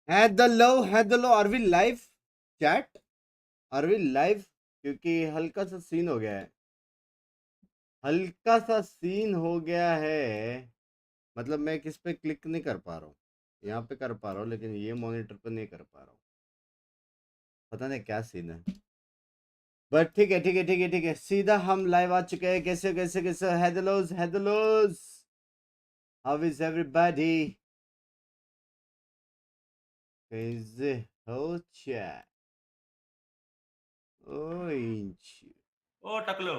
Hello are we live chat are we live क्योंकि हल्का सा सीन हो गया है मतलब मैं किस पे क्लिक नहीं कर पा रहा हूँ यहाँ पे कर पा रहा हूँ लेकिन ये मॉनिटर पे नहीं कर पा रहा हूँ पता नहीं क्या सीन है बट ठीक है सीधा हम लाइव आ चुके हैं कैसे हेलोस हाउ इज एवरीबॉडी कैसे हो चैट ओइंच ओ टकलो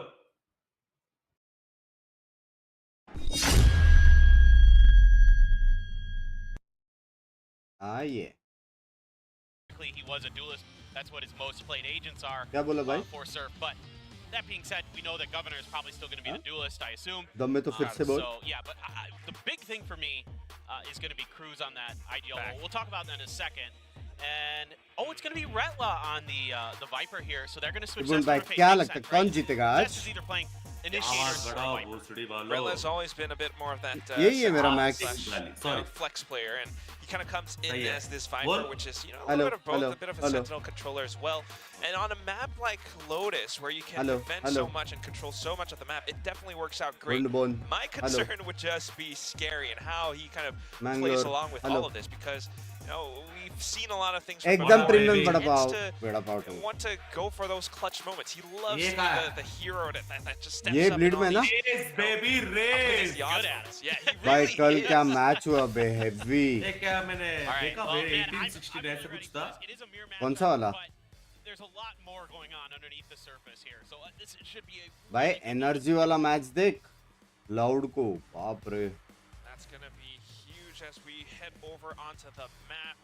आइए He was a duelist. That's what his most played agents are क्या बोला भाई for Surf. But that being said, we know that Governor is probably still going to be the duelist, I assume. दम में तो फिर से बोल So yeah, but the big thing for me is going to be Cruz on that IGL. We'll talk about that in a second. And it's going to be Retla on the Viper here, so they're going to switch. भाई क्या लगता है कौन जीतेगा आज Is either playing Initiators or Viper. Retla's always been a bit more of that यही है मेरा max flex player, and he kind of comes in as this Viper, which is a hello, little bit of both, hello, a bit of a hello. sentinel controller as well. And on a map like Lotus, where you can Hello, defend hello. so much and control so much of the map, it definitely works out great. Bone. My Hello. concern would just be Scary and how he kind of Mangalore. plays along with Hello. all of this, because we've seen a lot of things from एकदम him. Premium He बड़ा tends pav to want to go for those clutch moments. He loves ये to be कहाँ the hero that just steps ये up bleed and में on ना these- race baby He's race the odds makers. Yeah, he भाई really कल is. क्या match हुआ बे heavy ये क्या मैंने All right, देखा well, bay man, I'm 1860 really ऐसा ready कुछ for था this. It is a mere कौन matchup, सा वाला but there's a lot more going on underneath the surface here. So this should be a भाई energy वाला match देख loud को बाप रे That's gonna be huge as we head over onto the map.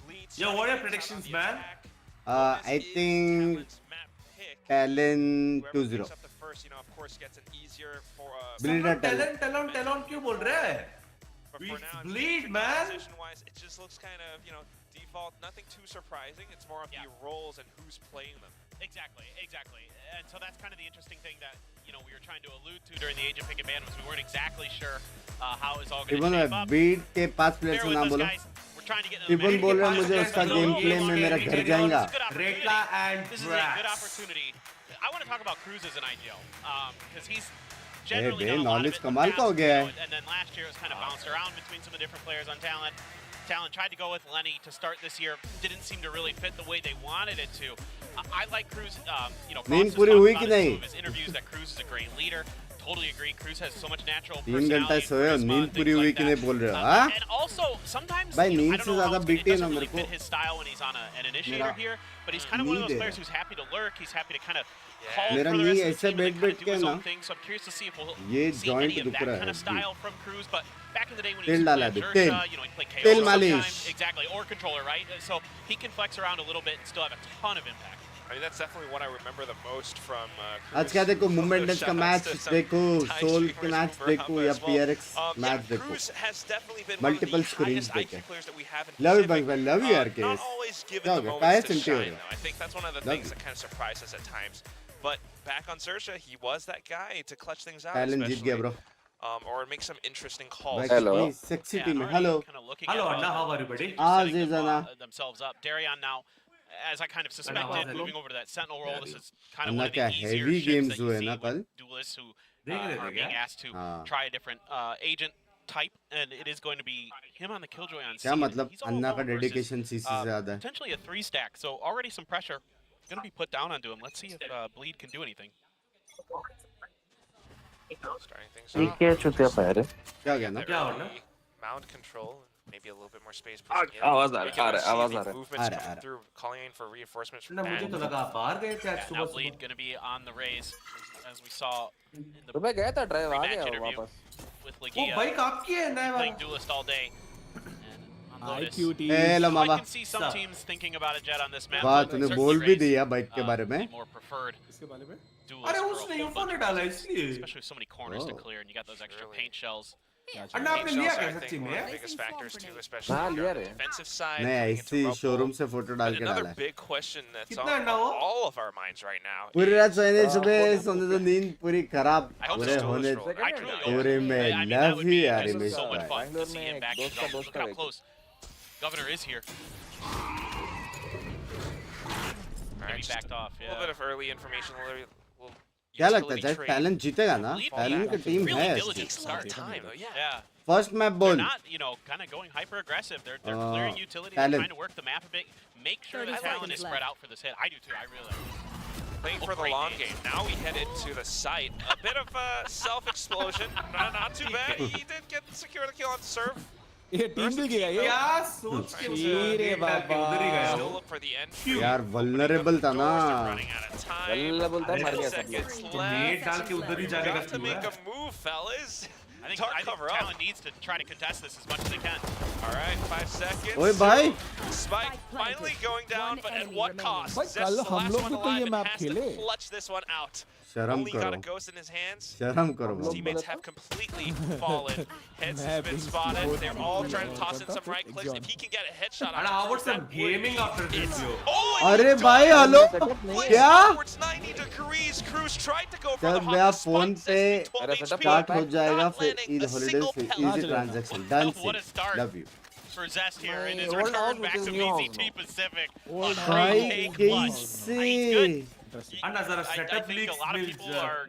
Bleed Yo, what are your starting predictions, on the man? attack. I Bonus is think Talon's map pick. Talent Whoever 2-0 picks up the first, of course, gets an easier for. Bleed सब at talent. Talent क्यों बोल रहे हैं But We for now, bleed, man. Position-wise, it just looks kind of, default. Nothing too surprising. It's more of the roles and who's playing them. Exactly. And so that's kind of the interesting thing that, we were trying to allude to during the agent pick and ban was we weren't exactly sure how it was all going to shape up. Beat के 5 players Bear का with नाम us, बोलो guys. We're trying to get into the टिपन match. बोल रहा है मुझे उसका game play में मेरा घर जाएगा Retla and This is a good Brax. opportunity. I want to talk about Cruz as an IGL because he's generally bay done a lot of knowledge it in the कमाल का हो past, गया है and then last year it was kind of bounced around between some of the different players on Talent. Talent tried to go with Lenny to start this year. Didn't seem to really fit the way they wanted it to. I like Cruz. नींद Frost has पूरी talked हुई about कि it in नहीं? some of his interviews that Cruz is a great leader. Totally agree. Cruz has so much natural 3 घंटा personality, सोए और charisma, नींद and पूरी things हुई like कि that. नहीं बोल रहे हो हाँ And also, sometimes भाई I नींद don't से know how ज्यादा it's gonna, it बीटी है doesn't ना really मेरे को fit his style when he's on an initiator मेरा here, but he's kind of one of those नींद players है who's happy to lurk. He's happy to kind of call मेरा for the knee rest of the ऐसे team and then बैठ kind of के do his ना own thing. So I'm curious to see if we'll ये see joint any of दुख that रहा kind है of style from Cruz. But back in the day when he तेल used to डाला play दे, Xersha, तेल. he played तेल KO मालिश. sometimes, exactly, or controller, right? So he can flex around a little bit and still have a ton of impact. I mean, that's definitely what I remember the most from Cruz. आज क्या देखो Mumbai Indians का match Shoutouts to some देखो Thai soul के streamers match who were देखो up या as well. PRX Yeah, match देखो Cruz has definitely been Multiple one of the screens highest देखे. IQ players that we have in Love you Pacific. भाई love you यार Not case always given क्या हो the गया moments काहे to चिंटे हो shine, रहे though. I think that's one of the Love things you. that kind of surprised us at times. But back on Xersha, he was that guy to clutch things out, talent जीत गया especially, bro or make some interesting calls. भाई Hello. कितनी sexy team है hello Kind of looking Hello, at Anna, how are you, buddy? आज setting them, Zana themselves up. Darion now, as I kind of suspected, Hello. moving over to that Sentinel role. This is kind of Anna one of क्या the easier heavy shifts games that you हुए see ना with कल duelists who देख रहे are थे being क्या? asked to हाँ. try a different agent type, and it is going to be him on the Killjoy on क्या C. मतलब He's all अन्ना का alone versus, डेडिकेशन सीसी से ज्यादा है potentially a 3-stack, so already some pressure going to be put down onto him. Let's see if Bleed can do anything. Starting things ये off. क्या चुतिया पाया रे क्या हो गया ना क्या हो ना? Mound control, maybe a little bit more space. pushing in. आवाज आ We रहा can है see आवाज the आ रहा है movements आ रहा है, coming आ रहा है. through, calling in for reinforcements from ना मुझे band. तो लगा आप बाहर गए थे आज Yeah, now सुबह Bleed सुबह going to be on the raise, as we saw in the तो मैं गया था ड्राइव आ pre-match गया interview वापस with वो Legia. बाइक आपकी है नया Playing वाला duelist all day. And on Lotus. Hello I mama can see some Sup? teams thinking about a jet on this map. वाह but तूने certainly बोल भी Raze, दिया बाइक के बारे में the more preferred duelist अरे for a उसने whole यूफो bunch ने of डाला reasons, इसलिए especially with so many corners to Oh. clear, and you got those extra Really? paint shells. अन्ना आपने Paint लिया shells are, क्या I सच्ची think, में one of यार? the biggest factors too, especially हाँ, if लिया you're on रे. the defensive side. नहीं coming into ऐसी Rumble. शोरूम से फोटो डाल But के डाला another है big question that's कितना on अंडा हुआ? all of our minds right now. पूरी रात is- सोने सुबह सोने तो नींद पूरी खराब I hope पूरे so. होने Duelist role. I truly hope पूरे so. में I mean, that love would you be यार just इमेज so much का fun to Bangalore see में him एक back in दोस्त का zone. दोस्त Look का how देखो. close Governor is here. Maybe just backed off. A Yeah. little bit of early information. Little क्या लगता है utility जैक trade. टैलेंट जीतेगा ना Believe टैलेंट me, की टीम really है diligent Takes a lot of time though. Yeah. Yeah. First map They're बोल not, you know, kind of going hyper aggressive. They're Uh, clearing utility. Talent. They're trying to work the map a bit. Make sure 30 the talent seconds is spread left. out for this hit. I do too. I really like Playing Oh, for the great long nades. game. Now we head into the site. A bit of a self-explosion. Not too bad. He did get secure the kill on serve. ये team भी गया ये क्या सोच के रे बाबा। उधर ही गया Still वो। look for the end. यार vulnerable था ना Running out of time. Vulnerable था, मर 10 गया सब लोग। seconds तो नेट डाल left. के उधर ही जाने का Got to क्यों make है? a move, fellas. I think Dark cover up. Talent needs to try to contest this as much as they can. All right, 5 seconds. ओए भाई Spike finally going down, One but at enemy what remaining. cost? भाई, Zest's कल the हम last लोग one भी तो ये alive and map has to खेले। clutch this one out. शर्म Only got a करो ghost in his hands. शर्म करो हम भाई। लोग Teammates have completely fallen. Heads has been spotted. They're all trying to toss in some right clicks. If he can get a headshot And on Howard's that gaming after this yo. Oh, and अरे he भाई died. Hello Place क्या forwards 90 degrees. Cruz tried to go for जब the मेरा hot phone spot. पे Zest, 12 अरे setup HP. Start हो जाएगा Not फिर landing Eid a holidays single फिर pellet. Easy transaction done What a start. Love you For Zest here in My his old return house, back which to is new house VCT now. Pacific. Old A भाई great take plus. कैसे He's good. And as a I setup think a leaks lot of means people are,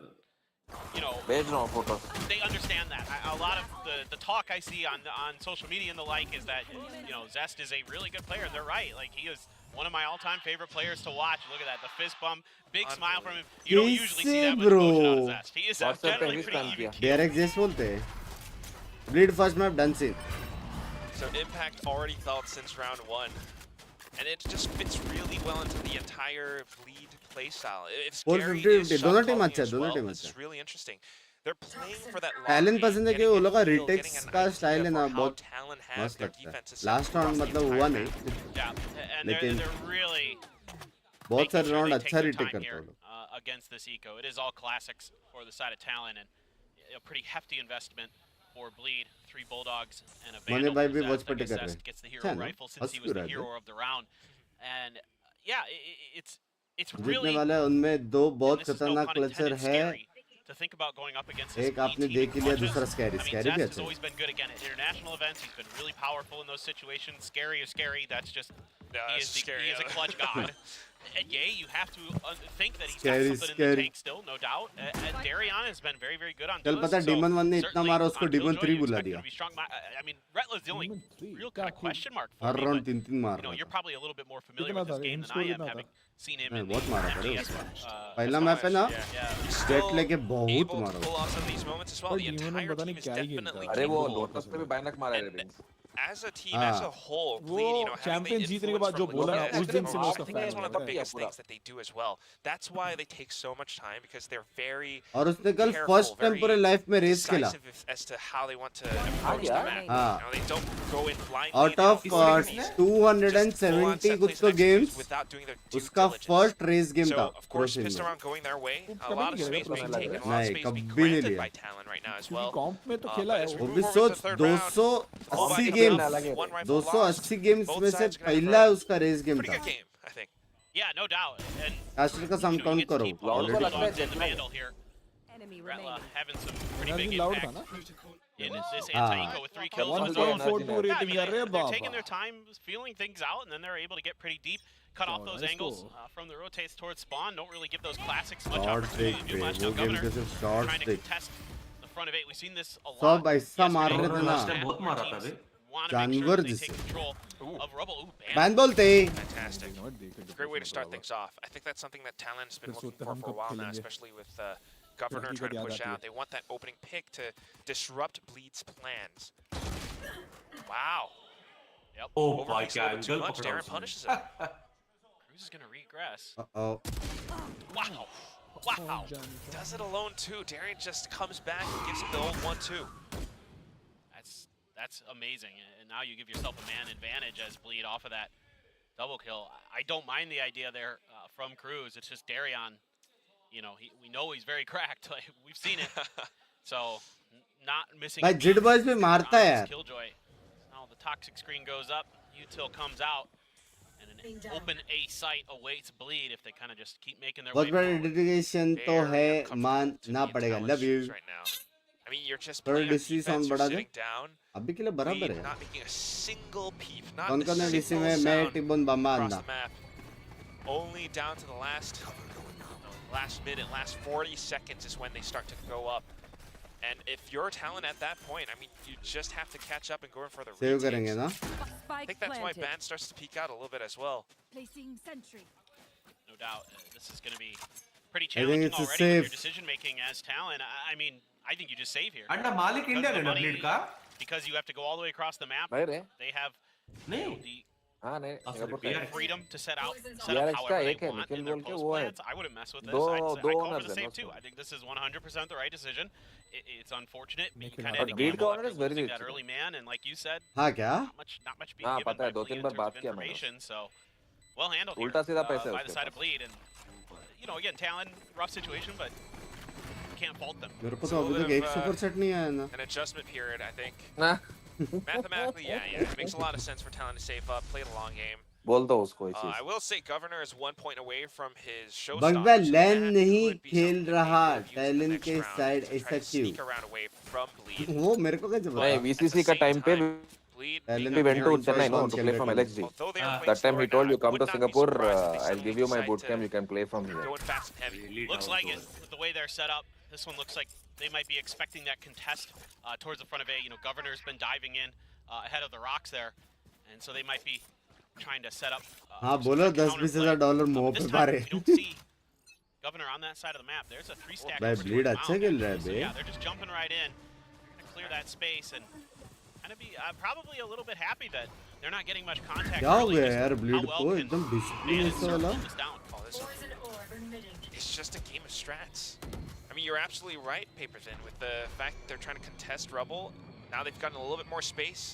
you know, भेज रहा हूँ photo they understand that. A lot of the talk I see on social media and the like is that, you know, Zest is a really good player. They're right. Like, he is one of my all-time favorite players to watch. Look at that, the fist bump, big smile from him. You don't usually see that much emotion out of Zest. He is WhatsApp पे generally भी pretty spam even किया। keel. DRX जैसे बोलते हैं Bleed first map done scene So impact already felt since round 1. And it just fits really well into the entire bleed playstyle. If Full Scary 50-50, is दोनों shot team calling अच्छा है, as दोनों well, team this अच्छा is really interesting. They're playing for that long talent game, पसंद है कि getting वो a लोग का feel, रिटेक्स getting an का idea स्टाइल है for ना how बहुत Talon has मस्त their लगता है defense set last across round the मतलब entire हुआ map. नहीं Yeah, and लेकिन they're really बहुत सारे making sure राउंड they अच्छा take their रिटेक time करते here, हो लोग against this eco. It is all classics for the side of Talon and a pretty hefty investment for Bleed. 3 Bulldogs and a मने Vandal भाई for भी Zest. Watch I पर guess टिकर रहे Zest gets the hero अच्छा है ना rifle since हंस he क्यों was the रहे hero थे of the round. And yeah, it's जीतने really, वाले हैं, उनमें दो and बहुत this is no खतरनाक pun क्लचर intended, है scary to think about going up against this एक Bleed आपने team देख in ही लिया clutches. दूसरा स्कैरी I mean, स्कैरी भी Zest has अच्छा है always been good again at international events. He's been really powerful in those situations. Scary is scary. That's just he is, he is a clutch god. And yay, you have to think that he's Scary, got something in scary. the tank still, no doubt. And Darion has been very, very good on कल duos, पता है so Demon 1 ने इतना certainly मारा उसको on Demon Killjoy, 3 you बुला expect him दिया to be strong. I mean, Retla's the only Demon 3, real क्या kind of खूब। question mark for her me, round but, 3-3 मार you know, रहा you're था probably a little bit more familiar कितना with this था? game than I In-score am, कितना having seen him नहीं, in बहुत the मारा था रे MGS, उसको पहला मैप है ना yeah. स्टेट लेके बहुत Able to मारा pull off some of these moments as well. भाई The Demon entire पता team नहीं is क्या ही खेलता definitely है अरे वो capable. लोटस पे भी बैनक मारा है rings As a team, as a whole, वो Bleed, you know, having the champion जीतने के बाद influence जो from बोला League ना, of उस दिन Legends, से मैं I उसका think that's fan one of हूँ, the पता है biggest पूरा। things that they do as well. That's why they take so much time, because they're very और उसने कल careful, फर्स्ट टाइम very पूरे लाइफ में रेस खेला decisive as to how they want to approach the yeah. map. हाँ You know, they don't go in blindly. Out they of don't go in these just full-on 270 set कुछ plays तो and executions games without doing their due उसका diligence. First race game था So, of course, Crocin Fist में around going their way. A कभी lot of नहीं space खेला being था taken, a lot of नहीं, space being कभी नहीं granted लिया। by Talon right now as क्योंकि well. कॉम्प में तो But खेला है as we वो वो भी move over to सोच the third round, 280 Full games अलग है। one rifle lost. 280 games Both में से sides gonna have पहला a उसका रेस गेम pretty था good game, I think. Yeah, no doubt. And caster का you सम know, you count get to करो keep all the Loud already को लगता है Bulldogs and the jet lag। Vandal here. Enemy Retla remaining. having some pretty big energy loud था impact ना in this Ah. anti-eco with 3 kills. One on point duos. four two Yeah, I rating mean, कर रहे हैं they're taking their Baba. time, feeling things out, and then they're able to get pretty deep, cut off those Let's angles go. from the rotates towards spawn. Don't really give those classics much short opportunity stick to do पे much. वो Now game Governor के सिर्फ short trying to stick contest the front of 8. We've seen this a lot. सब ऐसा मार yesterday. रहे थे ना Last time बहुत मारा था बे Want to make sure जानवर that they जिसे take control of Rubble. Ooh, bam. Ban बोलते Fantastic. Great way to start things off. I think that's something that Talon's been looking for a while now, especially with Governor trying to push out. They want that opening pick to disrupt Bleed's plans. Wow. Yep. Oh Overthinks my a little bit too god much. पकड़ा Darren उसने। punishes him. Cruz is going to regress. oh Wow. Wow. Does it alone too. Darren just comes back and gives him the old 1-2. That's amazing. And now you give yourself a man advantage as Bleed off of that double kill. I don't mind the idea there from Cruz. It's just Darion, you know, we know he's very cracked. Like, we've seen it. So not missing. भाई जिड boys भी मारता है यार Killjoy. Now the toxic screen goes up. Util comes out. And an open A site awaits Bleed if they kind of just keep making their way बहुत बड़ा forward. Dedication तो है Very uncomfortable to मानना be in पड़ेगा Talon's love you shoes right now. I mean, you're just थोड़ा playing on DC defense, sound you're बढ़ा दे sitting down. अभी के लिए बराबर Bleed, है not making a single peep, not कौन a कौन है DC single में मैं sound टिबन बम्बा across आंदा the map. Only down to the last minute, last 40 seconds is when they start to go up. And if you're Talon at that point, I mean, you just have to catch up and go in for the save करेंगे retakes. ना I think that's why Ban starts to peek out a little bit as well. Placing sentry. No doubt, this is going to be pretty I think challenging it's a already with your save. decision making as Talon. I mean, I think you just save here. अंडा मालिक Because India of the है ना money, bleed का because you have to go all the way across the map. नहीं रे They have नहीं the हाँ नहीं sorry, सिंगापुर का PRX. है। freedom to set up PRX का however they एक है, want निखिल in their बोल के post वो है। plans. I wouldn't mess with this. दो I दो call for owners the है save ना too. उसमें। I think this is 100% the right decision. It's unfortunate, but you Nikhil kind हाँ, of had to Bleed gamble का after owner is very losing rich. that early man, and like you said, हाँ क्या not much being हाँ given पता है by दो Bleed तीन in bar terms बात of किया मैंने information. So well handled here उल्टा सीधा पैसा है by the उसके side of pass. Bleed, and again, Talon, rough situation, but can't fault them. मेरे को It's तो a अभी little तक bit एक of, सुपर सेट नहीं आया ना An adjustment period, I think. ना Mathematically, yeah, it makes a lot of sense for Talon to save up, play the long game. बोल दो उसको ये I चीज will say Governor is 1 point away from his showstopper. बगवा so लैन that नहीं could be खेल something they रहा may use in the talent next के round साइड to try ऐसा to क्यों sneak around away from Bleed. वो मेरे को कैसे नहीं पता VCC का टाइम पे Bleed Talon we went to Talon Chennai no first to one play from खेल LXG although they are Ah. playing that time he slower told now, you I come would to not be Singapore surprised if they I'll suddenly give you my decide boot camp to you can play from here go in fast and heavy. Really Looks down like to it earth. with the way they're set up. This one looks like they might be expecting that contest towards the front of A. You know, Governor's been diving in ahead of the rocks there, and so they might be trying to set up. हाँ some बोलो kind of 10-20 counterplay. हज़ार dollar मुंह This पे time मारे we don't see Governor on that side of the map. There's a 3-stack. भाई over Bleed towards अच्छा Mound, खेल रहा है actually. So bay yeah, they're just jumping right in, gonna clear that space, and kind of be probably a little bit happy that they're not getting much contact. क्या हो early, गया just यार how Bleed well को can एकदम Man discipline and ऐसा Circle वाला hold this down. Oh, this Poison orb emitting. it's just a game of strats. I mean, you're absolutely right, Paperthin, with the fact that they're trying to contest Rubble. Now they've gotten a little bit more space.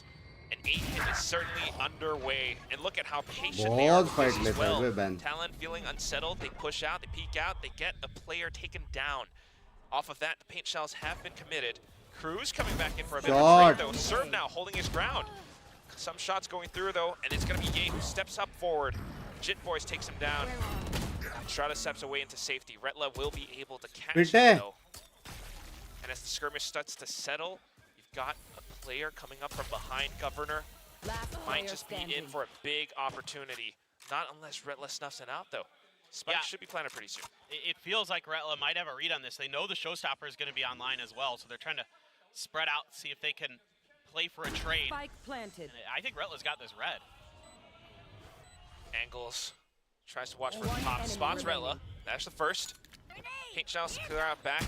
And 8 hit is certainly underway. And look at how patient they are बहुत with fight this as लेता है well. Way ban Talon feeling unsettled. They push out, they peek out, they get a player taken down. Off of that, the paint shells have been committed. Cruz coming back in for a bit of a Shot. trade, though. Serve now holding his ground. Some shots going through, though, and it's going to be Ye who steps up forward. Jit Boys takes him down. Shroud steps away into safety. Retla will be able to catch Pite. him, though. And as the skirmish starts to settle, you've got a player coming up from behind Governor. Last Might player just be standing. in for a big opportunity. Not unless Retla snuffs it out, though. Spike Yeah. should be planted pretty soon. It feels like Retla might have a read on this. They know the showstopper is going to be online as well, so they're trying to spread out, see if they can play for a trade. Spike planted. And I think Retla's got this red. Angles. Tries to watch for One the pop. enemy Spots Retla. remaining. That's the first. Paint shells to clear out back.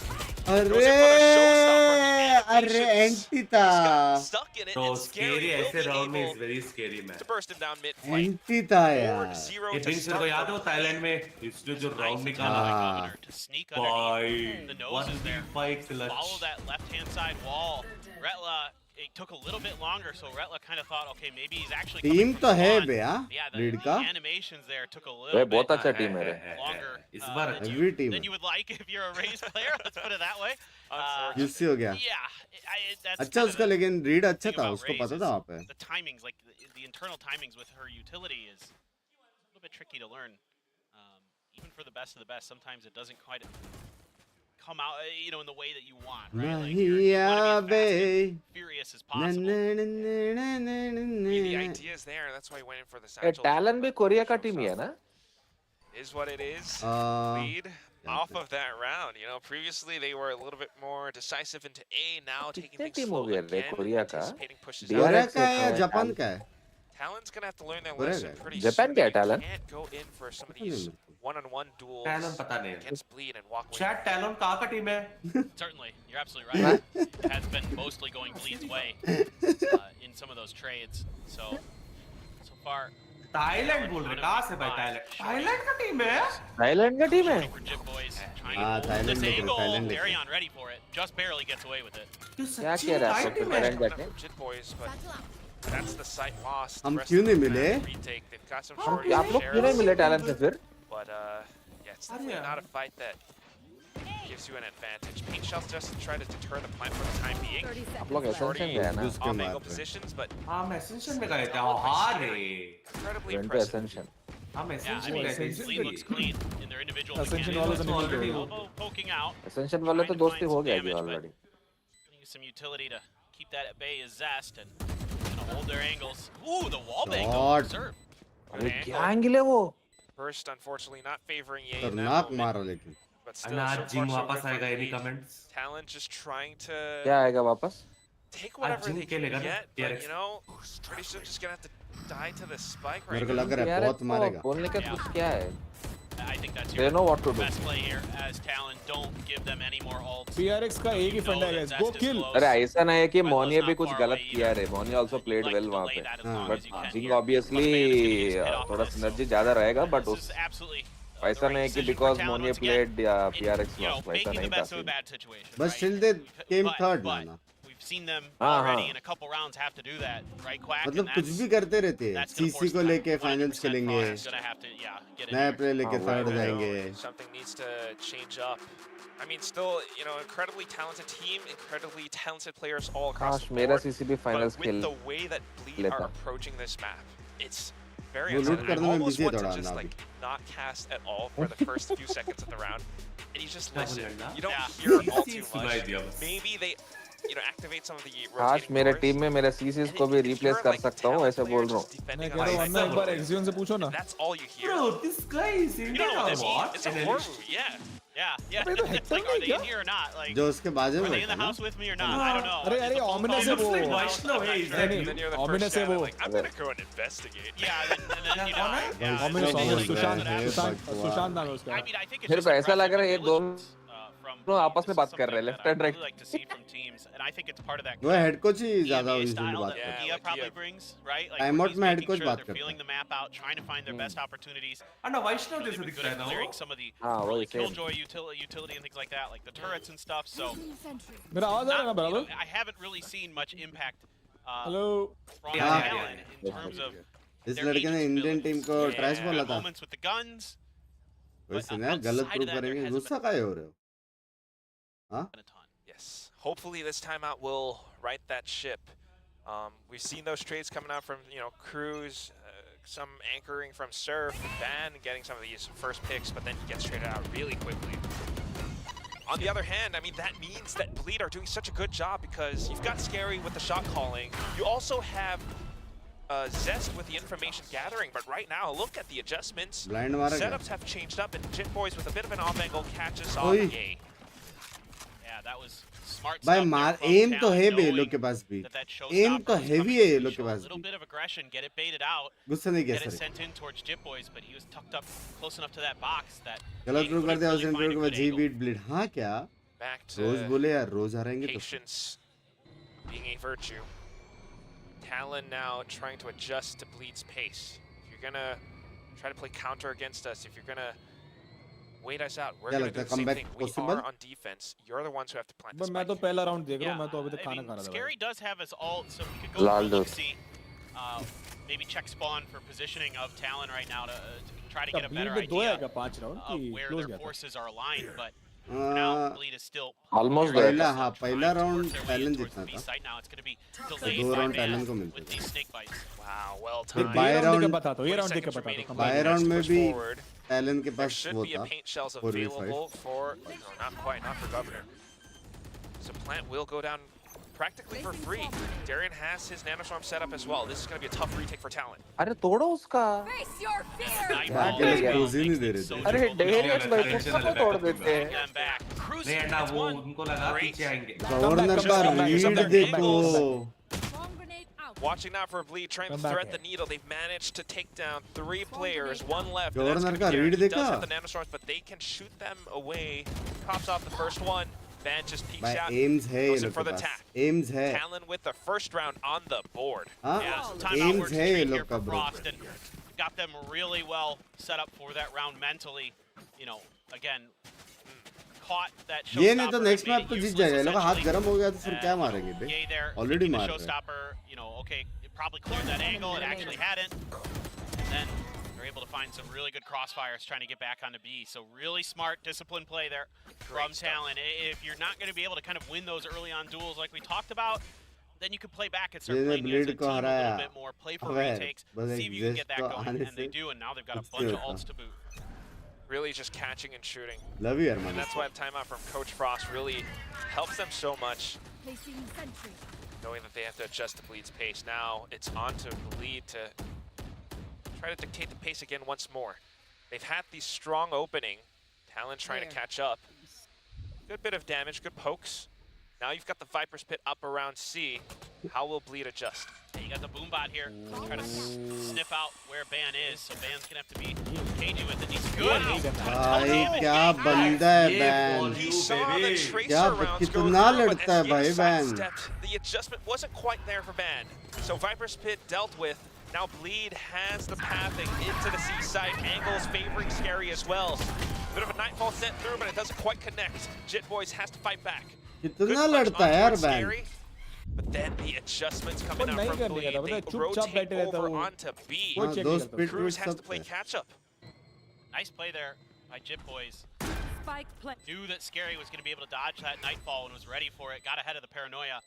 अरे Goes in for the showstopper. The अरे animations. Anti He's got था stuck in it. So And scary Scary will ऐसे be round में is able very scary man. to burst him down mid-flight. Anti था यार 4-0 ये to Binks को start. याद हो थाईलैंड में इसने जो Nice राउंड attempt निकाला by Ah. Governor to sneak underneath the भाई nose is there. 1v5 clutch Follow that left-hand side wall. Retla, it took a little bit longer, so Retla kind of thought, okay, maybe he's actually team coming तो from है spawn. बे हाँ Yeah, the Bleed का animations there took a way little बहुत bit अच्छा team है रे longer इस बार than Every team than है you would like if you're a Raze player. Let's put it that way. Unfortunately. UC हो गया Yeah, that's अच्छा kind of उसका the लेकिन रीड अच्छा thing था about उसको Raze पता is था वहाँ पे the timings, like the internal timings with her utility is a little bit tricky to learn. Even for the best of the best, sometimes it doesn't quite come out, you know, in the way that you want, right? Like नहीं you want to आवे be as fast and furious as न possible. न न न न I mean, the न idea is there. That's why he went in for the a satchel. Talent भी Korea का टीम ही है ना Is what it is. Ah, Lead off of that round. You know, previously they were a little bit more decisive into A. Now taking कितने things team slow हो गए रे again, Korea का anticipating pushes DRX out. Korea का है या है, Japan Tal- का है Talon's gonna have to learn their Korea lesson का है। pretty Japan soon. क्या है You Talon? can't go in for some of पता नहीं these मेरे को। one-on-one duels Talon पता नहीं है against Bleed and walk away. Chat talon कहाँ का टीम है Certainly, you're absolutely right. It has been mostly going Bleed's way in some of those trades. So far, Thailand बोल रहे कहाँ से भाई थाईलैंड थाईलैंड का टीम है थाईलैंड का टीम है for Jib Boys trying Ah, to hold Thailand this लेके, angle. Thailand लेके। Darion ready for it. Just barely gets away with it. क्या किया रहा है टीम थाईलैंड है जाके Jit Boys, but that's the sight lost. हम The rest क्यों of नहीं them मिले? have retake. They've got some हम shorties आप and लोग क्यों नहीं shares, मिले टैलेंट से फिर but yeah, it's definitely not a fight that gives you an advantage. Paint shells just to try to deter the plant for the time being. 30 आप लोग seconds left. एसेंशन गए ना उसके Off मार angle पे। positions, but हम ascension में गए थे हाँ रे incredibly went to impressive. Ascension हम Yeah, I एसेंशन mean, गए थे Bleed looks clean in their individual Ascension mechanics. वाले तो निकल गए। Elbow poking out. एसेंशन वाले तो Trying to दोस्ती find हो some गया जी damage, already but some utility to keep that at bay is Zest and gonna hold their angles. Ooh, the wall bang though, serve. अरे क्या angle है वो? First, unfortunately, not favoring Ye in that खतरनाक moment. मारा लेकिन But still, so Jim far, so वापस good आएगा, from any Bleed. comments? Talon just trying to क्या आएगा वापस? take whatever Jim they can खेलेगा ना, get, but PRX. you know, pretty soon just gonna have to die to the spike मेरे right को now. लग रहा है यार बहुत इसको मारेगा बोलने का कुछ क्या है? I think that's They your know what to do. best play here as Talon. Don't give them any more ults. PRX का एक ही You फंडा know है that guys, go Zest is kill. close. अरे ऐसा नहीं है कि Red मोनिया Bull's भी not कुछ far गलत away किया either. रे. Moniya also played Like well to वहाँ delay पे. that as long But as you can Jing here. obviously But Bandits can use hit off थोड़ा this, so synergy ज़्यादा रहेगा, but this उस is absolutely the ऐसा right नहीं है कि decision for because Talon Moniya once again. played या PRX You know, lost, वैसा making the नहीं था best of a scene. bad situation. But right? still they came third But ना we've seen them हाँ, already हाँ. in a couple rounds have to do that, right, Quack? मतलब And कुछ that's- भी करते रहते हैं that's gonna सीसी force को them लेके 100% फाइनल्स खेलेंगे Frost is gonna have to, yeah, get in नया here. प्लेयर लेके हाँ, थर्ड वही, वही. जाएंगे Something needs to change up. I mean, still, you know, incredibly talented team, incredibly talented players all across काश the मेरा board. CCB But finals with खेल the way that Bleed लेता. are approaching this map, it's very वो लूट unsettling. I करने में almost busy है want to थोड़ा just ना like not cast at all for the first few seconds of the round, and you just listen. बोलना? You don't Yeah. hear all too सुनाई much. दिया बस. Maybe they, you know, activate some of the काश rotating मेरे cores, team में मेरे CCs and को भी if replace you're, कर like, सकता हूँ talent ऐसे player बोल रहा just हूँ. defending मैं on कह रहा हूँ the अन्ना side, एक बार Exion से पूछो ना. and that's all you hear. Bro, this guy is You Indian know what or that what? means? It's a horror movie, yeah. Yeah. अबे तो It's Hector like, are नहीं they क्या? in here or not? Like, जो उसके बाजू are में they in बैठा the ना house with me or not? I don't know. अरे Is अरे the phone ominous call है from वो. the house? Vaishnav I'm not is sure. that नहीं, And then you're the ominous first है guy वो. like, I'm gonna go and investigate. Yeah, and then, you know. भाई Ominous, सब ominous. बोल रहे सुशांत, हैं सुशांत, भगवान सुशांत नाम है उसका. I mean, I think it's मेरे just को ऐसा aggressive लग रहा है ये diligence, from दोनों Bleed. आपस This में is बात कर something रहे हैं, that left I and really right. like to see from teams, and I think it's part of that वो हेड कोच ही ज्यादा EMEA यूजुअली style बात that करता है Yeah, Dia like probably Dia. brings, right? Like Time where out he's में head making coach sure बात they're करता feeling the map out, trying to find their best opportunities. Anna Vaishnav Really जैसे been दिख good रहा है at ना clearing वो. some of the हाँ वही early same. killjoy utility and things like that, like the turrets and stuff. So Sentry. मेरा आवाज आ रहा है ना not, you know, बराबर? I haven't really seen much impact hello. from Yeah, Talon in yeah. terms of इस their लड़के ने agent's Indian team abilities. को Yeah. ट्रैश बोला था Moments with the guns, वैसे but ना गलत outside prove of that, there करेंगे hasn't गुस्सा काहे हो रहे हो हाँ been a ton. Yes. Hopefully this timeout will right that ship. We've seen those trades coming out from, you know, Cruz, some anchoring from Surf, Van getting some of these first picks, but then he gets traded out really quickly. On the other hand, I mean, that means that Bleed are doing such a good job because you've got Scary with the shot calling. You also have Zest with the information gathering, but right now, look at the adjustments. Blind मारा क्या Setups have changed up, and Jit Boys with a bit of an off angle catches Oi. off A. Yeah, that was smart भाई stuff मार there from M तो Talon, है भी ये knowing लोग के पास भी that एम तो showstopper was heavy coming है ये through, लोग के show a पास little भी bit of aggression, get it baited out, गुस्सा नहीं किया get it sir sent in towards Jit Boys, but he was tucked up close enough to that box that गलत he prove couldn't करते हैं really उस find a interview के बाद good जी angle. Beat bleed हाँ क्या Back रोज to बोले यार रोज हारेंगे तो patience being a virtue. Talon now trying to adjust to Bleed's pace. If you're gonna try to play counter against us, if you're gonna wait us out, we're क्या gonna लगता do है the same comeback thing. We possible? are on defense. You're the ones who have to plant the बस मैं तो spike. पहला round देख रहा हूँ Yeah, मैं तो अभी तक I खाना mean, खा रहा था. Scary does have his ult, so we could go Lal for a dude. look-see. Maybe check spawn for positioning of Talon right now to try to क्या get a Bleed better में दो है idea क्या 5 round of कि where close their गया था? forces are aligned, but for now, Bleed is still Almost very there. पहला slow हाँ trying पहला to work round their way talent towards जितना the B था site. Now it's going to be दो delayed by round man talent को मिलते with थे these snake bites. Wow, well फिर timed. बाय ये राउंड देख के राउंड बता दो ये 20 राउंड देख के seconds बता remaining. दो. By Bleed round has to में push भी forward. टैलेंट के There पास should वो be a था paint shells 4v5 available for, no, not quite, not for Governor. So Plant will go down practically for free. Darian has his nanostorm set up as well. This is going to be a tough retake for Talon. अरे तोड़ो उसका. Face your fear. Nice क्या ball के as लिए well, close ही नहीं makes they it रहे so थे अरे difficult to डेरियस get भाई तुम सबको तोड़ देते हैं. them back. Cruz नहीं अन्ना gets वो one. उनको लगा Great. पीछे आएंगे. गवर्नर का रीड देखो Bomb grenade out. Watching now for Bleed, trying to Come back thread here. the needle. They've managed to take down 3 players, 1 left. and Governor that's का Gutierrez. read He does देखा? have the nanostorms, but they can shoot them away. Pops off the first one. Van just peeks भाई out. AIIMS है ये goes in लोग for के the pass tap. AIIMS है Talon with the first round on the board. हाँ Yeah, so timeout AIIMS works है ये great लोग here का for bro Frost and got them really well set up for that round mentally. You know, again, caught that ये नहीं तो showstopper, next made map it तो जीत useless जाएगा ये लोग का हाथ essentially. गर्म हो गया तो फिर क्या You know, मारेंगे बे Yay there, already thinking the मार रहे हैं showstopper, you know, okay, it probably cleared that angle, it actually hadn't. And then they're able to find some really good crossfires trying to get back onto B. So really smart, disciplined play there from stuff. Talon. If you're not going to be able to kind of win those early on duels like we talked about, then you can play back and start जिन्हें playing as a Bleed को team a हराया, little bit more, play for अबे, retakes, बस see एक if you can Zest get that को going, आने and they से do, and now they've got a कुछ bunch नहीं of होता. ults to boot. Really just catching and shooting. Love you, And Arman. that's why the timeout from Coach Frost really helps them so much, Placing sentry. knowing that they have to adjust to Bleed's pace. Now it's on to Bleed to try to dictate the pace again once more. They've had the strong opening. Talon trying to catch up. Good bit of damage, good pokes. Now you've got the Viper's Pit up around C. How will Bleed adjust? Yeah, you got the boombot here. Try to sniff out where Ban is, so Ban's gonna have to be cagey with it. He's good. भाई क्या बंदा है ban He saw the tracer क्या rounds go कितना through, but लड़ता है as भाई he ban sidestepped, the adjustment wasn't quite there for Ban. So Viper's Pit dealt with. Now Bleed has the pathing into the seaside. Angles favoring Scary as well. Bit of a nightfall sent through, but it doesn't quite connect. Jit Boys has to fight back. कितना लड़ता है यार ban Scary, but then the adjustments coming वो out नहीं from करने Bleed. का था, They पता है, चुपचाप rotate बैठे रहता over वो। onto B. हाँ check दो नहीं करता। स्पिट Cruz विट has to सब play है catch up. Nice play there by Jit Boys. Spike play. Knew that Scary was going to be able to dodge that Nightfall and was ready for it. Got ahead of the paranoia.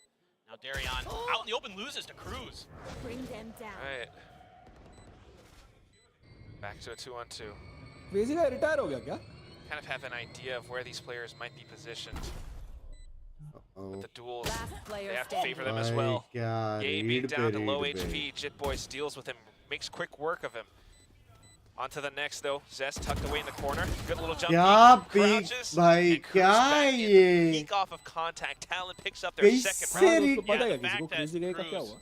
Now Darion out in the open loses to Cruz. Bring them down. All right. Back to a 2-on-2. Veggie का retire हो गया क्या? Kind of have an idea of where these players might be positioned. Oh The duels, Last they player have to standing. favor them as भाई well. क्या Gabe read being पे down to low read पे HP, Jit Boys deals with him, makes quick work of him. On to the next though, Zest tucked away in the corner. Good little jump. क्या peek, peak crouches, भाई and Cruz क्या back in. ये Peek off of contact. Talon picks up their second कैसे round. री उसको पता है the किसी को fact that क्रेजी का क्या Cruz हुआ?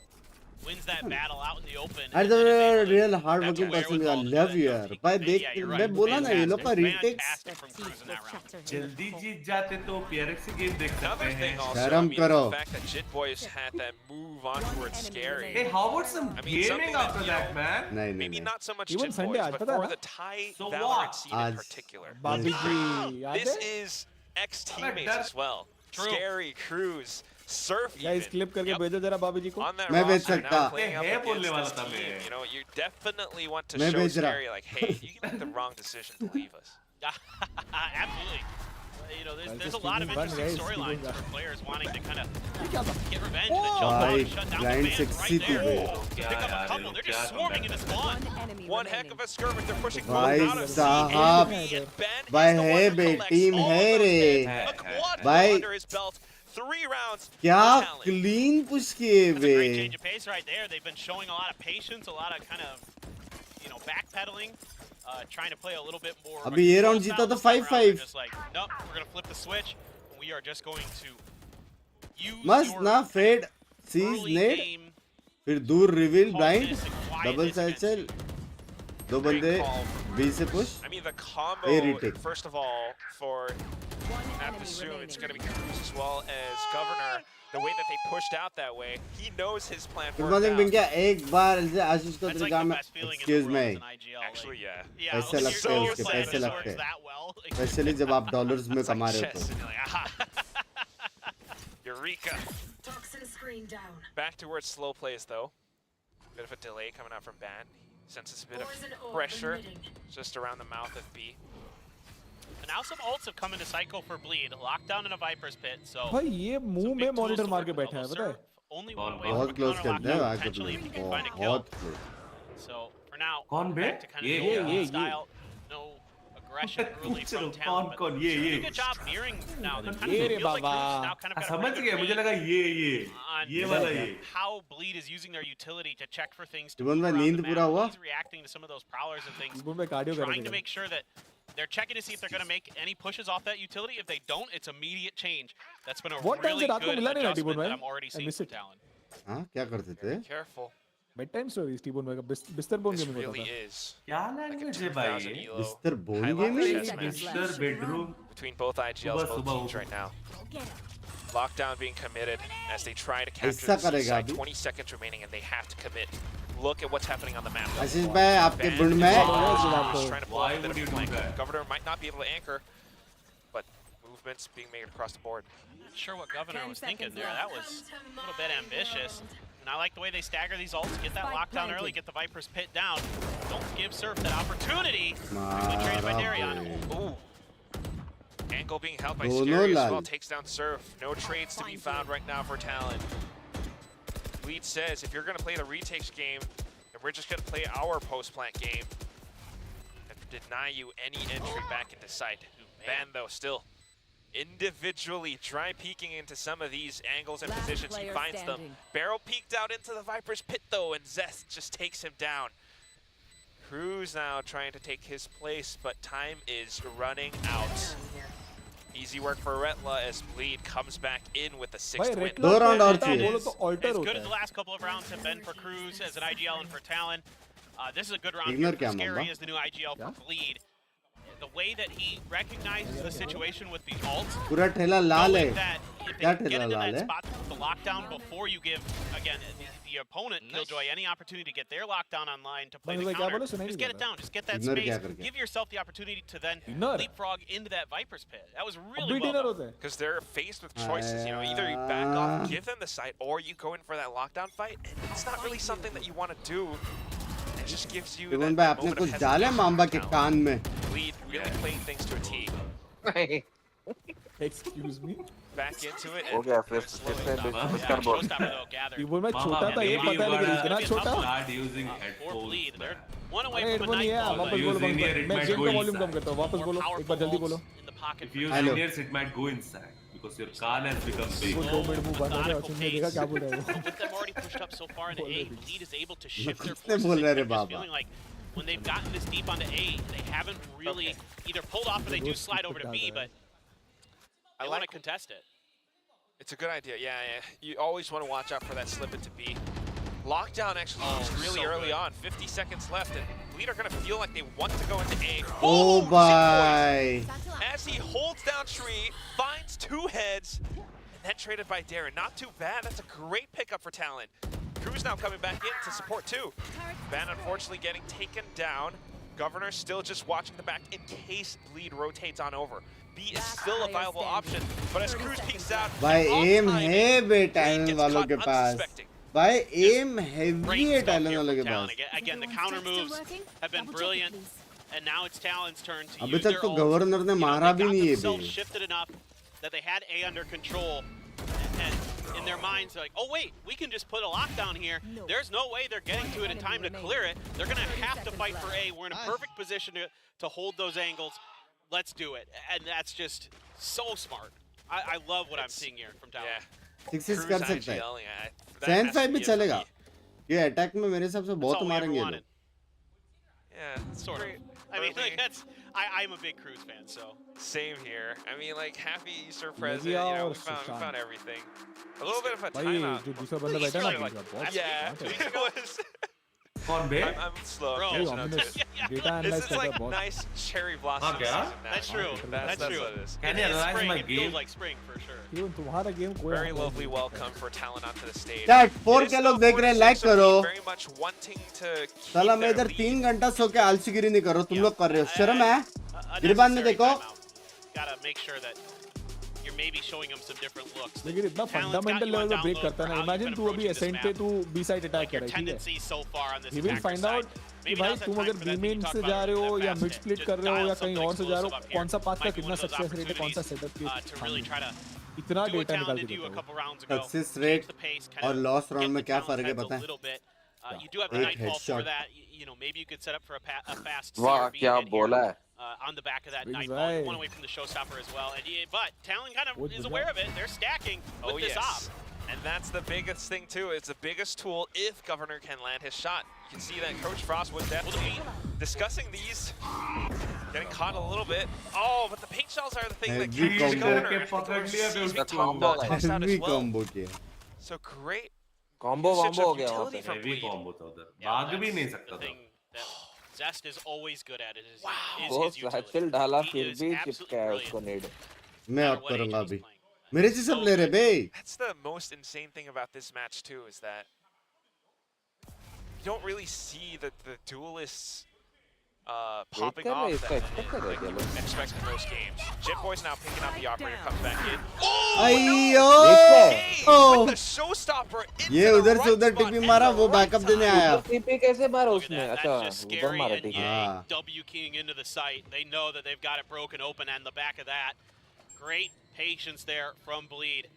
wins that battle out in the open. अरे and तो then is able to real hard have the working person wherewithal to love do you that. यार भाई देख Yeah, you're मैं right. बोला ना ये लोग का Fantastic. Retakes Fantastic from Cruz in that round. जल्दी जीत जाते तो PRX से गेम देख Another सकते thing हैं also, शर्म I mean, करो। the fact that Jit Boys had that move on towards Scary. Hey, how about some I mean, something gaming that, after you that, know, man? नहीं नहीं Maybe नहीं not so much Even Jit Sunday Boys, आज but पता है for ना? the Thai So Valorant what? scene in आज particular. बाबी जी याद This है? is ex-teammates that- as well. True. Scary, Cruz, Surf guys even. Clip करके Yep. भेजो जरा बाबी जी को। On that मैं भेज roster सकता। now playing up है बोलने against वाला this था team. मैं। You know, you definitely want to मैं show भेज रहा। Scary like, hey, you made the wrong decision to leave us. Absolutely. You know, Well, there's a just lot of keep him interesting fun, guys. Keep storylines him for players wanting to kind of ये क्या था? get revenge and then jump भाई out, shut down blind the fans sexy right थी there. बे Pick up a couple. They're just swarming in this spawn. One enemy One heck of a skirmish. They're pushing both भाई out of साहब C. And Ben भाई is the है one who बे collects team all है of those रे hits. A quad भाई under his belt. 3 rounds. क्या for Talon. Clean push किए That's a बे great change of pace right there. They've been showing a lot of patience, a lot of kind of, you know, backpedaling, trying to play a little bit more. अभी ये round जीता तो 5-5. Just like, nope, we're gonna flip the switch. And we are just going to use मस्त your ना fade सीज early नेट game फिर दूर reveal blind calmness and double quietness against साइचल दो Great बंदे call. बी से push I mean, the combo, Hey, retake. first of all, for One I have to enemy assume it's remaining. going to be Cruz as well as Governor. The way that they pushed out that way, he knows his plan good worked morning out. बिंकिया एक बार ऐसे आशीष को That's तेरे like काम the में best feeling in the excuse world me as an IGL. Actually, yeah. Yeah, पैसे like, लगते you're हैं so उसके, excited पैसे this लगते works हैं। that well. Like, स्पेशली जब आप डॉलर्स में It's like कमा रहे chess, हो and you're like, aha. Eureka. Toxin screen down. Back towards slow plays, though. Bit of a delay coming out from Ban. He senses a bit of pressure just around the mouth of B. And now some ults have come into cycle for Bleed. Lockdown in a Viper's Pit, so भाई ये some मुंह big में tools monitor to मार work के with. बैठा है They'll पता है? serve only one away बहुत from a क्लोज counter खेलते हैं lockdown, आगे potentially if you can find a kill. बहुत क्लोज So for now, कौन बे? back to kind of ये, the old ये, Bleed style. No aggression early पूछ रहा from हूँ Talon, but कौन ये doing a ये good job mirroring now. They kind ये of रे feels like Baba. Cruz now kind of got a समझ pretty गया good मुझे read लगा ये on ये वाला ये how Bleed is using their utility to check for things to जीवन move में around नींद the पूरा map. हुआ? He's reacting to some of those prowlers and things, मुंह में कार्डियो कर trying to रहे make sure that they're checking to see if they're going to make any pushes off that utility. If they don't, it's immediate change. That's been a What time really से रात को good मिला नहीं ना adjustment T-bone that भाई? I'm already I seeing miss from it. Talon. हाँ क्या करते थे Careful. Bed time stories T-bone में का बिस्तर बोन This गेमिंग होता really था। is क्या like a लैंग्वेज है 2000 भाई elo बिस्तर bone highlight gaming chess match बिस्तर बेडरूम between both IGLs, सुबह both teams सुबह right now. Go get him. Lockdown being committed as they try to capture ऐसा the करेगा side. अभी 20 seconds remaining and they have to commit. Look at what's happening on the map. आशीष भाई आपके Van बुंड is में trying to pull Why off a bit would of you a do flank. that? Governor might not be able to anchor, but movements being made across the board. Not sure what Governor 10 was thinking seconds there. left. That was a little bit ambitious. And I like the way they stagger these ults, get that Spike lockdown early, planted. get the Viper's Pit down. Don't give Surf that opportunity. Quickly traded by मारा Darion. Bay. Ooh. Angle being held by Dono Scary as lal. well. Takes down Surf. No trades to be found right now for Talon. Lead says if you're going to play the retakes game, then we're just going to play our post-plant game. And deny you any entry back into sight. Ban though still individually try peeking into some of these angles and Last positions. He player finds them. standing. Barrel peeked out into the Viper's pit though, and Zest just takes him down. Cruz now trying to take his place, but time is running out. Easy work for Retla as Bleed comes back in with the भाई 6th win. Red दो round और बोलो चाहिए। तो alter As होता good as the है last couple of rounds have been for Cruz as an IGL and for Talon, this is a good round Ignore here for क्या Scary Mamba? as the new IGL Yeah. for Bleed. The way that he recognizes the situation with the ult, पूरा ठेला लाल है। knowing that if they क्या get ठेला into Lal that है? spot with the lockdown before you give, again, the opponent, Killjoy, any opportunity to get their lockdown online to play बंदे the क्या counter, बोले? सुनाई just नहीं get they it रहा। down, just get that Ignore space, क्या करके? give yourself the opportunity to then Ignore? leapfrog into that Viper's pit. That was अब really भी well dinner done. होता है Because they're faced with choices, you know, either you back off, give them the site, or you go in for that lockdown fight, and it's not really something that you want to do. It just gives you even that भाई आपने moment of कुछ डाला है hesitation mamba for के Talon. कान में? Bleed really playing things to a T. excuse me Back into it. हो And गया फिर Slow से it down. Mister Yeah, ball showstopper though gathered. ये बोल मैं छोटा Mama, था ये maybe पता है you लेकिन gotta इतना छोटा start using For headphones, Bleed, they're man. one away अरे from a हेडफोन नहीं है nightfall. वापस use बोलो in-ear, it मैं might गेम go का वॉल्यूम inside. कम करता हूँ वापस More बोलो एक powerful बार जल्दी bolts बोलो in the pocket If for you use Hello. in-ears, it might go inside because your car has become big. वो 2 मिनट मुंह बंद हो गया Methodical सुनने देगा क्या बोल रहा है वो With them already pushed up so far into A, Bleed is able to shift their किसने forces. बोल रहा है रे I'm just Baba? feeling like when they've gotten this deep onto A, they haven't really either pulled off or they do slide over to B, but I they want to like contest it. It's a good idea, yeah. You always want to watch out for that slip into B. Lockdown actually used really so early good. on, 50 seconds left, and Bleed are going to feel like they want to go into A. Oh Boom! भाई As he holds down Tree, finds 2 heads, and then traded by Darren. Not too bad, that's a great pickup for Talon. Cruz now coming back in to support too. Ban unfortunately getting taken down. Governor still just watching the back in case Bleed rotates on over. B is still a viable option, but as Cruz peeks out, भाई off M timing, है बे Bleed talent gets वालों caught के पास unsuspecting. भाई M heavy Great है stuff talent here वालों from के Talon. Pass Again, the counter moves have been brilliant, and now it's Talon's turn to अभी use तक their तो ult. गवर्नर ने You know, मारा they भी got नहीं है themselves बे shifted enough that they had A under control, and in their minds they're like, oh wait, we can just put a lockdown here. There's no way they're getting to it in time to clear it. They're gonna have to fight for A. We're in a perfect position to hold those angles. Let's do it, and that's just so smart. I love what I'm seeing here from Talon. Yeah. Six Cruz कर सकता है IGL, yeah, that सैन has to five भी be a चलेगा key. ये attack में मेरे हिसाब से That's बहुत all we ever मारेंगे ये wanted. लोग Yeah, Sort of. great I mean, early- like that's. I'm a big Cruz fan, so. Same here. I mean, like, happy Easter Maybe present, you know, our we found Sushant. everything. A little bit of a भाई timeout. जो दूसरा बंदा बैठा है ना Like, दूसरा बहुत Yeah, smart है। it was. कौन बे? I'm slow. Bro. भाई catching up to ominous it. Data This analyse is करता है like बहुत nice cherry blossom Okay, huh? season now. That's true. That's true. what it is. Can It you is analyze spring. my It feels game? like spring for sure. क्यों तुम्हारा game कोई Very हमारा lovely नहीं welcome for Talon onto the stage. Chat It 4 is के still लोग देख रहे हैं 4-6, लाइक so करो very much wanting to keep साला मैं their इधर lead. 3 घंटा सो के आलसीगिरी नहीं कर रहा तुम लोग कर रहे हो शर्म है A गिरबान में necessary देखो timeout. Gotta make sure that you're maybe showing them some different looks. लेकिन इतना Talent's got fundamental you on level पे down ब्रेक low करता है for ना how you've इमेजिन been तू अभी approaching this एसेंट पे map. तू बी साइड अटैक Like कर your रहा है ठीक है tendency so far on this He will attacker find side. out कि Maybe भाई now's the तुम time अगर for बी that that मेन you talked से about जा रहे हो earlier, या that mid fast split hit. कर रहे हो Just या dial कहीं और से something जा रहे explosive हो up कौन सा here. पाथ का Might be कितना one of those success rate है कौन सा opportunities, सेटअप की to really try to इतना do what डेटा निकाल Talon के did you a देता couple rounds ago. Success Change rate the pace, kind और of लॉस get राउंड में the क्या Talon's फर्क है heads पता a है little bit. You do have एक Nightfall for headshot. that. You know, maybe you could set up for a fast वाह CRB क्या hit बोला here, है on the back of that Binks Nightfall. भाई। One away from the showstopper as well. And but Talon kind of बहुत is बढ़िया। aware of it. They're stacking with Oh this yes. op. And that's the biggest thing too. It's the biggest tool if Governor can land his shot. You can see that Coach Frost was definitely discussing these. Getting caught a little bit. Oh, but the paint shells are the thing that Heavy keeps combo. Governor. करके पकड़ लिया बे Sees उसको। the combo tossed out as heavy well. Combo किया So great combo usage वॉम्बो हो of गया वहाँ utility पे from heavy Bleed. Combo था उधर Yeah, भाग भी that's नहीं the सकता था thing that Zest is always good at. Is वो his utility. सैचल डाला He फिर is भी absolutely चिपका है brilliant, उसको नेड मैं no अब matter what करूंगा agent अभी he's playing. मेरे से सब ले रहे बे That's the most insane thing about this match too, is that you don't really see the duelists popping कर रहे off इसका that एक्सपेक्ट कर रहे थे लोग expect in most games. Jet Boy's now picking up the operator, comes back in. अयो Game O with the showstopper into ये the उधर से right उधर spot टिपी at मारा the वो right बैकअप देने time. आया टीपी कैसे मारा Look at उसने that. अच्छा That's just ऊपर scary. मारा And TP Ah. W keying into the site. They know that they've got it broken open and the back of that. Great patience there from Bleed.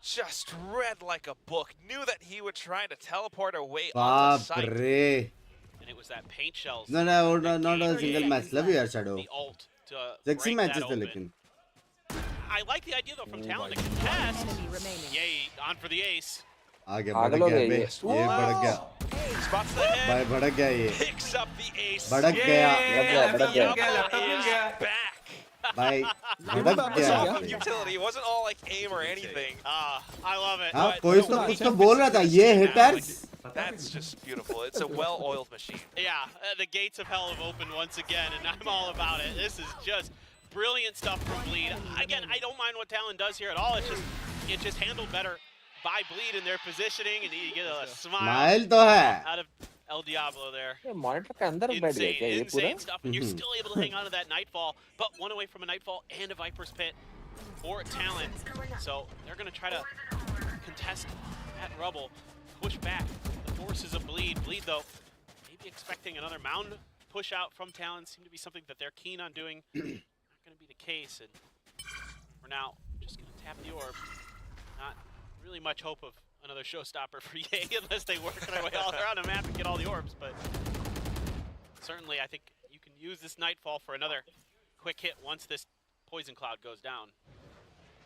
Just read like a book. Knew that he would try to teleport away onto बाप site. रे and it was that paint shells. No, not a single match. Love you, Shadow. The ult to Sexy break matches that थे open. लेकिन. I like the idea though from Talon to contest. Enemy remaining. Yay, on for the ace. आगे आगे बढ़ लोग गया है बे. ये. ये बढ़ गया. Spots the head. भाई भड़क गया ये. Picks up the ace. भड़क गया. भड़क गया. laptop मिल गया. Back. भाई भड़क Off गया. of utility. It wasn't all like aim or anything. I love it. हाँ But कोई no, तो we कुछ तो just बोल रहा था. ये hitters. That's just beautiful. It's a well-oiled machine. Yeah, the gates of hell have opened once again, and I'm all about it. This is just brilliant stuff from Bleed. Again, I don't mind what Talon does here at all. It's just handled better by Bleed in their positioning, and you get a smile Smile तो है. out of El Diablo there. ये monitor के अंदर बैठ गया क्या ये पूरा? Insane stuff, and you're still able to hang on to that Nightfall, but one away from a Nightfall and a Viper's Pit for Talon. So they're going to try to contest that rubble, push back the forces of Bleed. Bleed, though, maybe expecting another mound push out from Talon. Seemed to be something that they're keen on doing. Not going to be the case, and we're now just going to tap the orb. Not really much hope of another showstopper for Ye unless they work their way all around the map and get all the orbs, but certainly I think you can use this Nightfall for another quick hit once this Poison Cloud goes down.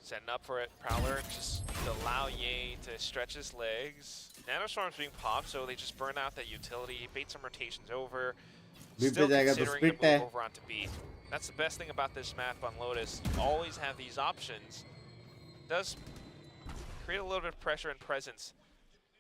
Setting up for it, Prowler, just to allow Ye to stretch his legs. Nanostorm's being popped, so they just burn out that utility, bait some rotations over. B Still पे जाएगा तो considering split to है. move over onto B. That's the best thing about this map on Lotus. You always have these options. Does create a little bit of pressure and presence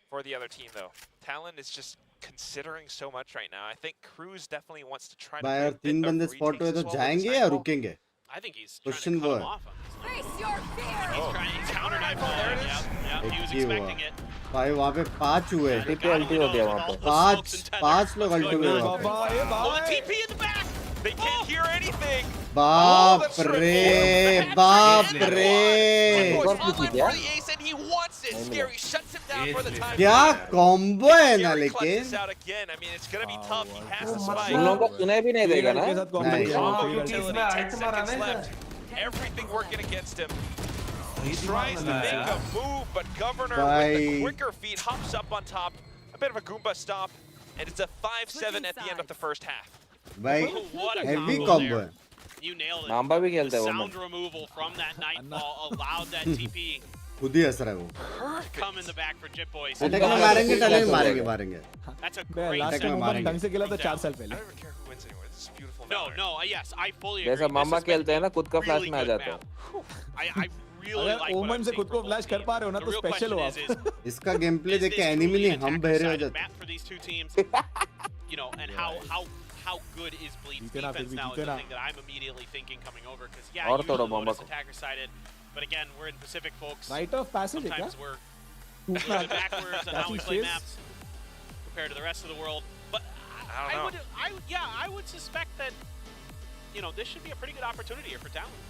for the other team, though. Talon is just considering so much right now. I think Cruz definitely wants to try to भाई play a और तीन bit of बंदे spot retakes हुए as तो well with जाएंगे this या Nightfall. रुकेंगे? I think he's Question trying to cut word. him off on this Nightfall. Face your fear. He's trying to counter Nightfall there. Yeah, he was एक ही हुआ. expecting it. भाई वहाँ पे 5 हुए. TP अल्टी हो गया वहाँ पे. 5 लोग अल्टी हुए वहाँ पे. बाबा ये Oh, Baba TP in the back! They can't hear anything. बाप that's रे right. बाप And रे. Boys Record online PG, for yeah? the ace, and he wants it. Scary shuts him down for the time. क्या combo है ना Scary clutches लेकिन. out again. I mean, it's gonna be tough. He has the उन spike. लोगों को सुनाई भी नहीं देगा ना? के साथ कॉम्बो नहीं. किया हाँ, हुआ है। क्योंकि Utility, इसमें 10 आइटम आ रहा seconds है left. Everything working against him. सही Tries to दिमाग make लगाया. a move, but Governor with Bye. the quicker feet hops up on top. A bit of a Goomba stop, and it's a 5-7 at the end of the first half. भाई What a heavy combo combo there. है. You nailed it. Namba भी The खेलते हैं वो sound मन. removal from that Nightfall allowed that TP खुद ही हंस रहा है वो. come in the back for Jit Boys. Attack में मारेंगे टलेंगे मारेंगे मारेंगे. That's a बे great लास्ट Attack टाइम में उमर मारेंगे. ढंग से खेला था from 4 साल I पहले. don't even care who wins anymore. This is beautiful. No, Valorant. no, yes, I fully agree. जैसा This मामा has been खेलते हैं ना खुद का फ्लैश really में आ good जाता है. map. I really अगर like what ओमन I'm से seeing खुद को from फ्लैश both कर teams. पा रहे हो ना The तो real स्पेशल हो question आप. इसका गेम प्ले is देख के this एनिमी truly नहीं an हम बहरे हो attacker-sided जाते. map for these two teams? You know, and how good is Bleed's जीते ना, defense फिर भी now is जीते ना. something that I'm immediately thinking coming over because yeah, और usually थोड़ा Lotus बम्बा को. attacker-sided, but again, we're in Pacific, folks. Right of passage है क्या? Sometimes we're टूटना moving backwards on how we Passage play is- maps compared to the rest of the world. But I don't know. I would suspect that, you know, this should be a pretty good opportunity here for Talon.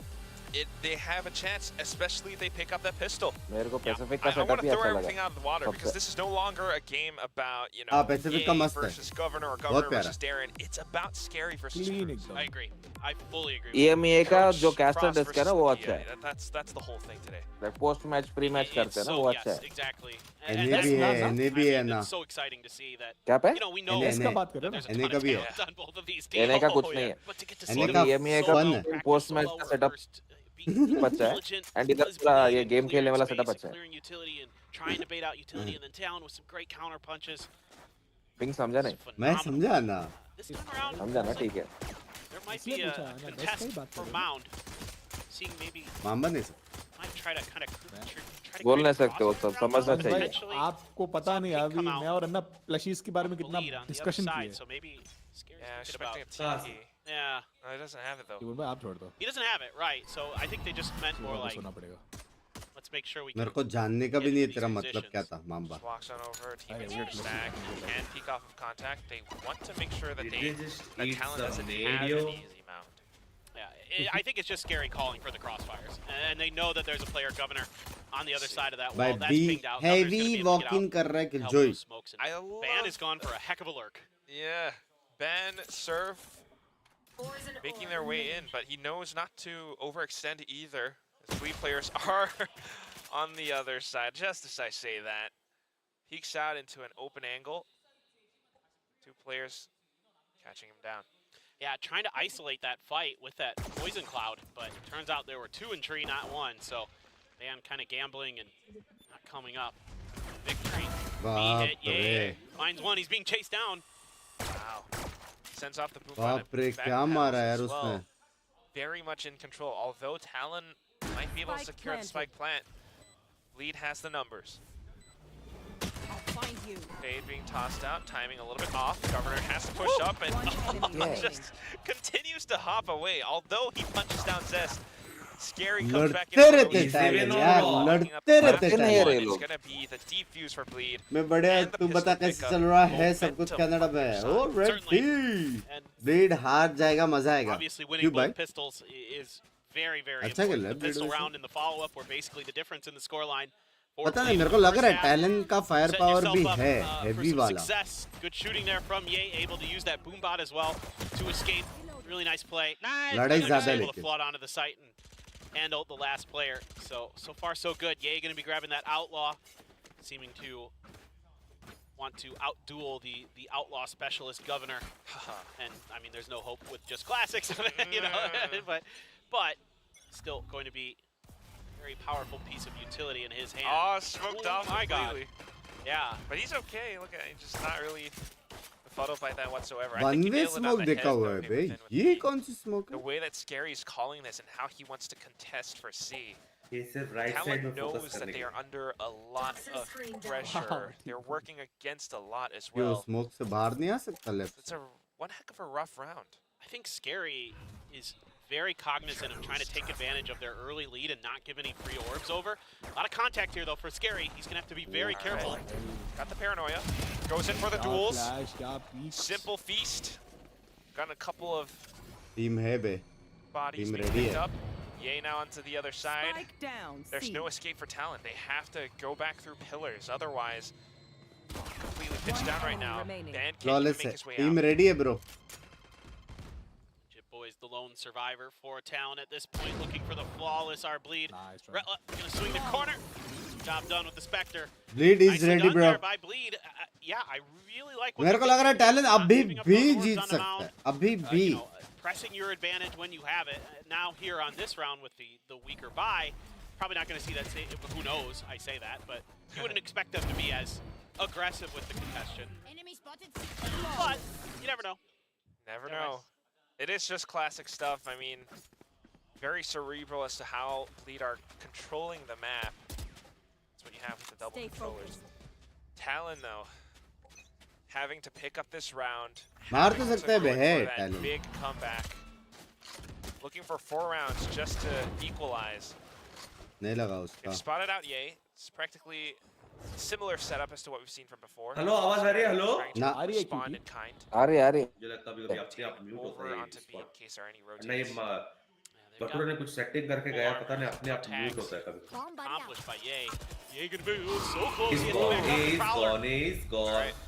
They have a chance, especially if they pick up that pistol. मेरे को Yeah. Pacific I का want setup to he throw अच्छा everything लगा. out of the water सबसे. because this is no longer a game about, you know, हाँ, Pacific का Ye मस्त है. versus Governor or बहुत Governor प्यारा. versus Darren. It's about Scary versus clean Cruz. एकदम. I agree. I fully agree. EMEA का Coach जो castor Frost disc है ना versus वो the अच्छा GA. है. That's the whole thing today. Post match pre match करते हैं ना वो अच्छा yes, है. exactly. एनए that's भी है I एनए भी है mean, ना. it's so exciting to see that. क्या पे? You know, we know NA इसका बात कर रहे that हो there's ना? a ton NA का of भी है. talent on both of these teams. NA का कुछ Oh, नहीं yeah. है. But to get to NA see का them EMEA so का fun है. practice post so match well का with सेटअप first, being अच्छा है. diligent एंड इधर was पूरा playing ये and गेम खेलने वाला clearing सेटअप space अच्छा and है. clearing utility and trying to bait out utility and then Talon with some great counter punches. Ping समझा नहीं? मैं Phenomenal. समझा ना. This time around, समझा ना, ठीक है. there might इसलिए be a पूछा, ना, contest वैसे ही बात for करो. mound. Seeing maybe मामा नहीं सकता. might try to kind of बोल नहीं सकते वो सब समझना भाई चाहिए. आपको पता नहीं अभी come out. मैं और अन्ना प्लशीज के बारे में कितना bleed on the other discussion side, किए. so maybe Scary's Yeah, thinking about. expecting a TP. Yeah, No, he doesn't have it though. ये बोल भाई आप छोड़ दो. he doesn't have it, right? So I think they just meant more like, सुनना पड़ेगा. let's make sure we मेरे can को जानने का भी नहीं है तेरा मतलब क्या था मामा. Just walks on over, teammates weird are stack, can peek off of contact. They want to make sure that Did they they just that eat Talon some doesn't have radio? an easy mount. yeah, I think it's just Scary calling for the crossfires, and they know that there's a player governor on the other side of that भाई wall. That's बी pinged out. Governor's gonna be heavy able to get walk in out, कर रहा है help Killjoy. those smokes, and I Ban love is gone for a heck of a lurk. Yeah, Ben, Surf, Poison making orb their way in, but he knows not to overextend either. The Fleet players are on the other side, just as I say that. Peeks out into an open angle. Two players catching him down. Yeah, trying to isolate that fight with that poison cloud, but it turns out there were two in tree, not one. So, man, kind of gambling and not coming up. Victory. बाप hit, रे finds one. He's being chased down. Wow. Sends off the boom बाप रे क्या मारा यार उसने Very much in control. Although Talon might be able to secure the spike plant, Lead has the numbers. I'll find you. Fade being tossed out, timing a little bit off. Governor has to push up and just continues to hop away. Although he punches down Zest, Scary comes back in. लड़ते रहते Talon यार लड़ते रहते Talon It's gonna be the defuse for Bleed. मैं बढ़िया तू बता कैसे चल रहा है सब कुछ कनाडा में ओ रेड टी ब्लेड हार जाएगा मजा आएगा Obviously, winning both pistols is very, very अच्छा खेल important. रहा है The pistol Bleed round and the follow-up were basically the difference in the scoreline. पता नहीं मेरे को लग रहा है Talon का फायर पावर भी है हेवी वाला Success. Good shooting there from Ye, able to use that boom bot as well to escape. Really nice play. Nice. लड़ाई ज्यादा Able to लेकिन flood onto the site and handle the last player. So far so good. Ye going to be grabbing that outlaw, seeming to want to outduel the outlaw specialist Governor. And I mean, there's no hope with just classics, you know. but still going to be a very powerful piece of utility in his hand. Oh, smoked off my God. completely. Yeah. But he's okay. Look at him, just not really befuddled by that whatsoever. I one think he way nailed it on smoke the देखा head, हुआ though, है hit bay within with ये the- कौन सी smoke The है way that Scary's calling this and how he wants to contest for C. ये सिर्फ right side Talon में knows focus that करने they के are under a lot of pressure. Wow. They're working against a lot as क्यों well. Smoke से बाहर नहीं आ सकता left It's a one heck of a rough round. I think Scary is very cognizant of trying to take advantage of their early lead and not give any free orbs over. A lot of contact here, though, for Scary. He's going to have to be very careful. Got the paranoia. Goes in for the क्या duels. flash, क्या peaks. Simple feast. Got a couple of team है बे bodies Team being ready picked है up. Yay now onto the other side. Spike down. There's C. no escape for Talon. They have to go back through pillars. Otherwise, completely pitched down right now. remaining. Dan can't even flawless make है his way team out. Ready है bro Chip Boy's the lone survivor for Talon at this point, looking for the flawless R bleed. Nice try. Retla going to swing the corner. Job done with the Spectre. Bleed is Nicely ready done bro there by Bleed. Yeah, I really like what मेरे को they're लग रहा है doing. Talon Not अभी giving up भी those orbs Jeet on the सकता mound. है अभी भी You know, pressing your advantage when you have it. Now here on this round with the weaker buy, probably not going to see that. Who knows? I say that, but you wouldn't expect them to be as aggressive with the congestion. Enemy spotted. But you never know. Never Otherwise- know. It is just classic stuff. I mean, very cerebral as to how Bleed are controlling the map. That's what you have with the double Stay controllers. focused. Talon, though, having to pick up this round. मार तो having to सकता है go bay in है for that Talon big comeback. Looking for 4 rounds just to equalize. नहीं लगा They've उसका spotted out Ye. It's practically similar setup as to what we've seen from before. Hello आवाज आ रही है hello Trying to ना। आ रही है respond क्योंकि? in kind. आ रही मुझे लगता है अभी कभी अपने आप म्यूट होता Over है onto B in case there are any नहीं rotates. They've बकरो got ने कुछ सेटिंग करके गया पता नहीं अपने आप म्यूट होता है कभी Bomb buddy out. accomplished by Ye. Ye going to be so close. He's He gone, back on the he's Prowler. gone, he's gone. Alright.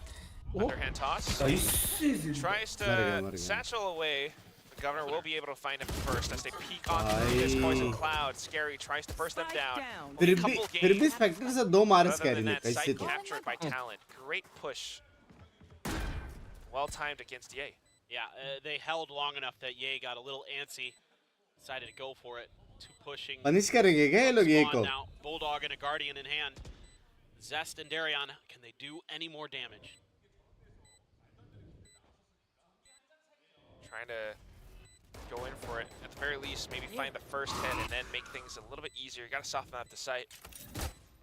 Underhand toss. Tries to मर गया। satchel away. The governor will be able to find him first as they peek onto this poison cloud. Scary tries to burst them Spike down. down. फिर भी Spectre से दो मारे Other scary than ने that, कैसे site तो captured by Talon. Great push. Well timed against Ye. Yeah, they held long enough that Ye got a little antsy. Decided to go for it. Two pushing. Punish करेंगे क्या ये लोग ये Spawn को now. Bulldog and a Guardian in hand. Zest and Darion, can they do any more damage? Trying to go in for it. At the very least, maybe find the first hit and then make things a little bit easier. You gotta soften up the site.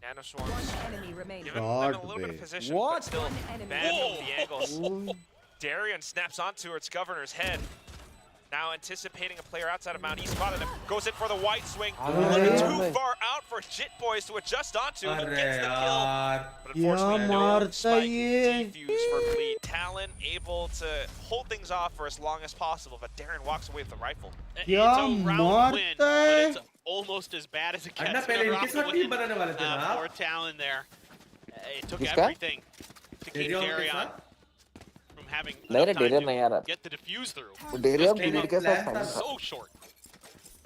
Nano swarms. One enemy remaining. Giving them God, a little bit of babe. position, What? but still One enemy. bad Whoa. from the angles. Darion snaps onto its governor's head. Now anticipating a player outside of Mount, he spotted him. Goes in for the white swing. A little bit too far out for Jit Boys to adjust onto. He अरे gets the kill. यार But unfortunately, no मारता spike ये। defuse for Bleed. Talon able to hold things off for as long as possible, but Darren walks away with the rifle. It's क्या a round win, मारता but है it's almost as bad as it Anna gets. पहले in a इनके round साथ win, team बनाने वाले थे ना for आप Talon there. It took किसका? everything to keep Darion के Darion साथ from having नहीं रे enough time Darion to नहीं यार get the diffuse through. Darion Just came Bleed up के साथ फाइन था so short.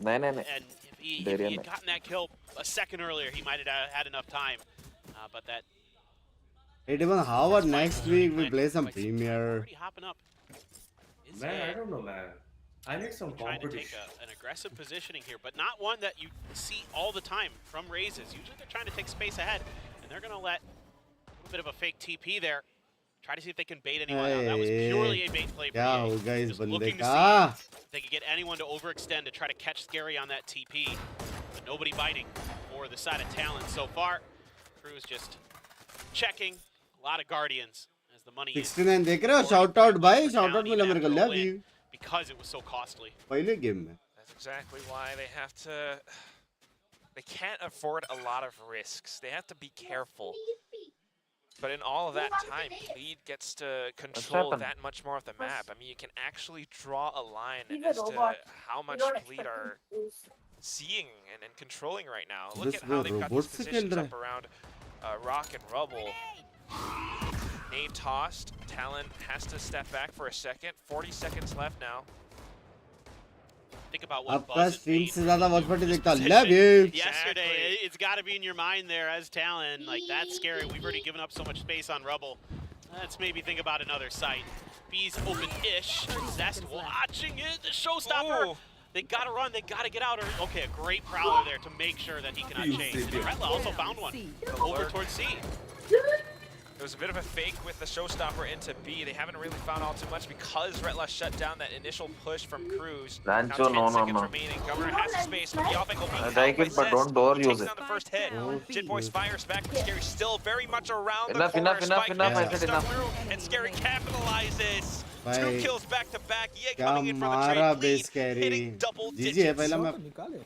नहीं नहीं नहीं And if he Darion had gotten that kill a second earlier, he might have had enough time. But that Hey Devon, how about next week we play some Premier? already hopping up. is Man, I it? don't know, man. I need some Trying to take competition. an aggressive positioning here, but not one that you see all the time from Razes. Usually they're trying to take space ahead, and they're going to let a little bit of a fake TP there. Try to see if they can bait anyone out. That was purely a bait play for क्या EA. होगा इस Just बंदे looking to का? see if they could get anyone to overextend to try to catch Scary on that TP. But nobody biting for the side of Talon so far. Crew's just checking. A lot of Guardians as the money is 69 देख रहे हो? Shout out भाई, shout out मिला मेरे को love you. because it was so costly. पहले game में. That's exactly why they have to. They can't afford a lot of risks. They have to be careful. But in all of that time, Bleed gets to control happened? that much more of the map. I mean, you can actually draw a line as to how much Bleed are seeing and controlling right now. Look at how they've got these positions up around Rock and Rubble. Nade tossed. Talon has to step back for a second. 40 seconds left now. Think about what आपका Buzz stream made से ज़्यादा watch party this देखता. position Love you. yesterday. Exactly. It's got to be in your mind there as Talon. Like, that's scary. We've already given up so much space on Rubble. Let's maybe think about another site. B's open-ish. Zest watching it. The showstopper. Ooh. They got to run. They got to get out. Okay, a great prowler there to make sure that he cannot chase. And Retla also found one over towards C. There was a bit of a fake with the showstopper into B. They haven't really found all too much because Retla shut down that initial push from Cruz. Now Rancho, 10 no. seconds remaining. Governor has the space, but the off-angle being Like held by it, but Zest. don't door Takes use it. down the first hit. Oh, Jit Boys fires back, but Scary still very much around Enough, the corner. enough, enough, Spike enough, has I to said start enough. through, and Scary capitalizes. भाई, 2 kills back to back. Yeah, क्या coming in from the मारा trade base lead, Scary. hitting double GG है digits. पहला shot map. निकाले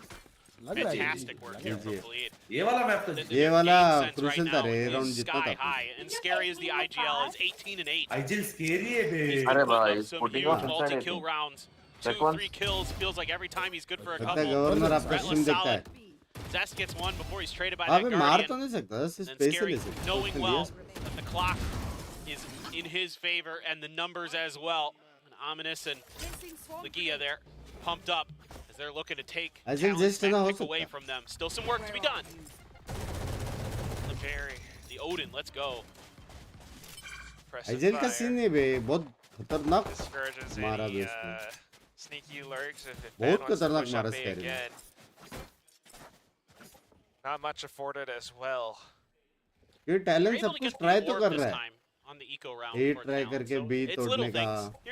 लग रहा है Fantastic work here from GG. Bleed. ये वाला मैप तो The ये game वाला sense crucial right था now रे, is round जितना sky था. high, and Scary as the IGL is 18-8. आइजिल scary है बे. He's अरे been putting भाई, up some putting huge up inside multi-kill it. rounds. That 2-3 one? kills feels like every time he's good for a लगता है couple. Governor आपका Retla's stream देखता है. solid. Zest gets one before he's traded by that अबे मार तो Guardian. नहीं सकता, बस And space ही Scary ले सकता. knowing उसने well लिया. that the clock is in his favor and the numbers as well. And Ominous and Lagia there pumped up as they're looking to take I think Talon's this is not pick also away tough. from them. Still some work to be done. Very The Odin, let's go. impressive Aizawl का fire. Scene है बे, बहुत खतरनाक Discourages मारा any बे उसने. sneaky lurks if बहुत Van wants to खतरनाक push मारा up A Scary ने. again. Not much afforded as well. ये You're टैलेंट able सब to कुछ get ट्राई the तो orb कर this रहा है. time on the eco round A for try Talon. करके So B it's little तोड़ने का. things.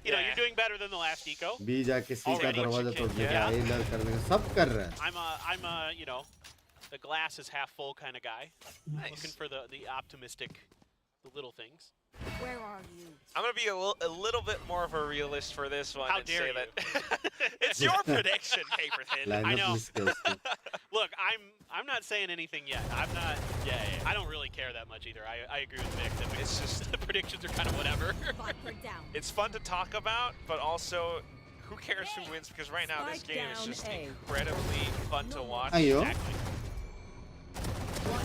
You know, Yeah. you're doing better than the last eco. B जाके C का Already, दरवाजा what you तोड़ने can- का, yeah. A लर करने का, सब कर रहा है. I'm a, you know, the glass is half full kind of guy. Looking for the optimistic, the little things. Where are you? I'm gonna be a little bit more of a realist for this one How and dare say you. that it's your prediction, Paperthin. Line I up know. miss kills too. Look, I'm not saying anything yet. I'm not. Yeah. I don't really care that much either. I agree with Vic. That It's just the predictions are kind of whatever. Viper down. it's fun to talk about, but also who cares who wins? Because right now this Spike game is down just A. incredibly fun to watch. Ayo. Exactly.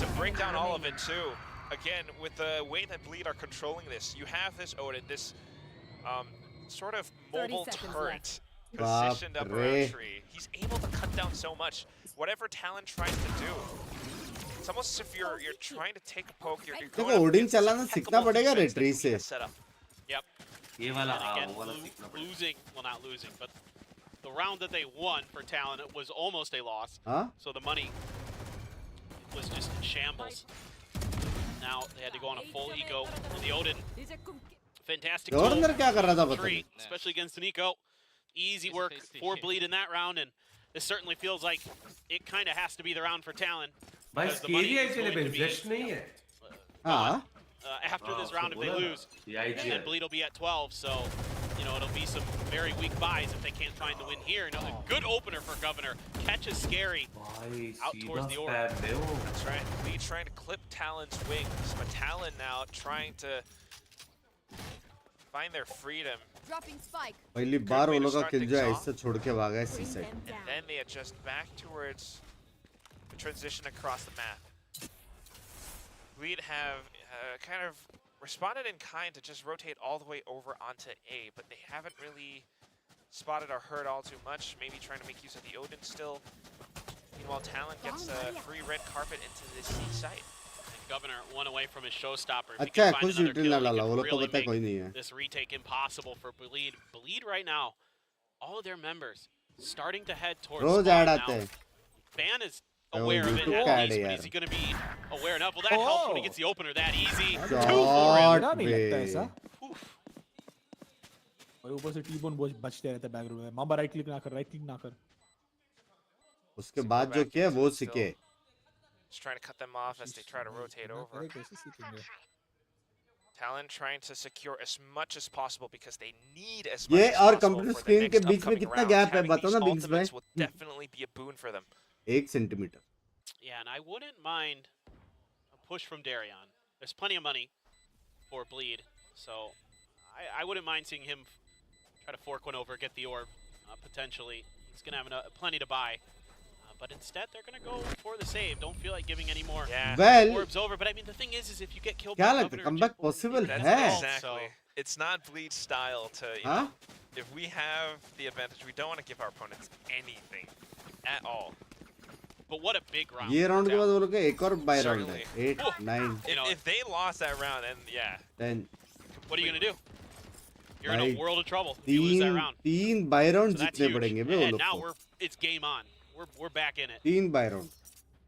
To break down all of it too. Again, with the way that Bleed are controlling this, you have this Odin, this sort of 30 mobile seconds turret Baap positioned up re. around tree. He's able to cut down so much. Whatever Talon tries to do, it's almost as if you're trying to take a poke. You're देखो going up Odin against this चलाना सीखना impeccable पड़ेगा defense that रेट्री Bleed से. has set up. Yep. ये वाला And हाँ again, वो वाला सीखना पड़ेगा. losing. Well, not losing, but the round that they won for Talon it was almost a loss. हाँ? So the money was just in shambles. Now they had to go on a full eco. And the Odin, fantastic tool. Governor क्या कर रहा था पता Three, नहीं. especially against Nico. Easy work for Bleed in that round, and this certainly feels like it kind of has to be the round for Talon. भाई because the money scary is आइजिल है going bay, to be, Zest नहीं है. हाँ? after this उसको round if they बोला ना, lose. ये And आइजिल then है. Bleed will be at 12, so you know it'll be some very weak buys if they can't find the win here. No, a good opener for Governor. Catches Scary. भाई Out सीधा towards the orb. spam दे वो. That's right. Bleed trying to clip Talon's wings, but Talon now trying to find their freedom. Dropping spike. पहली बार वो लोग का किल जो है इससे छोड़ के भागा है C Bring side. them And down. then they adjust back towards the transition across the map. Bleed have kind of responded in kind to just rotate all the way over onto A, but they haven't really spotted or heard all too much. Maybe trying to make use of the Odin still. Meanwhile, Talon gets a free red carpet into the C site. Governor one away from his showstopper. If he अच्छा है can कुछ find another यूटिल kill, ना he डाला can वो लोग को really पता है कोई make नहीं है this retake impossible for Bleed. Bleed right now, all of their members starting to head towards रोज spawn ऐड now. आते हैं Ban is वो aware of it YouTube at का ऐड least, है but यार is he going to be aware enough? Well, that helps when he gets the opener that easy. Shot मेरा नहीं लगता पे ऐसा Oof. और ऊपर से टी-बोन बचते रहते बैकग्राउंड में मामा राइट क्लिक ना कर राइट क्लिक ना कर उसके बाद जो किया वो सीखे Just trying to cut them off as they try to rotate over. अरे कैसे सीखेंगे Talon trying to secure as much as possible because they need as much ये as और possible computer for the screen के next बीच में upcoming कितना rounds. Gap है Having बताओ these ना बिंक्स भाई ultimates will definitely be a boon for them. 1 centimetre Yeah, and I wouldn't mind a push from Darion. There's plenty of money for Bleed, so I wouldn't mind seeing him try to fork one over, get the orb, potentially. He's going to have plenty to buy. But instead, they're going to go for the save. Don't feel like giving any more well orbs over. But I mean, the thing is if you get killed क्या by लगता है Governor comeback Jimbo, possible That's है exactly. It's not Bleed style to, you हाँ know, if we have the advantage, we don't want to give our opponents anything at all. But what a big round. ये round के down. बाद वो लोग का एक और बाय राउंड है Certainly. 8 9 You know, If they lost that round, then yeah. 10 what are you going to do? You're in भाई a world of trouble if you lose that तीन round. तीन बाय राउंड So that's जीतने huge. पड़ेंगे बे वो And लोग now को it's game on. We're back in it. 3 buy round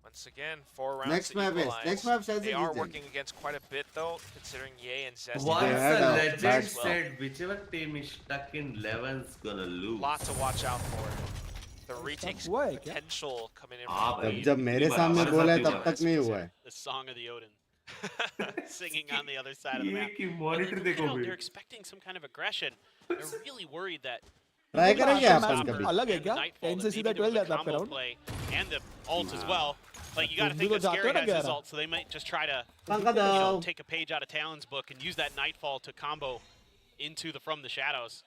Once again, 4 rounds Next to map is- equalize. next map शायद से They are जीते। working against quite a bit though, considering Ye and Zest. Once They the had a legend bad said whichever team is stuck in 11's gonna lose. Lot to watch out for. The retakes हुआ है क्या? potential coming in हाँ from भाई। जब Bleed. जब मेरे सामने हमारे बोला है साथ तब भी तक नहीं हुआ है The song of the Odin. Singing on the other side of the ये map. की But monitor look at देखो how बे। they're expecting some kind of aggression. They're really worried that try करेंगे अच्छा, अपन मैच कभी अलग है and the क्या Nightfall 10 that से सीधा maybe there 12 was a जाता है आपका combo round play and the ult as well. But you got to तुम think भी that तो जाते हो Scary ना has his 11 ult, so they might just try to पंखा you know, दो take a page out of Talon's book and use that Nightfall to combo into the From the Shadows.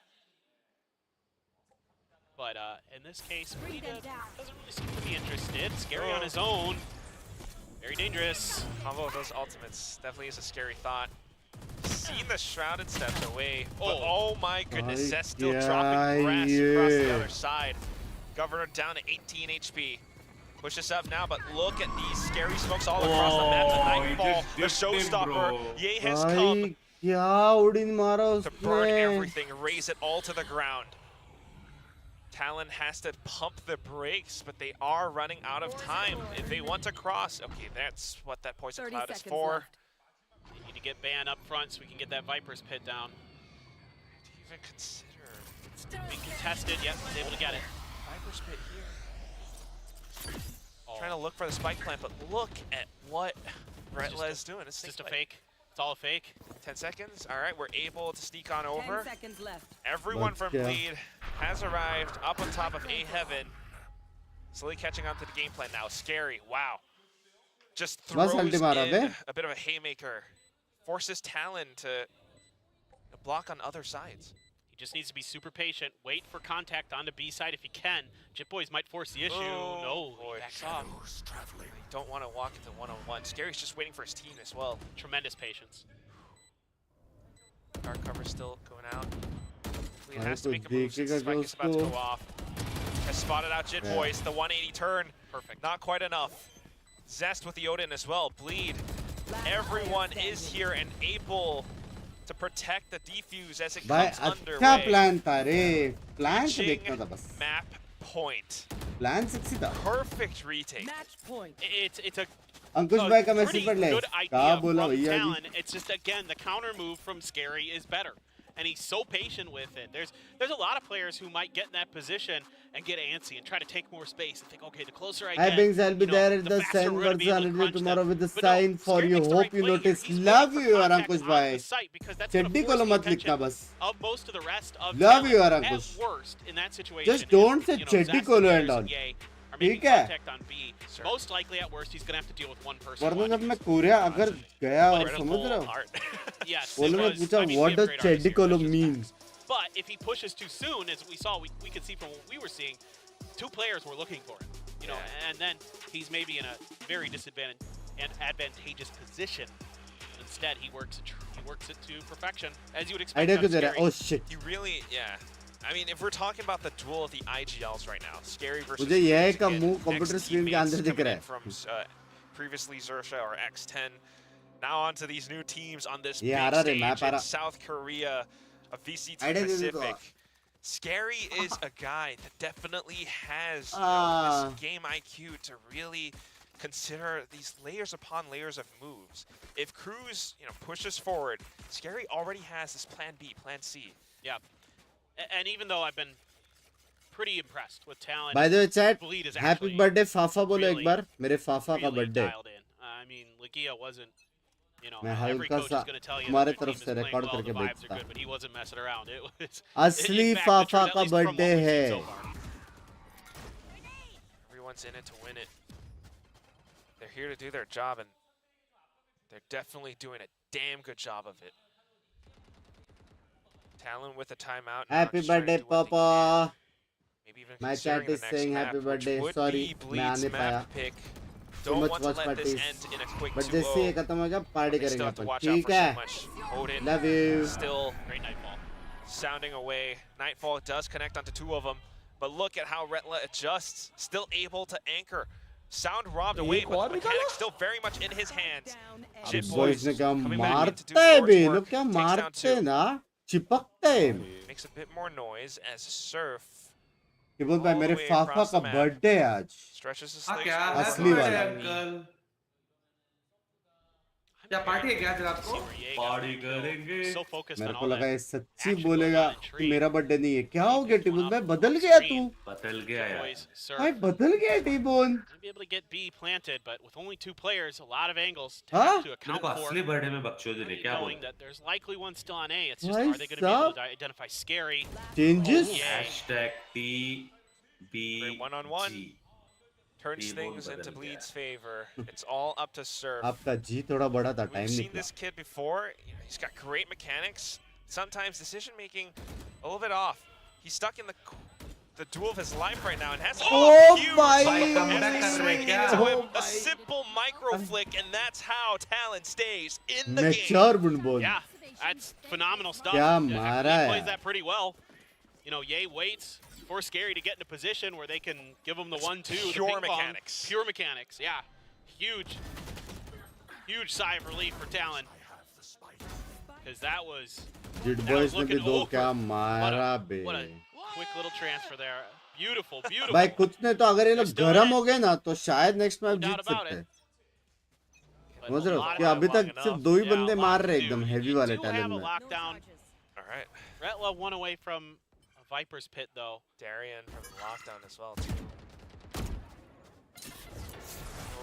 But in this case, Bring Bleed them down. doesn't really seem to be interested. Scary on his own. Very dangerous. Combo of those ultimates definitely is a scary thought. Seen the shrouded steps away. But Oh. oh my goodness, Ay, Zest still yeah, dropping grass across the yeah. other side. Governor down to 18 HP. Push this up now, but look at these scary smokes all across the map. The Oh, he Nightfall, just the dipped him, showstopper. bro. Ye has भाई come क्या उड़ीन मारा to burn उसने everything, raise it all to the ground. Talon has to pump the brakes, but they are running out of time. If they want to cross, okay, that's what that poison 30 cloud is seconds for. left. They need to get Ban up front so we can get that Viper's pit down. To even consider Being contested, yep, he's able to get it. Viper's pit here. Oh, Trying to look for the spike plant, but look at what Bretla is doing. It's it's just a fake. It's all a fake. 10 seconds. All right, we're able to sneak on 10 over. seconds left. Everyone But, from yeah. Bleed has arrived up on top of A Heaven. Slowly catching on to the game plan now. Scary. Wow. Just throws ulti mara in be. a bit of a haymaker. Forces Talon to block on other sides. He just needs to be super patient. Wait for contact on the B side if he can. Chip Boys might force the issue. Oh, No, boy. he backs off. They don't want to walk into one-on-one. Scary's just waiting for his team as well. Tremendous patience. Dark cover still going out. Bleed अरे has to तो make a move since the देखेगा spike कि is about to उसको go off. Has spotted out Jit Yeah. Boys. The 180 turn. Perfect. Not quite enough. Zest with the Odin as well. Bleed. Everyone is here and able to protect the defuse as it भाई comes अच्छा underway. Plan था रे plan से Reaching देखना था बस map point. Plan sexy था Perfect retake. Match point. It's a Ankush a भाई का pretty मैसेज पढ़ ले good कहा idea बोला from भैया Talon. Ji It's just again the counter move from Scary is better, and he's so patient with it. There's a lot of players who might get in that position and get antsy and try to take more space and think, okay, the closer I Hi get, Binks, I'll be you know, there at the faster sign we're gonna versus be able to Analyst crunch tomorrow them. with the But no, sign for Scary you. makes the Hope right you play here. notice. He's Love waiting you for यार contact Ankush on भाई the site because that's gonna चड्डी force को the मत लिखना attention बस of most of the rest of Love you Talon. यार At Ankush worst in that situation, Just don't say if, you know, चड्डी Zest को and low Bears and and all. Ye are making ठीक है contact on B. Most likely at worst he's gonna have to deal with one person. वरना watching जब मैं this. Korea अगर गया और Incredible समझ रहे हो art. Yes, बोलो it मैं was- पूछा I mean, we what have does great artists चड्डी here, को लो that's just mean facts. But if he pushes too soon, as we saw, we could see from what we were seeing, two players were looking for him. You know, Yeah. and then he's maybe in a very disadvantaged and advantageous position. Instead, he works it to perfection, as you would expect. Idea out क्यों of दे रहा है Scary. oh shit You really, yeah. I mean, if we're talking about the duel of the IGLs right now, Scary versus मुझे यह Binks, का again, मुंह computer screen के ex-teammates अंदर दिख coming रहा in है from previously Zersha or X10. Now on to these new teams on this Yeah, big I stage remember. in South Korea, a VCT I didn't do Pacific. that. Scary is a guy that definitely has this game IQ to really consider these layers upon layers of moves. If Cruz, pushes forward, Scary already has this plan B, plan C. Yeah. And even though I've been pretty impressed with talent, By the way, chat, Bleed is happy actually birthday फाफा बोलो एक really, बार मेरे फाफा का really birthday dialed in. I mean, Lagia wasn't, मैं every हल्का coach सा is going to tell you तुम्हारे that their तरफ team से is playing रिकॉर्ड well, करके the vibes are भेजता good, but he wasn't messing around. It was असली in fact, the Fafa truth, का at least from what birthday we've है seen so far. Everyone's in it to win it. They're here to do their job, and they're definitely doing a damn good job of it. Talon with a timeout. now happy just trying to birthday do what they पापा can. Maybe even My considering chat the is next saying map, happy which birthday. would Sorry, be मैं आ Bleed's नहीं पाया. map pick. Too Don't much want to watch let this parties. end in a quick but जैसे ये 2-0. खत्म हो जाए party They still करेंगे have to upon watch out ठीक for है so much. Odin love you still Great Nightfall. sounding away. Nightfall does connect onto two of them, but look at how Retla adjusts. Still able to anchor. Sound robbed away, एक but और the निकाला? mechanics still very much in his hands. Jit boys Boys ने क्या coming back in to do मारते हैं Lord's बे work. लोग क्या Takes down मारते two. हैं ना चिपकते हैं Makes a bit more noise as Surf कि बोल भाई all the मेरे way फाफा across का the map. बर्थडे है आज stretches his हाँ legs क्या over है असली तुम्हारे वाला। अंकल क्या पार्टी है क्या आज रात को पार्टी करेंगे So focused मेरे on को all लगा that ये सच्ची action बोलेगा going on in कि Tree. मेरा बर्थडे नहीं है क्या हो He गया picked one टिबुन भाई up बदल on गया screen. तू बदल गया यार Boys, Surf. भाई बदल गया टिबुन Might be able to get B planted, but with only two players, a lot of angles to Huh? have to मेरे account को for. असली बर्थडे में बकचोदी ने क्या Knowing बोला that there's likely one still on A. It's just, भाई are they going to be able साहब to identify Scary? Changes Oh, yeah. Hashtag T B Great one-on-one. जी turns He things won't into bother Bleed's favor. It's all up to Surf. आपका जी थोड़ा बड़ा था We've time seen निकला this kid before. He's got great mechanics. Sometimes decision making a little bit off. He's stuck in the duel of his life right now and has Oh huge my God. as they swing Oh into him. my A simple micro flick, and that's how Talon stays in the game. Mature बुन बोल Yeah, that's phenomenal stuff. क्या Yeah, मारा he है plays that pretty well. Ye waits for Scary to get in a position where they can give him the 1-2. Pure the ping pong. mechanics. Pure mechanics, yeah. Huge sigh of relief for Talon. Because that was जिट that boys was ने भी looking दो over. क्या मारा बे What a quick little transfer there. Beautiful, beautiful. भाई कुछ ने तो अगर ये लोग Still in गर्म it. हो गए ना तो शायद next match No doubt Jeet about सकते हैं But समझ a रहे हो lot कि of अभी that तक long सिर्फ enough. दो ही Yeah, बंदे a lot मार to रहे do. एकदम You हेवी वाले do have टैलेंट a में lockdown. All right. Retla one away from a Viper's pit, though. Darian from the lockdown as well, too.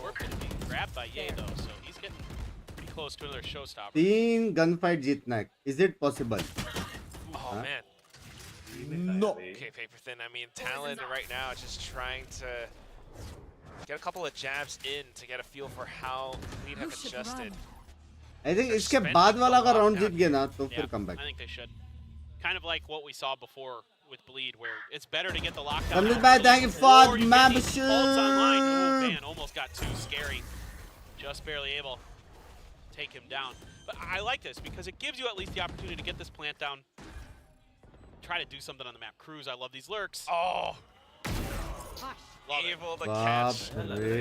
We're going to be grabbed by Ye, though, so he's getting pretty close to another showstopper. 3 gun fight जीतना है is it possible Oh, Huh? man. No. Okay, paper thin. I mean, Talon right now is just trying to get a couple of jabs in to get a feel for how Bleed have adjusted. I think They're इसके spending बाद the वाला का round lockdown जीत गया ना तो Yeah, फिर come back I think they should. Kind of like what we saw before with Bleed, where it's better to get the lockdown. Kamlesh out bhai, early thank you before for you get membership. these ults online. Oh man, almost got too Scary. Just barely able to take him down. But I like this because it gives you at least the opportunity to get this plant down. Try to do something on the map. Cruz, I love these lurks. Oh, Love it. able to बाप catch. रे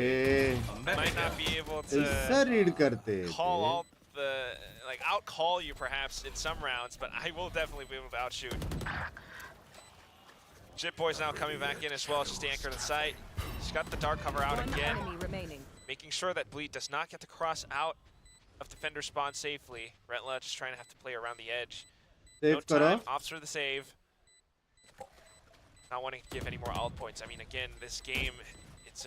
Might not be able ऐसा to read करते call थे all the, like, out-call you perhaps in some rounds, but I will definitely be able to outshoot. Jit Boy's now coming back in as well, just anchored in sight. He's got the dark cover out again, making sure that Bleed does not get to cross out of defender spawn safely. Retla just trying to have to play around the edge. No save करो time, opts for the save. Not wanting to give any more ult points. I mean, again, this game, it's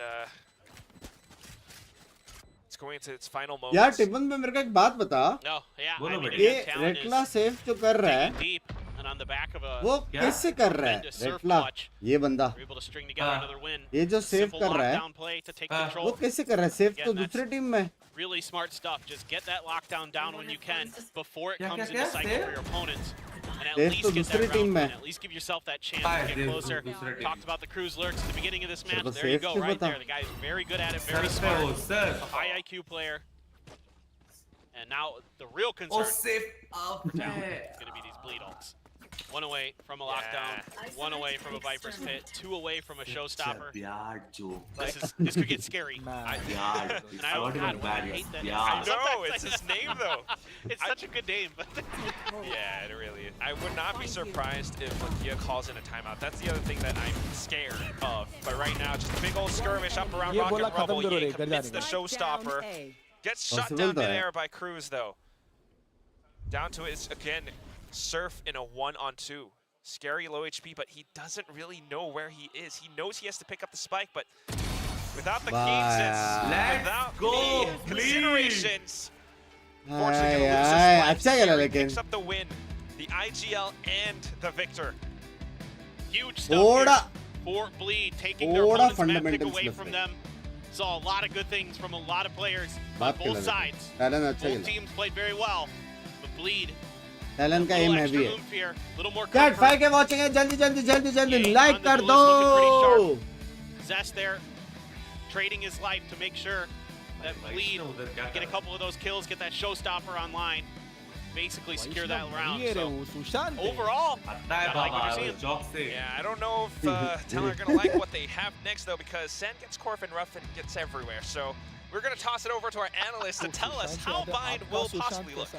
going into its final यार moments. टिबन में मेरे को एक बात बता No, yeah. बोलो I mean, बेटे। ये again, Talon रेटला is सेव जो कर रहा है digging deep and on the back of a वो क्या? कैसे कर रहा है tremendous surf रेटला clutch. ये बंदा We're able to string together हाँ। another win. ये जो सेव Simple कर रहा है lockdown play to take हाँ। control. वो कैसे कर रहा है सेव तो Again, दूसरे that's- टीम में Really smart stuff. Just get that lockdown down when you can before it क्या, comes क्या, into क्या? cycle Save? for your opponents. And at Save least तो get दूसरी that टीम round में। win. At least give yourself that chance हाँ, to get Save closer. दूसरे team. Talked about the Cruz lurks at the beginning of this match. तो There you save go, क्यों right बता? there. The guy is very good at it, very sir पे smart. हो sir High IQ player. And now the real oh concern safe up now है is going to be these bleed ults. 1 away from a lockdown, 1 away from a Viper's Pit, 2 away from a showstopper. Bad joke. This could get scary. Bad. And I Not God, even what I bad. hate that. I Yeah. know, it's his name though. It's such a good name, but Yeah, it really is. I would not be surprised if Lakia calls in a timeout. That's the other thing that I'm scared of. But right now, just a big old skirmish up around ये Rock बोला and खत्म Rubble. करो Ye रे, घर commits जाने the का। showstopper. Gets shut Possible down though, midair by Cruz though. Down to is again Surf in a 1-on-2. Scary low HP, but he doesn't really know where he is. He knows he has to pick up the spike, but without the game sense, Let's without go, the please. considerations, Aye, fortunately gonna lose aye, his life. अच्छा खेला Scary लेकिन picks up the win, the IGL and the victor. huge stuff थोड़ा here for Bleed, taking their थोड़ा opponent's map pick fundamentals away left from है। them. Saw a lot of good things from a lot of players on बात both खेला sides. Talent अच्छा Both खेला teams played very well, but Bleed, talent का a एम little heavy extra है oomph here, a little more chat comfort. 5k watching है जल्दी जल्दी जल्दी जल्दी Yeah, लाइक on the कर duelist दो looking pretty Zest there, trading his life to make sure that Bleed get a couple of those kills, get that showstopper online, basically secure that round. ये रे So वो सुशांत है। overall, पता है I like what Baba, you're I seeing. was joking. Yeah, I don't know if Talon are going to like what they have next, though, because Sen gets Corf and Ruffin gets everywhere. So we're going to toss it over to our analyst to tell us how Bind will possibly look.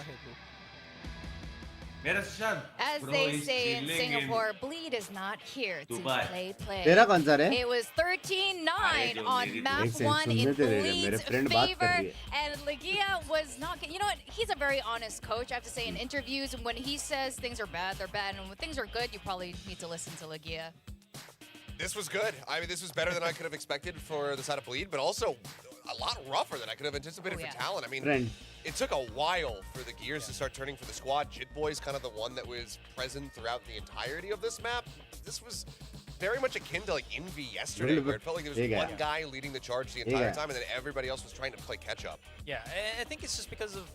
मेरा Sushant, As bro, they he's say in chilling Singapore, Bleed is not here to Dubai. play. तेरा कौन सा रे It was 13-9 don't on need it. map एक second 1 in सुनने दे रहे मेरे Bleed's friend बात कर favor. रही है And Legia was not, you know what, he's a very honest coach, I have to say, in interviews. And when he says things are bad, they're bad. And when things are good, you probably need to listen to Legia. This was good. I mean, this was better than I could have expected for the side of Bleed, but also a lot rougher than I could have anticipated Oh, for yeah. Talon. I mean, friend it took a while for the gears to start turning for the squad. Jitboy's kind of the one that was present throughout the entirety of this map. This was very much akin to like Envy yesterday, where it felt like there was one guy leading the charge the entire time, and then everybody else was trying to play catch up. Yeah, I think it's just because of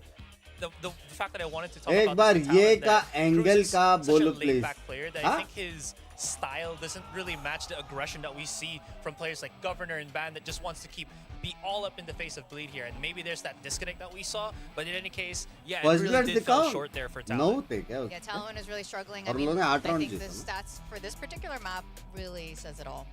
the fact that I wanted to talk एक about bar this ये talent का that angle Cruz is का such a बोलो please laid-back player that I think his style doesn't really match the aggression that we see from players like Governor and Band that just wants to be all up in the face of Bleed here, and maybe there's that disconnect that we saw. But in any case, yeah, it really did fall short there for Talon. No थे क्या Yeah, Talon is really struggling. और I mean, उन्होंने 8 I round think the जीता stats for this particular map really says it all.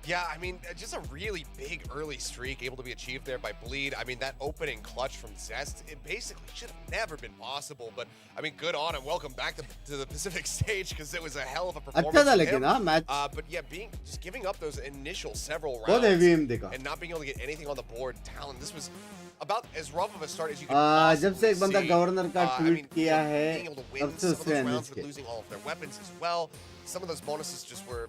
Yeah, I mean, just a really big early streak able to be achieved there by Bleed. I mean, that opening clutch from Zest, it basically should have never been possible. But, I mean, good on him. Welcome back to the Pacific stage because it was a hell of a performance अच्छा था from लेकिन him. हाँ match But, yeah, just giving up those initial several बहुत rounds heavy aim देखा and not being able to get anything on the board. Talon, this was about as rough of a start as you could जब से एक बंदा see. Governor का I mean, tweet किया है being able to win तब से some of उससे those एनएच rounds with के losing all of their weapons as well. Some of those bonuses just were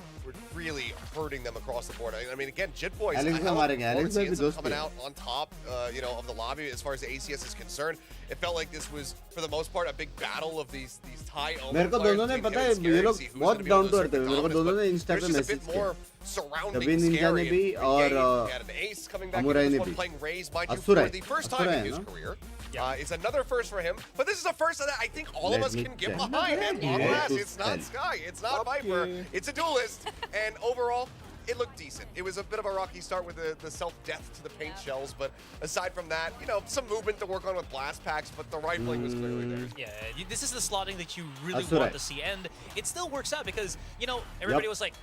really hurting them across the board. I mean, again, Jitboy's Alex a hell of a मारेंगे, Alex performance. He भी ends up दोस्त coming है। out on top, of the lobby as far as the ACS is concerned. It felt like this was, for the most part, a big battle of these Thai मेरे को दोनों ने पता है ये लोग बहुत डाउन टू अर्थ है मेरे को दोनों ने इंस्टा पे मैसेज किया surrounding David Ninja Scary. ने भी And और he had an ace coming back Amurai in ने this one भी playing Raze, mind you, Asura for the first time in his no? career. It's another first for him, but this is a first that I think all of Let us me can get check. behind. And Yeah. Alas, Yeah. it's not Sky, it's not Viper, it's a duelist. And overall, it looked decent. It was a bit of a rocky start with the self-death to the paint shells, but aside from that, some movement to work on with blast packs, but the rifling was clearly there. Yeah, this is the slotting that you really Asura. want to see, and it still works out because everybody was like,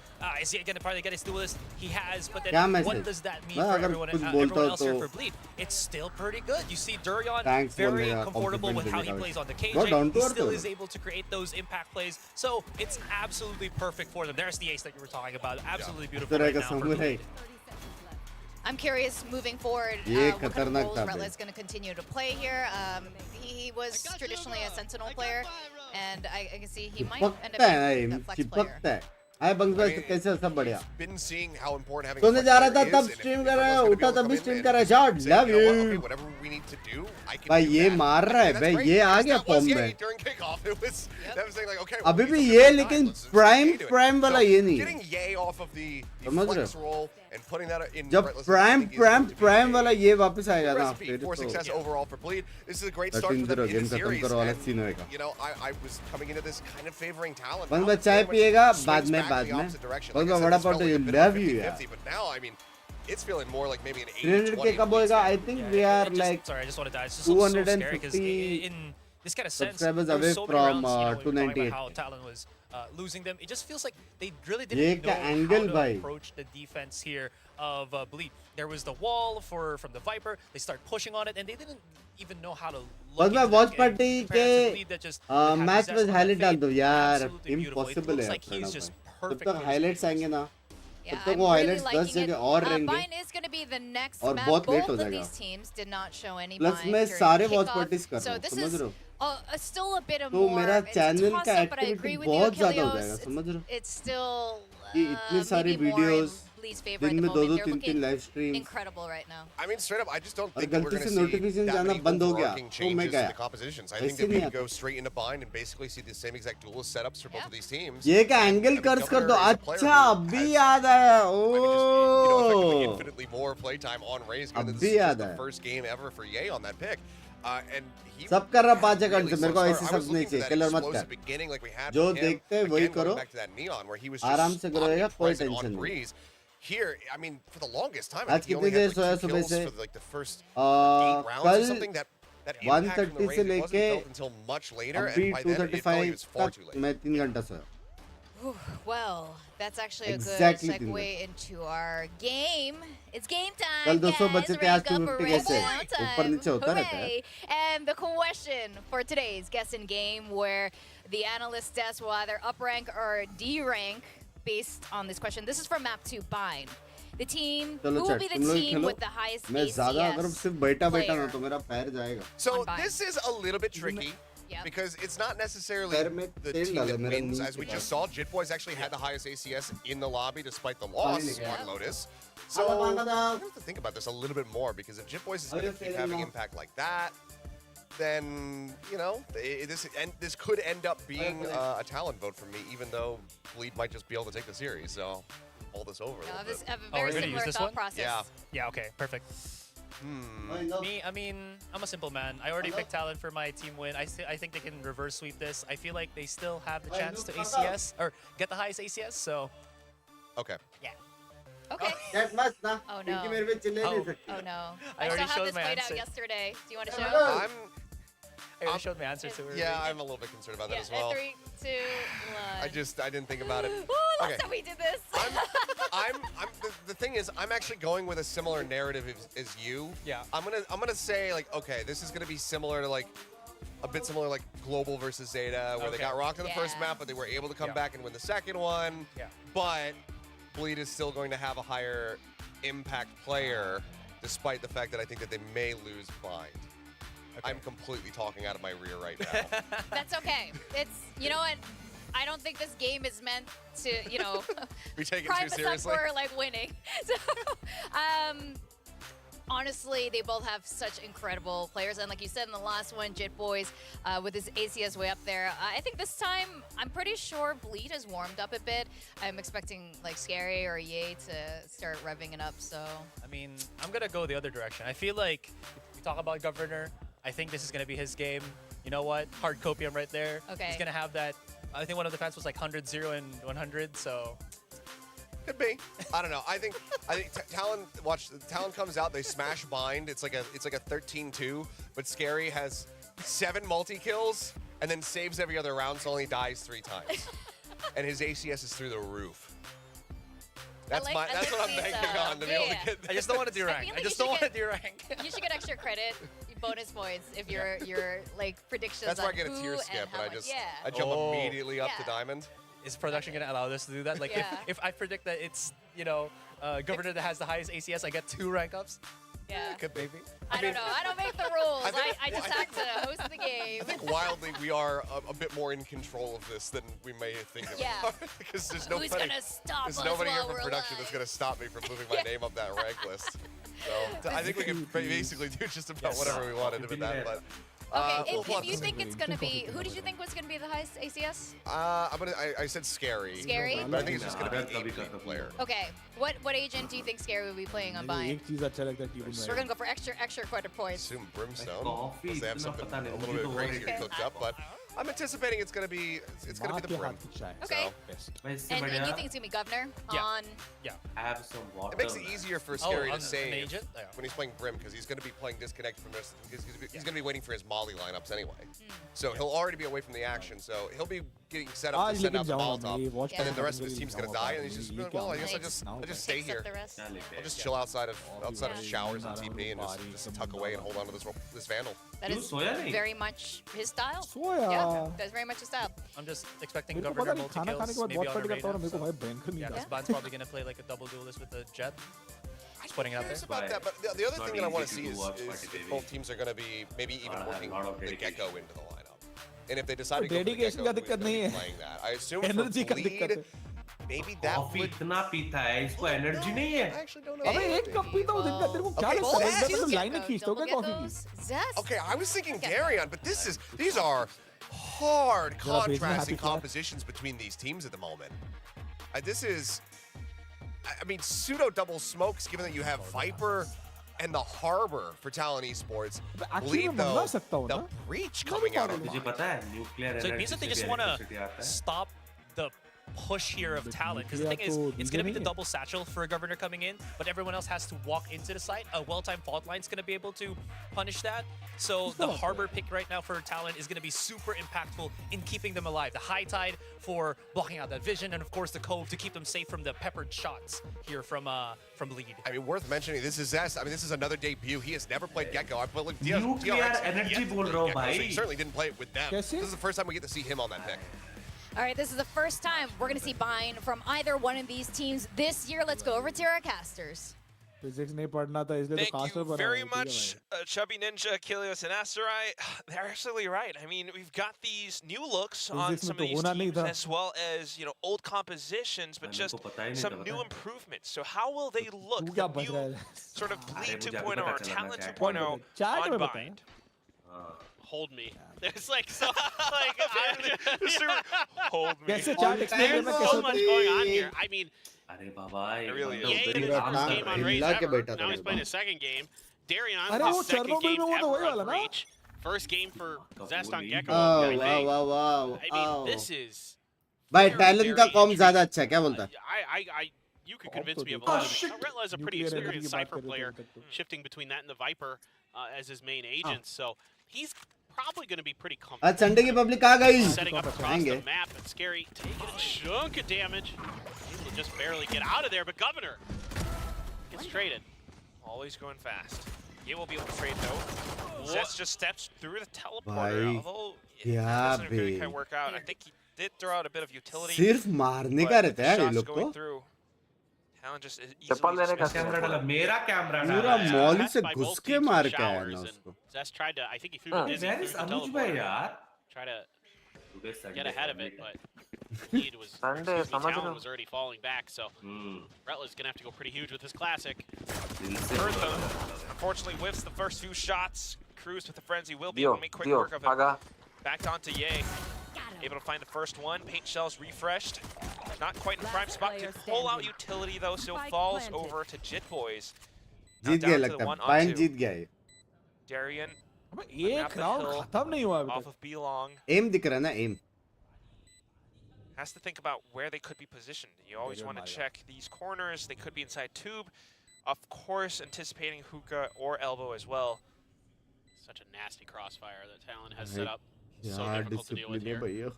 is he going to probably get his duelist? He has, but क्या then message? what does that mean मैं for अगर everyone कुछ बोलता everyone हूँ else here तो for Bleed? It's still pretty good. You see Durion Thanks very बोलने का comfortable with how he compliment plays on the Go KJ. down to He earth still though. is able to create those impact plays, so it's absolutely perfect for them. There's the ace that you were talking about. Absolutely beautiful तरह right का now for samurai Bleed. I'm curious moving forward ये what kind of खतरनाक roles था Retla bay. is going to continue to play here. He was traditionally a sentinel player, and I can see he might end up चिपकता है being ना the flex player. चिपकता है हाय बंग्स भाई कैसे सब बढ़िया Been seeing how important having सोने a जा रहा था flex तब player is, स्ट्रीम and कर if रहा है everyone's उठा gonna तभी be able to come stream in कर रहा है and shot say, love you know what, okay, you whatever we need to do, I can भाई do ये that. मार रहा है Okay, भाई that's ये great, आ because गया that was फॉर्म Ye में during kickoff. It was that was saying like, okay, अभी well, भी we ये still got लेकिन time. Let's prime stay to it. Prime वाला So, ये नहीं है getting Ye off of the समझ रहे flex हो role and putting that in जब Bretless, I prime think is prime going to be prime a वाला ये वापस आएगा ना recipe फिर for तो success overall for Bleed. This is a great start for 13-0 them in game the खत्म series. करो वाला And, सीन होएगा I was coming into this kind of favoring Talon. बंद Talon बस चाय very much पिएगा swings बाद में back बाद the में opposite direction. बंद Like I said, बड़ा this felt pound like you a bit of a love you यार 50-50, but now, I mean, it's feeling more like maybe an 300 के 80-20. कब होएगा I think we are like Sorry, I just wanted to add. It's just so scary because 250 in this kind of sense. Subscribers There were away so many from, rounds, you know, we were talking 298. about how Talon was losing them. It just feels like they really ये didn't know क्या angle how to भाई? approach the defense here of Bleed. There was the wall from the Viper. They start pushing on it, and they didn't even know how to बस look मैं into watch that game party compared to के Bleed that just had match possession में on the highlight डाल fade. दो यार, Absolutely beautiful. It impossible looks है like he's Pranav just भाई। जब perfectly तक highlights आएंगे ना, Yeah, तब तक I'm वो really highlights 10 liking it. जगह और रहेंगे। Bind is going to be the next और map. बहुत late Both हो of जाएगा। these teams did not show any Plus bind मैं during सारे watch kickoff. parties कर रहा So हूँ, this समझ is रहे हो? still a bit of तो more. मेरा It's a channel का toss-up, but I activity agree with you, बहुत ज़्यादा हो Achilleos. जाएगा, समझ रहे हो? It's still कि इतनी सारी maybe more in videos, Bleed's favor at दिन the में moment. 2-2 They're 3-3 looking live streams। incredible right now. I mean, straight up, I just don't और think that we're गलती going से to see notification that जाना many बंद हो गया, overarching तो changes मैं to गया। the compositions. I think ऐसे that we नहीं can आता। go straight into bind and basically see the same exact duelist setups for both of these teams. ये क्या angle I mean, curse कर दो, Governor is a player अच्छा who अभी has, याद आया, I mean, just, you know, effectively oh infinitely more playtime on Raze, given that अभी this is याद just the आया। first game ever for Ye on that pick. And he सब कर रहा had 5 a सेकंड really से, मेरे slow को start. ऐसे I was सब नहीं looking for चाहिए, that killer मत explosive कर। beginning like we had जो with him. देखते हैं वही Again, going करो, back to that Neon where he was आराम just से करो, कोई omnipresent टेंशन on नहीं। Breeze. Here, I mean, for the longest time, I आज think he कितनी only there had soya like 2 सुबह kills से? for like the first 8 rounds or कल something. That impact from the 1:30 से Raze wasn't लेके felt until much later, अभी and by then it felt like it 2:35 was far too तक late. मैं 3 घंटा सोया। Whew, well, that's actually a Exactly good 3 segue घंटे। into our game. It's game time, कल 200 guys. बच्चे थे, Ready आज to go for 250 कैसे? round time. ऊपर नीचे होता रहता है। Hooray! And the question for today's guess in game, where the analyst desk will either up rank or D rank based on this question. This is from map 2, Bind. The team, who चलो will chat be the तुम लोग team Khelo, with the highest मैं ज़्यादा अगर ACS सिर्फ बैठा ना player? तो मेरा पैर जाएगा। So on Bind. this is a little bit tricky. Yep. Because it's not necessarily पैर में the तेल team डाला that मेरा wins, नीचे as we का। just saw. Jit Boys actually had the highest ACS in the lobby despite the loss Yeah. on Lotus. So Hello, we Bangada. have to think about this a little bit more because if Jit Boys is How going you to keep feeling having now? impact like that, then you know this could end up being a talent vote for me, even though Bleed might just be able to take the series. So pull this over a I little bit. have a Oh, very we're gonna similar use this thought one? process. Yeah. Yeah, okay, perfect. Me, I mean, I'm a simple man. I already picked Talon for my team win. I think they can reverse sweep this. I feel like they still have the chance to ACS or get the highest ACS. So Okay. Okay. Chat मत ना, Oh, क्योंकि no. मेरे पे चिल्ला नहीं Oh. सकती। Oh no. I I already still have showed this my played out answer. yesterday. Do you want to show? Hello. I already showed my answer to her. Yeah, I'm a little bit concerned about that Yeah, as well. 3, 2, 1. I didn't think about it. Ooh, last Okay. time we did this. The thing is, I'm actually going with a similar narrative as you. Yeah. I'm gonna say like, okay, this is gonna be similar to like a bit similar like Global versus Zeta, where they Okay. got rocked in the first Yeah. map, but they were able to come Yeah. back and win the second one. Yeah. But Bleed is still going to have a higher impact player, despite the fact that I think that they may lose Bind. Okay. I'm completely talking out of my rear right now. That's okay. It's, you know what? I don't think this game is meant to, you know, We take it prime too us up seriously. for like winning. So, honestly, they both have such incredible players, and like you said in the last one, Jit Boys with his ACS way up there. I think this time, I'm pretty sure Bleed has warmed up a bit. I'm expecting like Scary or Ye to start revving it up. So I mean, I'm gonna go the other direction. I feel like if we talk about Governor, I think this is gonna be his game. You know what? Hard copium right there. Okay. He's gonna have that. I think one of the fans was like 100, 0, and 100. So Could be. I don't know. I think Talon comes out, they smash Bind. It's like a 13-2, but Scary has 7 multi-kills and then saves every other round, so only dies 3 times. And his ACS is through the roof. That's I what like I'm these, banking on to be able to yeah. get. I just don't want to do I rank. feel I like just you don't should want to do rank. you should get extra credit, bonus points if your like predictions. That's where I on get a who tier and skip, how and much. I Yeah. jump Oh. immediately up to Yeah. Diamond. Is production gonna allow us to do that? Like Yeah. if I predict that it's Governor that has the highest ACS, I get 2 rank ups. Yeah. Could be. I don't know. I don't make the rules. I think- I just have to host the game. I think wildly we are a bit more in control of this than we may think of. Yeah. Because there's Who's nobody, gonna stop there's us nobody here while from we're production alive? that's going to stop me from moving my name up that rank list. So I think we can basically do just about whatever we wanted with that. But Okay, we'll if you think it's gonna be, who did you think was gonna be the highest ACS? I said Scary. Scary? But I think it's just going to Yeah, be that's a player. Okay, what agent do you think Scary will be playing on मेरे को Bind? एक चीज अच्छा लगता है team We're gonna go for extra credit points. Assume Brimstone. Coffee Unless they have इतना something पता नहीं, a little मुझे bit तो crazier okay. cooked up. But I'm anticipating it's gonna be the माँ के Brim. हाथ की चाय Okay. So, best भाई इससे And बढ़िया you think it's gonna be Governor Yeah. on? have some water. it makes it easier for Oh, Scary on to an save agent? Yeah. when he's playing Brim because he's going to be playing disconnected from this. He's going to be waiting for his Molly lineups anyway. So he'll already be away from the action. So he'll be getting set up आज to send लेकिन out the जाऊंगा मैं Molotov. watch And then the करने rest of his के लिए team's going to जाऊंगा die, बाद and he's में, just ये like, क्या well, I होगा? guess Nice. I'll just Takes stay up here. the rest. I'll just chill outside of showers and TP and just tuck away and hold on to this Vandal. That is soya nahi? very much his style. Soya Yeah, that's very much his style. I'm just expecting मेरे को Governor पता नहीं खाना खाने multi-kills, के बाद maybe बहुत on party करता हूँ Arena. मेरे को So, भाई भयंकर नींद yeah, आता this Band's probably going to play like a double duelist with the Jet. Just putting it out Curious there. about that, but the other It's thing that I not want to easy see to watch is Party if Baby. both teams are going to be maybe even Gotta have working a lot of the dedication. Gecko into the lineup. And if they decide to go for the dedication Gecko, का who's दिक्कत going नहीं to be है। playing that? I assume Energy for का दिक्कत Bleed, है। maybe that coffee would... इतना पीता है इसको एनर्जी नहीं I है actually don't know. अबे एक कप पीता हूँ दिन का तेरे को क्या Okay, लगता है Zest. मैं तो लाइनें खींचता हूँ क्या कॉफी की Zest. Okay, I was thinking Darion, but these are hard Jara bhejna contrasting happy player. compositions between these teams at the moment. This is, I mean, pseudo double smokes, given that you have Viper and the Harbor for Talon Esports. actually Bleed मैं though, मंगा सकता हूँ the ना breach मैं coming भी out of पागल तुझे पता है nuclear So it means that they just want to stop the push here of Talon. Because the thing is, it's going to be the double satchel for a Governor coming in, but everyone else has to walk into the site. A well-timed fault line is going to be able to punish that. So the Harbor pick right now for Talon is going to be super impactful in keeping them alive. The High Tide for blocking out that vision, and of course the Cove to keep them safe from the peppered shots here from Lead. I mean, worth mentioning, this is Zest. I mean, this is another debut. He has never played Gecko. I played like nuclear energy बोल रहा हूँ so he भाई certainly didn't play it with them. कैसे? This is the first time we get to see him on that pick. All right, this is the first time we're going to see buying from either one of these teams this year. Let's go over to our casters. Physics नहीं पढ़ना था इसलिए तो Thank caster you बना very है, ठीक है much, भाई। Chubby Ninja, Kilios, and Asterai. They're absolutely right. I mean, we've got these new looks on Physics some में of तो these होना नहीं teams, था। as well as old compositions, but मेरे just को पता ही नहीं some था, new पता है। improvements. So how will they look? तू क्या The बज new रहा है? sort of Bleed मुझे अभी 2.0 पता or चला Talent मैं 2.0 चैट on में बताया Bind. Hold me. It's like so like Hold me. कैसे चैट एक्सप्लेन करना so कैसे much going on here. I mean, अरे बाबा It really is. Yay, उधर ही his काम first कर game रहा on है। Raze हिला के ever. बैठा था Now he's मेरे playing को। his second game. Darion's अरे वो his second चेरनोबिल game में वो तो वही ever वाला on ना? Breach. First game for Zest on Gecko. Oh, I wow, think. wow, wow. I mean, Oh. this is भाई very, टैलेंट का very कॉम ज्यादा intriguing. अच्छा है क्या बोलता है You could convince तो me of a देखो। lot of things. Retla is a pretty Nuclear energy experienced की बात Cypher कर रहे थे player, अभी तक तो। shifting between that and the Viper as his main agent. So he's probably going to be pretty आज comfortable. संडे की पब्लिक आ गई Setting up across आएंगे the map, and Scary taking a chunk of damage. Able to just barely get out of there, but Governor gets traded. Always going fast. He will be able to trade though. Zest just steps through the teleporter, भाई, although it क्या doesn't really bay. quite work out. I think he did throw out a bit of utility. सिर्फ मारने but का रहता है ये shots लोग going को through. Talon just is chappal easily लेने का dismissed. कैमरा डाला मेरा कैमरा पूरा डाला यार। मॉली से By घुस both के teams मार with के आया showers, ना and उसको Zest tried to, I think he threw हाँ। the dizzy Where through is the अनुज भाई teleporter. यार Try to Today Sunday, get ahead of it, Sunday. but lead was, Sunday, excuse me, समझ रहे Talon हो? was already falling back, so hmm Retla's going to have to go pretty huge with his classic. दिल से Bertha, unfortunately, whiffs the first few shots. Cruz with the frenzy will be दियो able to make quick दियो work of it. Agha Back onto Ye. Able to find the first one. Paint shells refreshed. Not quite in prime spot to pull out utility though, so falls over to Jit Boys. Now Jeet down गया to the लगता है 1-on-2. Pine जीत गया है Darian अबे एक round खत्म नहीं हुआ अभी off तक of Belong एम दिख रहा है ना M has to think about where they could be positioned. You always want to check these corners. They could be inside tube. Of course, anticipating hookah or elbow as well. Such a nasty crossfire that Talon has set up. So यार difficult to deal with discipline है here. भैया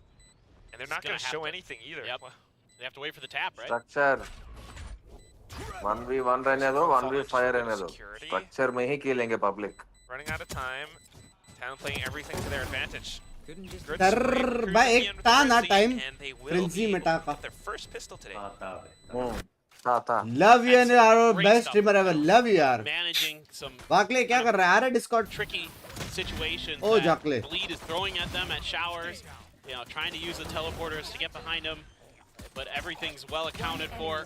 And they're not He's gonna going to show have to- anything either. Yep. They have to wait for the tap, right? Structure 1v1 रहने दो 1v5 रहने दो structure में ही खेलेंगे public Running out of time. Talon playing everything to their advantage. Good तर scrape through भाई the एक था ना frenzy, time and they will frenzy be मिटा able to का get their first pistol today. आता है था love you and our Great best stuff. Streamer ever love you यार Managing some वाकले क्या कर रहा है आ रहा है Discord tricky situations. Oh, that Jacqueline. Bleed is throwing at them at showers. You know, trying to use the teleporters to get behind them. But everything's well accounted for.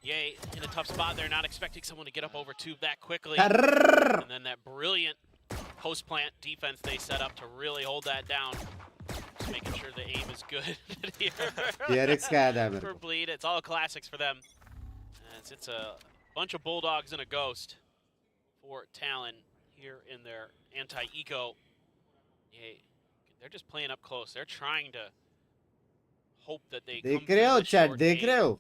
Yay, in a tough spot there, not expecting someone to get up over tube that quickly. And then that brilliant post plant defense they set up to really hold that down. Just making sure the aim is good here. PRX का याद है मेरे For को Bleed, it's all classics for them. As it's a bunch of bulldogs and a ghost for Talon here in their anti-eco. Yay, they're just playing up close. They're trying to hope that they देख come रहे through हो the chat short देख रहे हो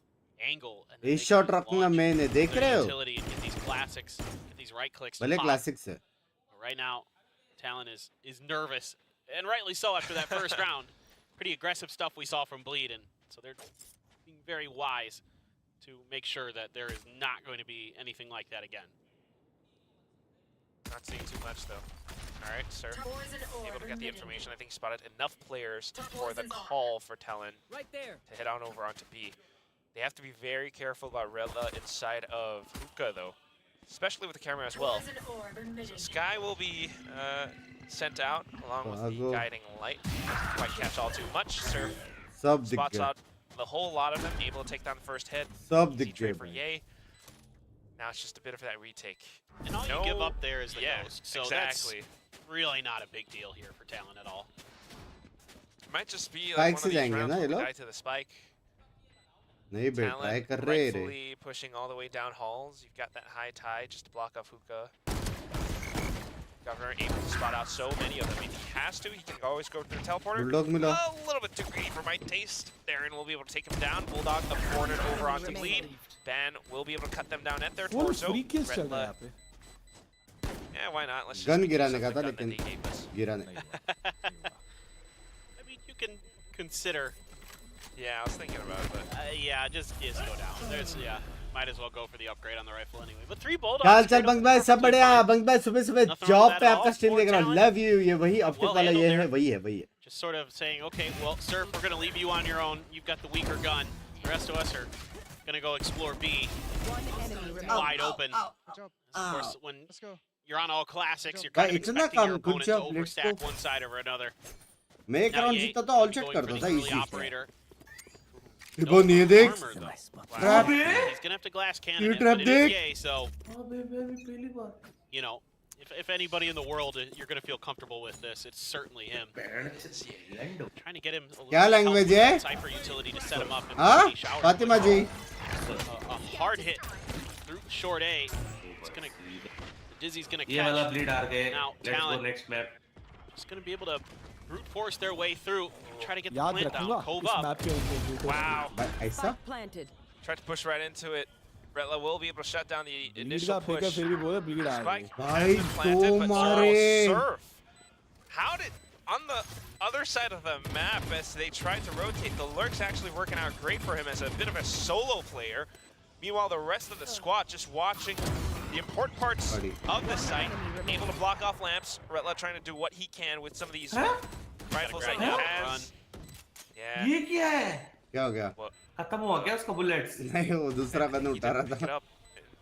angle and then इस they shot can रखूंगा launch मैंने देख their रहे हो utility and get these classics, get these right clicks. to भले pop. क्लासिक्स है But right now, Talon is nervous, and rightly so after that first round. Pretty aggressive stuff we saw from Bleed, and so they're being very wise to make sure that there is not going to be anything like that again. Not seeing too much though. All right, sir. Able to get the information. I think he spotted enough players for the call for Talon to head on over onto B. They have to be very careful about Redla inside of Hookah though, especially with the camera as well. So Sky will be sent out along with the guiding light. Doesn't quite catch all too much. Surf सब दिख spots गया out the whole lot of them, able to take down the first hit. सब Easy दिख trade गया for भाई Ye. Now it's just a bit of that retake. And all you give up there is the ghost, so exactly. that's really not a big deal here for Talon at all. Might just be Spike like one से of these जाएंगे rounds ना where ये we लोग die to the spike. नहीं बे Talon try कर रहे रे rightfully pushing all the way down halls. You've got that high tide just to block off Hookah. Governor able to spot out so many of them. If he has to, he can always go through the teleporter. Bulldog मिला A little bit too greedy for my taste. Darren will be able to take him down. Bulldog afforded over onto Bleed. Ban will be able to cut them down at their full torso. Free kills चल रहा है Redla, यहाँ पे yeah, why not? Let's just gun make use गिराने of का the था gun that लेकिन they gave us. गिरा नहीं I mean, you can consider, Yeah, I was thinking about it, but yeah, just go down. There's, yeah, might as well go for the upgrade on the rifle anyway. But 3 bulldogs. चल straight चल up बंग भाई सब perfectly बढ़िया fine. बंग भाई सुबह सुबह Nothing wrong job with पे that at आपका all. स्ट्रीम Poor देख रहा हूँ talent. लव यू ये वही ऑप्टिक Well वाला handled ये there. है वही है वही है Just sort of saying, okay, well, Surf, we're going to leave you on your own. You've got the weaker gun. The rest of us are going to go explore B. Wide open. Of course, when you're on all classics, you're kind of इतना expecting your come, good opponent to job, let's overstack go. one side over another. मैं एक Now round Ye जीता तो gonna all be check going करता for था the early easy operator. वो नहीं देख Armor, though. Trap He's gonna have to glass cannon You it, trap but it is dick. Ye, so you know, if anybody in the world you're gonna feel comfortable with this, it's certainly him. Trying to get him a little क्या help language with है? that Cypher utility to set him up. And हाँ he showered Fatima with जी a hard hit through short A. It's gonna Dizzy's gonna ये वाला catch. bleed आ गए. Now, Let's go Talon. next map. Just gonna be able to brute force their way through. Try to get the याद plant रखूंगा down. Cove इस up. Map पे wow. भाई ऐसा Tried to push right into it. Redla will be able to shut down the lead initial का फेंका push. फिर भी बोले ब्लीड आ Spike गई भाई has been तो planted, but मारे Surf. How did on the other side of the map as they tried to rotate, the lurk's actually working out great for him as a bit of a solo player. Meanwhile, the rest of the squad just watching the important parts Buddy. of the site, able to block off lamps. Redla trying to do what he can with some of these rifles that he Run. has. Yeah. ये क्या है? क्या हो गया खत्म हुआ क्या उसका bullets? नहीं वो दूसरा गन He उठा didn't pick it रहा था up.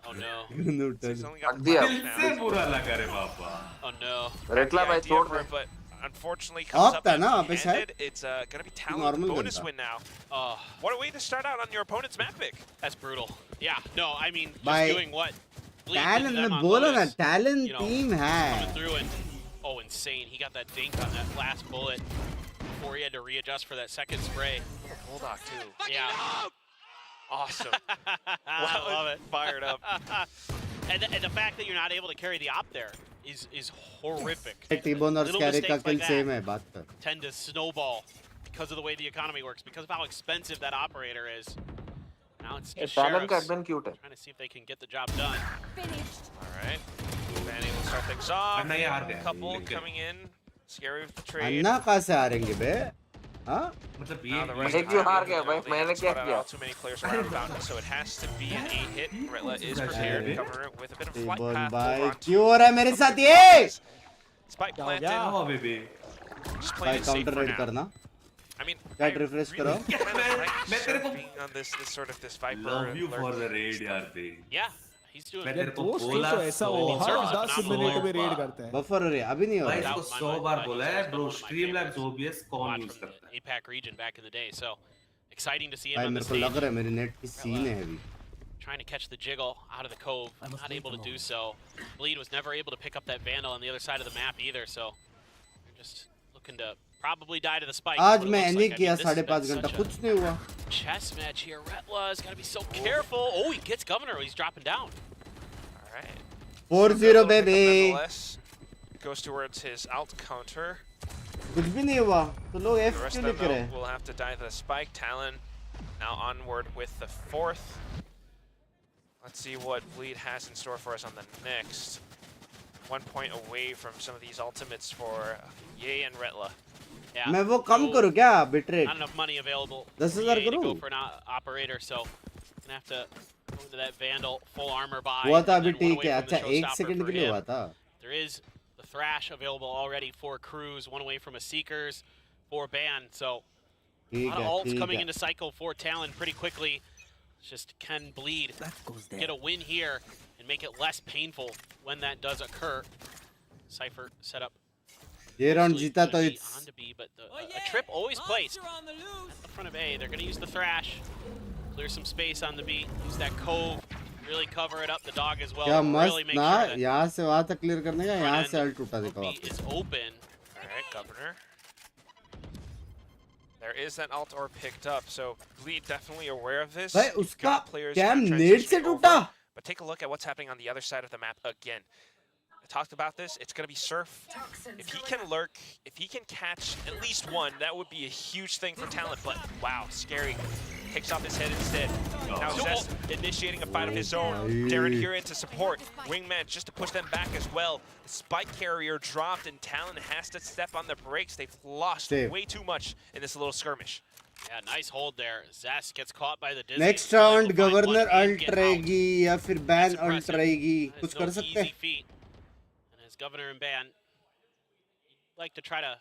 Oh no. गन उठा He's only got रख दिया। one दिल now. से बुरा लगा रे बाबा. Oh no. रेटला The भाई idea छोड़ for they it, but unfortunately comes Up up था ना वहाँ पे empty-handed. It's gonna be Talon's Normal bonus gun था। win now. Oh, What a way to start out on your opponent's map pick. that's brutal. Yeah. No, I mean, just By doing what Bleed did to talent them ने on बोला ना Lotus, talent you know, team coming है through and oh, insane. He got that dink on that last bullet before he had to readjust for that second spray. Bulldog too. Yeah. Awesome. I love it. Fired up. And the fact that you're not able to carry the op there is horrific. T-bone और Little scary का mistakes kill like that same है बात कर tend to snowball because of the way the economy works, because of how expensive that operator is. Now it's just talent का Sheriffs एकदम cute है trying to see if they can get the job done. All right. Van able to start things off. अन्ना ये हार गया. Couple coming in. Scary with the trade. अन्ना कहाँ से आ रहेंगे बे हाँ मतलब Now the ये rest मैं of the क्यों time, हार you गया know, भाई they मैंने haven't क्या spotted किया out too many players around Fountain, so it has to be an 8-hit. Retla is prepared to cover it with a bit of flight T-bone path भाई over onto क्यों हो रहा है मेरे साथ ये Spike क्या हो planted. गया? हाँ बेबी. Just भाई playing it safe counter for red now. करना I mean, क्या I refresh really करो? kind of like मैं तेरे को- being on this sort of this Viper Love you lurk for the raid यार बे. Yeah, he's doing मैं it. तेरे को दोस्त हो बोला तो ऐसा हो Surf her is 10 phenomenal minute में player. रेड करता है बफर हो रही है अभी नहीं हो भाई रहा है इसको Doubt 100 my बार mind. बोला He's है one bro. of my Streamlabs favorites. OBS कौन Watch यूज from करता है? the APAC region back in the day, so exciting to see him भाई on the मेरे को लग stage. रहा है मेरी नेट की सीन है अभी Trying to catch the jiggle out of the cove, not able to do so. Bleed was never able to pick up that Vandal on the other side of the map either, so they're just looking to probably die to the spike. आज what it मैं looks नहीं like. I किया mean, this has 5.5 been घंटा such a कुछ नहीं हुआ chess match here. Retla's got to be so careful. Oh, he gets Governor. He's dropping down. All right. 4-0 baby Nonetheless, goes towards his alt counter. कुछ भी नहीं हुआ तो लोग The F rest क्यों of लिख them रहे हैं? will have to die to the spike. Talon now onward with the 4th. Let's see what Bleed has in store for us on the next. 1 point away from some of these ultimates for Ye and Retla. Yeah. मैं वो कम करूँ क्या bitrate? Not enough money available. 10,000 to go करूँ? for an operator, so gonna have to go into that Vandal full armor buy. हुआ था and अभी then one ठीक away है. from the अच्छा 1 showstopper सेकंड for के लिए him. हुआ था. There is the Thrash available already for Cruz, one away from a Seekers for Ban. So a ठीक lot of है, ults ठीक coming है. into cycle for Talon pretty quickly. It's just can Bleed get a win here and make it less painful when that does occur. Cypher set up. ये round Mostly जीता gonna तो be it's on to B, but a trip always placed at the front of A. They're going to use the Thrash, clear some space on the B, use that cove, really cover it up. The dog as well. क्या Really मस्त make ना sure that यहाँ से वहाँ तक clear करने का यहाँ front से end अल्ट उठा देखा of B वापस. is open. All right, Governor. There is that alt orb picked up, so Bleed definitely aware of this. भाई You've उसका got players क्या trying to नेट से transition टूटा? over, but take a look at what's happening on the other side of the map again. I talked about this. It's going to be Surf. If he can lurk, if he can catch at least one, that would be a huge thing for Talent. But wow, Scary takes off his head instead. Now Zest initiating a fight of his own. Darren here in to support. Wingman just to push them back as well. The spike carrier dropped and Talon has to step on the brakes. They've lost way too much in this little skirmish. Yeah, nice hold there. Zest gets caught by the Dizzy. Next Still able round to find one governor and ult get out. रहेगी या फिर ban That's ult impressive. रहेगी. That कुछ is कर no सकते हैं? easy feat. And as Governor and Ban like to try to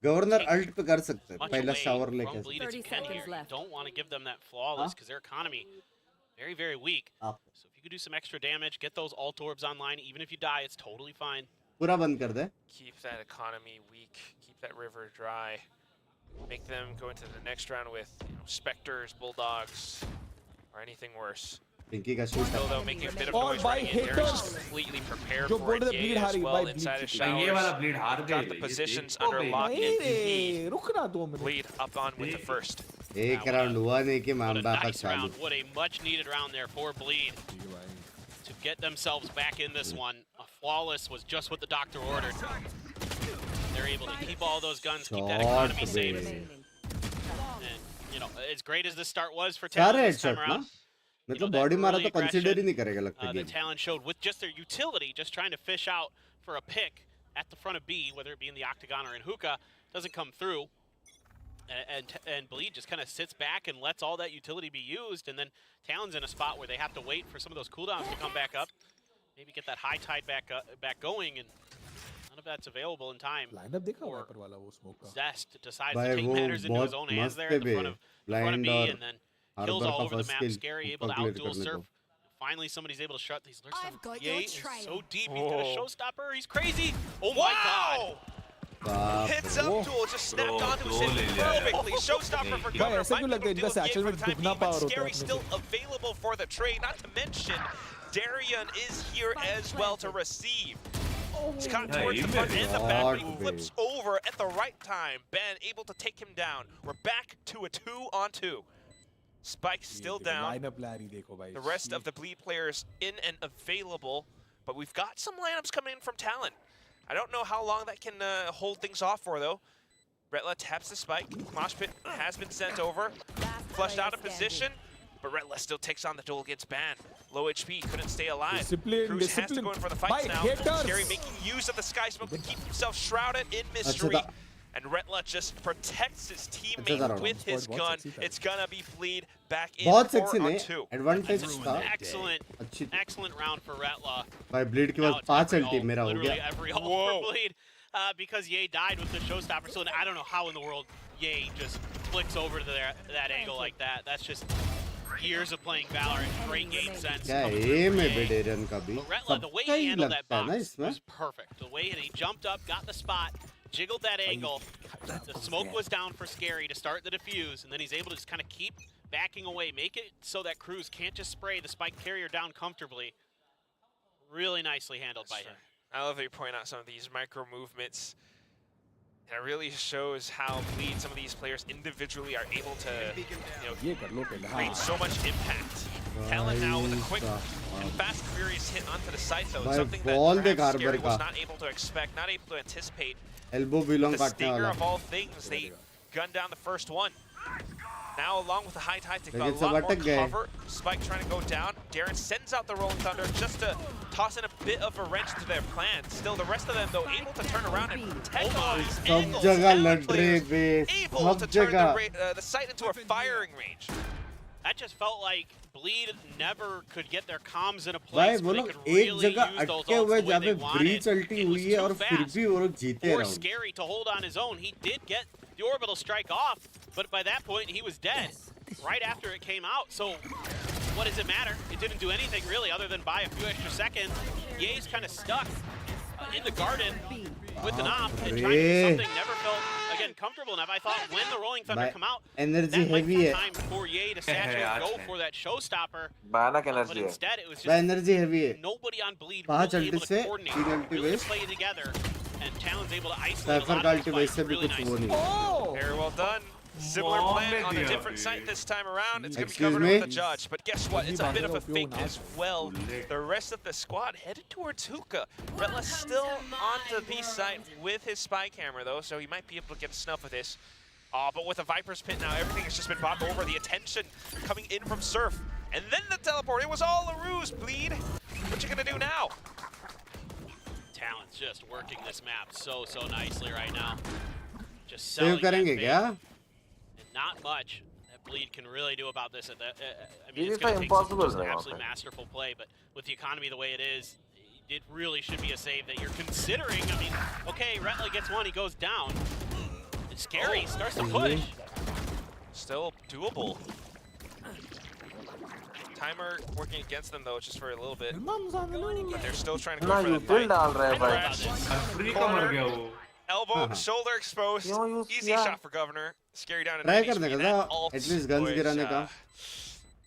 governor ult पे कर सकते हैं. much पहला away शावर from लेके. Bleed as you can here. You don't want to give them that flawless because their economy very, very weak. हाँ. So if you could do some extra damage, get those ult orbs online, even if you die, it's totally fine. पूरा बंद कर दे. Keep that economy weak. Keep that river dry. Make them go into the next round with Spectres, Bulldogs, or anything worse. Pinky का shoot. Still though, making a bit of और noise by running in. They're haters, just completely prepared जो for बोल it. रहे थे Ye bleed as हारी, well by inside bleed of जीती. ये वाला showers. bleed हार Got गए. the ये positions देखो under भाई. lock and ए, रुक ना 2 minute. Bleed up on with the first. एक राउंड हुआ नहीं कि What a मामला का nice चालू. round. What a much needed round there for Bleed to get themselves back in this one. A flawless was just what the doctor ordered. They're able to keep all those guns, keep that economy safe. And, you know, as great as this start was for Talon सारे this time headshot ना. around, मतलब that body मारा early तो consider ही नहीं aggression, करेगा लगता the game. Talon showed with just their utility, just trying to fish out for a pick at the front of B, whether it be in the octagon or in hookah, doesn't come through. And Bleed just kind of sits back and lets all that utility be used, and then Talon's in a spot where they have to wait for some of those cooldowns to come back up, maybe get that high tide back going, and none of that's available in time. Lineup देखा Or wiper वाला वो smoke का. Zest decides भाई to take वो matters into his बहुत own hands मस्त there है at the बे. front of B, ब्लाइंड और and then kills Harbor all का over the first map. Kill Scary able to ऊपर क्लियर out-duel करने Surf. को. Finally, somebody's able to shut these lurks down. I've got Yay your is trail. so deep. He's got a Whoa. showstopper. He's crazy. Oh my god. बाप Hits रे. up duel just snapped Bro, onto his bro, hit ले लिया यार. perfectly. Showstopper for भाई, Governor. ऐसा क्यों Might लगता है be इनका able to deal satchel with में the time दुगना being, but power होता है Scary अपने still available for the trade. Not to mention, Darian is here as well to receive. It's caught Hey, towards the you front made and the it back, but hard, he flips over at the right time. Ben able to take him down. We're back to a 2-on-2. Spike still down. Lineup ला रही देखो भाई. The rest of the Bleed players in and available, but we've got some lineups coming in from Talon. I don't know how long that can hold things off for, though. Retla taps the spike. Mosh Pit has been sent over. Flushed out of position, but Retla still takes on the duel against Ban. Low HP, couldn't stay alive. Discipline, Cruz has to discipline. go in for the By fights now. haters. Scary making use of the sky smoke to keep himself shrouded in mystery. अच्छा था. And Retla just protects his अच्छा था teammate round. with his बहुत gun. sexy था. It's gonna be Bleed back in बहुत 4 sexy on नहीं. 2. Advantage था. Excellent, अच्छी. excellent round for Retla. भाई ब्लीड के Now बाद it's 5 every अल्टी ult, मेरा हो literally गया. every ult Whoa. for Bleed, because Ye died with the showstopper. So I don't know how in the world Ye just flicks over to that angle like that. That's just years of playing Valorant. Great game sense. क्या coming through M from है Ye. बेडेरन का भी. But Retla, the way सबका he he handled that लगता है ना box इसमें. was perfect. The way that he jumped up, got the spot, jiggled that angle. The smoke was down for Scary to start the defuse, and then he's able to just kind of keep backing away, make it so that Cruz can't just spray the spike carrier down comfortably. Really nicely handled by him. I love that you point out some of these micro movements. And it really shows how Bleed, some of these players individually are able to, ये कर लो पहले. हाँ. create so much impact. Talon now with a quick Wow. and fast and furious hit onto the site though. Bhai, Something ball that perhaps dekh Scary Harbar was ka. not able to expect, not able to anticipate. Elbow belong The काटने stinger वाला. of all things, they gunned down the first one. Now, along with the high tide, they've got a Lekin lot सब more अटक गए. cover. Spike trying to go down. Darren sends out the Rolling Thunder just to toss in a bit of a wrench to their plan. Still, the rest of them, though, able to turn around and protect all these सब angles. जगह Talon लड़ रहे players बे. able सब to turn जगह. the site into a firing range. That just felt like Bleed never could get their comms in a भाई place वो where they लोग could एक really जगह use those अटके ults हुए the way जहाँ they पे wanted. ब्रीच अल्टी It was हुई है too और फिर fast भी वो लोग जीते for round. Scary to hold on his own. He did get the orbital strike off, but by that point he was dead right after it came out. So what does it matter? It didn't do anything really other than buy a few extra seconds. Ye's kind of stuck in the garden with an op and trying to do something. Never felt, again, comfortable enough. I thought when the Rolling Thunder भाई come out, energy that might heavy be है. time for Ye to saturate and go for that showstopper. भयानक But energy है. instead it was भाई just energy heavy है. nobody on Bleed पांच really able अल्टी to से coordinate, 3 अल्टी really waste. play together, and Talon's able to isolate a Cypher lot का of अल्टी those वेस्ट fights से भी really कुछ nicely. वो नहीं. Very well done. Similar plan on a different site this time around. It's going to be Excuse covered me? with a judge. But guess what? It's a bit of a fake as well. The rest of the squad headed towards Hookah. Retla still on the B site with his spy camera, though, so he might be able to get a snuff of this. But with a Viper's Pit now, everything has just been bought over. The attention coming in from Surf. And then the teleport. It was all a ruse, Bleed. What you going to do now? Talon's just working this map so nicely right now. Just save selling that करेंगे bait. क्या? And not much that Bleed can really do about this. At the, I mean, It it's is going to take impossible some right now, absolutely masterful play, but with the economy the way it is, it really should be a save that you're considering. I mean, okay, Retla gets one, he goes down. It's Scary, starts to push. Still doable. Timer working against them, though, just for a little bit. But they're still trying to go ना for यूटिल the fight. डाल रहे हैं भाई. Crash. Free का मर गया वो. Elbow, shoulder exposed. क्यों use Easy किया? shot for Governor. Scary down to try 90 करने speed. का That था ult एटलीस्ट गन्स was, गिराने का.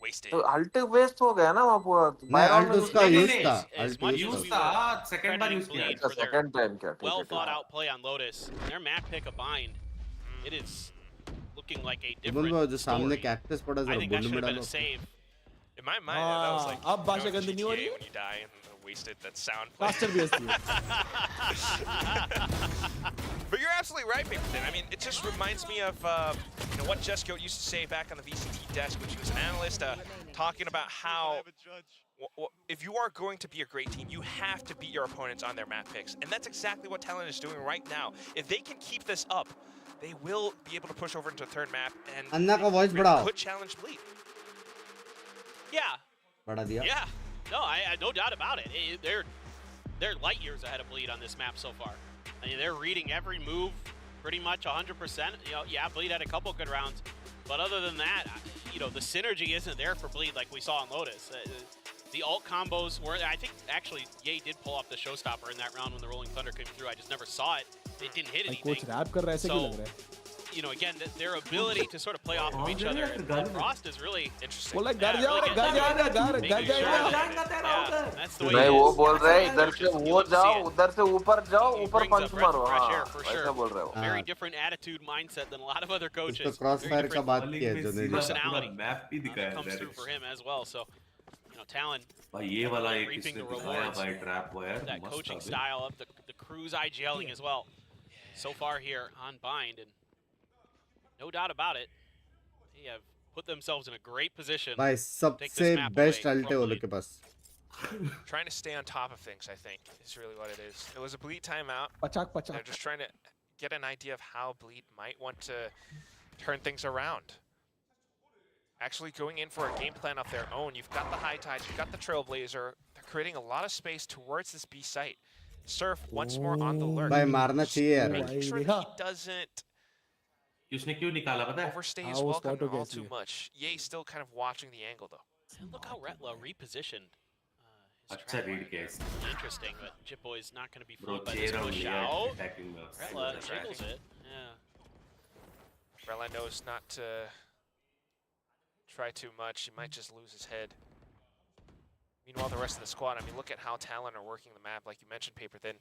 wasted. तो अल्ट वेस्ट हो गया ना वहाँ पूरा. नहीं अल्ट उसका नहीं, यूज नहीं, था. as ult much use as use था. था. सेकंड बार यूज किया. Bleed for their second time क्या? ठीक well है, thought ठीक है. out play on Lotus. Their map pick a bind. It is looking like a बोल different जो सामने story. कैक्टस पड़ा I जरा think that बुल should में have been डालो. a save. In my mind, that was like, अब भाषा GTA गंदी नहीं हो रही है? when you die and wasted that sound. Faster भी असली है. But you're absolutely right, Paperton. I mean, it just reminds me of what Jesco used to say back on the VCT desk when she was an analyst, talking about how if you are going to be a great team, you have to beat your opponents on their map picks. And that's exactly what Talon is doing right now. If they can keep this up, they will be able to push over into a third map and अन्ना का voice बढ़ाओ. could challenge Bleed. Yeah, बढ़ा दिया. yeah. No, I no doubt about it. They're light years ahead of Bleed on this map so far. I mean, they're reading every move pretty much 100%. You know, yeah, Bleed had a couple good rounds, but other than that, you know, the synergy isn't there for Bleed like we saw on Lotus. The ult combos were, I think, actually, Ye did pull off the showstopper in that round when the Rolling Thunder came through. I just never saw it. It didn't hit भाई anything. Coach rap कर रहा है ऐसे क्यों लग रहा है? You know, again, their ability to sort of play off of each other and Frost is really Interesting. बोला घर Yeah, जाओ really घर जाएगा घर making sure जाएगा. that- yeah, that's the way नहीं it वो is. बोल रहे हैं इधर Just से you वो love to see जाओ it. उधर से ऊपर जाओ He ऊपर brings पंच a breath मारो. of fresh हाँ air for वैसे sure. बोल रहे हो. Very different attitude mindset than a lot of other उस तो coaches. क्रॉस Very फायर का different बात किया है जो नहीं पूरा personality. मैप भी दिखाया comes है. through for him as well. So, you know, Talon, भाई ये वाला एक reaping इसने the दिखाया rewards भाई ट्रैप वायर that मस्त coaching था. style of the cruise IGLing as well. So far here on Bind, and no doubt about it, they have put themselves in a great position. भाई सबसे best अल्टे वो लोग के पास. Trying to stay on top of things, I think, is really what it is. It was a Bleed timeout. पचाक They're पचाक. just trying to get an idea of how Bleed might want to turn things around. Actually going in for a game plan of their own. You've got the High Tide, you've got the Trailblazer. They're creating a lot of space towards this B site. Surf once more on the lurk. भाई मारना चाहिए यार. Making sure that he doesn't उसने क्यों निकाला पता है? overstay हाँ, his वो welcome spot हो गया all इसलिए. too much. Ye still kind of watching the angle though. And look how Retla repositioned. His अच्छा trap रीड line. किया इसने. Interesting, but Jitboy is not going to be Bro fooled by this 6 round push लिया out. Attacking में. Retla jiggles it. Yeah. Rella knows not to try too much. He might just lose his head. Meanwhile, the rest of the squad, I mean, look at how Talon are working the map. Like you mentioned, Paper, then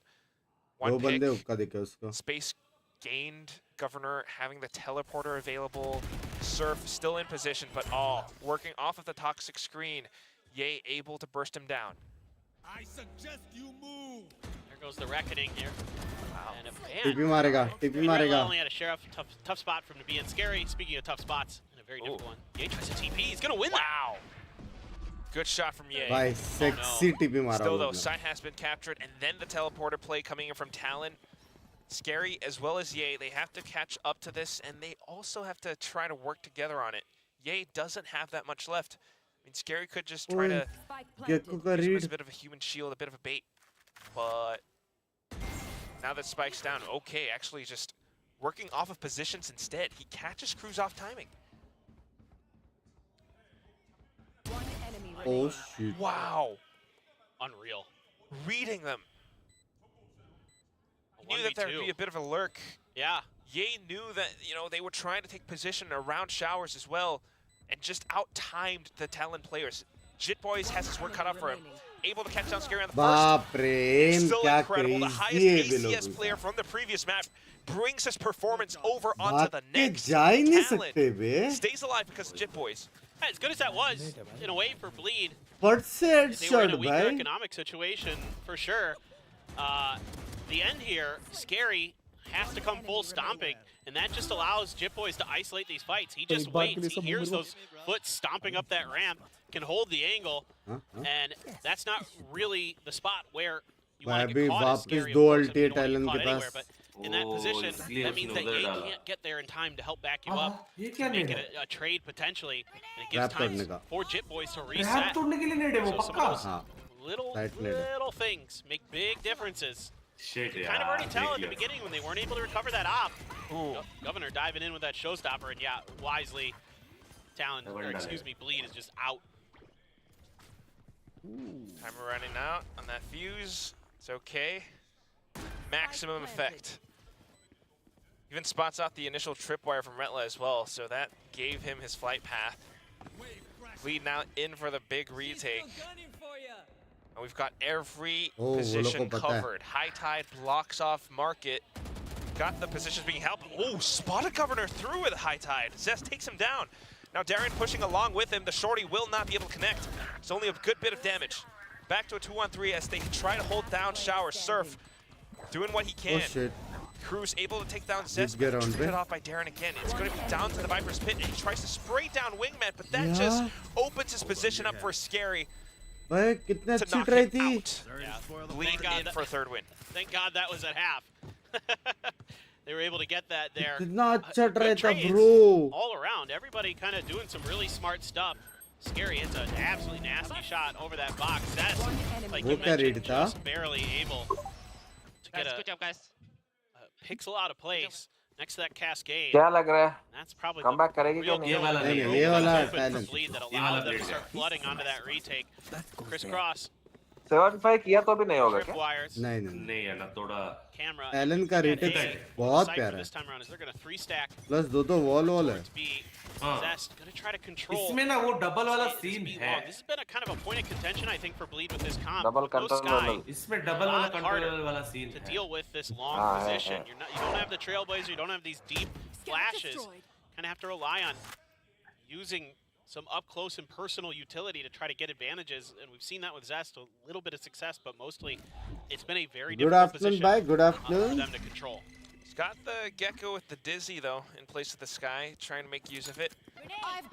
दो one बंदे pick, हुक्का देखे उसको. space gained Governor having the teleporter available. Surf still in position, but working off of the toxic screen. Ye able to burst him down. I suggest you move. There goes the reckoning here. Wow. And a TP मारेगा, TP मारेगा. Only had a sheriff, tough spot from to be in. Scary. Speaking of tough spots, in a very difficult one. Ye tries to TP. He's gonna win that. Wow. Good shot from Ye. By sexy TP मारा. Still though, site has been captured, and then the teleporter play coming in from Talon. Scary as well as Ye, they have to catch up to this, and they also have to try to work together on it. Ye doesn't have that much left. I mean, Scary could just try to use him as a bit of a human shield, a bit of a bait. But now that Spike's down, okay, actually just working off of positions instead. He catches Cruz off timing. Oh shit. Wow. Unreal. Reading them. He knew that there would be a bit of a lurk. Yeah. Ye knew that, you know, they were trying to take position around showers as well, and just out-timed the Talon players. Jitboys has his work cut out for him. Able to catch down Scary on the first. Still incredible. The highest ACS player from the previous map brings his performance over onto the next. Talon stays alive because of Jitboys. As good as that was, in a way, for Bleed, But said they were in a shot weaker भाई. economic situation, for sure. The end here, Scary has to come full stomping, and that just allows Jitboys to isolate these fights. He just waits, he hears those foot stomping up that ramp, can hold the angle, and that's not really the spot where you want to get caught as Scary. Of course, if you don't want to get caught anywhere, but in that position, that means that Ye can't get there in time to help back you up, to make it a trade potentially, and it gives time for Jitboys to reset. So some of those little things make big differences. Shit, You kind of already tell at the beginning when they weren't able to recover that op. Governor diving in with that showstopper, and yeah, wisely, Talon, or excuse me, Bleed is just out. Timer running out on that fuse. It's okay. Maximum effect. Even spots out the initial tripwire from Retla as well, so that gave him his flight path. Bleed now in for the big retake. And we've got every position covered. High Tide blocks off Market. Got the positions being helped. Oh, spotted Governor through with High Tide. Zest takes him down. Now Darren pushing along with him. The shorty will not be able to connect. It's only a good bit of damage. Back to a 2-on-3 as they try to hold down Shower. Surf doing what he can. Oh shit. Cruz able to take down Zest, but cut off by Darren again. It's going to be down to the Viper's Pit, and he tries to spray down Wingman, but that just opens his position up for Scary. भाई कितने to अच्छी knock try him थी. out. Bleed in for third win. Thank God that was at half. They were able to get that there. कितना अच्छा Good try था trades bro. all around. Everybody kind of doing some really smart stuff. Scary hits an absolutely nasty shot over that box. That's, like you mentioned, just barely able to get a pixel out of place next to that cascade. क्या लग रहा है? That's probably Comeback the करेगी real क्या deal. नहीं? ये वाला Open talent. for Bleed that allowed them to start flooding onto that retake. Crisscross. 75 किया तो भी नहीं होगा क्या? Tripwires. नहीं नहीं. नहीं है ना थोड़ा Camera. एलन का retake बहुत Cypher प्यारा this है. time around is they're gonna 3-stack. Plus दो तो wall है. To be Zest gonna try to control. इसमें ना वो डबल वाला this सीन beat है. long. This has been a kind of a point of contention, I think, for Bleed with this comp. Double No control Sky, वाला. इसमें double वाला lot harder control वाला scene to है. deal with this long हाँ, position. है. You don't have the Trailblazer, you don't have these deep flashes. Kind of have to rely on using some up-close and personal utility to try to get advantages, and we've seen that with Zest, a little bit of success, but mostly it's been a very Good difficult afternoon, position bye. Good for afternoon. them to control. He's got the Gecko with the Dizzy, though, in place of the Sky, trying to make use of it.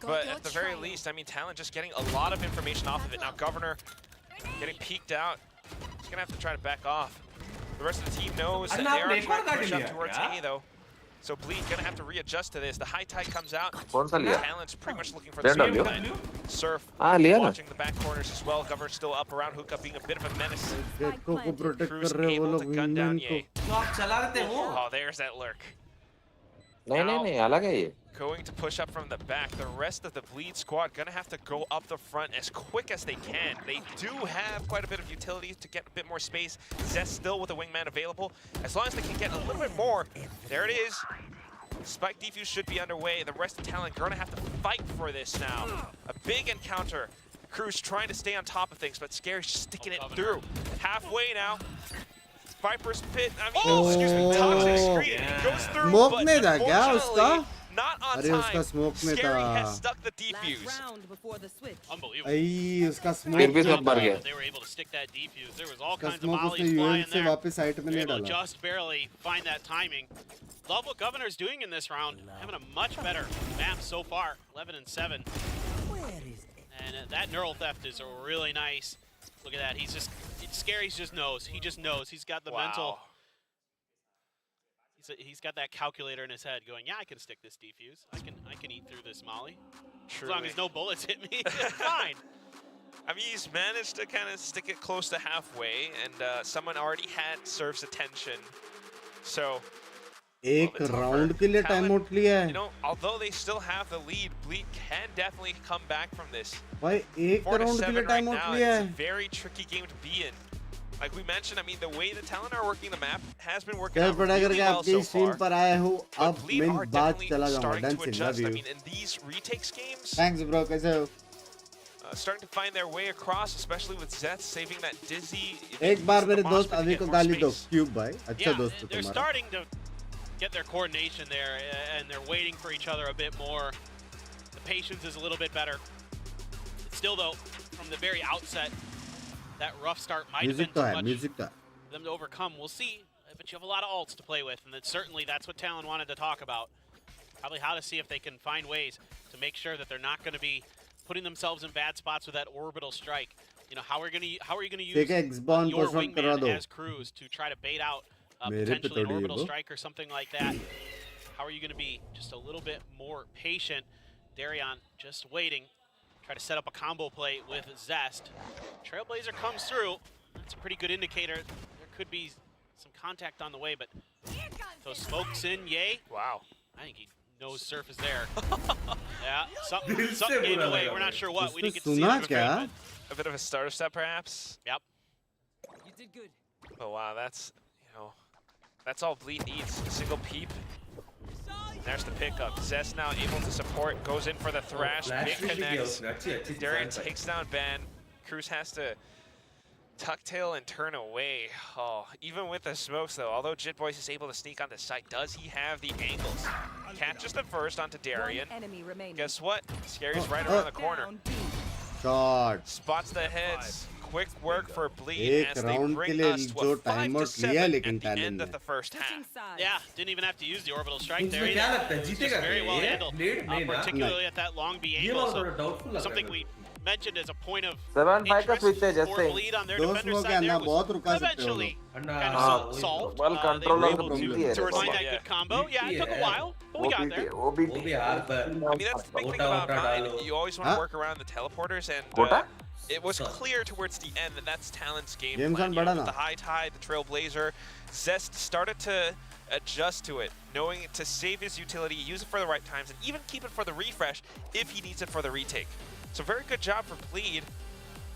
But at the very least, I mean, Talon just getting a lot of information off of it. Now Governor getting peeked out. He's going to have to try to back off. The rest of the team knows that they are trying to push up towards A, though. So Bleed gonna have to readjust to this. The High Tide comes out. कौन सा लिया? Talon's pretty much looking for the W? same. Surf लिया ना? watching the back corners as well. Governor still up around Hookah, being a bit of a menace. Gekko को protect Cruz कर रहे वो able लोग to gun down wingman को. Ye. तो आप चला रहे थे वो. Oh, there's that lurk. नहीं अलग है ये. Going to push up from the back. The rest of the Bleed squad gonna have to go up the front as quick as they can. They do have quite a bit of utility to get a bit more space. Zest still with a wingman available. As long as they can get a little bit more. There it is. Spike defuse should be underway. The rest of Talon gonna have to fight for this now. A big encounter. Cruz trying to stay on top of things, but Scary's just sticking it through. Halfway now. Viper's pit. I mean, excuse me, toxic screen. It goes through, Smoke but में था क्या उसका? unfortunately, not on अरे उसका time. smoke में Scary था। has stuck the defuse. Unbelievable. आई उसका smoke फिर भी में सब मर था। गया। They were able to stick that defuse. There was all उसका kinds of smoke volleys उसने flying UAV से there. वापस site में They नहीं were able to डाला। just barely find that timing. Love what Governor's doing in this round. Having a much better map so far. 11 and 7. And that neural theft is really nice. Look at that. He's just Scary just knows. He just knows. He's got the mental. He's got that calculator in his head going, yeah, I can stick this defuse. I can eat through this molly. Truly. As long as no bullets hit me, fine. I mean, he's managed to kind of stick it close to halfway, and someone already had Surf's attention. So, एक round के लिए time out लिया है। you know, although they still have the lead, Bleed can definitely come back from this. भाई एक 4 to round के 7 लिए right time out now, लिया it's a है। very tricky game to be in. Like we mentioned, I mean, the way the Talon are working the map has been working चल out पढ़ाई really करके well आपकी so stream far. पर आया हूँ। But अब Bleed मैं are बात definitely चला जाऊँगा। starting to Dancing, love adjust. I you। mean, in these retakes games, Thanks bro, कैसे हो? starting to find their way across, especially with Zeth saving that dizzy. एक बार मेरे Boss दोस्त to अभी get को more गाली दो, space. Cube भाई, अच्छा Yeah, दोस्त है they're तुम्हारा। starting to get their coordination there, and they're waiting for each other a bit more. The patience is a little bit better. Still, though, from the very outset, that rough start might have been Music तो too है, much music तो है। for them to overcome. We'll see, but you have a lot of ults to play with, and that's what Talon wanted to talk about. Probably how to see if they can find ways to make sure that they're not going to be putting themselves in bad spots with that orbital strike. You know, how are you going to use ठीक है, Xbox your को swap करा wingman दो। as Cruz to try to bait out मेरे पे potentially an थोड़ी है orbital वो। strike or something like that? How are you going to be just a little bit more patient? Darion just waiting. Try to set up a combo play with Zest. Trailblazer comes through. That's a pretty good indicator. There could be some contact on the way, but so smokes in, yay. Wow. I think he knows Surf is there. Yeah, something gave away. We're not sure what. We didn't get to see सुना it. क्या? A bit of a starter step, perhaps. Yep. You did good. Oh wow, that's that's all Bleed needs. A single peep. There's the pickup. Zest now able to support. Goes in for the thrash. Big connects. Darian takes down Ben. Cruz has to tuck tail and turn away. Oh, even with the smokes though, although Jitboys is able to sneak on the site, does he have the angles? Catches the first onto Darian. Guess what? Scary's right around the corner. Shot. Spots the heads. Quick work for Bleed एक as they round के bring लिए us to जो a 5 time to out 7 लिया at लेकिन the Talon end ने। of the first half. Yeah, didn't even have to use the orbital strike there इसमें either. क्या लगता है It was जीतेगा just very क्या well ये? handled, Lead में ना? particularly at that long B ये angle. वाला So थोड़ा doubtful लग रहा है something मेरे we mentioned as a point of 7-5 का interest switch है for जैसे Bleed on their दो defender smoke side है there ना, was बहुत रुका सकते हो eventually को। kind हाँ, of solved. बल They were controller able तो to BT है रे find Baba. that good combo. Yeah, it took a while, but we वो got BT there. वो BT वो भी हार पर I mean, that's the big thing Gota about वोटा Nine. डालो। You always want Huh? to work around the teleporters, and Gota? it was clear towards the end that that's Talon's game Games plan. on You know, बड़ा with ना। the high tide, the Trailblazer, Zest started to adjust to it, knowing to save his utility, use it for the right times, and even keep it for the refresh if he needs it for the retake. So very good job for Bleed.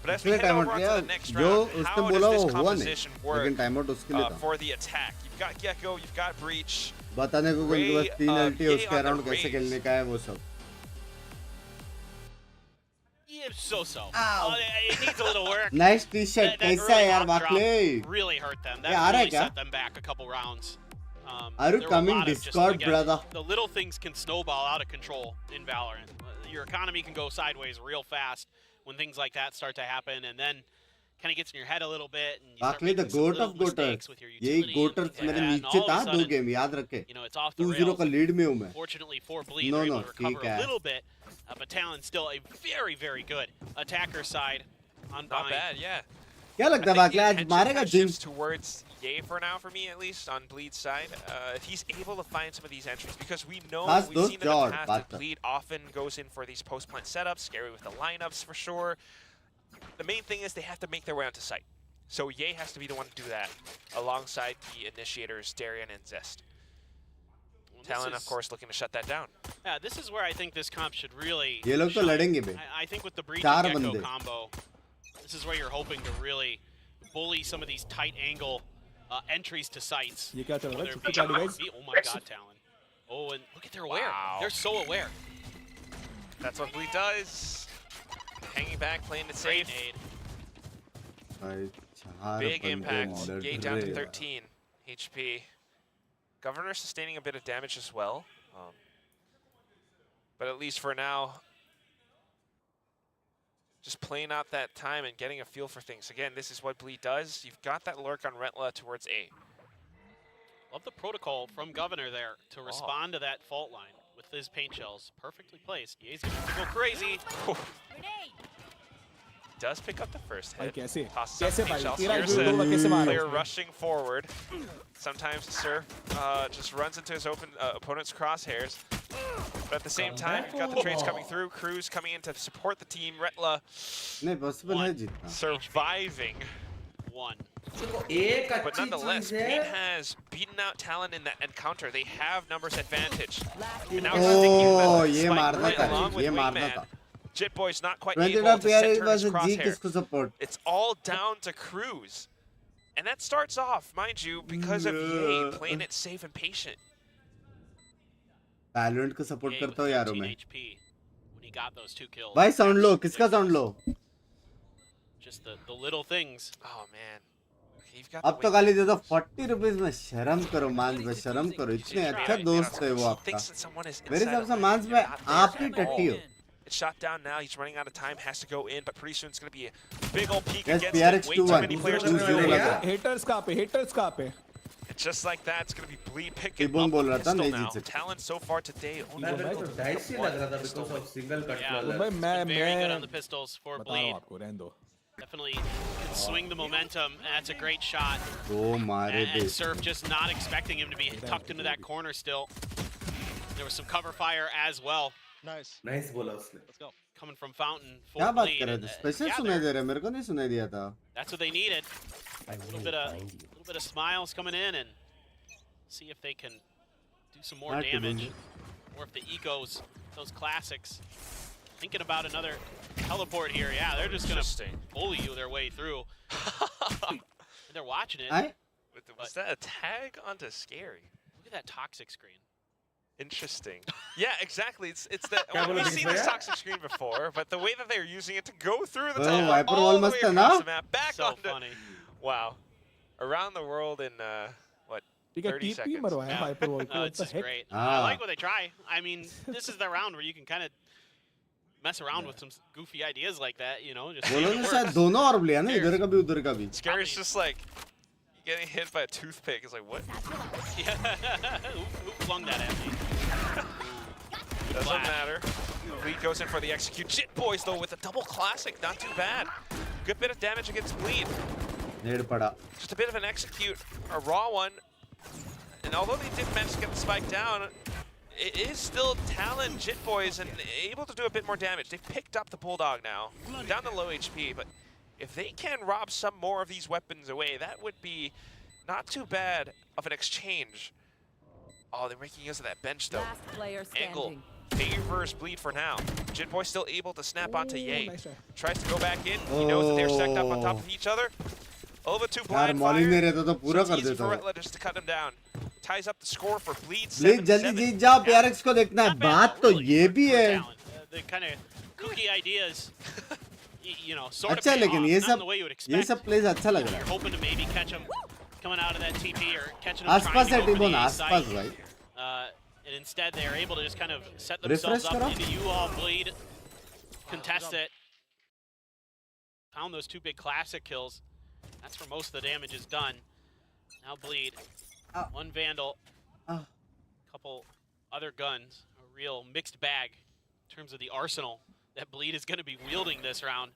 But as we उसने head time over out on लिया, to the next जो round, उसने how बोला does this वो हुआ नहीं, composition work लेकिन time out उसके लिए था। for the attack? You've got Gecko, you've got Breach. बताने को कि उनके पास 3 अल्टी है, Ray उसके on the अराउंड कैसे raise. खेलने का है वो सब। Yeah, so. It needs a little work. Nice t-shirt, That कैसा early है यार hop drop Bakle? really hurt them. ये आ That रहा है really क्या? set them back a couple rounds. Are you there were a coming lot of just, Discord, again, brother? The little things can snowball out of control in Valorant. Your economy can go sideways real fast when things like that start to happen, and then kind of gets in your head a little bit, and you start Bakle the making some goat little of goaters. mistakes with your यही utility and goaters things like मेरे that, and नीचे all था of a दो sudden, game याद रखे। you know, it's off the 2-0 rails. का lead में हूँ मैं। Fortunately for Bleed, they're able to recover ठीक a है। little bit, but Talon's still a very, very good attacker side on Not Bind. bad, yeah. क्या लगता है I think Bakle आज the मारेगा attention gym? shifts towards Ye for now, for me at least, on Bleed's side. If he's able to find some of these entries, because we know That's we've those seen in the jobs, past but- that Bleed often goes in for these post-plant setups, Scary with the lineups for sure. The main thing is they have to make their way onto site. So Ye has to be the one to do that, alongside the initiators, Darian and Zest. Well, this Talon, of is- course, looking to shut that down. Yeah, this is where I think this comp should really ये लोग तो shine. लड़ेंगे बे। I think with the Breach चार and Gecko बंदे। combo, this is where you're hoping to really bully some of these tight angle entries to sites. ये क्या चल रहा है? Whether it छुट्टी be- का device? Oh my god, Talon. Oh, and look at they're aware. Wow. They're so aware. That's what Bleed does. Hanging back, playing it Great safe. nade. भाई Big impact. Gate down to 13 HP. Governor sustaining a bit of damage as well. But at least for now, just playing out that time and getting a feel for things. Again, this is what Bleed does. You've got that lurk on Rentla towards A. Love the protocol from Governor there to respond to that fault line with his paint shells. Perfectly placed. He's going to go crazy. Does pick up the first hit. कैसे? Tosses up कैसे paint भाई? shells. तेरा Here's जो बोला कैसे a मारा? player rushing forward. Sometimes Surf just runs into his opponent's crosshairs. But at the same time, you've got the trades coming through. Cruz coming in to support the team. Retla नहीं possible है जीतना. surviving. One. But nonetheless, Bleed has beaten out Talon in that encounter. They have numbers advantage. And now he's thinking about ये Spike मारना right था, along with ये मारना Wingman. था. Jitboy's not quite 20 able to center PRX his versus G crosshair. किसको support? It's all down to Cruz. And that starts off, mind you, because of Ye playing it safe and patient. Valorant को support करता हूँ यारों मैं. HP when he got those 2 kills. भाई sound लो, किसका sound low? Just the little things. Oh man. You've got अब तो गाली दे दो 40 रुपीस में शर्म करो मांस में शर्म करो इतने अच्छा दोस्त है वो आपका मेरे हिसाब से मांस में आप ही टट्टी हो. It's shot down now. He's running out of time. Has to go in, but pretty soon it's going to be a big old peek Yes, against PRX him. Way too 2-1. many players. Haters कहाँ पे? Haters कहाँ पे? And just like that, it's going to be Bleed picking T-Bone up बोल the रहा था, pistol नहीं now. जीत सकते. Talent so far today only मेरे को तो dicey लग रहा था because of single cut color. भाई Very good on the pistols for बता रहा हूँ Bleed. आपको रहने दो. Definitely can swing the momentum. That's a great shot. दो मारे And they. Surf just not expecting him to be tucked into that corner still. There was some cover fire as well. Nice बोला उसने. Let's go. Coming from Fountain for क्या बात Bleed. कर रहे थे? Special सुनाई दे रहा है मेरे को नहीं सुनाई दिया था. That's what they needed. A little bit of smiles coming in and see if they can do some more damage, or if the ecos, those classics, thinking about another teleport here. Yeah, they're just gonna bully you their way through. They're watching it. Was that a tag onto Scary? Look at that toxic screen. Interesting. Yeah, exactly. It's that we've seen this toxic screen before, but the way that they're using it to go through the teleport all the way across the map, back So onto. funny. Wow. Around the world in what? 30 seconds. मरवाया Hyper Wall को. It's just great. I like what they try. I mean, this is the round where you can kind of mess around with some goofy ideas like that, you know. Just see बोलो if it ना works. शायद दोनों और लिया ना इधर का भी उधर का भी. Scary's just like getting hit by a toothpick. It's like, what? Yeah. who flung that at me? Doesn't matter. Bleed goes in for the execute. Jitboys though with a double classic, not too bad. Good bit of damage against Bleed. नेड पड़ा. Just a bit of an execute, a raw one. And although they did manage to get the spike down, it is still Talon Jitboys and able to do a bit more damage. They've picked up the Bulldog now, down to low HP, but if they can rob some more of these weapons away, that would be not too bad of an exchange. Oh, they're making use of that bench though. Angle favors Bleed for now. Jitboy still able to snap onto Ye. Tries to go back in. He knows that they're stacked up on top of each other. Over to blind fire. So it's easy for Retla just to cut him down. Ties up the score for Bleed. Bleed जल्दी जीत जाओ PRX को देखना है. बात तो ये भी है. The kind of kooky ideas, you know, sort of अच्छा pay लेकिन off, ये not सब the way you would ये expect. सब plays अच्छा लग रहा You're है. hoping to maybe catch him coming out of that TP or catching him आसपास trying है to go for T-Bone the A आसपास site. भाई. And instead they are able to just kind of set themselves Refresh up करो. into you-all. Bleed, contest it. Found those 2 big classic kills. That's where most of the damage is done. Now Bleed, 1 Vandal, couple other guns, a real mixed bag in terms of the arsenal that Bleed is going to be wielding this round.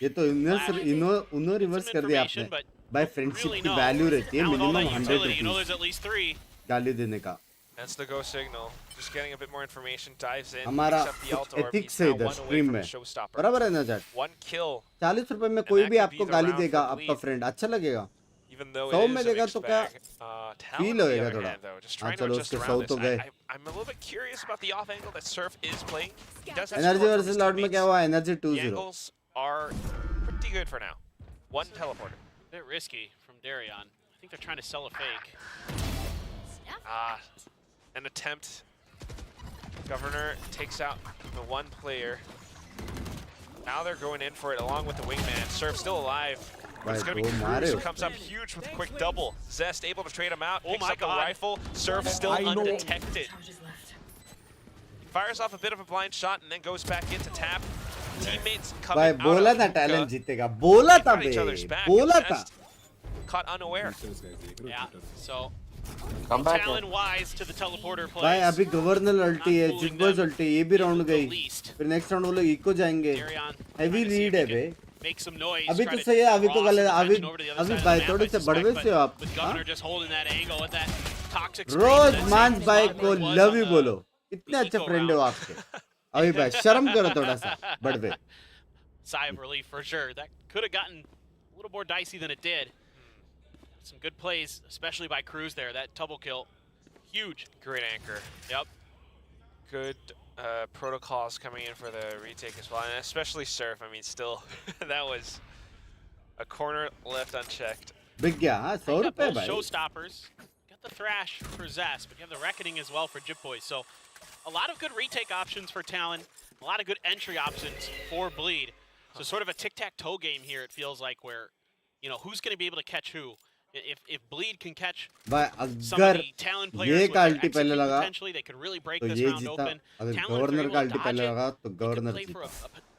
ये तो उन्होंने reverse कर दिया आपने. भाई friendship की value रहती है मिनिमम 100 रुपीस गाली देने का. That's the go signal. Just getting a bit more information. Dives in. हमारा Picks up the alt कुछ orb. ethics He's है now इधर 1 away स्ट्रीम from में. the showstopper. बराबर है ना चैट. 1 kill. 40 रुपए में कोई भी आपको गाली देगा आपका फ्रेंड अच्छा लगेगा. Even though 100 it में is a देगा mixed तो क्या bag. Feel Talon, on the होएगा other थोड़ा. hand, though, just हाँ trying to चलो adjust उसके around 100 तो this. गए. I'm a little bit curious about the off angle that Surf is playing. He does have energy support from versus his Lord में teammates. क्या हुआ? Energy The 2-0. angles are pretty good for now. 1 teleporter. A bit risky from Darion. I think they're trying to sell a fake. An attempt. Governor takes out the 1 player. Now they're going in for it along with the wingman. Surf still alive. But it's going to be Cruz who comes up huge with a quick double. Zest able to trade him out, picks up the rifle. Surf still undetected. Fires off a bit of a blind shot and then goes back into tap. Teammates coming out बोला था talent जीतेगा बोला था बे बोला था caught unaware. Yeah, so Come back. Talon wise to the teleporter plays. भाई अभी governor अल्टी है जिटबॉयज अल्टी ये भी राउंड गई फिर नेक्स्ट राउंड वो लोग इको जाएंगे हेवी रीड है बे Make some noise. अभी तो सही है अभी तो गलत अभी भाई थोड़े से बड़वे से हो आप रोज मांस भाई को लव यू बोलो इतने अच्छे फ्रेंड हो आपके अभी भाई शर्म करो थोड़ा सा बड़वे Sigh of relief for sure. That could have gotten a little more dicey than it did. Some good plays, especially by Cruz there. That double kill, huge. Great anchor. Yep. Good protocols coming in for the retake as well, and especially Surf. I mean, still, that was a corner left unchecked. बिक गया हाँ 100 रुपए भाई Showstoppers. Got the thrash for Zest, but you have the reckoning as well for Jip Boys. So a lot of good retake options for Talon. A lot of good entry options for Bleed. So sort of a tic-tac-toe game here, it feels like, where, you know, who's going to be able to catch who? If Bleed can catch some of the Talon players with their execute potentially, they could really break this round open. Talon, if they're able to dodge it, they can play for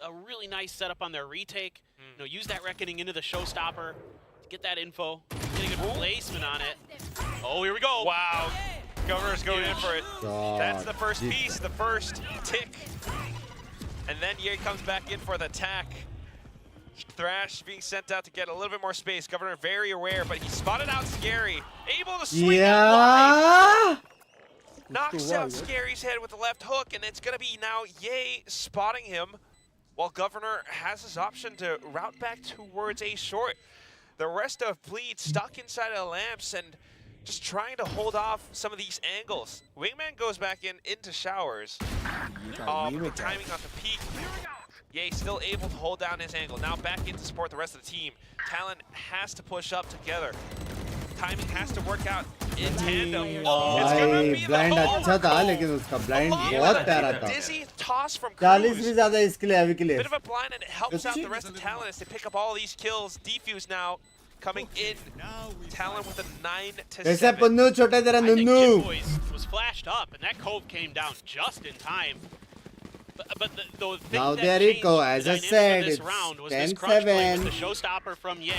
a really nice setup on their retake. You know, use that reckoning into the showstopper, get that info, get a good placement on it. Oh, here we go. Wow. Governor's going in for it. That's the first piece, the first tick. And then Ye comes back in for the attack. Thrash being sent out to get a little bit more space. Governor very aware, but he spotted out Scary. Able to swing it wide. Knocks out Scary's head with the left hook, and it's going to be now Ye spotting him, while Governor has his option to route back towards A short. The rest of Bleed stuck inside of the lamps and just trying to hold off some of these angles. Wingman goes back into showers. But timing on the peak. Ye still able to hold down his angle. Now back in to support the rest of the team. Talon has to push up together. Timing has to work out in tandem. It's gonna be blind the अच्छा था लेकिन उसका blind बहुत प्यारा था dizzy toss from 40 Cruz. भी ज्यादा इसके लिए अभी के लिए Bit of a blind, and it helps out the rest of Talon as they pick up all these kills. Defuse now coming in. Talon with a 9 to 7. कैसे पन्नू छोटे तेरा I think नुन्नू Jip Boys was flashed up, and that cove came down just in time. But the thing Now that there you changed go. the As I dynamic said, of this it's round was this crunch play with 10-7. the showstopper from Ye.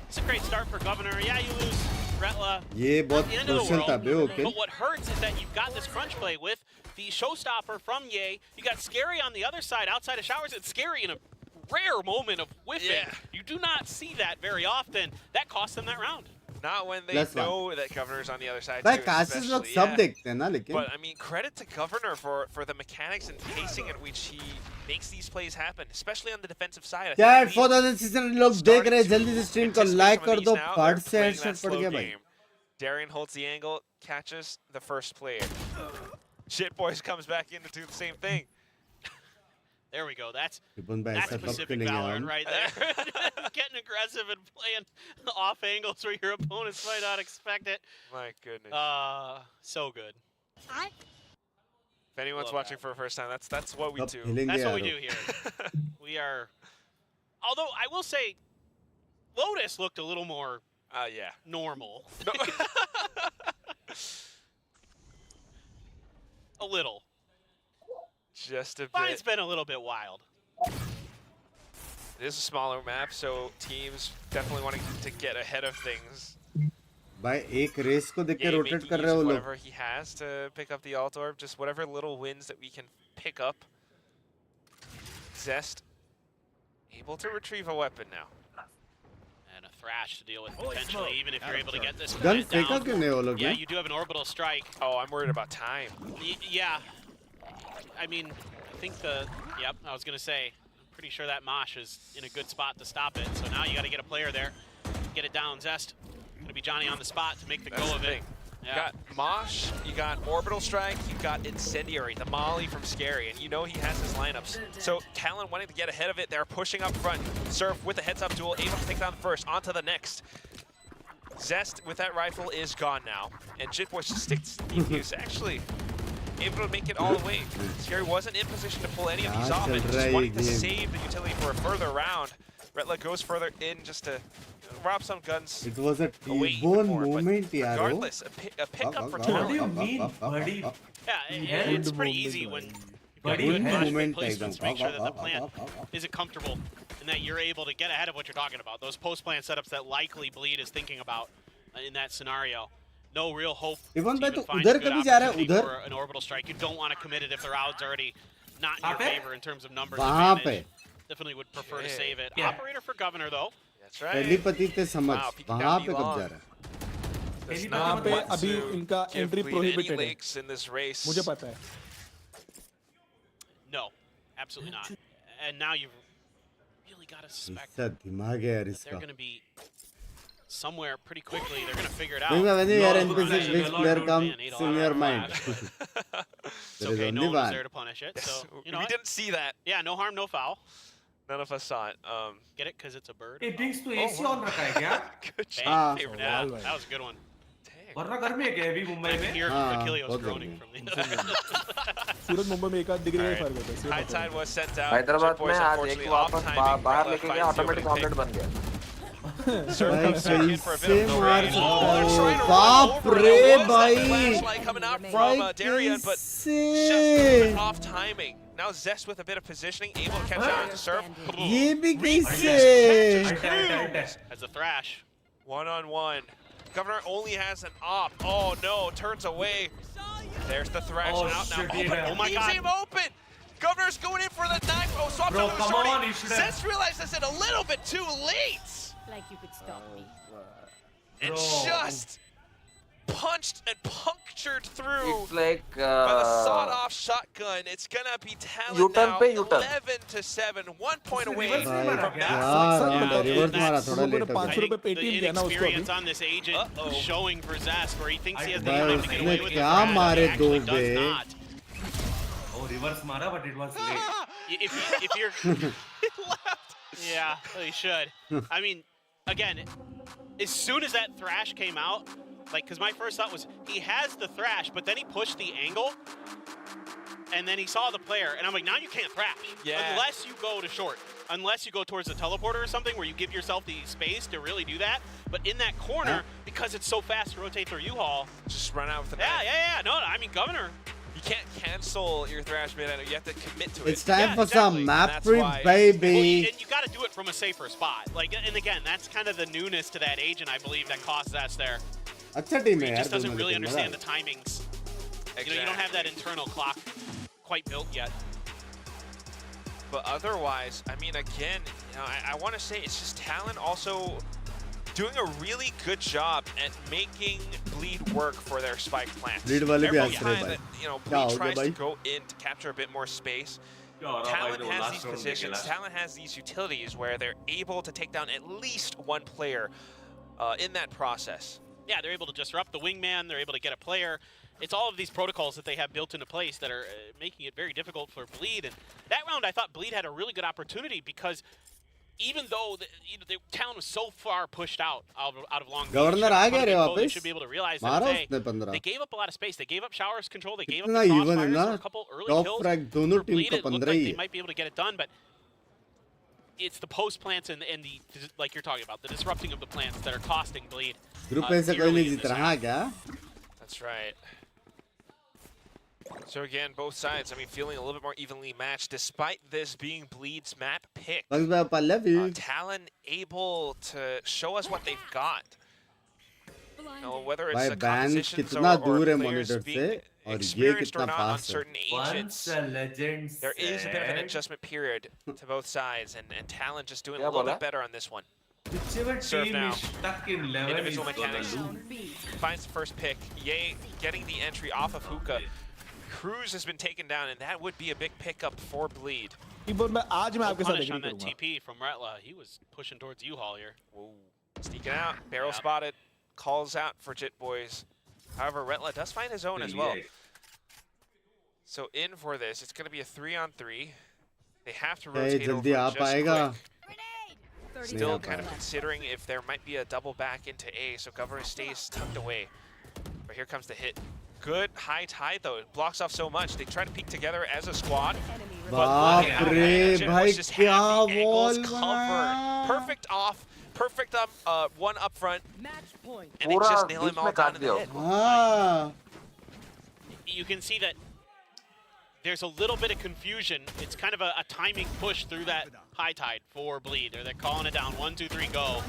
It's a great start for Governor. Yeah, you lose Retla. ये बहुत Not the end of the crucial था बे world. Okay But what hurts is that you've got this crunch play with the showstopper from Ye. You got Scary on the other side, outside of showers. It's Scary in a rare moment of whiffing. You do not see that very often. That cost them that round. Not when they know that Governor's on the other side भाई too, कासिस लोग especially, सब देखते हैं ना लेकिन But I mean, credit to Governor for the mechanics and pacing at which he makes these plays happen, especially on the defensive side. I क्या think 4000 लोग देख रहे हैं जल्दी से स्ट्रीम को लाइक कर दो फट से हेडशॉट पड़ गया भाई Darian holds the angle, catches the first player. Shit Boys comes back in to do the same thing. There we go. That's भाई ऐसा कब Pacific खेलेंगे Valorant हम right there. Getting aggressive and playing off angles where your opponents might not expect it. My goodness. So good. If anyone's watching for the first time, that's what we कब do. खेलेंगे That's what we यार do here. We are. Although I will say, Lotus looked a little more Yeah. normal. A little. Just a But bit. it's been a little bit wild. It is a smaller map, so teams definitely wanting to get ahead of things. भाई एक race को देख के Yeah, rotate making कर use रहे of हो लोग whatever he has to pick up the alt orb, just whatever little wins that we can pick up. Zest able to retrieve a weapon now. And a thrash to deal with potentially, even if you're able to get this gun plant फेंका down. क्यों नहीं वो लोग Yeah, ने you do have an orbital strike. Oh, I'm worried about time. Yeah. I mean, I think yep, I was going to say, I'm pretty sure that Mosh is in a good spot to stop it. So now you got to get a player there, get it down. Zest, going to be Johnny on the spot to make the That's go the of thing. it. You got Mosh, you got Orbital Strike, you got Incendiary, the Molly from Scary, and you know he has his lineups. So Talon wanting to get ahead of it, they're pushing up front. Surf with a heads-up duel, able to take down the first, on to the next. Zest with that rifle is gone now, and Jitboy just sticks to defuse. Actually, able to make it all the way. Scary wasn't in position to pull any of these off, and just wanting to save the utility for a further round. Retla goes further in just to rob some guns. It was a away even T-bone more, but moment, yaro. regardless, a pickup for What do Talon. you mean, buddy? Yeah, it's pretty easy when you've got Buddy, good man. management placements, make sure that the plant isn't comfortable and that you're able to get ahead of what you're talking about. Those post-plant setups that likely Bleed is thinking about in that scenario. No real hope to Even even तो find a उधर good कभी जा रहा है opportunity उधर for an orbital strike. You don't want to commit it if their odds already not in your favor in terms of numbers वहाँ advantage. पे Definitely would prefer to save it. Yeah. Operator for Governor though. That's right. Telepathy ते समझ Wow, peeking वहाँ down पे कब B-long. जा रहा है Does वहाँ not पे want अभी to इनका give entry Bleed prohibited any है। leaks in this race. मुझे पता है। No, absolutely not. And now you've really got to suspect इसका दिमाग है यार that इसका they're going to be somewhere pretty quickly. They're going to figure it out. Think when you are No, NPC, no, which no, player no, comes man, need a in lot your of mind? It's There is okay, only no one was one. there to punish it. So, you know, We what? didn't see that. Yeah, no harm, no foul. None of us saw it. Get it? Because it's a bird. A Binks तो AC on रखा है क्या? Good Bang. job. Ah. Yeah, that was a good one. Dang. वरना गर्मी है क्या अभी Mumbai I can में? hear हाँ, Achilles बहुत groaning गर्मी from the सूरज मुंबई में 1 डिग्री का Alright. फर्क होता है। सूरज High मुंबई tide में। was sent out. Hyderabad Jet में Boys आज unfortunately एक off वापस timing. बाहर Retla लेके finds गया the automatic opening omelette pick. बन गया Surf comes back in for a bit कैसे of the मार rain. सकता Oh, है they're trying to बाप run over. रे There was that भाई flashlight coming out from भाई Darian, but just a कैसे bit off timing. Now Zest with a bit of positioning, able to catch out the surf. ये भी कैसे as a thrash. 1-on-1. Governor only has an op. Oh no, turns away. There's the thrash Oh, out now. shit, Oh, but yeah. Oh my leaves God. him open. Governor's going in for the knife. Oh, swaps Bro, over to come shorty. on, you should have- Zest realizes it a little bit too late. Like you could stop me. And Bro. just punched and punctured through it's like by the sawed-off shotgun. It's gonna be Talon U-turn now, पे U-turn. 11-7, 1 point away reverse from नहीं मारा that. क्या? यार Yeah, reverse मारा that's- थोड़ा लोगों ने late हो 500 I गया think रुपए the पेटीएम दिया ना उसको अभी। inexperience on this agent Uh-oh. showing for Zest, where he thinks he has the भाई time to get उसने away with it. क्या Brad मारे actually दो does बे? not. Oh, reverse मारा, but it was late. If you're Left. yeah, well, he should. I mean, again, as soon as that thrash came out, like, because my first thought was he has the thrash, but then he pushed the angle, and then he saw the player, and I'm like, now you can't thrash Yeah. unless you go to short, unless you go towards the teleporter or something where you give yourself the space to really do that. But in that corner, because it's so fast to rotate through U-Haul, Just run out with the yeah, knife. yeah, yeah. No, I mean, Governor. You can't cancel your thrash mid. You have to commit to it. It's time Yeah, for exactly. some map That's creep, why- Well, baby. and you got to do it from a safer spot. Like, and again, that's kind of the newness to that agent, I believe, that caused us there. अच्छा team है He यार just doesn't दोनों really लेकिन understand मजा the timings. You know, you don't have that internal clock quite built yet. But otherwise, I mean, again, you know, I want to say it's just Talon also doing a really good job at making Bleed work for their spike plants. Bleed वाले भी Every हंस रहे time भाई। that, you know, क्या हो Bleed गया tries to भाई? go in to capture a bit more space, क्या हो रहा है Talon भाई, वो has last these round positions, निकला। Talon has these utilities where they're able to take down at least one player in that process. Yeah, they're able to disrupt the wingman. They're able to get a player. It's all of these protocols that they have built into place that are making it very difficult for Bleed. And that round, I thought Bleed had a really good opportunity because even though the Talon was so far pushed out of long range, Governor आ गया रे they वापस should be able to realize that मारा hey, उसने 15 they gave up a lot of space. They gave up showers control. They gave up कितना the even है crossfires ना for a couple early top kills. Frag दोनों For team Bleed, को it looked 15 like he they है might be able to get it done, but it's the post plants and the like you're talking about, the disrupting of the plants that are costing Bleed. Group में से कोई dearly नहीं in Jeet this रहा round. क्या That's right. So again, both sides, I mean, feeling a little bit more evenly matched, despite this being Bleed's map pick. बस मैं पल्ले Talon able to show us what they've got. You know, whether it's भाई the ban compositions कितना or दूर है players monitor being से और ये experienced कितना or not on पास है certain agents. Once a legend There is a bit of an said, adjustment period to both sides, and Talon just doing a Yeah, little bola. bit better on this one. whichever Serve team now. is stuck in 11 is Individual gonna mechanics. lose. Finds the first pick. Ye getting the entry off of Hookah. Cruz has been taken down, and that would be a big pickup for Bleed. T-bone मैं आज मैं आपके साथ Punish agree on that करूंगा TP from Retla. He was pushing towards U-Haul here. Whoa. Sneaking out. Barrel Yeah. spotted. Calls out for Jit Boys. However, Retla does find his own as well. So in for this, it's going to be a 3-on-3. They have to rotate over जल्दी आ just पाएगा quick. Still kind of considering if there might be a double back into A, so Governor stays tucked away. But here comes the hit. Good high tide though. It blocks off so much. They try to peek together as a squad. बाप रे Jit भाई Boys just have क्या the angles wall covered. Perfect off, perfect one up front, Match point. and they just nail him all down in the head. हाँ You can see that there's a little bit of confusion. It's kind of a timing push through that high tide for Bleed. They're calling it down, 1, 2, 3, go.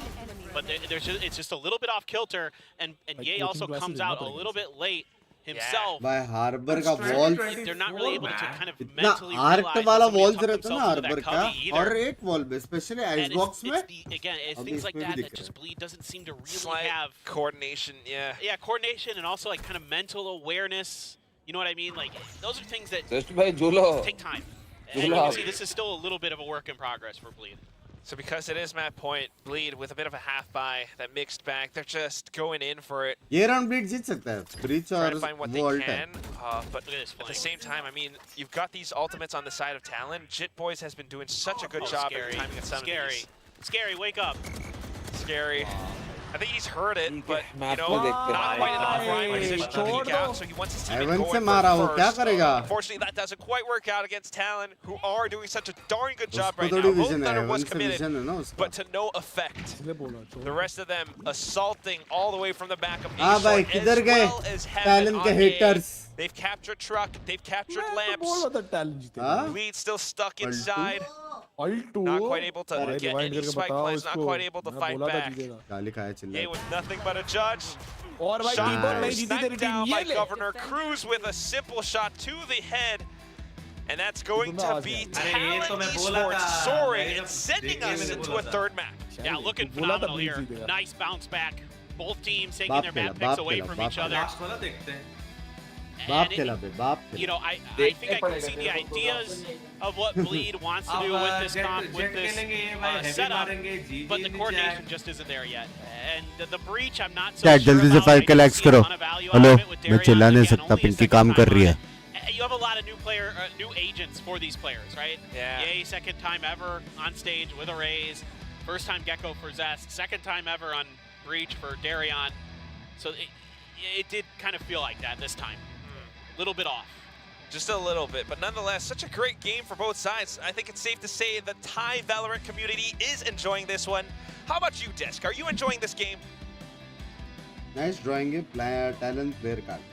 But it's just a little bit off kilter, and Ye also comes out a little bit late himself. भाई harbour का wall They're not really able to kind of इतना mentally art realize वाला that somebody walls tucked रहता है ना themselves into harbour that का cubby either. और एक वॉल में स्पेशली And आइस बॉक्स में again, it's अभी things like इसमें भी that दिख that रहा just है Bleed doesn't seem to really Slight have. coordination, yeah. Yeah, coordination and also like kind of mental awareness. You know what I mean? Like those are things that take time. And you can see this is still a little bit of a work in progress for Bleed. So because it is map point, Bleed with a bit of a half buy, that mixed back, they're just going in for it. ये round bleed जीत सकता है breach Trying और to find what वो they alt है can, but at the same time, I mean, you've got these ultimates on the side of Talon. Jit Boys has been doing such a good job at timing at some of these. Scary, wake up. Scary. I think he's heard it, but you know, not quite in a prime position to peek out, so he wants his team to Evan go से in मारा वो for क्या first. करेगा Unfortunately, that doesn't quite work out against Talon, who are doing such a darn good job उसको right थोड़ी now. Both vision है Thunder Avon was से committed, vision है ना उसका but to no effect. The rest of them assaulting all the way from the back of हाँ भाई Esports, किधर as गए well as Heaven टैलेंट के on A. Haters They've captured Truck, they've captured Lamps. बोल रहा था talent जीते हाँ Lead still stuck inside. अल्टू Not quite able to अरे get रिवाइंड any करके spike बताओ plays, not इसको quite able to मैं fight बोला था back. जीतेगा गाली खाया Ye चिल्ला was nothing but a judge. और भाई Shot टीम नहीं जीती तेरी sniped टीम down ये by ले Governor Cruz with a simple shot to the head. And that's going to be Talon Esports soaring and sending us into a third match. Yeah, looking phenomenal here. Nice bounce back. Both teams taking their map picks away from each other. Last वाला देखते हैं बाप And it- खेला बे बाप You खेला know, I think I can see the ideas of what Bleed wants to do with this comp, with this setup, but the coordination just isn't there yet. And the breach, I'm not so क्या sure जल्दी से about. 5 I के can likes see a करो ton of value out hello of it with मैं Darion. चिल्ला नहीं Again, सकता only a Pinky second काम कर time रही on है it. You have a lot of new agents for these players, right? Yeah. Yay, second time ever on stage with a raise. First time Gecko for Zest. Second time ever on Breach for Darion. So it did kind of feel like that this time. Little bit off. Just a little bit, but nonetheless, such a great game for both sides. I think it's safe to say the Thai Valorant community is enjoying this one. How about you, Desk? Are you enjoying this game? Nice drawing है talent player card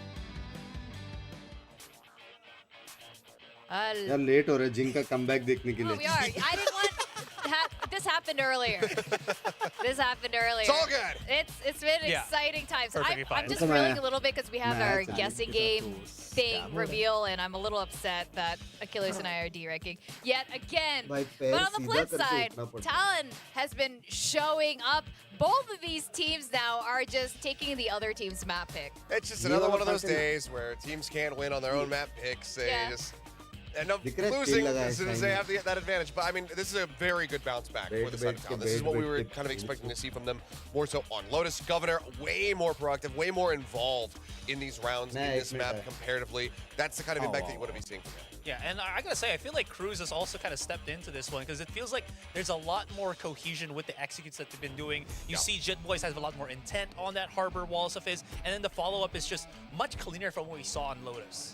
यार late हो रहा है जिंग का comeback देखने के Oh, we लिए are. I didn't want this happened earlier. This happened earlier. It's all good. It's been Yeah. exciting times. Perfectly fine. I'm just Come reeling on. a little bit because we have Nah, our it's all guessing game thing reveal, and I'm a little upset that Achilles and I are deranking yet again. भाई But पैर on the सीधा flip करके side, उठना पड़ता है Talon has been showing up. Both of these teams now are just taking the other team's map pick. It's just another one of those days where teams can't win on their own map picks. They Yeah. just end up दिख रहा है, losing तेल लगा है as soon as साइन they में। have that advantage. But I mean, this is a very good bounce back for the side of town. This is what we were kind of expecting to see from them, more so on Lotus. Governor, way more proactive, way more involved in these rounds in this map comparatively. That's the kind of impact that you want to be seeing from him. Yeah, and I gotta say, I feel like Cruz has also kind of stepped into this one because it feels like there's a lot more cohesion with the executes that they've been doing. You see Jit Boys has a lot more intent on that harbor walls of his, and then the follow-up is just much cleaner from what we saw on Lotus.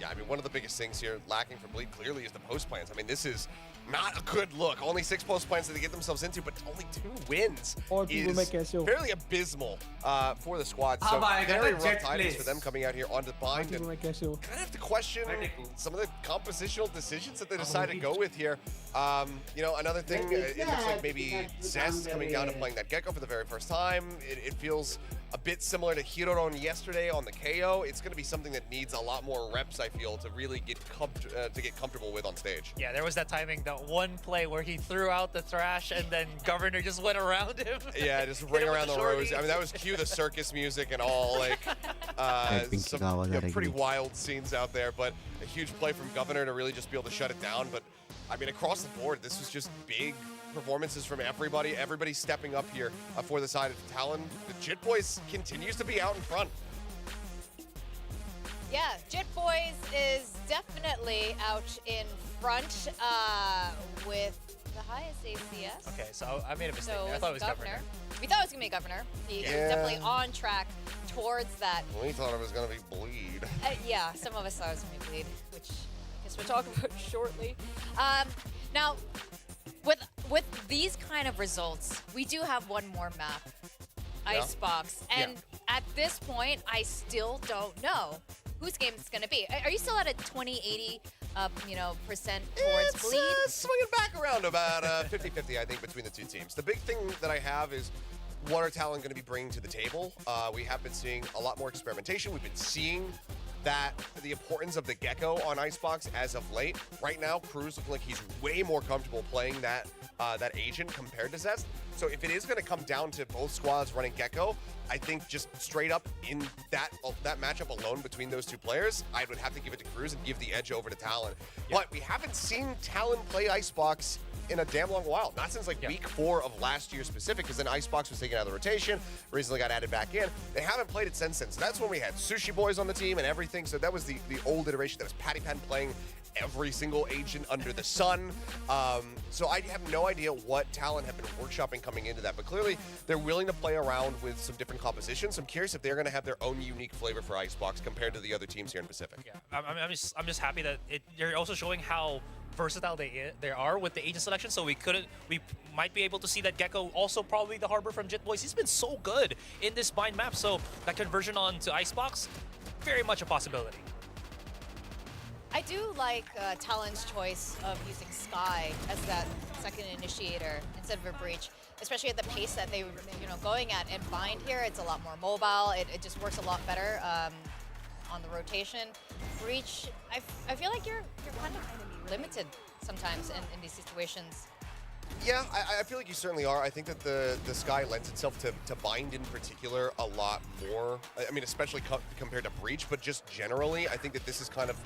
Yeah, I mean, one of the biggest things here lacking for Bleed clearly is the post plans. I mean, this is not a good look. Only 6 post plans that they get themselves into, but only 2 wins is fairly abysmal for the squad. So very rough tidings for them coming out here onto the bind. And kind of have to question some of the compositional decisions that they decided to go with here. You know, another thing, it looks like maybe Zest coming down and playing that Gecko for the very first time. It feels a bit similar to Hiroron yesterday on the KO. It's going to be something that needs a lot more reps, I feel, to really get comfortable with on stage. Yeah, there was that timing, that one play where he threw out the thrash and then Governor just went around him. Yeah, just ring around the rose. I mean, that was cue the circus music and all. Like, some pretty wild scenes out there, but a huge play from Governor to really just be able to shut it down. But I mean, across the board, this was just big performances from everybody. Everybody stepping up here for the side of Talon. The Jit Boys continues to be out in front. Yeah, Jit Boys is definitely out in front with the highest ACS. Okay, so I made a mistake. So I thought it was Governor. We thought it was going to be Governor. He was definitely on track towards that. We thought it was going to be Bleed. Yeah, some of us thought it was going to be Bleed, which I guess we'll talk about shortly. Now, with with these kind of results, we do have one more map, Icebox, and at this point, I still don't know whose game it's gonna be. Are you still at a 20-80, percent towards Bleed? It's swinging back around about 50-50, I think, between the two teams. The big thing that I have is what are Talon going to be bringing to the table? We have been seeing a lot more experimentation. We've been seeing that the importance of the Gecko on Icebox as of late. Right now, Cruz looking like he's way more comfortable playing that agent compared to Zest. So if it is going to come down to both squads running Gecko, I think just straight up in that matchup alone between those two players, I would have to give it to Cruz and give the edge over to Talon. But we haven't seen Talon play Icebox in a damn long while. Not since like week 4 of last year specific, because then Icebox was taken out of the rotation, recently got added back in. They haven't played it since then. So that's when we had Sushi Boys on the team and everything. So that was the old iteration. That was Patty Pen playing every single agent under the sun. So I have no idea what Talon have been workshopping coming into that, but clearly they're willing to play around with some different compositions. I'm curious if they're going to have their own unique flavor for Icebox compared to the other teams here in Pacific. Yeah, I'm just happy that they're also showing how versatile they are with the agent selection. So we might be able to see that Gecko also probably the harbor from Jit Boys. He's been so good in this bind map. So that conversion on to Icebox, very much a possibility. I do like Talon's choice of using Sky as that second initiator instead of a Breach, especially at the pace that they were going at. And Bind here, it's a lot more mobile. It just works a lot better on the rotation. Breach, I feel like you're kind of limited sometimes in these situations. Yeah, I feel like you certainly are. I think that the Sky lends itself to Bind in particular a lot more. I mean, especially compared to Breach, but just generally, I think that this is kind of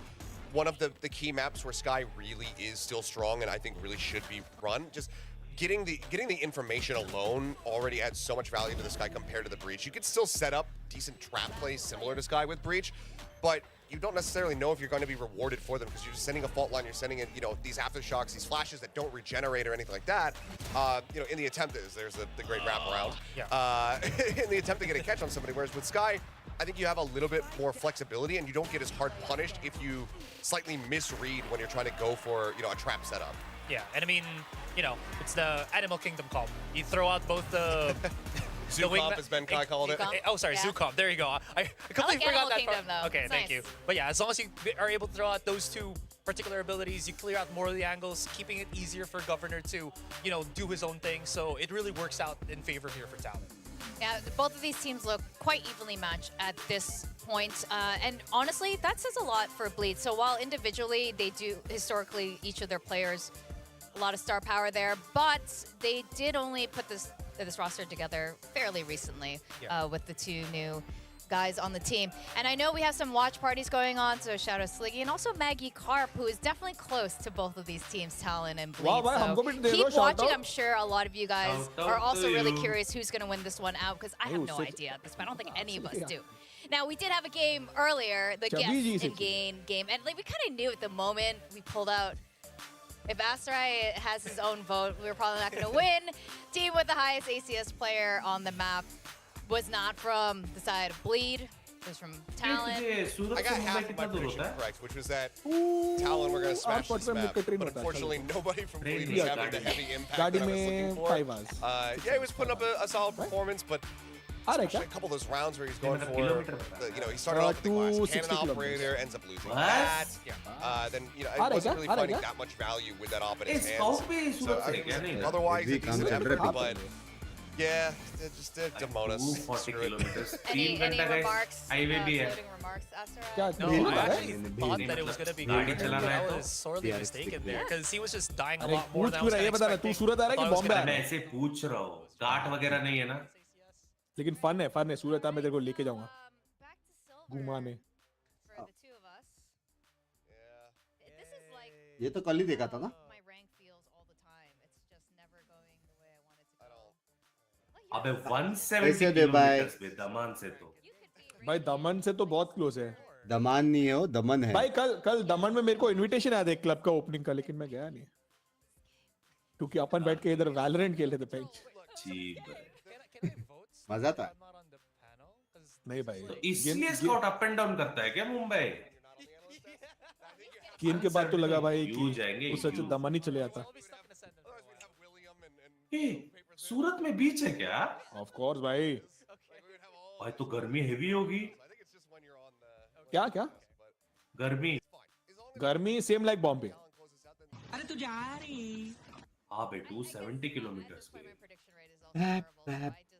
one of the key maps where Sky really is still strong and I think really should be run. Just getting the information alone already adds so much value to the Sky compared to the Breach. You could still set up decent trap plays similar to Sky with Breach, but you don't necessarily know if you're going to be rewarded for them because you're just sending a fault line, you're sending in, these aftershocks, these flashes that don't regenerate or anything like that. In the attempt, there's the great wraparound. In the attempt to get a catch on somebody, whereas with Sky, I think you have a little bit more flexibility and you don't get as hard punished if you slightly misread when you're trying to go for, a trap setup. Yeah, and I mean, it's the Animal Kingdom comp. You throw out both the... Zoocomp, as Ben Kai called it. Oh, sorry, Zoocomp. There you go. I completely forgot that part. Though. Okay, thank you. But yeah, as long as you are able to throw out those two particular abilities, you clear out more of the angles, keeping it easier for Governor to, do his own thing. So it really works out in favor here for Talon. Yeah, both of these teams look quite evenly matched at this point. And honestly, that says a lot for Bleed. So while individually they do, historically, each of their players, a lot of star power there, but they did only put this roster together fairly recently with the two new guys on the team. And I know we have some watch parties going on, so shout out Sliggy and also Maggie Karp, who is definitely close to both of these teams, Talon and Bleed. So keep watching. I'm sure a lot of you guys are also really curious who's going to win this one out, because I have no idea at this point. I don't think any of us do. Now, we did have a game earlier, the guest in game, and we kind of knew at the moment we pulled out. If Asterai has his own vote, we were probably not going to win. Team with the highest ACS player on the map was not from the side of Bleed. It was from Talon. I got half of my prediction correct, which was that Talon were going to smash this map. But unfortunately, nobody from Bleed was having the heavy impact that I was looking for. Yeah, he was putting up a solid performance, but especially a couple of those rounds where he's going for, he started off with the glass cannon operator, ends up losing that. Then, I wasn't really finding that much value with that op in his hands. So, otherwise, a decent effort, but yeah, just Demonis. Any remarks? Closing remarks, Asterai? No, I actually thought that it was going to be Governor. I was sorely mistaken there, because he was just dying a lot more than I was expecting. लेकिन fun है सूरत मैं तेरे को लेके जाऊंगा घुमाने ये तो कल ही देखा था ना अबे 170 किलोमीटर पे दमन से तो भाई दमन से तो बहुत क्लोज है दमन नहीं है वो दमन है भाई कल दमन में मेरे को इनविटेशन आया था एक क्लब का ओपनिंग का लेकिन मैं गया नहीं क्योंकि अपन बैठ के इधर वैलोरेंट खेल रहे थे बेंच मजा था नहीं भाई तो इसलिए स्कॉट अप एंड डाउन करता है क्या मुंबई गेम के बाद तो लगा भाई कि उस सच दमन ही चले जाता सूरत में बीच है क्या? ऑफ कोर्स भाई. भाई तो गर्मी हेवी होगी. क्या क्या? गर्मी. गर्मी सेम लाइक बॉम्बे. अरे तू जा रही. हाँ बेटू 70 किलोमीटर पे.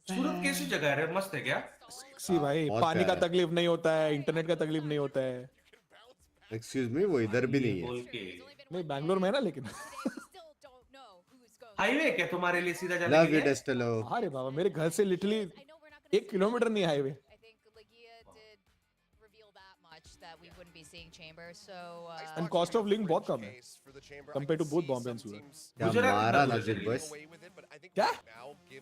सूरत कैसी जगह है रे? मस्त है क्या? सी भाई, पानी का तकलीफ नहीं होता है, इंटरनेट का तकलीफ नहीं होता है. एक्सक्यूज मी, वो इधर भी नहीं है. बोल के. नहीं, बैंगलोर में है ना लेकिन. हाईवे क्या तुम्हारे लिए सीधा जाने लव के यू लिए? डेस्टलो. अरे बाबा, मेरे घर से लिटरली 1 किलोमीटर नहीं highway. And cost of living बहुत कम है compared to both Bombay and Surat. क्या मारा ना जिल बॉयज. क्या?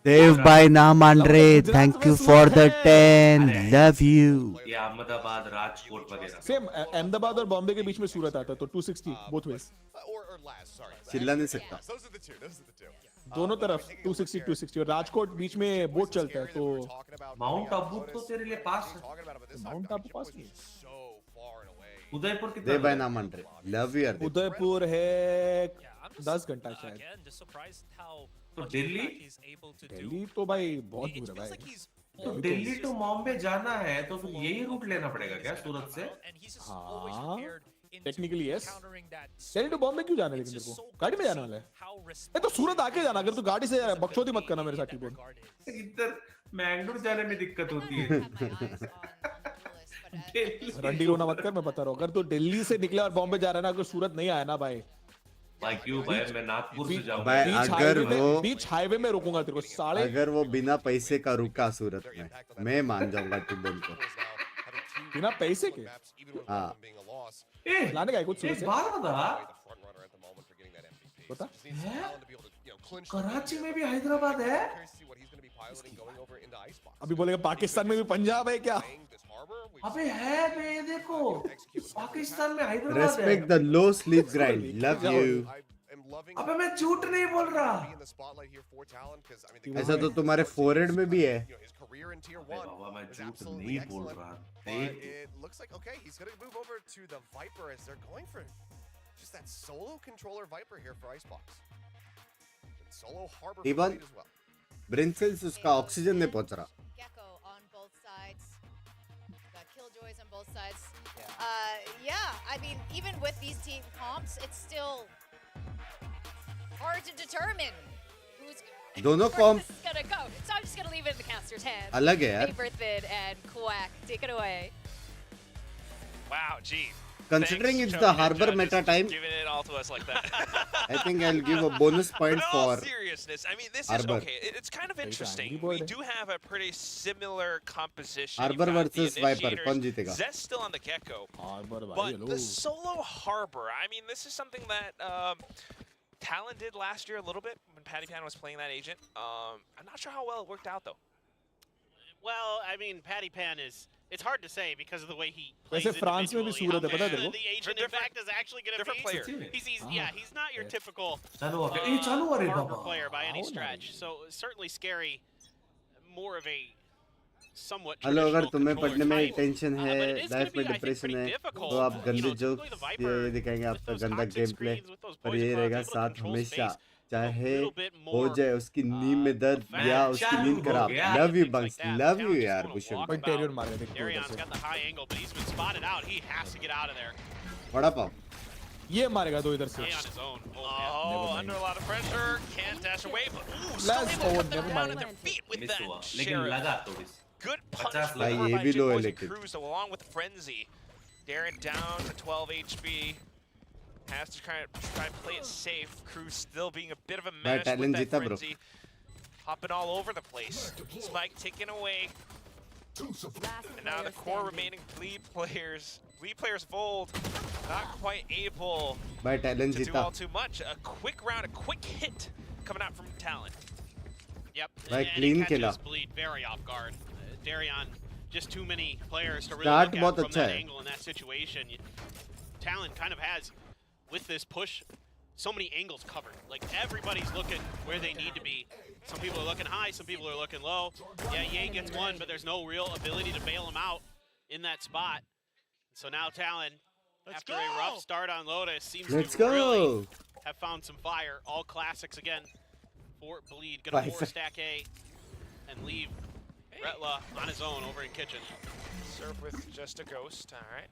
Dave by Namandre, thank you for the 10. Love you. ये अहमदाबाद, राजकोट वगैरह. सेम अहमदाबाद और बॉम्बे के बीच में सूरत आता है, तो 260 both ways. चिल्ला नहीं सकता. दोनों तरफ 260 और राजकोट बीच में बोट चलता है, तो माउंट आबू तो तेरे लिए पास है. माउंट आबू पास नहीं. उदयपुर दे कितना? बाय नाम अंडर. लव यू यार. उदयपुर है 10 घंटा शायद. तो दिल्ली? दिल्ली तो भाई बहुत दूर है भाई. तो दिल्ली टू बॉम्बे जाना है तो फिर यही रूट लेना पड़ेगा क्या सूरत से? हाँ, technically yes. Delhi to Bombay क्यों जाना है लेकिन तेरे को? गाड़ी में जाने वाला है. तो सूरत आके जाना. अगर तू गाड़ी से बकचोदी मत करना मेरे साथ. टीपो इधर मैंगलोर जाने में दिक्कत होती है. रंडी रोना मत कर, मैं बता रहा हूँ. अगर तू दिल्ली से निकला और बॉम्बे जा रहा है ना, अगर सूरत नहीं आया ना भाई. भाई क्यों भाई, मैं नागपुर से जाऊंगा. भाई अगर वो बीच हाईवे में रोकूंगा तेरे को साले. अगर वो बिना पैसे का रुका सूरत में, मैं मान जाऊंगा टिब्बन को. बिना पैसे के? हाँ. लाने का है कुछ सूरत से? बात बता. कराची में भी हैदराबाद है. अभी बोलेगा पाकिस्तान में भी पंजाब है क्या? अबे है बे, देखो पाकिस्तान में हैदराबाद है. Respect the low sleep grind. Love you. अबे मैं झूठ नहीं बोल रहा. ऐसा तो तुम्हारे फोरहेड में भी है. बाबा मैं झूठ नहीं बोल रहा. It looks like okay, he's going to move over to the Viper as they're going for just that solo controller Viper here for Icebox. And solo Harbor Ivan, as well. ब्रिंसेल्स उसका oxygen नहीं पहुंच रहा. Yeah, I mean, even with these team comps, it's still hard to determine who's दोनों where comp this is gonna go. So I'm just gonna leave it in the caster's hands. अलग है यार. Birthid and Quack, take it away. Wow, gee. Considering Thanks, it's the Chummy harbor Ninja, meta just time, giving it all to us like that. I think I'll give a bonus point In all for seriousness, I mean, this Harbor. is okay. It's kind of interesting. boy We है. do have a pretty similar composition. Harbor You've got the versus Viper. initiators. कौन जीतेगा? Zest still on the Gecko. Harbor भाई, But hello. the solo Harbor, I mean, this is something that Talon did last year a little bit when Patty Pan was playing that agent. I'm not sure how well it worked out, though. Well, I mean, Patty Pan is... It's hard to say because of the way he plays वैसे France में भी individually. सूरत है, पता है तेरे को? The agent, in fact, is actually going to different be... player. Yeah, he's not your typical चालू हो गया. ये चालू हो रे Harbor Baba. player by any How stretch. So certainly scary. More of a somewhat hello. अगर traditional तुम्हें controller पढ़ने में type. टेंशन है, But it is life gonna में be, I think, depression pretty है, difficult. तो आप You गंदे know, jokes especially the Viper ये दिखाएंगे with आपका those गंदा toxic game play. screens, with those पर voice ये cards, रहेगा able to साथ control हमेशा, space चाहे a little bit हो more, जाए उसकी नींद में दर्द या उसकी नींद खराब. Love you Binks. Love you यार भूषण. भाई टेरियन मार रहे थे. Darion's got the high angle, but he's been spotted out. He has to get out of there. बड़ा पाव. ये मारेगा दो इधर से. Stay on his own. Oh, under a lot of pressure. Can't dash away, but ooh, still Let's able to go, put them never down mind. at their feet with miss that हुआ. लेकिन Sheriff. लगा थोड़ी सी. Good punch 50 by भाई ये भी लो है Jitboys and लेकिन. Cruz along with Frenzy. Darion down to 12 HP. Has to try and play it safe. Cruz still being a bit of a menace with Talon that जीता bro. Frenzy. Hopping all over the place. Spike taken away. And now the core remaining Bleed players fold. Not quite able भाई Talon to do जीता. all too much. A quick round, a quick hit coming out from Talon. Yep. भाई and clean he catches खेला. Bleed very off guard. Darion, just too many players to really Start look बहुत at from अच्छा that है. angle in that situation. Talon kind of has, with this push, so many angles covered. Like everybody's looking where they need to be. Some people are looking high, some people are looking low. Yeah, Ye gets one, but there's no real ability to bail him out in that spot. So now Talon, after a rough start on Lotus, seems Let's to go. really have found some fire. All classics again for Bleed. Gonna Wi-Fi. force stack A and leave Retla on his own over in kitchen. Surf with just a ghost. All right.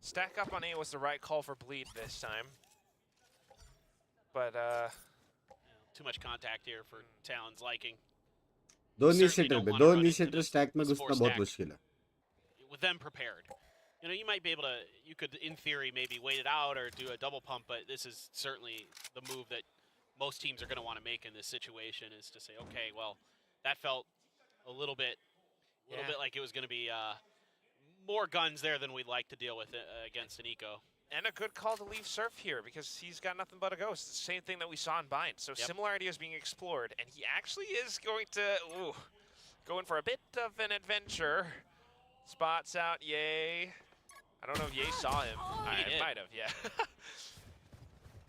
Stack up on A was the right call for Bleed this time. But too much contact here for Talon's liking. दो Certainly initiator don't पे wanna दो run into initiator this- stack में this घुसना force बहुत stack मुश्किल है. with them prepared. You know, you might be able to, you could, in theory, maybe wait it out or do a double pump, but this is certainly the move that most teams are going to want to make in this situation, is to say, okay, well, that felt a little bit like it was going to be more guns there than we'd like to deal with against an eco. And a good call to leave Surf here because he's got nothing but a ghost. It's the same thing that we saw in Bind. So similar ideas being explored, and he actually is going to go in for a bit of an adventure. Spots out Ye. I don't know if Ye saw him. I might have, yeah.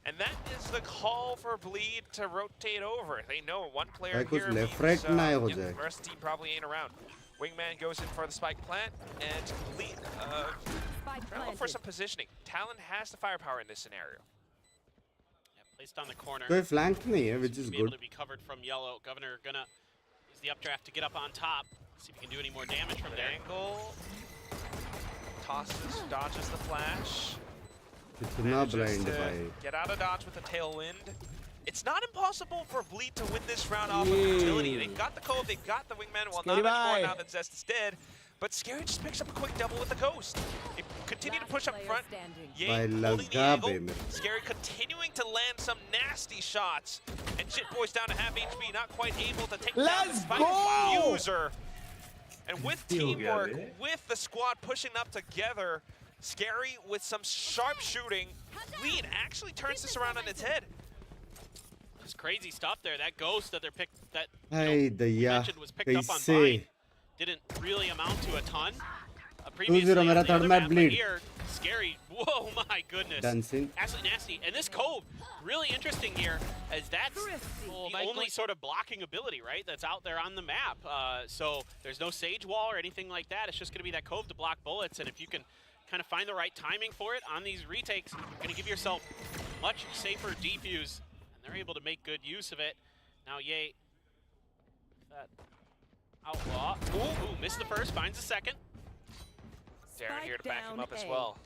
And that is the call for Bleed to rotate over. They know one player here means, left right ना हो the जाए. rest of the team probably ain't around. Wingman goes in for the spike plant, and Bleed trying to look for some positioning. Talon has the firepower in this scenario. Yeah, placed on the corner. कोई flank नहीं है, which is Be able good. to be covered from yellow. Governor gonna use the updraft to get up on top. See if he can do any more damage from there. Angle. Tosses, dodges the flash. कितना Manages blind to भाई. get out of dodge with a tailwind. It's not impossible for Bleed to win this round off of utility. They've got the cove, they've got the wingman. Well, not anymore now that Zest is dead. But Scary just picks up a quick double with the ghost. They continue to push up front. Ye holding the angle. Scary continuing to land some nasty shots. And Jit Boy's down to half HP, not quite able to take down this fight user. And with teamwork, with the squad pushing up together, Scary with some sharp shooting, Bleed actually turns this around on its head. Just crazy stuff there. That ghost that they're Hey, mentioned was picked up on कैसे? Bind. Didn't really amount to a ton. Previously, 2-0 on मेरा the other third map, match but bleed. here, Scary. Whoa, my goodness. Dancing. Absolutely nasty. And this cove, really interesting here, as that's the only sort of blocking ability, right, that's out there on the map. So there's no Sage Wall or anything like that. It's just going to be that cove to block bullets. And if you can kind of find the right timing for it on these retakes, you're going to give yourself much safer defuse. And they're able to make good use of it. Now, Ye, that outlaw. Ooh, missed the first, finds the second. Darren here to back him up as well.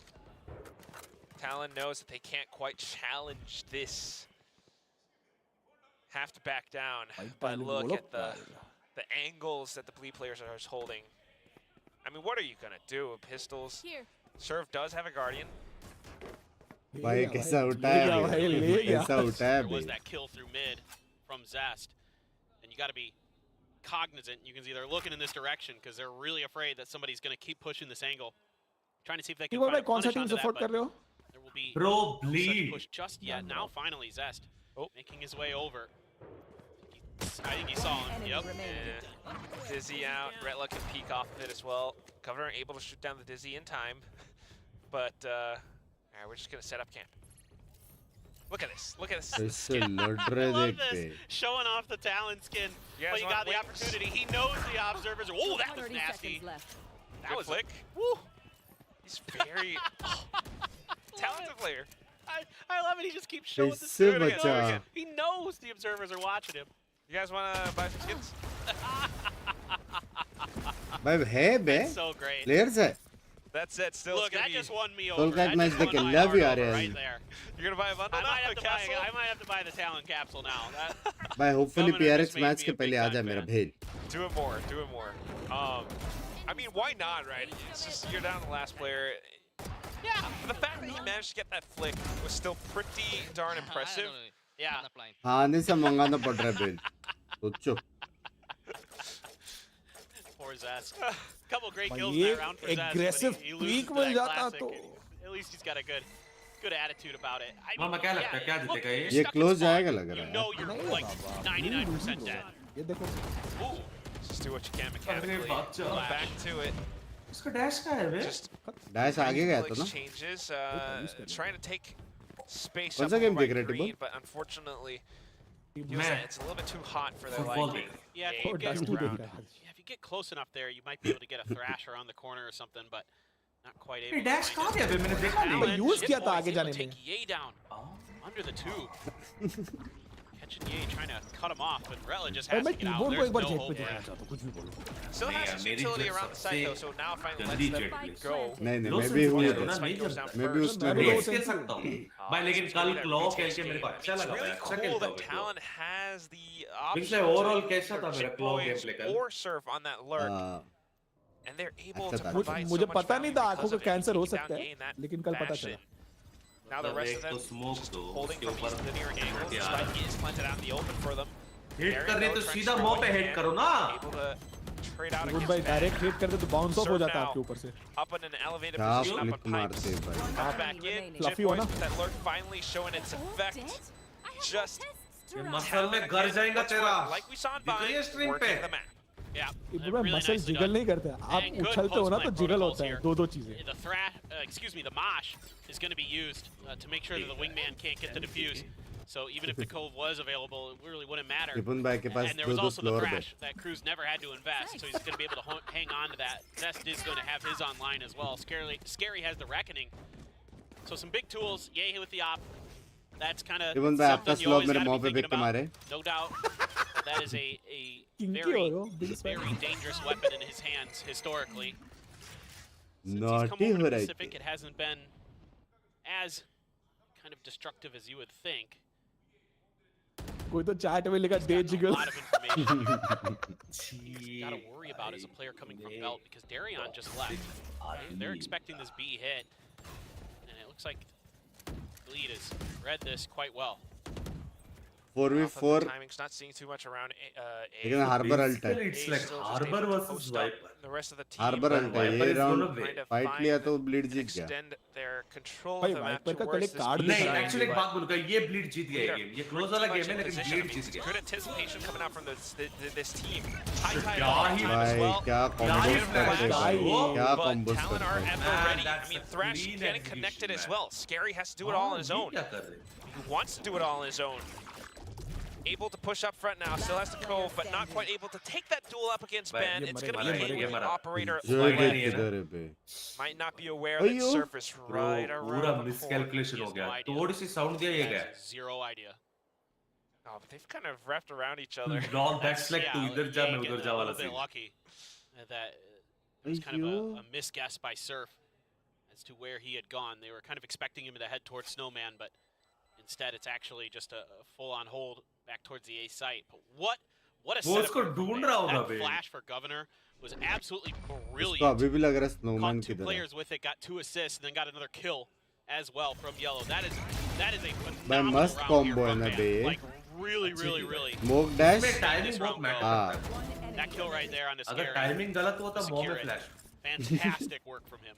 Talon knows that they can't quite challenge this. Have to back down, but look at the angles that the Bleed players are holding. I mean, what are you gonna do? Pistols. Serve does have a Guardian. भाई कैसा उठा है भाई? कैसा उठा है There was भाई? that kill through mid from Zest, and you got to be cognizant. You can see they're looking in this direction because they're really afraid that somebody's going to keep pushing this angle, trying to see if they can find a punish onto that, but there will be no such push just yet. Now finally Zest making his way over. I think he saw him. Yep. Yeah. Dizzy out. Retla can peek off of it as well. Governor able to shoot down the Dizzy in time, but all right, we're just gonna set up camp. Look at this. Look at this. कैसे लड़ I रहे love देख this. पे. Showing off the Talon skin. You guys But you want got the wings? opportunity. He knows the observers are. Oh, that was nasty. That was flick. Woo. He's very talented player. I love it. He just keeps showing the कैसे skin. बचा? He knows the observers are watching him. You guys want to buy some skins? भाई है बे? It's so great. Players है. That's it. Still, Look, that just won me over. Full That card match just won देख my love heart you over यार. right there. You're gonna buy a bundle I now? might have A to castle? buy. I might have to buy the Talon capsule now. That, भाई hopefully Governor PRX just made match me के a पहले big आ जा time मेरा fan. भेल. Do it more. Do it more. I mean, why not, right? It's just you're down to the last player. Yeah. The fact that he managed to get that flick was still pretty darn impressive. yeah. हाँ नहीं सब मंगाना पड़ रहा है भेल. सोचो. Poor Zest. Couple great भाई kills ये in that round for Zest. aggressive But he loses peak to mill that जाता classic. तो. At least he's got a good attitude about it. I मामा क्या लगता है क्या look, जीतेगा ये? you're ये stuck in close spawn. जाएगा लग रहा You है. know you're like 99% dead. ये देखो. Ooh. Just do what you can mechanically. बादशाह. Back to it. इसका डैश कहाँ है बे? Just Dash आगे गया था ना? changes. Trying to take space कौन up सा over game by देख रहे थे green, तुम? but unfortunately, मैं it's a little bit too hot for their Football liking. Yeah, if They you get get around. if you get close enough there, you might be able to get a thrash around the corner or something, but not quite able. ये dash to कहाँ find गया it. बे? मैंने देखा नहीं. use किया था आगे जाने में. Take Ye down under the tube. watching Ye trying to cut him off, but Rella just और has मैं to get out. टीबोन को There's एक बार no जेट hope पे for देखना him. चाहता हूँ कुछ भी बोलो Still has his utility around the site though, so now finally lets them go. नहीं नहीं लो मैं सेंस भी हूँ वाले हो उधर ना, नहीं Spike goes जमता। down मैं भी first. उसमें मैं हूँ रेस खेल सकता हूँ भाई, लेकिन कल क्लो खेल के मेरे को अच्छा लगा भाई, Really अच्छा cool खेलता that हूँ Talon has the Binks option overall to कैसा था either मेरा chip claw boys gameplay कल? or surf on that lurk, and they're able to अच्छा था। provide so मुझे much पता नहीं value था आंखों because का of it, कैंसर हो taking down सकता Ye है in that लेकिन कल पता fashion. चला Now the rest of them तो smoke just दो, holding उसके from these ऊपर linear angles. यार। Spike is planted out in the open for them. Hit Very कर रहे low तो trench सीधा throw मुंह पे again, हिट करो ना। able to trade out good against भाई Ben. डायरेक्ट हिट करते तो बाउंस ऑफ हो Serve जाता now. आपके ऊपर से Up in an elevated क्या position, up on फ्लिक मारते pipes. भाई Comes back in. Fluffy Jit हो Boys ना? with that lurk finally showing its effect. Just ये मसल में घर जाएगा तेरा। like we saw in दिख रही है Vine, stream पे? working the map. Yeah, ये uh, पूरा really muscle nicely jiggle done. नहीं करते आप And good उछलते हो ना तो post-plant जिगल protocols होता है here. दो चीजें The mosh is going to be used to make sure that the wingman can't get the defuse. So even if the cove was available, it really wouldn't matter. टिपुन भाई के पास And there दो was दो also the floor पे thrash that Cruz never had to invest, so he's going to be able to hang on to that. Zest is going to have his online as well. Scary has the reckoning. So some big tools. Yay with the op. That's kind of टिपुन भाई आपका something you slope always मेरे got to मुंह be पे thinking फेंक के about. मारे No doubt. That is a kinky very, हो रहे हो बिल्स पे very dangerous weapon in his hands historically. Since he's come naughty over हो to रहा है Pacific, it hasn't been as kind of destructive as you would think. कोई तो chat में लिखा दे A jiggle lot of information. Got to worry about as a player coming from Belt because Darion just left. They're expecting this B hit, and it looks like Bleed has read this quite well. 4v4 Timing's not seeing too much around लेकिन harbour ult है It's like Harbor versus Viper. The rest of the team Harbor ult है Viper ये is round gonna win. Fight लिया तो bleed and जीत गया extend their control भाई of the map wiper का कल towards एक this कार्ड B नहीं, दिखा side, एक्चुअली एक but बात बोलूंगा, ये ब्लीड जीत गया ये गेम। ये क्लोज वाला pretty गेम है much in लेकिन position. ब्लीड जीत गया। Good anticipation coming out from this team. Tie क्या time ही as भाई well. क्या कॉम्बोस करते हैं भाई, क्या But कॉम्बोस Talon are करते हैं ever ready. I that's mean, a Thrash clean getting connected as execution, well. Scary has to do it all on his own. क्या कर रहे हैं? He wants to do it all on his own. Able to push up front now, still has the cove, but not quite able to take that duel up against But Ben. ये It's मरेगा, going to be ये a मरेगा। operator जो Why देख नहीं है ना? किधर है बे might not be aware that अयो। surface right पूरा around the corner. मिसकैलकुलेशन हो He गया। has no idea. थोड़ी सी साउंड दिया ये गया। Has zero idea. Oh, but they've kind of wrapped around each other. No, that's like तू इधर जा Ye मैं getting उधर जा a वाला little bit scene। lucky that it was kind of अयो। a misguess by Surf as to where he had gone. They were kind of expecting him to head towards Snowman, but instead it's actually just a full-on hold back towards the A site. But what a वो setup उसको from ढूंढ Ben. रहा होगा That bay. flash for Governor was absolutely उसको brilliant. अभी भी लग रहा है स्नोमैन Caught two किधर है players with it, got 2 assists, and then got another kill as well from Yellow. That is a भाई phenomenal मस्त round कॉम्बो here है from ना Ben. बे Like really. स्मोक डैश इसमें टाइमिंग This बहुत round matter हाँ करता है। That kill right there on the अगर Scary. टाइमिंग गलत हुआ तो मुंह Secure में it. Flash. Fantastic work from him.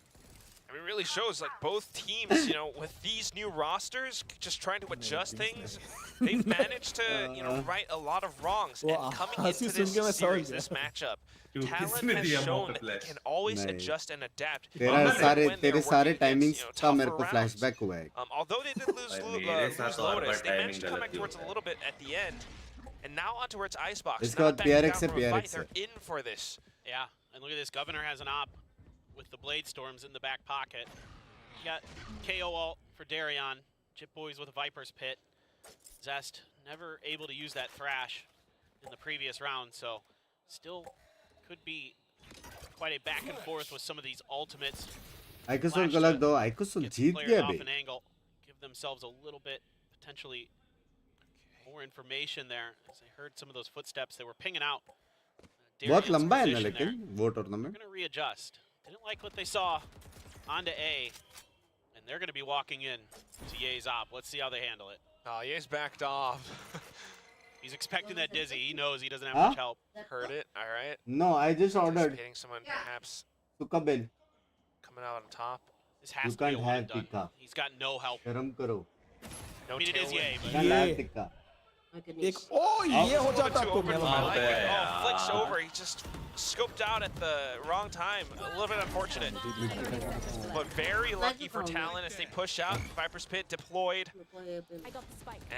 I mean, it really shows like both teams, you know, with these new rosters, just trying to adjust things, they've managed to, you know, right a lot of wrongs. वो And coming हंसी into soon this के मैं समझ series, गया। this matchup, क्यों, Talon किसने has दिया मुंह shown पे that they flash? can always नहीं। adjust and adapt. तेरा even सारे when तेरे they're सारे working against, timings you know, का मेरे tougher को rounds. फ्लैशबैक हुआ है Although they did lose, भाई, मेरे साथ lose तो हर Lotus, bar they managed to timing come back गलत ही towards होता a है। little bit at the end. And now on towards Icebox. इसके Not बाद backing PRX down से from a fight, PRX they're in for this. Yeah, and look at this. Governor has an op with the Blade Storms in the back pocket. You got KO ult for Darion. Chip Boys with a Viper's Pit. Zest never able to use that Thrash in the previous round, so still could be quite a back and forth with some of these ultimates. आइकोसोल Flash गलत to दो आइकोसोल get the Jeet players गया off bay an angle, give themselves a little bit potentially more information there. As they heard some of those footsteps, they were pinging out. बहुत Darion's लंबा है ना position लेकिन there. वो They're tournament going to readjust. Didn't like what they saw onto A, and they're going to be walking in to Ye's op. Let's see how they handle it. Oh, Ye's backed off. He's expecting that dizzy. He knows he doesn't have Huh? much help. Heard it. All right. No I just ordered Anticipating someone perhaps सुका बेल coming out on top. This has You to be a can't one have and done. tikka. He's got no help. शर्म करो No I mean, it is Ye, tailwind. but क्या लाया टिक्का एक ओ ये हो जाता Too तो open. मैं I like it. Yeah. Oh, flicks over. He just scoped out at the wrong time. A little bit unfortunate. But very lucky for Talon as they push out. Viper's Pit deployed.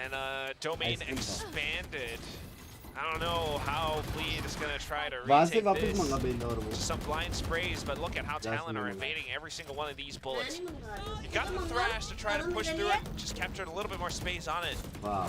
And domain Ice cream bar. expanded. I don't know how Bleed is going to try to वहाँ से retake वापस this. मंगा bell और वो Some blind sprays, but look at how That's Talon are normal. evading every single one of these bullets. He got the Thrash to try to push through it. Just captured a little bit more space on it. वाह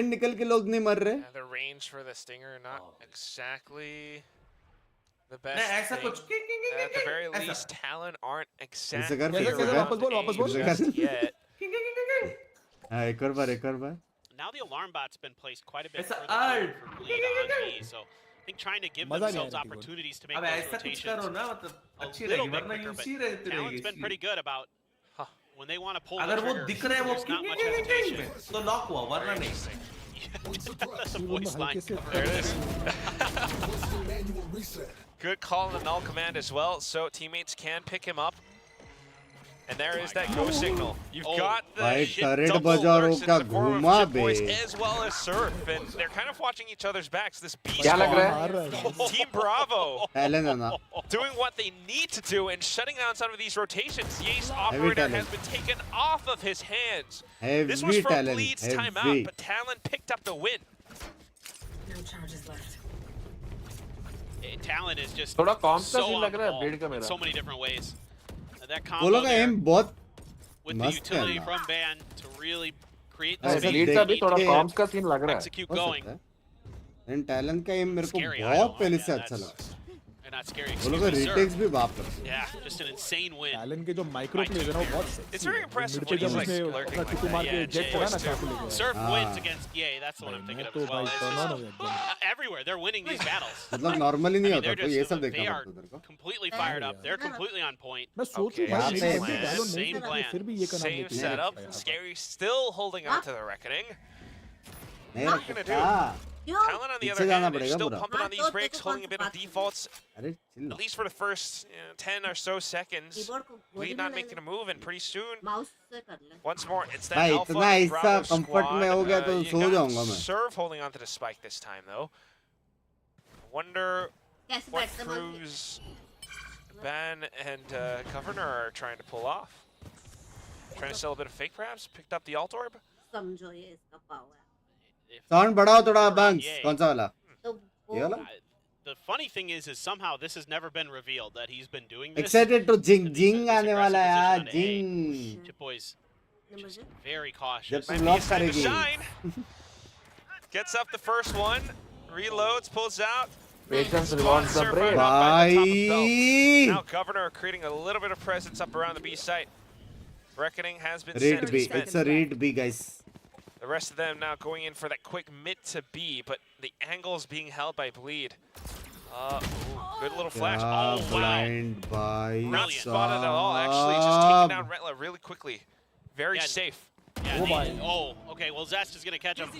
second निकल के लोग नहीं मर रहे. The range for the stinger not exactly The best ऐसा thing, कुछ at the very ऐसा least, Talon aren't कैसे exactly कर कैसे कैसे वापस कर बोल वापस बोल just yet. हाँ एक और बार Now the alarm bot's been placed quite a bit ऐसा further forward alt. for Bleed on B, so I think trying to give मजा नहीं आ themselves रहा keyboard. opportunities to make अब those ऐसा कुछ rotations करो ना मतलब a अच्छी little रहेगी bit वरना quicker, यूसी but रहती Talon's रहेगी been pretty good about when they want to pull the अगर वो trigger, दिख रहा है वो there's not much hesitation. तो लॉक हुआ वरना नहीं That's a voice line cover. There it is. Good call on the null command as well, so teammates can pick him up. And there is that go signal. You've got the भाई shit turret double बाजारों alerts का into the form घुमा of Ship Boys bay. as well as Surf, and they're kind of watching each other's backs. This B क्या लग रहा squad, Team Bravo, Talon है ना doing what they need to do and shutting down some of these rotations. Ye's operator Talon. has been taken off of his hands. Heavy This was from Talon, Bleed's heavy. timeout, but Talon picked up the win. Talon is just थोड़ा corms का so scene on लग the रहा है ball blade का in मेरा so many different ways. That वो combo लोग का there एम बहुत with the मस्त है utility ना। from Ban to really create the ऐसा space ब्लेड they का भी need थोड़ा to कॉम्स का सीन लग रहा है execute हो going. सकता है इन टैलेंट का एम मेरे को Scary, I बहुत know. पहले Yeah, से अच्छा that's- लगा Or not scary, वो excuse लोग का me, sir. रिटेक्स भी बाप लगते हैं Yeah, just an insane win. Talent के जो माइक्रो प्लेज है ना वो बहुत sexy It's very है। impressive मिड पे when जब he's, like, उसने lurking अपना like टुकु that. मार के Yeah, जेट करा ना Boys too. चाकू लेके Surf Ah. wins against Yay, that's the one I'm मैं thinking of तो as well. भाई It's turn just, on हो गया एकदम everywhere, they're winning these battles. मतलब नॉर्मली I नहीं mean, होता they're तो ये just, सब they देखना are पड़ता तेरे को completely fired up. They're completely on point. मैं सोचूं Okay, भाई यहाँ मेरी पे बंदी डालो नहीं same करती, plan. फिर भी ये करना Same देती है। setup. Scary still holding on to the reckoning. नहीं What are you रखता gonna क्यों Talon, on the पीछे other जाना hand, is पड़ेगा still पूरा। pumping on these हाँ, तो brakes, देखो holding a कौन सी bit of बात है। defaults, अरे चिल्ला at least for the first 10 or so seconds. Keyboard को गोदी Bleed में not ले making ले a move, and pretty soon, mouse से कर ले once more, it's that भाई Alpha इतना and ऐसा Bravo कंफर्ट squad. में हो गया तो You सो got जाऊंगा मैं Serve holding on to the spike this time, though. Wonder कैसे what बैठते बोल crews Ban and Governor are trying to pull off. Trying to sell a bit of fake, perhaps? Picked up the alt orb? समझो ये इसका power sound बढ़ाओ थोड़ा bunks कौन सा वाला तो ये वाला The funny thing is somehow this has never been revealed that he's been doing this. Excited to Jing This Jing aggressive आने वाला है यार position on A. Jing Chip Boys मुझे very जब cautious. से Might be lock his time to करेगी shine. Gets up the first one, reloads, pulls out. Patience rewards the break भाई Now Governor creating a little bit of presence up around the B site. Reckoning has been red sent B to spend. It's a red B guys The rest of them now going in for that quick mid to B, but the angle is being held by Bleed. Ooh, good little flash. क्या Oh, wow. Blind भाई Not spotted at all, actually. Just taking down साहब Retla really quickly. Very Yeah. safe. Yeah, Oh my. okay. Well, Zest is gonna catch him.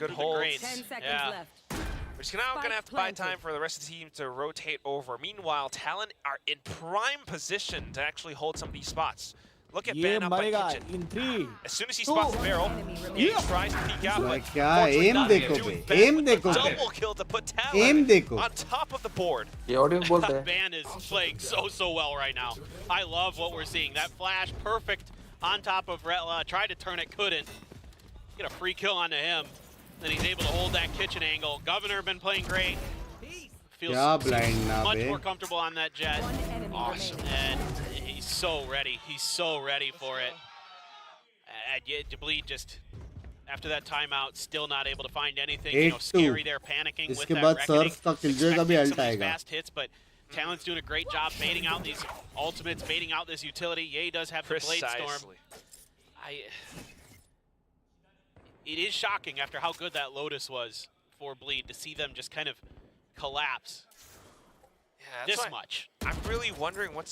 Good The hold. grades. 10 seconds Yeah. left. We're just now going to have to buy time for the rest of the team to rotate over. Meanwhile, Talon are in prime position to actually hold some of these spots. Look at ये Ban up by मरेगा Kitchen. in 3 As soon as he spots the barrel, he tries to peek out, but क्या fortunately aim not देखो able to. बे, Ban aim with a देखो बे। double kill to put aim Talon देखो on top of the board. ये audience बोलते हैं Ban is playing so well right now. I love what we're seeing. That flash, perfect on top of Retla. Tried to turn it, couldn't. Get a free kill onto him. Then he's able to hold that kitchen angle. Governor been playing great. Feels क्या blind ना much बे। more comfortable on that jet. One enemy Awesome. remaining. And he's so ready. He's so ready for it. And yet, Bleed just, after that timeout, still not able to find anything. You know, 8-2. Scary, they're panicking with इसके that बाद reckoning. Surf का Killjoy का भी Expecting ult some of these आएगा fast hits, but Talon's doing a great job baiting out these ultimates, baiting out this utility. Ye does have the Blade Storm. Precisely. It is shocking after how good that Lotus was for Bleed to see them just kind of collapse Yeah, that's this why much. I'm really wondering what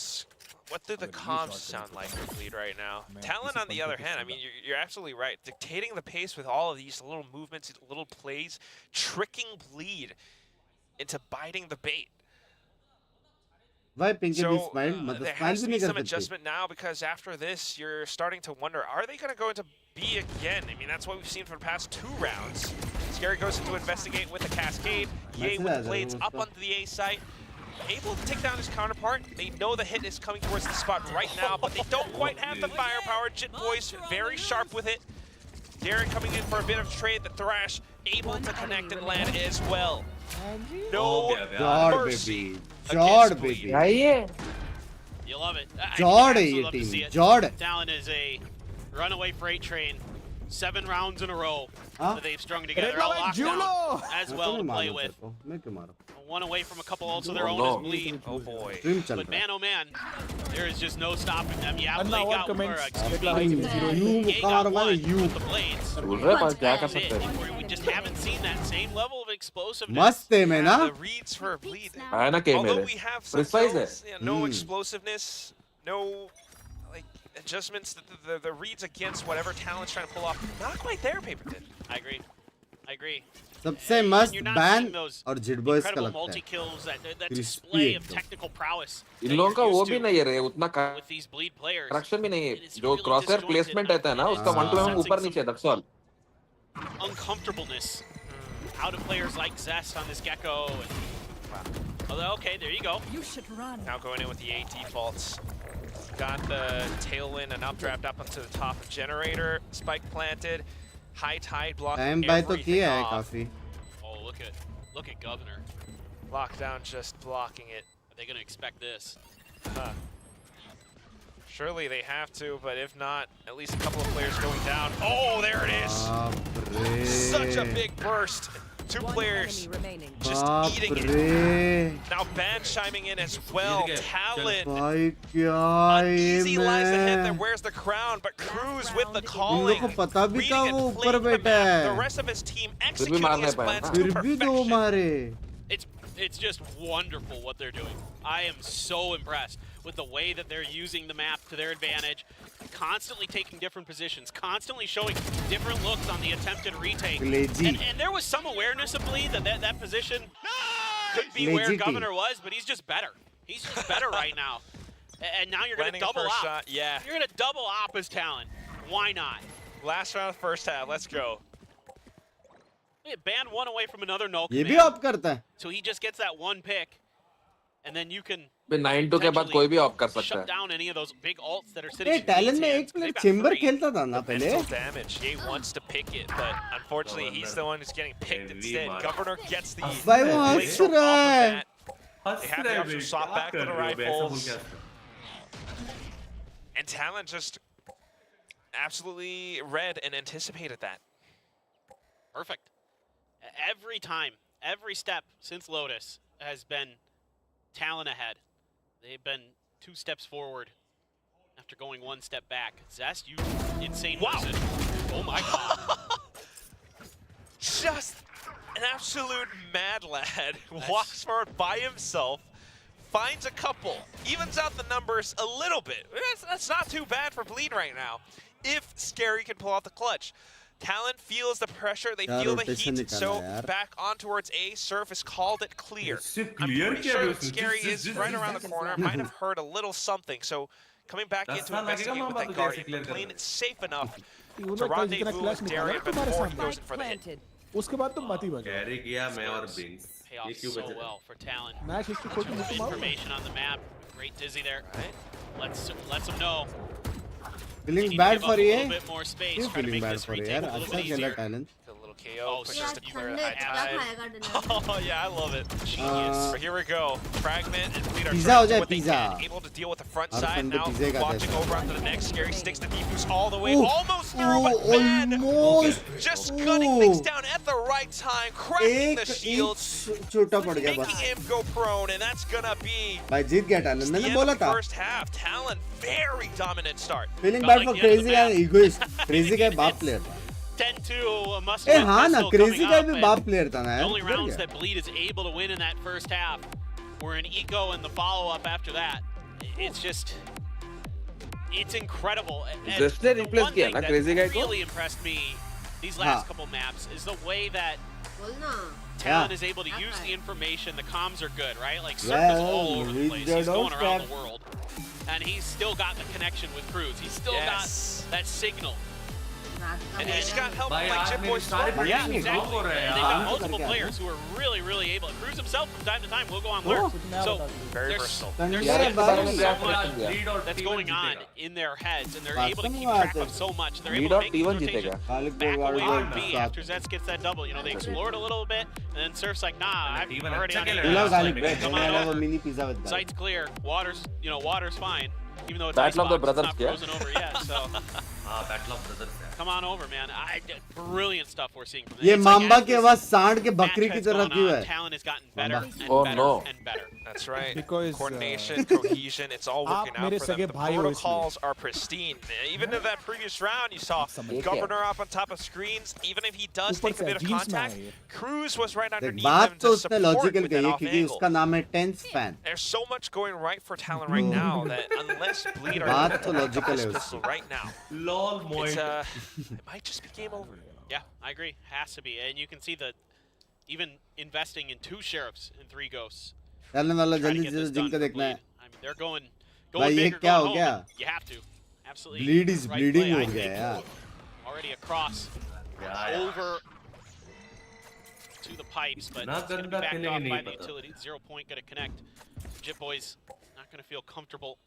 do the comms sound like for Bleed right now. Talon, on the other hand, I mean, you're absolutely right. Dictating the pace with all of these little movements, little plays, tricking Bleed into biting the bait. भाई पिंकी भी So smile मतलब there smile has भी to नहीं be कर some सकती adjustment now, because after this, you're starting to wonder, are they going to go into B again? I mean, that's what we've seen for the past 2 rounds. Scary goes into investigate with a cascade. Ye with the blades up onto the A site. Able to take down his counterpart. They know the hit is coming towards the spot right now, but they don't quite have the firepower. Jit Boys very sharp with it. Darren coming in for a bit of trade. The Thrash able to connect and land as well. No Jord mercy. Baby Jord baby आइए You love it. Jord है absolutely ये love to see team it. Jord Talon is a runaway freight train. 7 rounds in a row Huh? that they've strung together. Red All Light locked Julo! down as मैं well तो to नहीं play मारूं with. तेरे को, मैं क्यों मारूं? One away from a couple also their Oh, own no. is bleed. Oh boy. Stream चल But रहा है. man, oh man, there is just no stopping them. Yeah, Anna, Blake what got, or comments? excuse Rekla me, bhai, You Ye कहाँ got मारे? one You. with the blades. बोल रहा है पर क्या कर That's सकते it. हैं? We just haven't seen that same level of explosiveness. मस्त है मैं ना. The reads for bleed. है ना के Although मेरे. we have some Precise है. drills, yeah, no explosiveness, no like adjustments. The reads against whatever Talon's trying to pull off. Not quite there, Paper did. I agree. I agree. सबसे And मस्त you're not ban seeing those और जिट boys का incredible लगता है. multi-kills, that Crispy display of एकदम. technical prowess in that लोगों you're का वो used भी to नहीं है रे उतना with these bleed players. Correction भी नहीं It है is जो really क्रॉसर disjointed प्लेसमेंट रहता है ना and उसका it's 1 to 1 sensing ऊपर some नीचे दक्ष all uncomfortableness out of players like Zest on this Gecko. Although, okay, there you go. Now going in with the 8 defaults. Got the tailwind and updraft up onto the top of generator. Spike planted. High tide block. Time by तो everything किया है off. काफी. Oh, look at Governor. Lockdown just blocking it. Are they going to expect this? Surely they have to, but if not, at least a couple of players going down. Oh, there it is! बाप रे. Such a big burst. 2 players just बाप eating it. रे. Now Ban chiming in as well. Talon. भाई क्या है Uneasy lies ahead there. मैं? Where's the crown? But Cruz with the इन लोगों calling. को पता भी था Reading वो and ऊपर playing the बैठा map. The है. rest of his team फिर भी executing मारने his पाया plans ना. to फिर भी दो perfection. मारे. It's just wonderful what they're doing. I am so impressed with the way that they're using the map to their advantage, constantly taking different positions, constantly showing different looks on the attempted retake. Lazy. And there was some awareness of Bleed that position could be where Lazy Governor was, but he's just better. He's just better right now. And now you're going to Landing a double first op. shot, yeah. You're going to double op his talent. Why not? Last round of the first half. Let's go. Ban one away from another null ये भी command. Of करता है. So he just gets that one pick, and then you can 9-2 के बाद कोई भी of कर सकता shut है. down any of those big alts that are ये sitting in टैलेंट Bleed's में hands, एक 'cause player they've got chamber 3. खेलता था ना पहले. Mental damage. Jay wants to pick it, but unfortunately he's the one who's getting picked instead. Governor gets the भाई वो blade हंस off of रहा है. that. They have the option to swap back to the rifles. And Talon just absolutely read and anticipated that. Perfect. Every time, every step since Lotus has been Talon ahead. They've been 2 steps forward after going 1 step back. Zest, you insane precision. Oh my god. Just an absolute mad lad. Walks forward by himself, finds a couple, evens out the numbers a little bit. That's not too bad for Bleed right now. If Scary can pull off the clutch. Talon feels the pressure, they यार, feel the rotation heat, निकाला so यार. back on towards A. Surf has called it clear. I'm clear pretty क्या sure है that उसमें? Scary Just- is right around the corner, might have heard a little something, so coming back That's in to not like investigate a with mama that to Guardian, clear but कर playing रहा it safe enough उन्होंने to कल जितना rendezvous clash with निकाला Darien ना तुम्हारे before he सामने. goes in for the hit. उसके बाद तुम मत ही बजाओ. कैरी किया मैं और बिंग्स. Pay off ये क्यों so बचे? well for Talon. Match history खोल के मुझे मारो. Information on the map. Great Dizzy there. Lets them know. Feeling Need to bad give for up a ये. little bit more space. क्यों Try to feeling make bad this for retake यार? a little अच्छा bit खेला easier. Talent. A little KO, Oh, pushes Zest, the you player Sunday high क्या tide. खाएगा dinner? Oh yeah, I love it. Genius. But here we go. Fragment and Bleed are Pizza trying हो to do जाए, what they pizza. can. Able to deal with the front her side. Sunday Now पिज़्ज़े का watching देता है. over onto the next. Scary sticks the defuse all the way. Ooh. Almost through, but Ooh, man almost. just gunning things Ooh. down at the right time, cracking the एक shields, inch छोटा पड़ गया making बस. him go prone, and that's gonna be भाई जीत गया talent. the मैंने end बोला of the था. first half. Talon, very dominant start. Feeling Felt bad like for the end of crazy the guy, map. egoist. Crazy guy बाप player था. 10-2 must ए win हाँ ना, pistol crazy coming guy up, भी and बाप player था ना the यार. only इधर rounds क्या? that Bleed is able to win in that first half were an eco and the follow-up after that. It's just, it's incredible. And Just ने the replace one किया thing ना that crazy guy को? really impressed me these last हाँ. couple maps is the way that बोलना. Talon Yeah. is able to use the information. The comms are good, right? Like Surf Well, is all over the with place. the He's going around doorstep. the world. And he's still got the connection with Cruz. He's still Yes. got that signal. And he's got help भाई like आज Chip मेरे Boy's सारे Storm. Yeah, players exactly. निकाल हो रहे And हैं they've got यार. multiple करके players who are really, really able. Cruz himself from time to time will go on lurk. So Very there's, versatile. there's यार, so बारे में much क्या लीड और that's टीम going on जीतेगा. in their heads, and they're बात able to तो keep नहीं track बात of है. so much. They're Lead able और to make these T1 rotations जीतेगा. खालिद back को away गाड़ी from B साथ. after Zets gets that double. You know, they explored a little bit, and then Surf's like, nah, I'm T1 already on अच्छा A. खेला Love है. garlic bread. Come मैंने on वाला वो over. mini pizza with garlic. Site's clear. Water's fine. Even though it's Battle of the icebox, it's Brothers not क्या? frozen over yet. So Battle of Brothers है. Come on over, man. Brilliant stuff we're seeing from them. ये It's like Mamba as की this आवाज सांड के match बकरी की has तरह gone क्यों on, है? Talon has gotten better and Oh, better no. and better. That's right. Because, coordination, cohesion, it's all working आप out मेरे for them. सगे The भाई हो protocols are pristine. Even in that previous round, you saw Governor up on top of screens. Even if he does ऊपर take a से bit of jeans में contact, आए ये. Cruz was right देख underneath बात him तो to उसने support logical with कही that है off क्योंकि angle. उसका नाम है TenZ fan. There's so much going right for Talon right now that unless Bleed are बात able तो to pick up logical this है pistol उसकी. right now, Lol, it's, Moit. it might just be game over. Yeah, I agree. Has to be. And you can see that even investing in 2 sheriffs and 3 ghosts. चलने वाला trying to जल्दी get से this done जिनका for देखना है. Bleed. I mean, they're going भाई ये big or क्या going हो home. गया? and You have to. Absolutely. Bleed is right bleeding play, हो I गया think. यार. Already across. Over to the pipes, but ना it's going to be गंदा backed खेलेंगे off नहीं by the पता. utility. 0 point going to connect. Jit Boys not going to feel comfortable.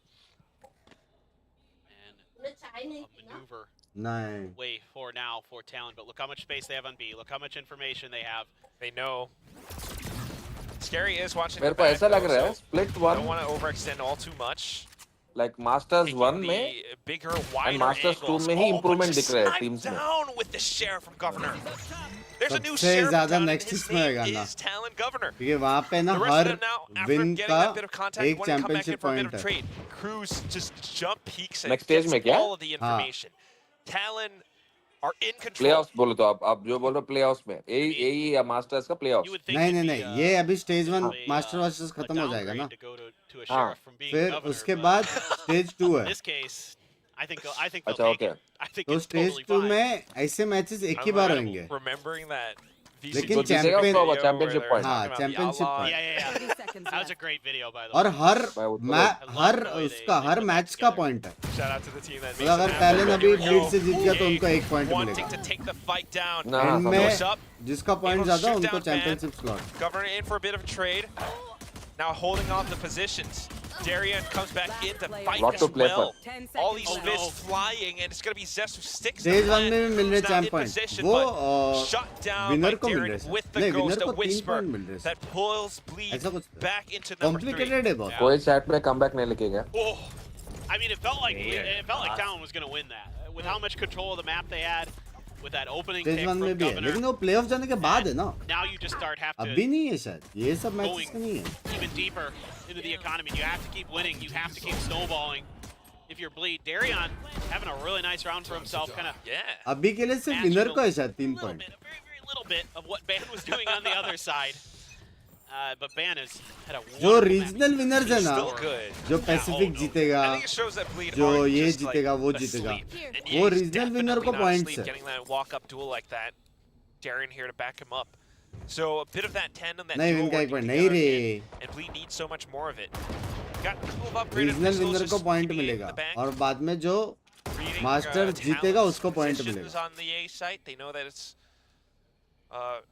And चाय नहीं a maneuver नहीं. way for now for Talon, but look how much space they have on B. Look how much information they have. They know. Scary is watching मेरे the को back, ऐसा लग though, रहा है so split I one don't want to overextend all too much. like Masters Taking 1 the में bigger, wider Masters 2 angles. में ही Oh, improvement but दिख रहा है just teams में. down with the sheriff from Governor. There's a new सबसे sheriff ज़्यादा down, and next his इसमें होगा name ना. is Talon Governor. क्योंकि वहाँ पे ना The rest of her them now, after win getting का that bit of contact, एक want to come back in championship for a bit point of है. trade. Cruz just jump peaks and Next stage gets में क्या? all of the information. Talon are in control. playoffs बोलो तो आप जो बोल रहे हो playoffs में यही Masters का playoffs. You would think नहीं it'd नहीं be, नहीं ये अभी stage 1 a, master versus a खत्म हो जाएगा ना. downgrade to go to a हाँ. sheriff from being फिर governor, उसके but बाद स्टेज 2 है. in this case, I think they'll अच्छा, take okay. it. I think तो it's स्टेज totally 2 fine. में ऐसे मैचेस एक ही बार होंगे. Remembering that VCT लेकिन video champion where they're championship talking point. हाँ, about the championship outlaw. point. Yeah. That was a great video, by the और way. Her I her the way उसका they her put that match का together. Point है. Shout out to the team that मतलब makes अगर it happen. Talent But अभी here we lead go. से जीत गया तो उनको एक पॉइंट Wanting मिलेगा. to take the fight down. ना एंड समझ. में Goes up. जिसका पॉइंट Able to ज्यादा shoot उनको down Van. Championship slot. Governor in for a bit of a trade. Now holding off the positions. Darian comes back in to fight Lot as to play well. for. All these Oh, fists flying, and it's going to be Zest who sticks stage the 1 में भी मिल रहे He's now champ in point. position, वो but shut down by winner को मिल Darian रहे with हैं. the नहीं ghost, winner a को 3 whisper point मिल रहे हैं. that pulls Bleed ऐसा कुछ back into number 3. कॉम्प्लिकेटेड है बहुत. कोई chat में comeback नहीं लिखेगा. Oh, I mean, it felt like Talon was going to win that with how much control of the map they had, with that opening stage pick 1 में from भी है Governor. लेकिन वो प्लेऑफ जाने के बाद है ना. Now you just have अभी to नहीं है शायद. ये सब मैचेस going का नहीं है. even deeper into the economy. You have to keep winning. You have to keep snowballing. If you're Bleed, Darian having a really nice round for himself, kind of Yeah. अभी के लिए सिर्फ winner को है शायद 3 point. a very little bit of what Ban was doing on the other side. But Ban has had a जो wonderful regional winners है ना, Still good. जो पैसिफिक जीतेगा, I think it shows that Bleed जो aren't ये just like जीतेगा वो asleep. जीतेगा. And वो he's रीजनल विनर को definitely not पॉइंट्स asleep है. getting that walk-up duel like that. Darian here to back him up. So a bit of that tandem, that नहीं duo इनका एक working point नहीं together रे. again, and Bleed needs so much more of it. Got a couple of upgraded regional pistols winner just को point keeping it in मिलेगा the bank. और बाद में जो Reading, मास्टर जीतेगा Talon's उसको पॉइंट positions मिलेगा. on the A site. They know that it's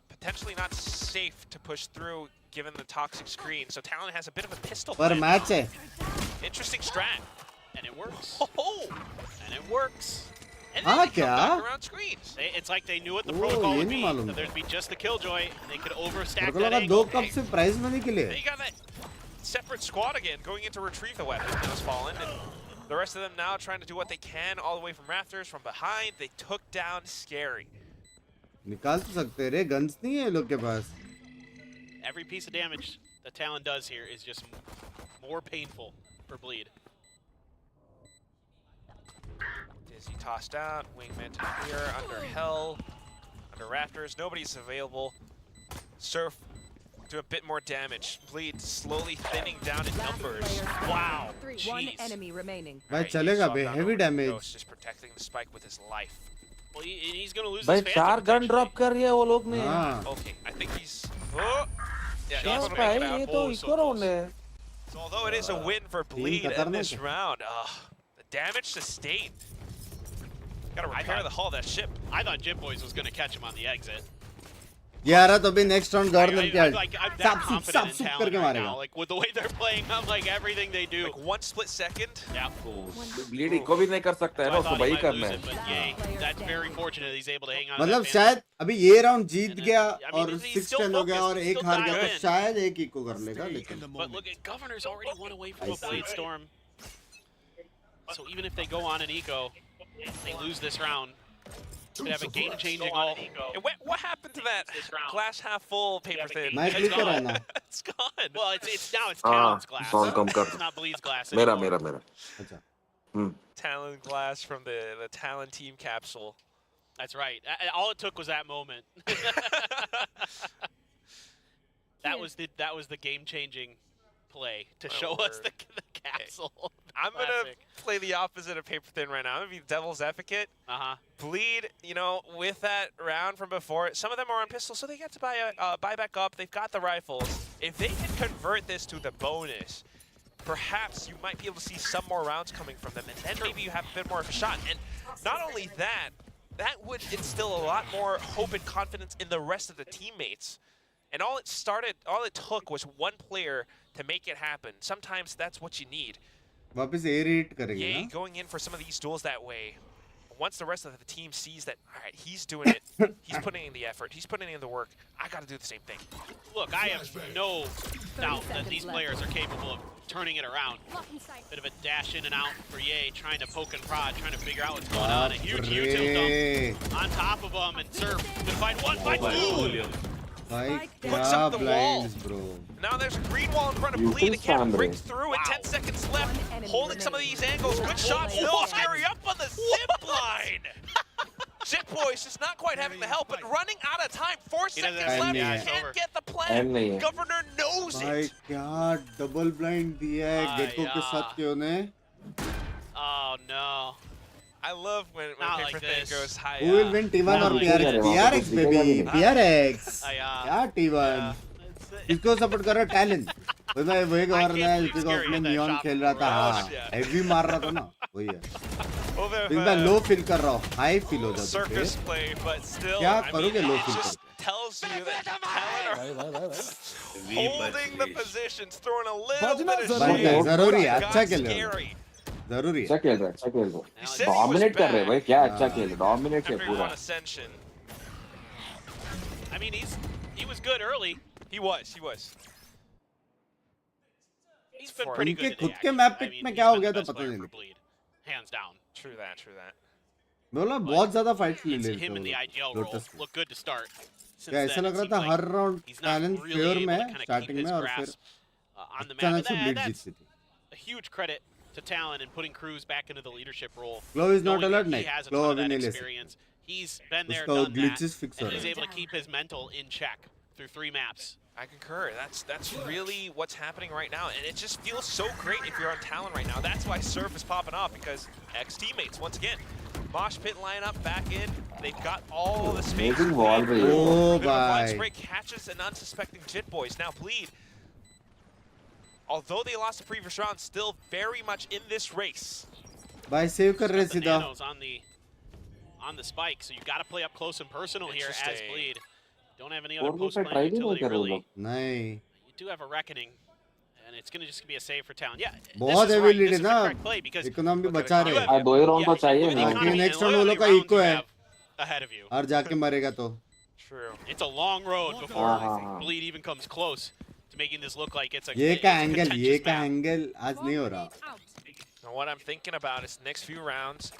potentially not safe to push through given the toxic screen. So Talon has a bit of a pistol पर plan. Match है. Interesting strat. And it works. Oh, And it works. and then हाँ they come क्या? back around screens. It's like they knew what the Oh, protocol ये would नहीं be. मालूम That था. there'd be just the Killjoy, and they could overstack मेरे को that लगा 2 angle. Cup से प्राइज मनी के लिए. They got that separate squad again going in to retrieve the weapon that was fallen, and the rest of them now trying to do what they can all the way from rafters, from behind. They took down Scary. निकाल तो सकते रे, guns नहीं है लोग के पास. Every piece of damage that Talon does here is just more painful for Bleed. Dizzy tossed out, wingman to clear, under hell, under rafters, nobody's available. Surf do a bit more damage. Bleed slowly thinning down in numbers. Wow, One jeez. enemy remaining. भाई Alright, चलेगा he बे, swapped out heavy over to damage. Ghost, just protecting the spike with his life. Well, he's going to lose भाई his 4 gun drop कर रही है वो लोग ने. हाँ. Okay, I think he's... Oh! Yeah, क्या he's भाई making ये out. तो Oh, so इको राउंड है. So although it is a win for Bleed in खतरनाक this है. round, the damage sustained. Gotta repair the hull of that ship. I thought Jit Boys was going to catch him on the exit. ये आ रहा तो भी next round governor के I'm that साप confident in सूप Talon करके right मारेगा. now. Like with the way they're playing, I'm like everything they do. Like 1 split second. Yeah. Bleed eco भी नहीं कर सकता है So ना, I उसको thought he वही might करना lose है. it, but yay, that's very fortunate he's able to hang on. to मतलब that शायद अभी ये राउंड जीत And, गया I mean, और he's 6-10 हो गया still और focused, एक still हार गया तो dialed in. शायद एक इको कर लेगा लेकिन. But look at Governor's already one away from I a Blade see. Storm. So even if they go on an eco, They lose this round. Could have a game-changing ult. And what happened to that glass half full paper thin? मैं click कर रहा ना. It's gone. Well, it's now it's Talon's glass. sound कम कर. It's not Bleed's glass मेरा anymore. मेरा. अच्छा. Talon glass from the Talon team capsule. That's right. All it took was that moment. that was the game-changing play to show us the capsule. I'm gonna play the opposite of paper thin right now. I'm gonna be devil's advocate. Bleed, you know, with that round from before, some of them are on pistols, so they get to buy back up. They've got the rifles. If they can convert this to the bonus, perhaps you might be able to see some more rounds coming from them, and then maybe you have a bit more of a shot. And not only that, that would instill a lot more hope and confidence in the rest of the teammates. And all it took was one player to make it happen. Sometimes that's what you need. वापस air hit करेंगे Yay, ना. going in for some of these duels that way. Once the rest of the team sees that, all right, he's doing it, he's putting in the effort, he's putting in the work, I got to do the same thing. Look, I have no doubt that these players are capable of turning it around. Bit of a dash in and out for Ye, trying to poke and prod, trying to figure out what's going on. A huge U-tilt on top of him, and Surf gonna find one, find two! भाई Puts क्या up the wall. blinds, bro. Now there's a green wall in front of Bleed. It can't break through with 10 seconds left. Holding some of these angles. Good shot still. Scary up on the zip line. Zip Boys just not quite having the help, but running out of time. 4 seconds left. Can't get the plan. Governor knows भाई it. क्या double blind दिया है gecko के साथ क्यों ने? Oh no. I love when Not paper like thin this. goes high. Who will win T1 or PRX? PRX baby, PRX. क्या T1? किसको support कर रहा है? Talon. भाई वही कवर ना जिसको अपने neon खेल रहा था हाँ heavy मार रहा था ना वही है. इस बार low feel कर रहा हूँ high feel हो जाता है. Circus play, but still. क्या I करोगे mean, low it feel just tells you that Talon are holding the positions, throwing a little bit of shade. जरूरी है अच्छा Got खेल रहे हो. scary. जरूरी है. अच्छा खेल रहा है अच्छा खेल रहा He है said he was डोमिनेट कर रहे हैं bad भाई क्या अच्छा खेल डोमिनेट है after he पूरा won Ascension. I mean, he was good early. He was. He's been pretty उनके good खुद today, के actually. map I pick mean, में he's क्या हो been गया the था best पता player नहीं for लगा. Bleed, hands down. True that. बोला बहुत ज़्यादा fights ले It's लेते him in the हो IGL role. Lotus में. Look good to start. Since क्या ऐसा then, लग it रहा seems था like her round he's not Talon really favor able में to kind of starting keep his में और फिर grasp on the map. अचानक But से bleed that's जीतती थी. a huge credit to Talon and putting Cruz back into the leadership role. Glow is not Knowing that allowed he next. has a Glow ton of अभी that नहीं ले सकते. experience. He's been there, उसका done that, glitches fix हो and he's रहा able to keep his mental in check through 3 maps. I concur. That's really what's happening right now, and it just feels so great if you're on Talon right now. That's why Surf is popping off, because ex-teammates once again. Mosh pit lineup back in. They've got all the space. Amazing wall Bleed, break. Oh, bit of a wide bye. spray catches an unsuspecting Jit Boys. Now Bleed, although they lost the previous round, still very much in this race. भाई save कर रहे The सीधा. nanos on the spike, so you got to play up close and personal here as Interesting. Bleed. Don't have any other और post दूसरा playing try भी नहीं utility कर रहे really. लोग नहीं. You do have a reckoning, and it's going to just be a save for Talon. Yeah, बहुत this is heavy right. lead This है is the ना. correct play because economy you बचा रहे. have- दो ही round तो चाहिए with the ना economy Okay, next and round वो लोग loyalty का rounds eco you है. have ahead of you. और जाके मरेगा तो. True. It's a long road before हाँ. Bleed even comes close to making this look like it's a ये it's का a एंगल contentious ये का map. एंगल आज नहीं हो रहा. Now what I'm thinking about is next few rounds,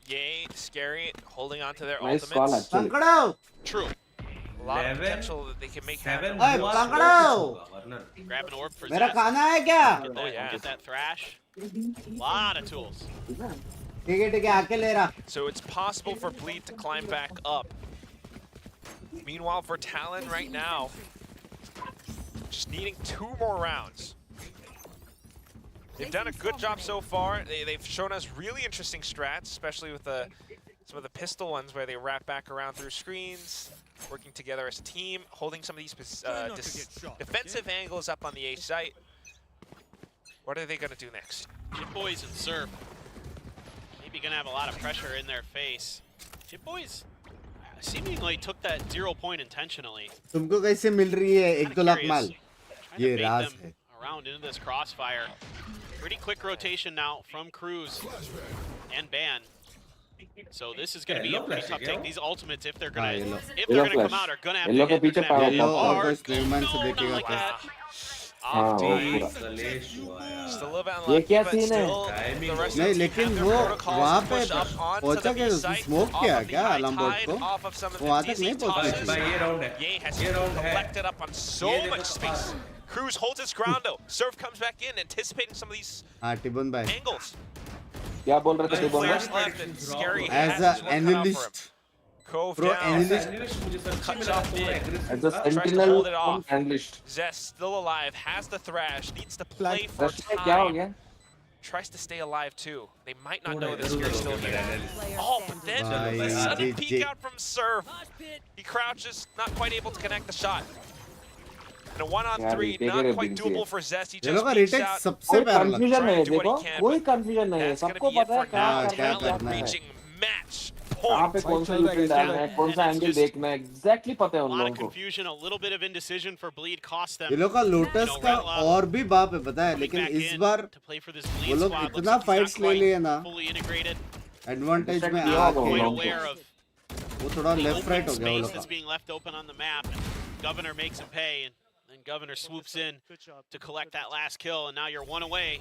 Yay, Scary, holding on to their nice call ultimates. Actually पंकड़ो. True. A lot of potential that they can make happen. Hey, पंकड़ो. Grab an orb for मेरा Zest. खाना है क्या? Get that, yeah. get that thrash. Lot of tools. ठीक है आके ले रहा. So it's possible for Bleed to climb back up. Meanwhile, for Talon right now, just needing 2 more rounds. They've done a good job so far. They've shown us really interesting strats, especially with some of the pistol ones where they wrap back around through screens, working together as a team, holding some of these defensive angles up on the A site. What are they going to do next? Jit Boys and Surf. Maybe going to have a lot of pressure in their face. Jit Boys seemingly took that 0 point intentionally. तुमको कैसे मिल रही है 1-2 लाख माल? Trying ये to bait Raj them है. around into this crossfire. Pretty quick rotation now from Cruz and Ban. So this is going to be a pretty tough take. These ultimates, if they're going to yellow. come out, are going to have to hit. के पीछे They're gonna have to power hit Yellow pop और hard. कोई स्ट्रीममैन से No, देखेगा not like तो. that. off वो time. पूरा कलेश हुआ यार. Just a little bit ये unlucky, क्या but सीन है still Timing the rest नहीं of the team लेकिन have their वो protocols वहाँ to पे push up onto पहुंचा the क्या B उसने site, स्मोक off किया of the क्या high अलम्बोट tide, को off of some of the वहाँ तक 50s नहीं he पहुंची tosses. थी ये round है. Ye has ये round है. collected up on so ये much देखो space. Cruz holds his ground though. Surf comes back in, anticipating some of these हाँ टिबन भाई angles. क्या बोल रहे थे Two बोल players रहे left and Scary as has a his work cut out for him. analyst Cove pro down. analyst Analyst मुझे सच्ची Cuts में लगा off थोड़ा mid. aggressive एज अ था. Tries to sentinel hold it off. Analyst Zest still alive, has the thrash, needs to play for rush में क्या हो time. गया Tries to stay alive too. They might not थोड़ा know that इधर Scary's उधर still हो गया here. analyst. Oh, but then भाई sudden ji peek out from Surf. He crouches, not quite able to connect the shot. And a 1-on-3, retake not है quite Binks doable ये। for Zest. He ये लोग just का peeks retake out. सबसे कोई प्यारा लगता कंफ्यूजन नहीं है do what he देखो can, कोई but कंफ्यूजन नहीं है That's gonna सबको be it पता है for क्या now. क्या करना है करना है। Reaching match कहाँ पे point. कौन सा चल रहा है यूटिल डालना है and कौन सा it's एंगल just देखना है एग्जैक्टली पता है A उन lot of लोगों को confusion, a little bit of indecision for Bleed cost them. ये लोग का लोटस You know, का Red Lava और भी बाप है पता है coming लेकिन back इस in bar to play for this वो Bleed लोग squad. Looks इतना like he's फाइट्स not ले लिए quite ना fully integrated. एडवांटेज में किया होगा आके उन Quite लोगों को aware of वो थोड़ा the लेफ्ट राइट open हो गया वो space लोग that's का being left open on the map. And Governor makes him pay, and then Governor swoops in to collect that last kill, and now you're one away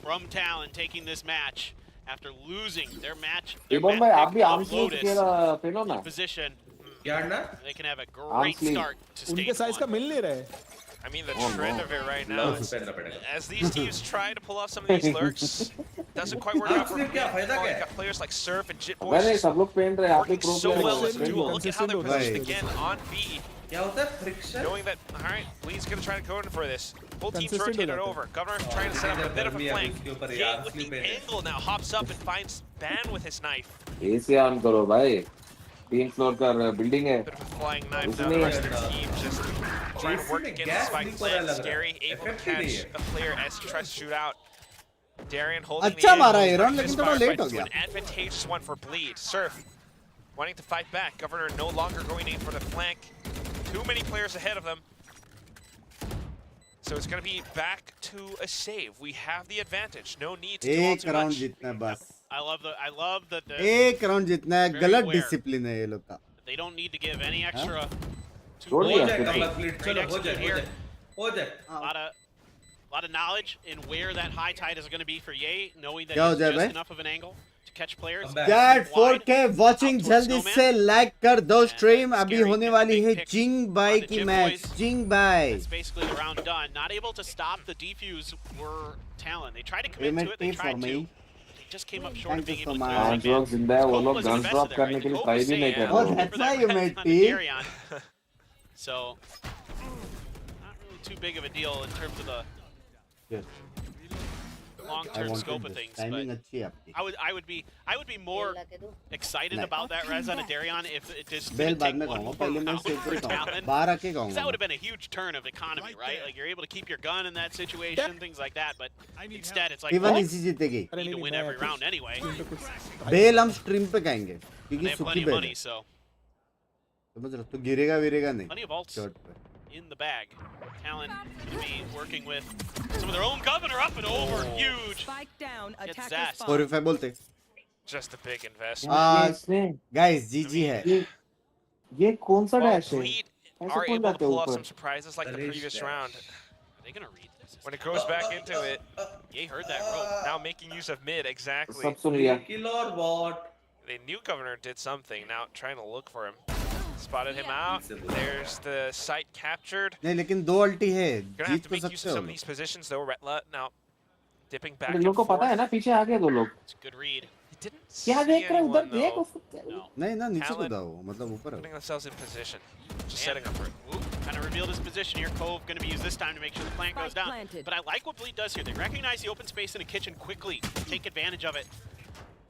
from Talon taking this match after losing their match. Their इबन भाई आप भी pick arm of slot Lotus खेला खेलो ना position. क्या ना? They can have a great sleeve. start to उनके stage size का one. मिल नहीं रहे I mean, the Oh, trend no. of it right now is पहनना पड़ेगा. as these teams try to pull off some of these lurks, doesn't quite work out for Arms क्या फायदा Bleed. क्या You've है? got players like Surf and Jit नहीं नहीं Boys सब लोग पहन रहे हैं आप भी working pro so player well as a हो duo. Look at how they're Consistent positioned होगा again on B, क्या होता है? Friction. knowing that, all right, Bleed's going to try to go in for this. Both teams Consistent rotated हो जाते over. Governor trying to set up a bit of a flank. उसके ऊपर Ye यार with sleep the है. angle now hops up and finds Ban with his knife. AC on करो भाई 3 floor का building है Bit of a flying knife now. Isn't The it? rest of the team just trying to work against the spike plan. Scary, able to catch a player as he tries to shoot out. Darian holding अच्छा the मारा angle. ये round, लेकिन थोड़ा late हो This गया। is an advantageous one for Bleed. Surf wanting to fight back. Governor no longer going in for the flank. Too many players ahead of them. So it's going to be back to a save. We have the advantage. No need to do all एक too round much. जीतना है बस I love that एक round जीतना है Very गलत aware. Discipline है ये लोग का they don't need to give any extra. to छोड़ हो दिया Bleed. जाएगा फिर बस lead. Great चलो हो execute जाए here. हो जाए. A lot of knowledge in where that high tide is going to be for Ye, knowing that क्या हो it's जाए just भाई? enough of an angle to catch players. Come back. Chat Wide 4K watching up towards जल्दी Snowman. से like कर दो And stream अभी Scary होने gets a वाली big है pick Jing by on the की Jit match Boys. Jing by That's basically the round done. Not able to stop the defuse were Talon. They tried to commit payment to it. They पे for tried me to. They just came up short of Thank being you able so to much. clear पांच the लोग जिंदा है वो Cope लोग was gun invested drop there, करने right? के लिए Cope ट्राई was भी नहीं saying, कर Oh, रहे that's for why the you rest made on P. the Darion. So, not really too big of a deal in terms of the Yes. I long-term wanted scope of this. things. Timing But अच्छी है आपकी I would be more excited Nice. about that Rez on a Darion if it just बेल didn't बाद take में one कहूँगा more पहले मैं round save for पे कहूँगा Talon. बाहर आके 'Cause that would कहूँगा have been a huge turn of economy, right? Like you're able to keep your gun in that situation, things like that. But instead, it's like even well, इसी जीतेगी you need to win every round anyway. बेल हम stream पे कहेंगे And क्योंकि they have सुखी plenty of बेल money, है so समझ रहे हो? तो गिरेगा विरेगा नहीं plenty of ults शॉट पे in the bag. Talon going to be working with some of their own governor up and over. Huge. Gets Zest. 45 बोलते Just a big investment. Guys जीजी है ये कौन सा Well, डैश है Bleed ऐसे are कौन able to जाते हैं pull off ऊपर some surprises like the Unleash previous dash. round. Are they going to read this? When it goes back into it, Ye heard that rope. now making use of mid, exactly. सब सुन लिया Kill or what? They knew Governor did something, now trying to look for him. Spotted him out. There's the site captured. नहीं लेकिन दो अल्टी है Gonna have Jeet to तो make use सकते of हो some of these positions though. Retla now dipping back in and लोग को पता है forth. ना पीछे आ गए दो लोग It's a good read. He didn't क्या see देख रहे हैं उधर anyone देख though. उसको No. नहीं ना नीचे Talon कूदा वो मतलब ऊपर putting themselves in position. Just Man. setting up for it. Kind of revealed his position here. Cove going to be used this time to make sure the plant goes down. But I like what Bleed does here. They recognize the open space in the kitchen quickly, take advantage of it,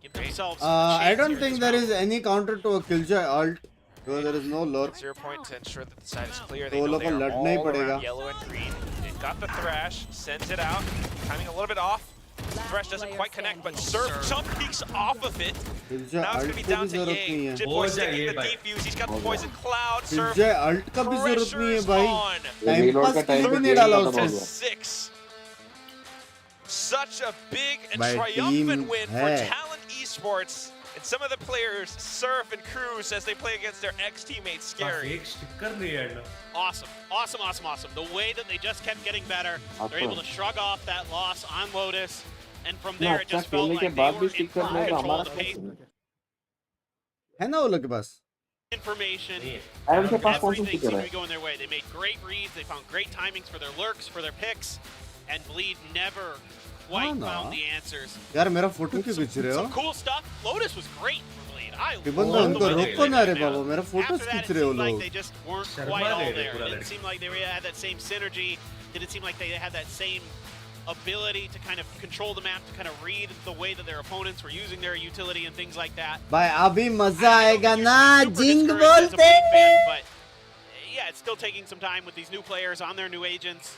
give themselves. a I chance don't here think this there round. is any counter to a killjoy alt because there is no lurk 0 point to ensure that the side is clear. तो They वो know लोग they को are लड़ना ही all पड़ेगा around yellow and green. They've got the thrash, sends it out, timing a little bit off. Thrash doesn't quite connect, but Surf jump peeks off of it. Killjoy Now it's alt going to be की down भी to जरूरत नहीं Ye. है Jit हो Boy's जाए taking ये the भाई. defuse. He's got the poison cloud. Surf killjoy alt का भी जरूरत नहीं है pressure's भाई on. टाइम reload पास का किल time भी पे नहीं game डाला खत्म हो उसने गया. 6. Such a big and By triumphant team win for है. Talon Esports. And some of the players surf and cruise as they play against their ex-teammates, Scary. Awesome, awesome, awesome, awesome. The way that they just kept getting better, they're able to shrug off that loss on Lotus, and from there it just felt like they were in perfect control of the pace. है ना वो लोग के पास Information, उनके पास कौन सा everything speaker seemed to है? be going their way. They made great reads, they found great timings for their lurks, for their picks, and Bleed never quite no. found the answers. यार मेरा photo क्यों खींच रहे हो? Some cool stuff. Lotus was great for Bleed. I ये बंदा love the उनको way they रोको ना रे played. बाबा मेरा फोटो After that, खींच it रहे हो seemed like लोग they just weren't quite all there. It didn't seem like they had that same synergy. Didn't seem like they had that same ability to kind of control the map, to kind of read the way that their opponents were using their utility and things like that. भाई अभी मजा आएगा ना Super Jing discouraged as a बोलते Bleed fan, but yeah, it's still taking some time with these new players on their new agents.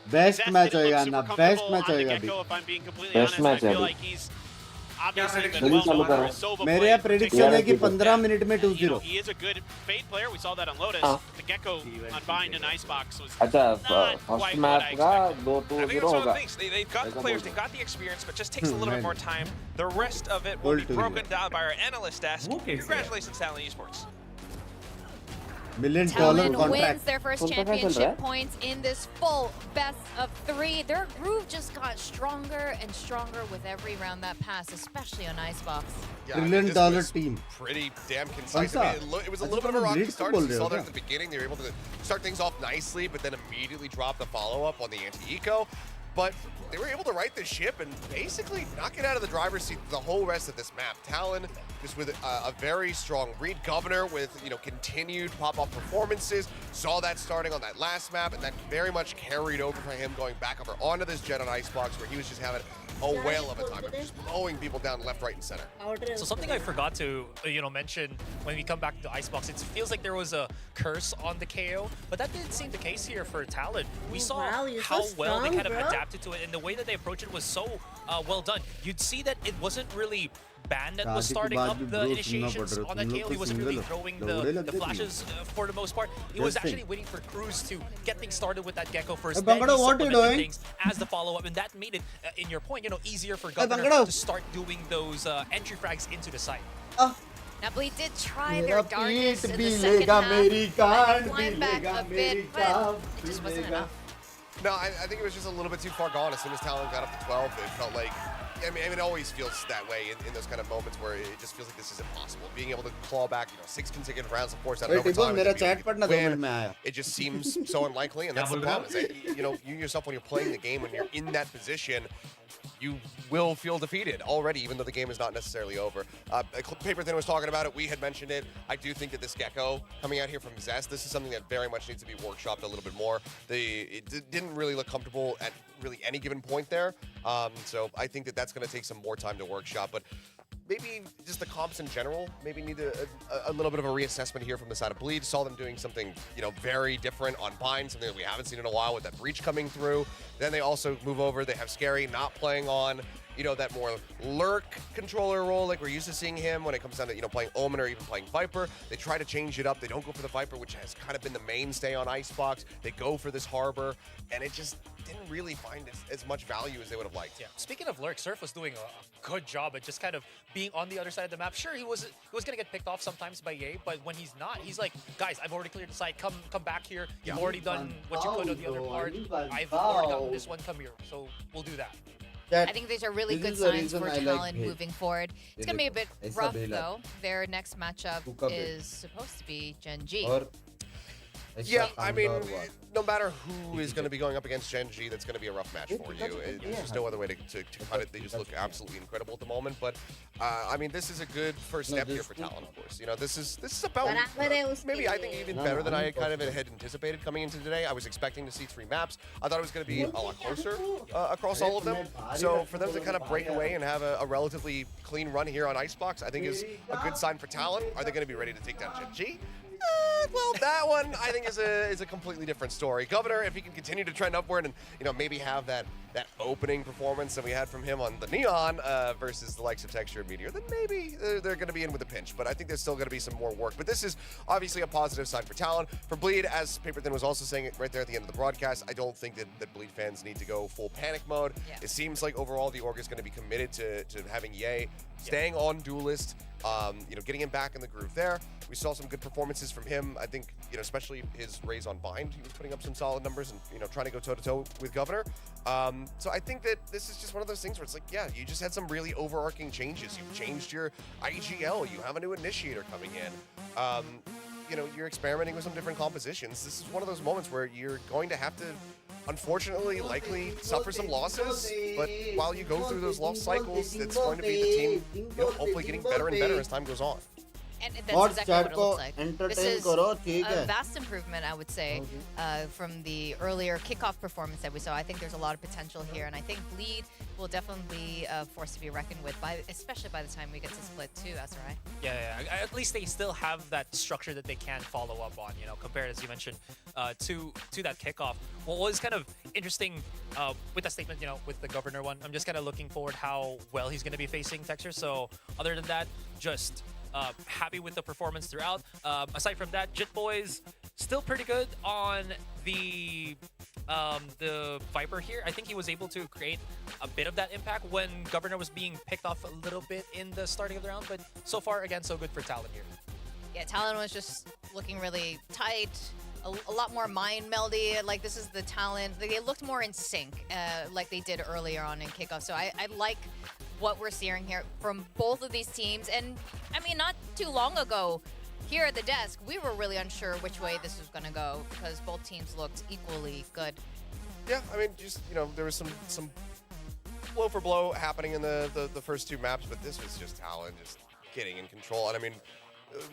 Best Zest match didn't look होएगा super ना comfortable best match on the होएगा अभी get-go, if I'm being completely Best honest. I match feel अभी। like he's obviously been जल्दी well चालू known for करो। his Sova मेरे play, यहाँ particularly प्रेडिक्शन है कि Yeah. 15 मिनट में you know, 2-0 he is a good fade player. We saw that on Lotus. हाँ। The Gecko on Bind and Icebox was अच्छा not first quite what I match का expected. 2-2-0 I think that's one of होगा the things. They've got the ऐसा players, बोल they've got the experience, but just takes a little bit man. more time. The rest of it will be Goal to broken down by our analyst desk. वो कैसे है? Congratulations, Talent Esports. $1 million Talon wins contract their first कौन सा फैसल रहा championship है? points in this full best of 3. Their groove just got stronger and stronger with every round that passed, especially on Icebox. Yeah, I mean, $1 this million was team pretty damn concise. कौन I सा? mean, it was a अच्छा, little bit of a तुम rocky lead start. को As बोल you रहे saw हो there क्या? at the beginning, they were able to start things off nicely, but then immediately drop the follow-up on the anti-eco. But they were able to right the ship and basically knock it out of the driver's seat the whole rest of this map. Talon just with a very strong read. Governor with, you know, continued pop-off performances. Saw that starting on that last map, and that very much carried over for him going back over onto this jet on Icebox, where he was just having a whale of a time. Just mowing people down left, right, and center. So something I forgot to mention when we come back to Icebox, it feels like there was a curse on the KO, but that didn't seem the case here for Talon. We saw wow, you're how so well they strong, kind of bro. adapted to it, and the way that they approached it was so well done. You'd see that it wasn't really Ban that was शादी की starting बात up भी the bro सुनना पड़ initiations रहा है on that तुम KO. लोग He तो wasn't सिंगल really हो throwing लौड़े the लगते तुम flashes for the most part. He was That's actually it. waiting for Cruz to get things started with that Gecko first. Hey, Then he Bangado, what are you supplemented doing? things as the follow-up, and that made it, in your point, easier for Hey, Governor Bangado. to start doing those entry frags into the site. Now Bleed did try मेरा their darkness पीठ in भी the second लेगा half. मेरी I can't think भी climb back लेगा a मेरी bit, but can't it भी just wasn't लेगा enough. No, I think it was just a little bit too far gone. As soon as Talon got up to 12, it felt like, I mean, it always feels that way in those kind of moments where it just feels like this is impossible. Being able to claw back, 6 consecutive rounds of force out of Wait, overtime, मेरा and to be able chat to पढ़ना 2 win, minute में आया it just seems so unlikely, and that's the problem. Is that, you yourself, when you're playing the game, when you're in that position, you will feel defeated already, even though the game is not necessarily over. Paper Thin was talking about it. We had mentioned it. I do think that this Gecko coming out here from Zest, this is something that very much needs to be workshopped a little bit more. It didn't really look comfortable at really any given point there. So I think that that's going to take some more time to workshop. But maybe just the comps in general maybe need a little bit of a reassessment here from the side of Bleed. Saw them doing something, very different on Bind, something that we haven't seen in a while with that breach coming through. Then they also move over. They have Scary not playing on, that more lurk controller role like we're used to seeing him when it comes down to, playing Omen or even playing Viper. They try to change it up. They don't go for the Viper, which has kind of been the mainstay on Icebox. They go for this Harbor, and it just didn't really find as much value as they would have liked. Yeah. Speaking of lurk, Surf was doing a good job at just kind of being on the other side of the map. Sure, he was gonna get picked off sometimes by Ye, but when he's not, he's like, guys, I've already cleared the site. Come back here. You've already done what you could on the other part. I've already done this one. Come here. So we'll do that. I think these are really This good is the signs reason for I like Talon hate. moving forward. It's going to be a bit ऐसा rough, Bela. though. Their next matchup Hookah bait। is supposed to be Gen G. और Yeah, I mean, शानदार हुआ। no matter who is going to be going up against Gen G, that's going to be a rough match for you. There's just no other way to cut it. They just look absolutely incredible at the moment. But, I mean, this is a good first step here for Talon, of course. This is about maybe I think even better than I kind of had anticipated coming into today. I was expecting to see 3 maps. I thought it was going to be a lot closer across all of them. So for them to kind of break away and have a relatively clean run here on Icebox, I think is a good sign for Talon. Are they going to be ready to take down Gen G? Well, that one I think is a completely different story. Governor, if he can continue to trend upward and maybe have that that opening performance that we had from him on the Neon versus the likes of Texture and Meteor, then maybe they're going to be in with a pinch. But I think there's still going to be some more work. But this is obviously a positive sign for Talon. For Bleed, as Paperthin was also saying it right there at the end of the broadcast, I don't think that Bleed fans need to go full panic mode. Yeah. It seems like overall the org is going to be committed to having Ye staying on Duelist, getting him back in the groove there. We saw some good performances from him. I think, especially his Raze on Bind, he was putting up some solid numbers and, trying to go toe-to-toe with Governor. So I think that this is just one of those things where it's like, yeah, you just had some really overarching changes. You've changed your IGL. You have a new initiator coming in. You're experimenting with some different compositions. This is one of those moments where you're going to have to, unfortunately, likely suffer some losses. But while you go through those loss cycles, it's going to be the team, hopefully getting better and better as time goes on. And that's exactly what it looks like. This is a vast improvement, I would say, from the earlier kickoff performance that we saw. I think there's a lot of potential here, and I think Bleed will definitely be a force to be reckoned with, especially by the time we get to split too, Asarai. Yeah. At least they still have that structure that they can follow up on, compared, as you mentioned, to that kickoff. What was kind of interesting with that statement, with the Governor one, I'm just kind of looking forward how well he's going to be facing Texture. So other than that, just happy with the performance throughout. Aside from that, Jit Boys still pretty good on the Viper here. I think he was able to create a bit of that impact when Governor was being picked off a little bit in the starting of the round, but so far, again, so good for Talon here. Yeah, Talon was just looking really tight, a lot more mind meldy. Like, this is the Talon. They looked more in sync, like they did earlier on in kickoff. So I like what we're seeing here from both of these teams. And I mean, not too long ago, here at the desk, we were really unsure which way this was going to go because both teams looked equally good. Yeah, I mean, just, there was some blow for blow happening in the first two maps, but this was just Talon just getting in control. And I mean,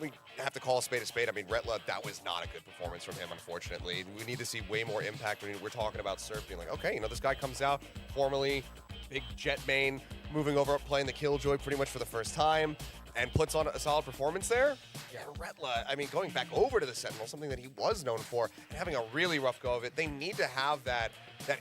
we have to call a spade a spade. I mean, Retla, that was not a good performance from him, unfortunately. We need to see way more impact. We're talking about Surf being like, okay, this guy comes out formally, big jet main, moving over, playing the Killjoy pretty much for the first time, and puts on a solid performance there. Yeah, Retla, I mean, going back over to the Sentinel, something that he was known for, and having a really rough go of it, they need to have that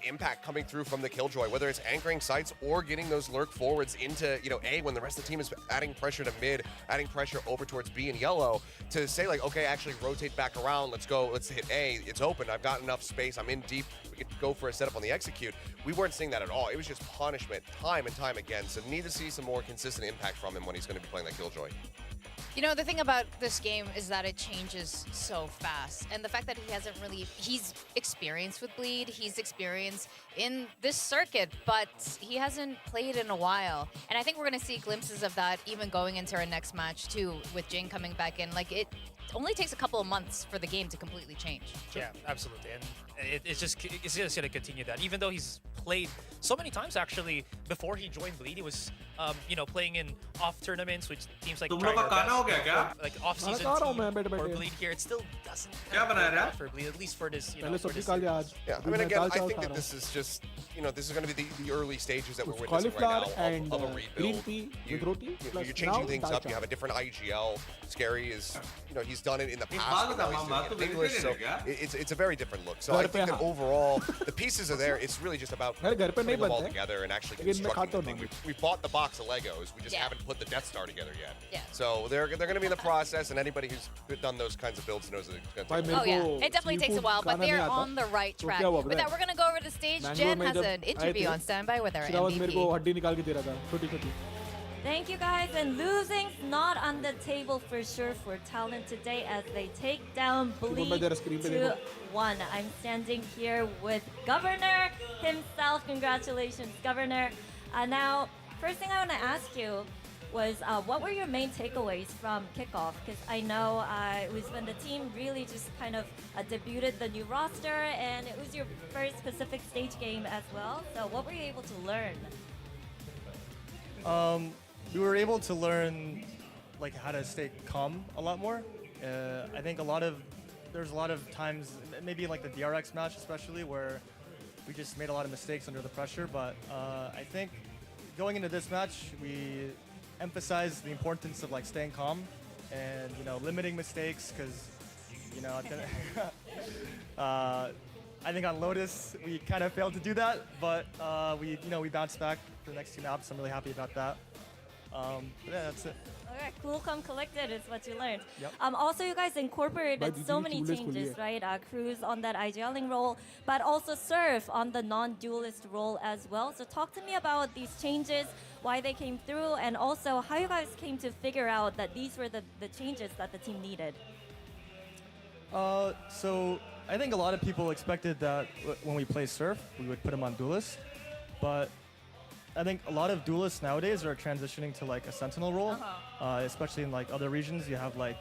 impact coming through from the Killjoy, whether it's anchoring sites or getting those lurk forwards into, A, when the rest of the team is adding pressure to mid, adding pressure over towards B and yellow, to say like, okay, actually rotate back around, let's go, let's hit A, it's open, I've got enough space, I'm in deep, we could go for a setup on the execute. We weren't seeing that at all. It was just punishment time and time again, so need to see some more consistent impact from him when he's going to be playing that Killjoy. The thing about this game is that it changes so fast. And the fact that he's experienced with Bleed, he's experienced in this circuit, but he hasn't played in a while. And I think we're going to see glimpses of that even going into our next match too, with Jing coming back in. Like, it only takes a couple of months for the game to completely change. Yeah, absolutely. And it's just going to continue that. Even though he's played so many times, actually, before he joined Bleed, he was, playing in off tournaments with teams like off-season team for Bleed here. It still doesn't have for Bleed, at least for this, Yeah, I mean, again, I think that this is just, this is going to be the early stages that we're witnessing right now of a rebuild. You're changing things up. You have a different IGL. Scary is, he's done it in the past, but now he's doing it in English, so it's a very different look. So I think that overall, the pieces are there. It's really just about putting them all together and actually constructing the thing. We bought the box of Legos. We just haven't put the Death Star together yet. Yeah. So they're going to be in the process, and anybody who's done those kinds of builds knows that it's going to take Oh yeah, it definitely takes a while, but they're on the right track. With that, we're going to go over to the stage. Jen has an interview on standby with our MVP. Thank you guys, and losing's not on the table for sure for Talon today as they take down Bleed 2-1. I'm standing here with Governor himself. Congratulations, Governor. Now, first thing I want to ask you was what were your main takeaways from kickoff? Because I know it was when the team really just kind of debuted the new roster, and it was your first Pacific stage game as well. So what were you able to learn? We were able to learn how to stay calm a lot more. I think there's a lot of times, maybe like the DRX match especially, where we just made a lot of mistakes under the pressure. But I think going into this match, we emphasized the importance of staying calm and limiting mistakes, because I think on Lotus we kind of failed to do that, but we bounced back for the next 2 maps. I'm really happy about that. But yeah, that's it. Okay, cool, calm, collected is what you learned. Yep. Also, you guys incorporated so many changes, right? Cruz on that IGLing role, but also Surf on the non-duelist role as well. So talk to me about these changes, why they came through, and also how you guys came to figure out that these were the changes that the team needed. So I think a lot of people expected that when we play Surf, we would put him on duelist, but I think a lot of duelists nowadays are transitioning to like a sentinel role, especially in like other regions. You have like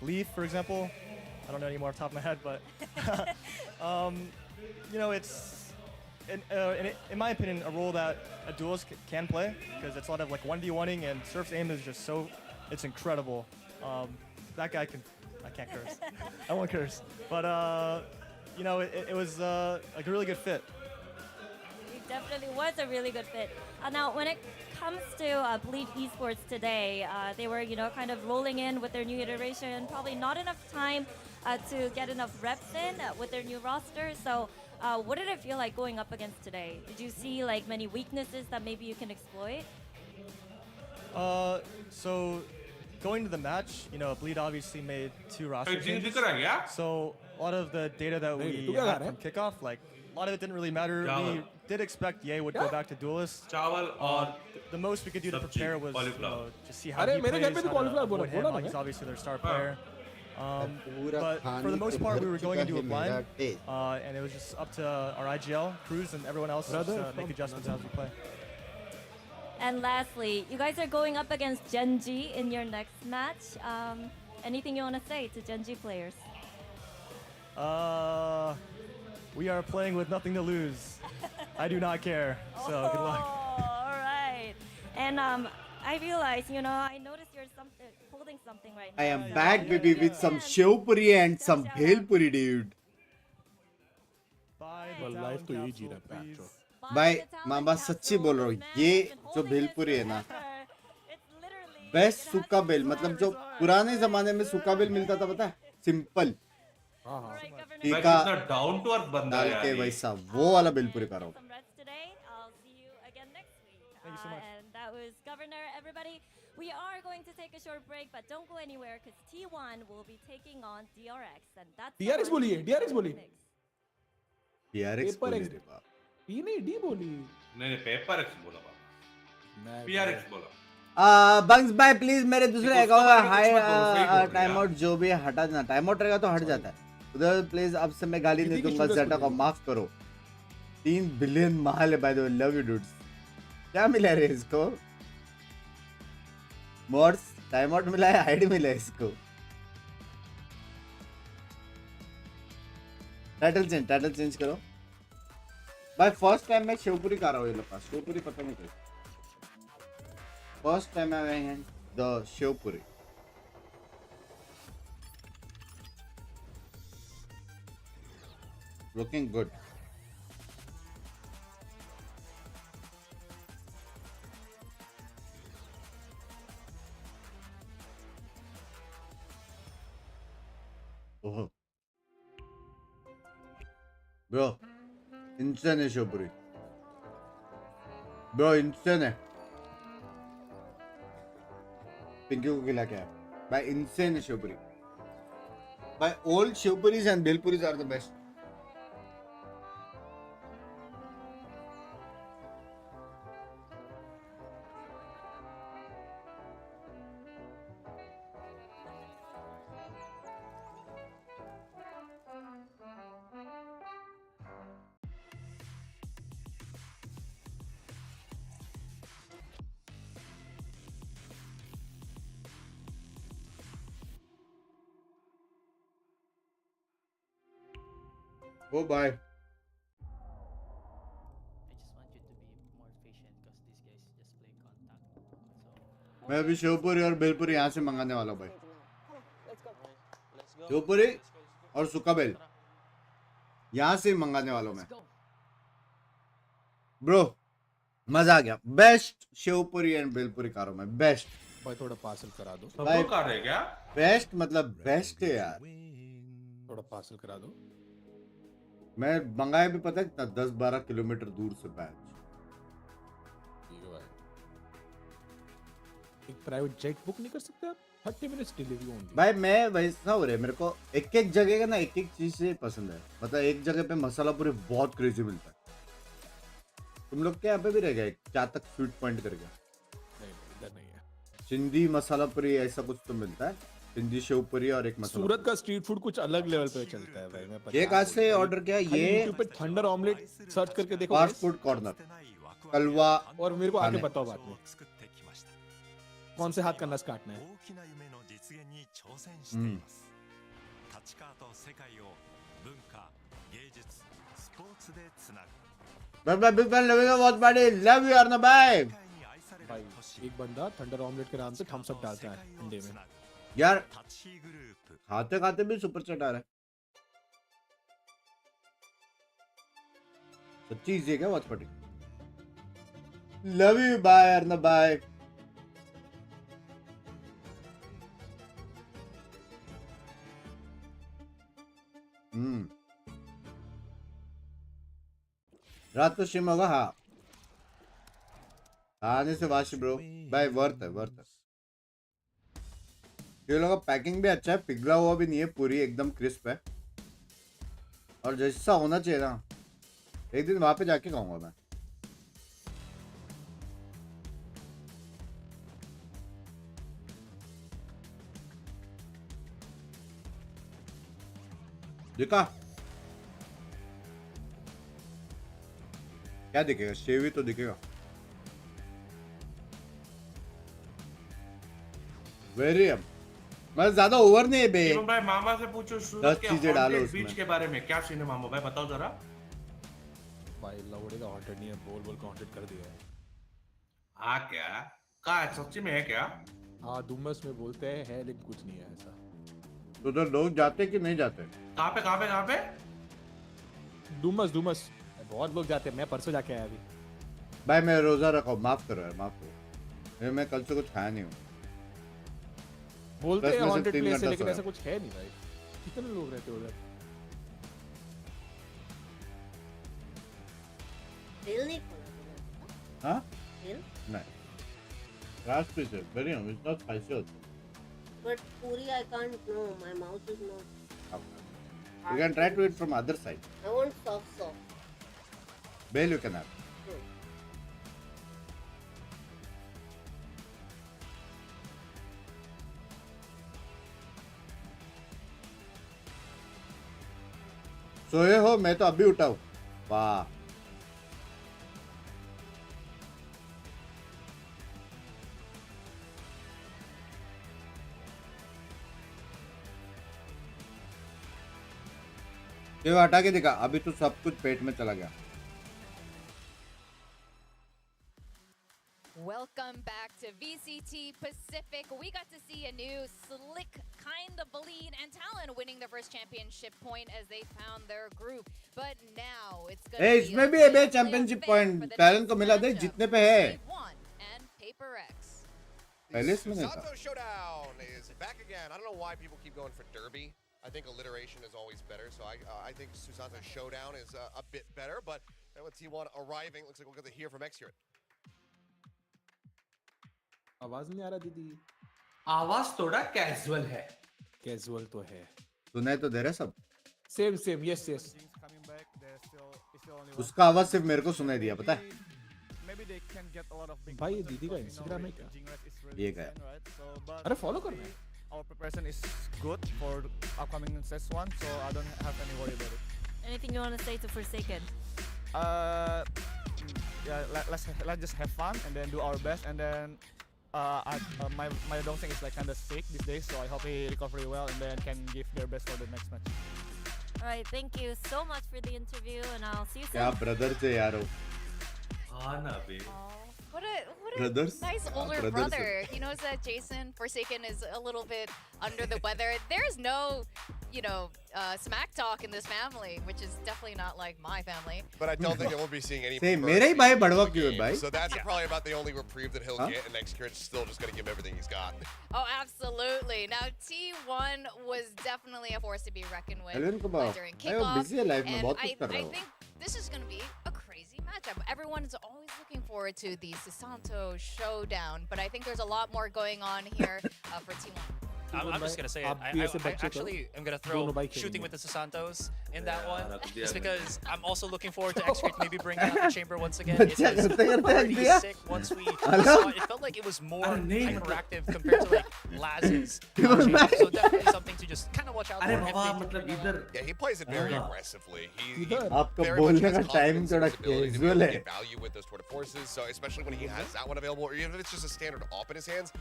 Leaf, for example. I don't know anymore off the top of my head, but it's in my opinion a role that a duelist can play because it's a lot of like 1v1ing, and Surf's aim is just it's incredible. That guy I can't curse. I won't curse, but it was like a really good fit. Definitely was a really good fit. Now, when it comes to Bleed Esports today, they were, kind of rolling in with their new iteration. Probably not enough time to get enough reps in with their new roster. So, what did it feel like going up against today? Did you see like many weaknesses that maybe you can exploit? So, going to the match, Bleed obviously made 2 roster changes. So, a lot of the data that we had from kickoff, like a lot of it didn't really matter. We did expect Ye would go back to duelist. The most we could do to prepare was just see how he plays, how to avoid him. He's obviously their star player. But for the most part, we were going into a blind, and it was just up to our IGL, Cruz, and everyone else to make adjustments as we play. And lastly, you guys are going up against Gen G in your next match. Anything you want to say to Gen G players? We are playing with nothing to lose. I do not care. So good luck. All right. And I realize, I noticed you're holding something right now. I am back, baby, with some Shivpuri and some Bhelpuri, dude. life तो यही जी रहा है भाई मामा सच्ची बोल रहा हूँ, ये जो भेलपुरी है ना, बेस्ट सूखा बेल, मतलब जो पुराने जमाने में सूखा बेल मिलता था, पता है, सिंपल टीका डाउन टू अर्थ बंदा डाल के वैसा वो वाला भेलपुरी कर रहा हूँ. Thank you so much. And that was Governor, everybody. We are going to take a short break, but don't go anywhere because T1 will be taking on DRX, and that's DRX बोलिए, DRX बोलिए. PRX बोली रे बाप. P नहीं D बोली. नहीं paper x बोला बाप. PRX बोला. बंक्स भाई प्लीज मेरे दूसरे अकाउंट हाई टाइम आउट जो भी हटा देना, टाइम आउट रहेगा तो हट जाता है उधर. प्लीज अब से मैं गाली नहीं दूंगा, ज़ेटा को माफ करो. 3 बिलियन माल है, by the way, love you dudes. क्या मिला रे इसको? मोड्स टाइम आउट मिला है, आईडी मिला है इसको. टाइटल चेंज करो भाई. फर्स्ट टाइम मैं शिवपुरी कर रहा हूँ, ये लोग पास शिवपुरी पता नहीं कैसे. First time I am the Shivpuri. Looking good. Bro, insane है शिवपुरी. Bro, insane है. पिंकी को खिला क्या है? भाई insane है शिवपुरी. भाई old शिवपुरीज and भेलपुरीज are the best. Oh bye. I just want you to be more patient because these guys just play contact. मैं अभी शिवपुरी और भेलपुरी यहाँ से मंगाने वाला हूँ भाई. शिवपुरी और सुकाबेल यहाँ से मंगाने वाला हूँ मैं. ब्रो मजा आ गया. बेस्ट शिवपुरी एंड भेलपुरी खा रहा हूँ मैं. बेस्ट भाई थोड़ा पार्सल करा दो. भाई कर रहे क्या? बेस्ट मतलब बेस्ट है यार. थोड़ा पार्सल करा दो. मैं मंगाया भी पता है कितना 10-12 किलोमीटर दूर से बैच। एक प्राइवेट जेट बुक नहीं कर सकते आप? 30 मिनट्स डिलीवरी ओनली। भाई मैं वैसा हो रहा है, मेरे को एक जगह का ना एक चीज से पसंद है। मतलब एक जगह पे मसाला पूरी बहुत क्रेजी मिलता है। तुम लोग के यहाँ पे भी रह गए क्या तक स्वीट पॉइंट करके? नहीं इधर नहीं है। सिंधी मसाला पूरी ऐसा कुछ तो मिलता है, सिंधी शेव पूरी और एक मसाला। सूरत का स्ट्रीट फूड कुछ अलग लेवल पे चलता है भाई। मैं एक आज से ऑर्डर किया ये यूट्यूब पे थंडर ऑमलेट सर्च करके देखो। फास्ट फूड कॉर्नर कलवा। और मेरे को आगे बताओ बाद में कौन से हाथ का नस काटना है। बिग फैन लव यू बहुत बड़ी लव यू अर्नब भाई। भाई एक बंदा थंडर ऑमलेट के नाम से थम्स अप डालता है अंडे में। यार खाते खाते भी सुपर चैट आ रहा है। सच्ची इजी है क्या watch party? Love you bye Arnab भाई। रात को स्ट्रीम होगा। हाँ आने से वाशी ब्रो भाई वर्थ है वर्थ है। ये लोगों का पैकिंग भी अच्छा है, पिघला हुआ भी नहीं है, पूरी एकदम क्रिस्प है और जैसा होना चाहिए ना। एक दिन वहां पे जाके खाऊंगा मैं। देखा क्या दिखेगा? शेवी तो दिखेगा। वेरी अब मैं ज्यादा ओवर नहीं है बे। भाई मामा से पूछो सूरत के हॉन्टेड बीच के बारे में क्या सीन है मामा भाई, बताओ जरा। भाई लवड़े का हॉन्टेड नहीं है, बोल बोल हॉन्टेड कर दिया है। हाँ क्या का सच्ची में है क्या? हाँ डुमस में बोलते हैं है लेकिन कुछ नहीं है ऐसा। तो उधर लोग जाते कि नहीं जाते? कहाँ पे? डुमस बहुत लोग जाते हैं। मैं परसों जाके आया अभी। भाई मैं रोजा रखा हूँ, माफ करो यार माफ करो। मैं कल से कुछ खाया नहीं हूँ। बोलते हैं हॉन्टेड प्लेस है लेकिन ऐसा कुछ है नहीं भाई। कितने लोग रहते हैं उधर? दिल नहीं खोला। हाँ दिल नहीं रात पे से वेरी हम it's not spicy also. But puri I can't know. My mouth is not. You can try to eat from other side. I want soft. Bale you can have. सोए हो? मैं तो अभी उठा हूँ। वाह ये हटा के दिखा, अभी तो सब कुछ पेट में चला गया। Welcome back to VCT Pacific. We got to see a new slick kind of bleed and Talon winning their first championship point as they found their group. But now it's going to be इसमें भी है championship point talent को मिला दे जितने पे है। and PRX. पहले इसमें नहीं था। Susanto Showdown is back again. I don't know why people keep going for Derby. I think alliteration is always better, so I think Susanto Showdown is a bit better. But with T1 arriving, looks like we'll get to hear from X here. आवाज नहीं आ रहा दीदी। आवाज थोड़ा casual है। Casual तो है। सुनाई तो दे रहा सब। Same yes. उसका आवाज सिर्फ मेरे को सुनाई दिया पता है। भाई ये दीदी का इंस्टाग्राम है क्या? ये क्या है? अरे फॉलो करना है। Our preparation is good for upcoming CS1, so I don't have any worry about it. Anything you want to say to Forsaken? Yeah, let's just have fun and then do our best, and then my dosing is like kind of sick these days, so I hope he recover well and then can give their best for the next match. All right, thank you so much for the interview, and I'll see you soon. क्या brother से यार हो? हाँ ना बे। What a Brothers? nice older brothers. brother. He knows that Jason Forsaken is a little bit under the weather. There's no you know, smack talk in this family, which is definitely not like my family. But I don't think that we'll be seeing any. Say, मेरे ही भाई बड़वा क्यों है भाई? So that's probably about the only reprieve that he'll get, and Xcurit's still just going to give him everything he's got. Oh, absolutely. Now, T1 was definitely a force to be reckoned with during अरे kickoff. busy है life में And बहुत I कुछ कर रहा think this is going to be a crazy matchup. Everyone is always looking forward to the Susanto showdown, but I think there's a lot more going on here for T1. I'm just gonna say it. I actually am gonna throw shooting with the Susantos in that one, just because I'm also looking forward to Xcrit maybe bringing out the chamber once again. It was already sick once we saw it. It felt like it was more hyperactive compared to like Laz's chamber. So definitely something to just kind of watch out for. Yeah, he plays it very aggressively. He आपका very much बोलने has का time confidence in थोड़ा his ability to be able casual to है. get value with those Tour de Forces. So especially when he has that one available, or even if it's just a standard op in his hands.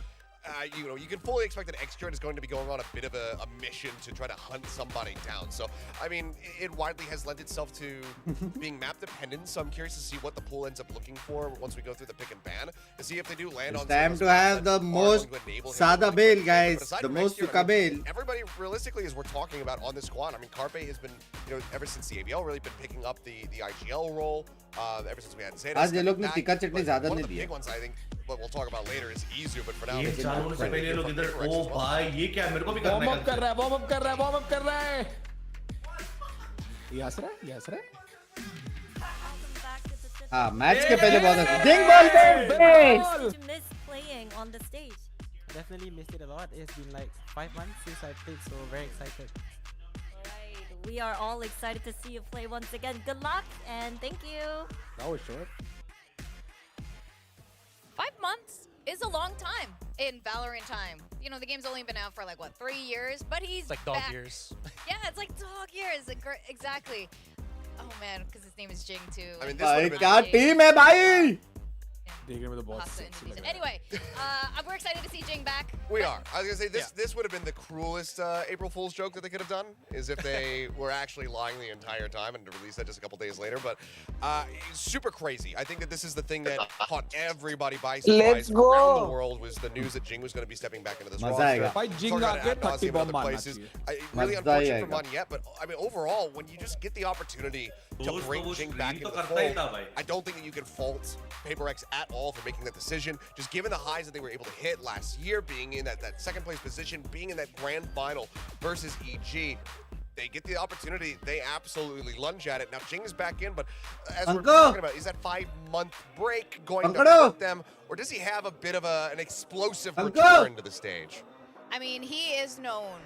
You know, you can fully expect that Xcurit is going to be going on a bit of a mission to try to hunt somebody down. So, I mean, it widely has lent itself to being map dependent. So I'm curious to see what the pool ends up looking for once we go through the pick and ban, to see if they do land It's on. time to have the most Sada bail, guys. The most Suka bail. Everybody, realistically, as we're talking about on this squad, I mean, Carpe has been, you know, ever since the ABL, really been picking up the IGL role. Ever since we had Zeta. आज ये लोग ने टिक्का चटनी ज़्यादा One नहीं of the दिया. big ones, I think, what we'll talk about later is Izu, but for now, ये चालू होने से पहले ये लोग इधर ओ भाई ये क्या मेरे को भी करना है. वार्म अप कर रहा है. ये हंस रहा है. हाँ मैच के पहले बहुत अच्छा. Ding ball Did you miss playing on the stage? Definitely missed it a lot. It's been like 5 months since I played, so very excited. We are all excited to see you play once again. Good luck and thank you. That was short. 5 months is a long time in Valorant time. You know, the game's only been out for like, what, 3 years? But he's It's like dog back. years. Yeah, it's like dog years. Exactly. Oh, man, because his name is Jing, too. I mean, भाई क्या team है भाई? देखने में तो बहुत Hasta sexy लग रहा है. Anyway, we're excited to see Jing back. we are. I was gonna say this would have been the cruelest April Fool's joke that they could have done, is if they were actually lying the entire time and to release that just a couple days later. But super crazy. I think that this is the thing that caught everybody by surprise around the world, was the news that Jing was going to be stepping back into this मजा roster. आएगा. भाई Jing आके 30 bomb मारना चाहिए. Really मजा unfortunate he for आएगा. Mon yet, but I mean overall, when you just get the opportunity to दोस्त bring तो वो Jing screen back तो into the करता ही fold, था भाई. I don't think that you can fault PRX at all for making that decision. Just given the highs that they were able to hit last year, being in that second place position, being in that grand final versus EG, they get the opportunity, they absolutely lunge at it. Now Jing is back in, but as we're talking about, is that 5-month break going to hurt them, or does he have a bit of an explosive return to the stage? I mean, he is known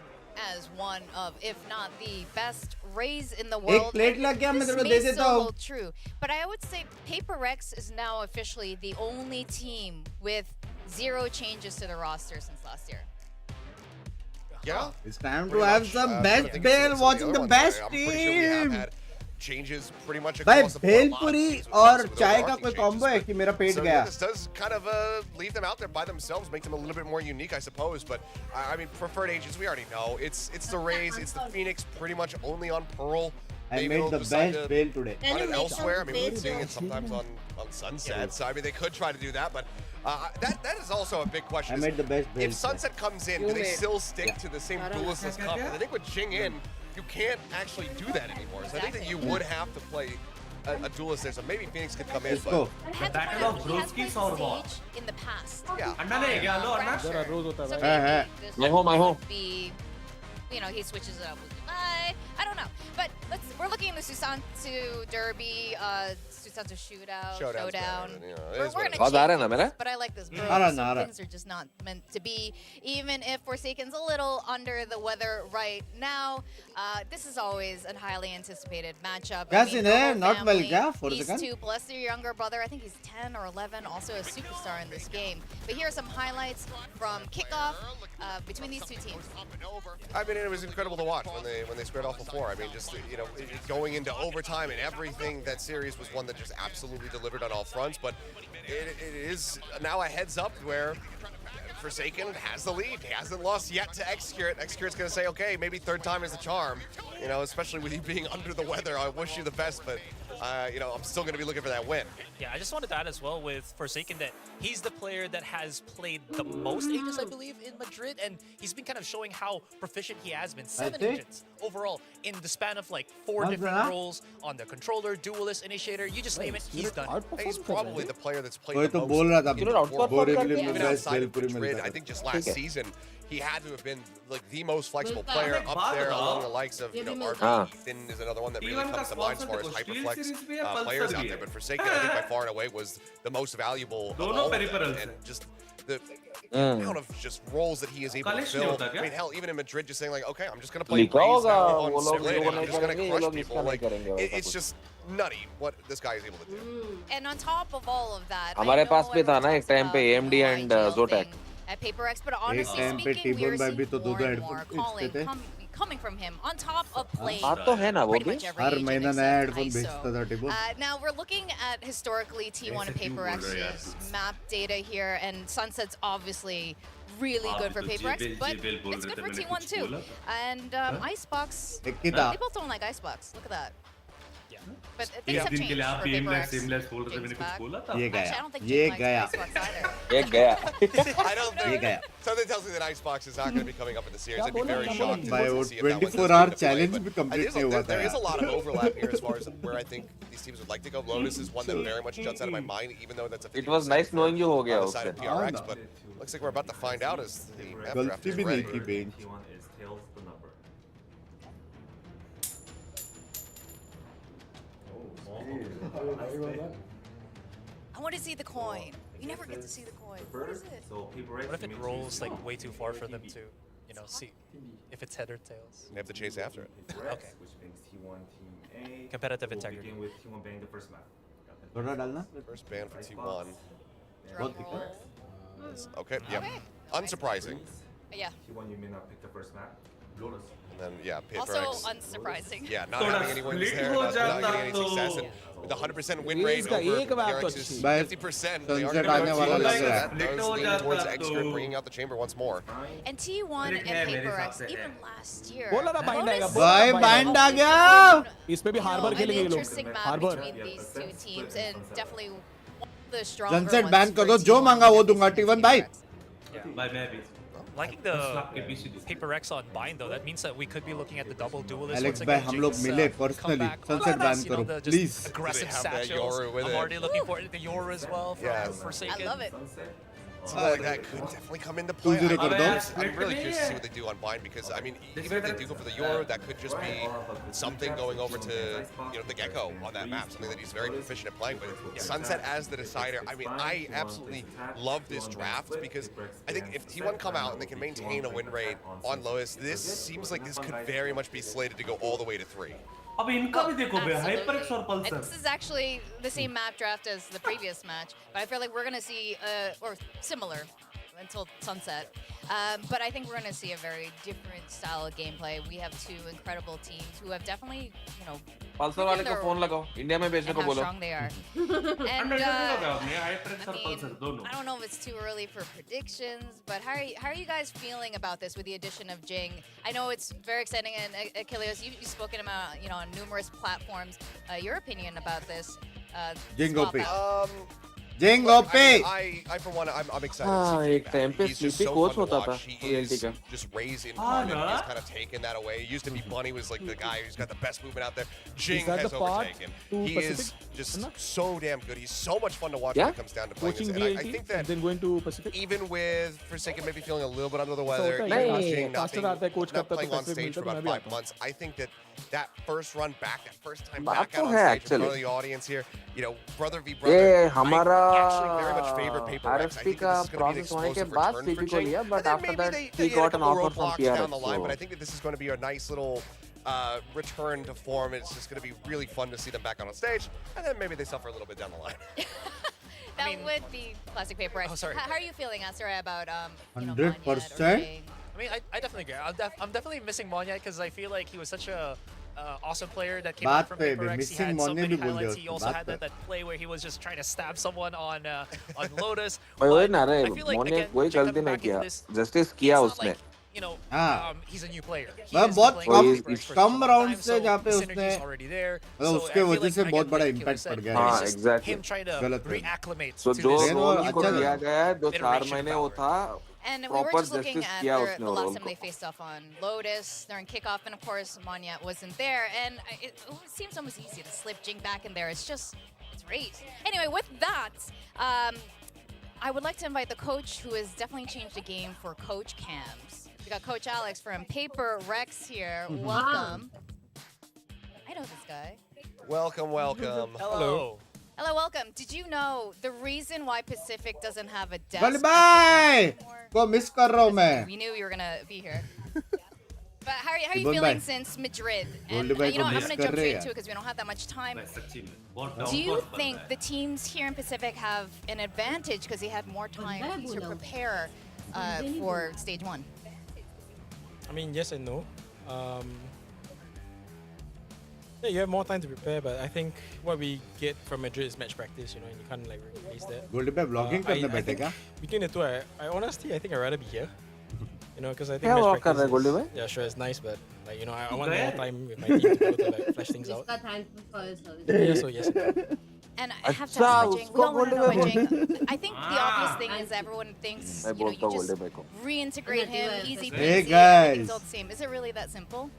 as one of, if not the best Rays in the world. plate लग गया, मैं This तेरे को may दे देता still हूँ. hold true, but I would say PRX is now officially the only team with 0 changes to the roster since last year. Yeah. It's time to have some best bail watching the best I'm pretty sure we have team. had changes pretty much भाई across the board. Bhelpuri और चाय का कोई combo है कि मेरा पेट So गया. this does kind of leave them out there by themselves, make them a little bit more unique, I suppose. But I mean, preferred agents, we already know. It's the Rays, it's the Phoenix, pretty much only on Pearl. I Maybe made they'll the decide best to bail today. run it make elsewhere. I some mean, we're bail seeing it jokes. sometimes on Sunset. So I mean, they could try to do that, but that is also a big question. I is made the best bail. If Sunset comes in, do they still stick to the same duelist as comp? I think with Jing in, you can't actually do that anymore. So I think that you would have to play a duelist there. So maybe Phoenix could come in. Let's But go. The Battle of Broski's or what? in the past. yeah. अन्ना ने क्या लो अन्ना? जरा रोज होता So है. maybe this मैं हूँ. would be, you know, he switches it up with Dubai. I don't know. But we're looking in the Susanto Derby, Susanto Showdown. We're gonna आवाज आ रहा है ना मेरा? but I like this, bro. आ रहा, Some आ रहा. things are just not meant to be. Even if Forsaken's a little under the weather right now, this is always a highly anticipated matchup. क्या scene है? normal Not well family, क्या? These Forsaken? two plus their younger brother. I think he's 10 or 11, also a superstar in this game. But here are some highlights from kickoff between these two teams. I mean, it was incredible to watch when they squared off before. I mean, just going into overtime and everything. That series was one that just absolutely delivered on all fronts. But it is now a heads up where Forsaken has the lead. He hasn't lost yet to Xcurit. Xcurit's going to say, okay, maybe third time is the charm. You know, especially with you being under the weather. I wish you the best, but I'm still going to be looking for that win. Yeah, I just wanted to add as well with Forsaken that he's the player that has played the most Aegis, I believe, in Madrid, and he's been kind of showing how proficient he has been. 7 think- Agents overall, in the span of like 4 different roles on the controller, duelist, initiator, you just name it, he's done. He's probably the player that's played वही the तो बोल most. रहा था बोरिवली में Even guys outside of bhelpuri में Madrid, मिलता I था think just last season, he had to have been like the most flexible player up there along the likes of, you know, RB. Ethan is another one that really comes to mind as far as hyperflex players out there. But Forsaken, I think by far and away was the most valuable of all of them. And just the amount of just roles that he is able to fill. I mean, hell, even in Madrid, just saying like, okay, I'm just gonna play Raze now on split, and I'm just gonna crush people. Like, it's just nutty what this guy is able to do. And on top of all of that, हमारे पास भी था ना एक time पे AMD and Zotac. At PRX, but honestly time पे speaking, we're T-Bone seeing तो दो more and headphone more बेचते थे coming from him on top of playing बात तो है ना वो pretty भी much every हर agent महीना except नया हेडफोन ISO. बेचता था T-Bone Now we're looking at historically T1 and PaperX's map data here, and Sunset's obviously really good for PaperX, but it's good for T1 too. And Icebox, they both don't like Icebox. Look at that. But things have changed for PaperX. James back. ये Actually, I गया don't think ये James गया likes Icebox either. ये गया I don't ये think. गया Something tells me that Icebox is not going to be coming up in the series. I'd be very shocked भाई to वो see if that was 24-hour challenge भी complete नहीं हुआ था there is a यार lot of overlap here as far as where I think these teams would like to go. Lotus is one that very much juts out of my mind, even though that's a It was nice knowing you हो गया on the side of उससे PRX, but looks like we're about to find out as the map draft गलती is भी नहीं ready. की bench I want to see the coin. You never get to see the coin. What is it? What if it rolls like way too far for them to, you know, see if it's head or tails? They have to chase after it. Okay. Competitive integrity. थोड़ा डालना First ban for T1. बहुत दिक्कत Okay, yeah. Unsurprising. Yeah. And then, yeah, Also PRX. unsurprising. Yeah, not having any wins there, not getting any success. And with the 100% win rate over PRX's 50%, they are going to आने वाला लग रहा है those leaning towards Expert, bringing out the chamber once more. And T1 and PaperX, even last year. बोला ना bind आएगा भाई bind आ गया इस पे भी हार्बर खेलेंगे ये लोग Interesting map Harbor between these two teams, and definitely one of the stronger Sunset ones ban for कर दो जो T1 मांगा वो दूंगा versus T1 भाई PRX. Liking the PaperX on bind though, that means that we could be looking at the double duelist. Alex once भाई again. हम लोग Jinx, मिले come personally back. Sunset ban You know, करो the just please aggressive They have that satchels. Yoru with I'm it. already looking for the Yoru as well from Yes. Forsaken. I love it. Something like that could definitely come into play. 2-0 कर दो I'm really curious to see what they do on bind because I mean, even if they do go for the Yoru, that could just be something going over to the Gecko on that map, something that he's very proficient at playing. But Sunset as the decider, I mean, I absolutely love this draft because I think if T1 come out and they can maintain a win rate on Lotus, this seems like this could very much be slated to go all the way to 3. अब इनका भी देखो बे Absolutely. HyperX और And Pulsar this is actually the same map draft as the previous match, but I feel like we're going to see, or similar until sunset. But I think we're going to see a very different style of gameplay. We have two incredible teams who have definitely, Pulsar वाले को phone लगाओ India में भेजने and को how बोलो strong they are. And HyperX और Pulsar दोनों I don't know if it's too early for predictions, but how are you guys feeling about this with the addition of Jing? I know it's very exciting, and Achilles, you've spoken about on numerous platforms. Your opinion about this? Jing swap OP. out. Jing OP I for one, I'm excited. हाँ एक time पे He's just sleepy so coach fun to होता था watch. He reality is का just raised in and he's kind of taken that away. It used to be Bunny was like the guy who's got the best movement out there. Jing that has the path overtaken. to He is Pacific? just so damn good. He's so much fun to watch Yeah. when it comes down to playing coaching this. And I VLT think that and then going to Pacific even with Forsaken maybe feeling a little bit under the ऐसा weather, होता है even with नहीं, Jing not, faster आता है coach not करता है playing तो on Pacific stage for मिलता है तो about मैं भी 5 आता हूँ months, I think that first run back, that first time बात back तो out on है stage in front of actually the audience here, brother v brother. ये I हमारा actually very much favor PaperX. I RFP think का this is going to be an process होने के explosive बाद return for CP को Jing. लिया And but then after maybe that they he get a got an couple offer from roadblocks down the PRX line, so but I think that this is going to be a nice little return to form. It's just going to be really fun to see them back on stage, and then maybe they suffer a little bit down the line. That would be classic PaperX. Oh, sorry. How are you feeling, Asura, about 100%. I mean, I definitely agree. I'm definitely missing Monya because I feel like he was such a awesome player that came out बात from पे भी PaperX. He missing had so Monya many भी बोल दिया highlights. He उसको, also बात had पे that play where he was just trying to stab someone on Lotus. भाई वही But ना रे I feel like, मोने again, कोई Jing गलती coming नहीं back into किया this, जस्टिस किया it's not उसने like, हाँ he's a new player. He वह has बहुत been playing with come PaperX for come some round time, से so जहाँ पे the उसने synergy is already there. मतलब So उसके I feel वजह like, से again, बहुत बड़ा like Killer इम्पैक्ट said, पड़ गया हाँ it's just exactly him trying to गलत है reacclimate तो to जो this Then वो रोल अच्छा को लगा। दिया गया है जो iteration 4 महीने वो power. था And we were Proper just looking justice at किया the उसने last role time को. they faced off on Lotus during kickoff, and of course Monyet wasn't there. And it seems almost easy to slip Jing back in there. It's great. Anyway, with that, I would like to invite the coach who has definitely changed the game for coach cams. We got Coach Alex from PRX here. Welcome. I know this guy. Welcome, welcome. Hello. Hello, welcome. Did you know the reason why Pacific doesn't have a desk? Bye. Go miss कर रहा हूँ मैं. We knew you were gonna be here. But how are you Goodbye. feeling since Madrid? And Goodbye, you know, I'm miss gonna कर jump रहे straight हैं. to it because we don't have that much time. भाई सच्ची में बहुत down Do you force बन think रहा है. the teams here in Pacific have an advantage because they had more time to prepare for stage 1? I mean, yes and no. Yeah, you have more time to prepare, but I think what we get from Madrid is match practice, you know, and you can't like replace that. Goldie पे vlogging करने I बैठे think क्या? between the two, I honestly, I think I'd rather be here. You know, because I think क्या match vlog कर रहा है practice Goldie is, भाई? yeah, sure, it's nice, but like, you know, I तू want गया more है? time with my team to go to like flash things out. Jiska thankful for his service. Yeah, so yes. And I have to अच्छा, ask Jing, we उसको all want to know बोल about they Jing. I think the obvious thing is everyone thinks, मैं you know, बोलता you हूँ just Goldie भाई को. reintegrate him, easy Hey, peasy, guys. everything's all the same. Is it really that simple?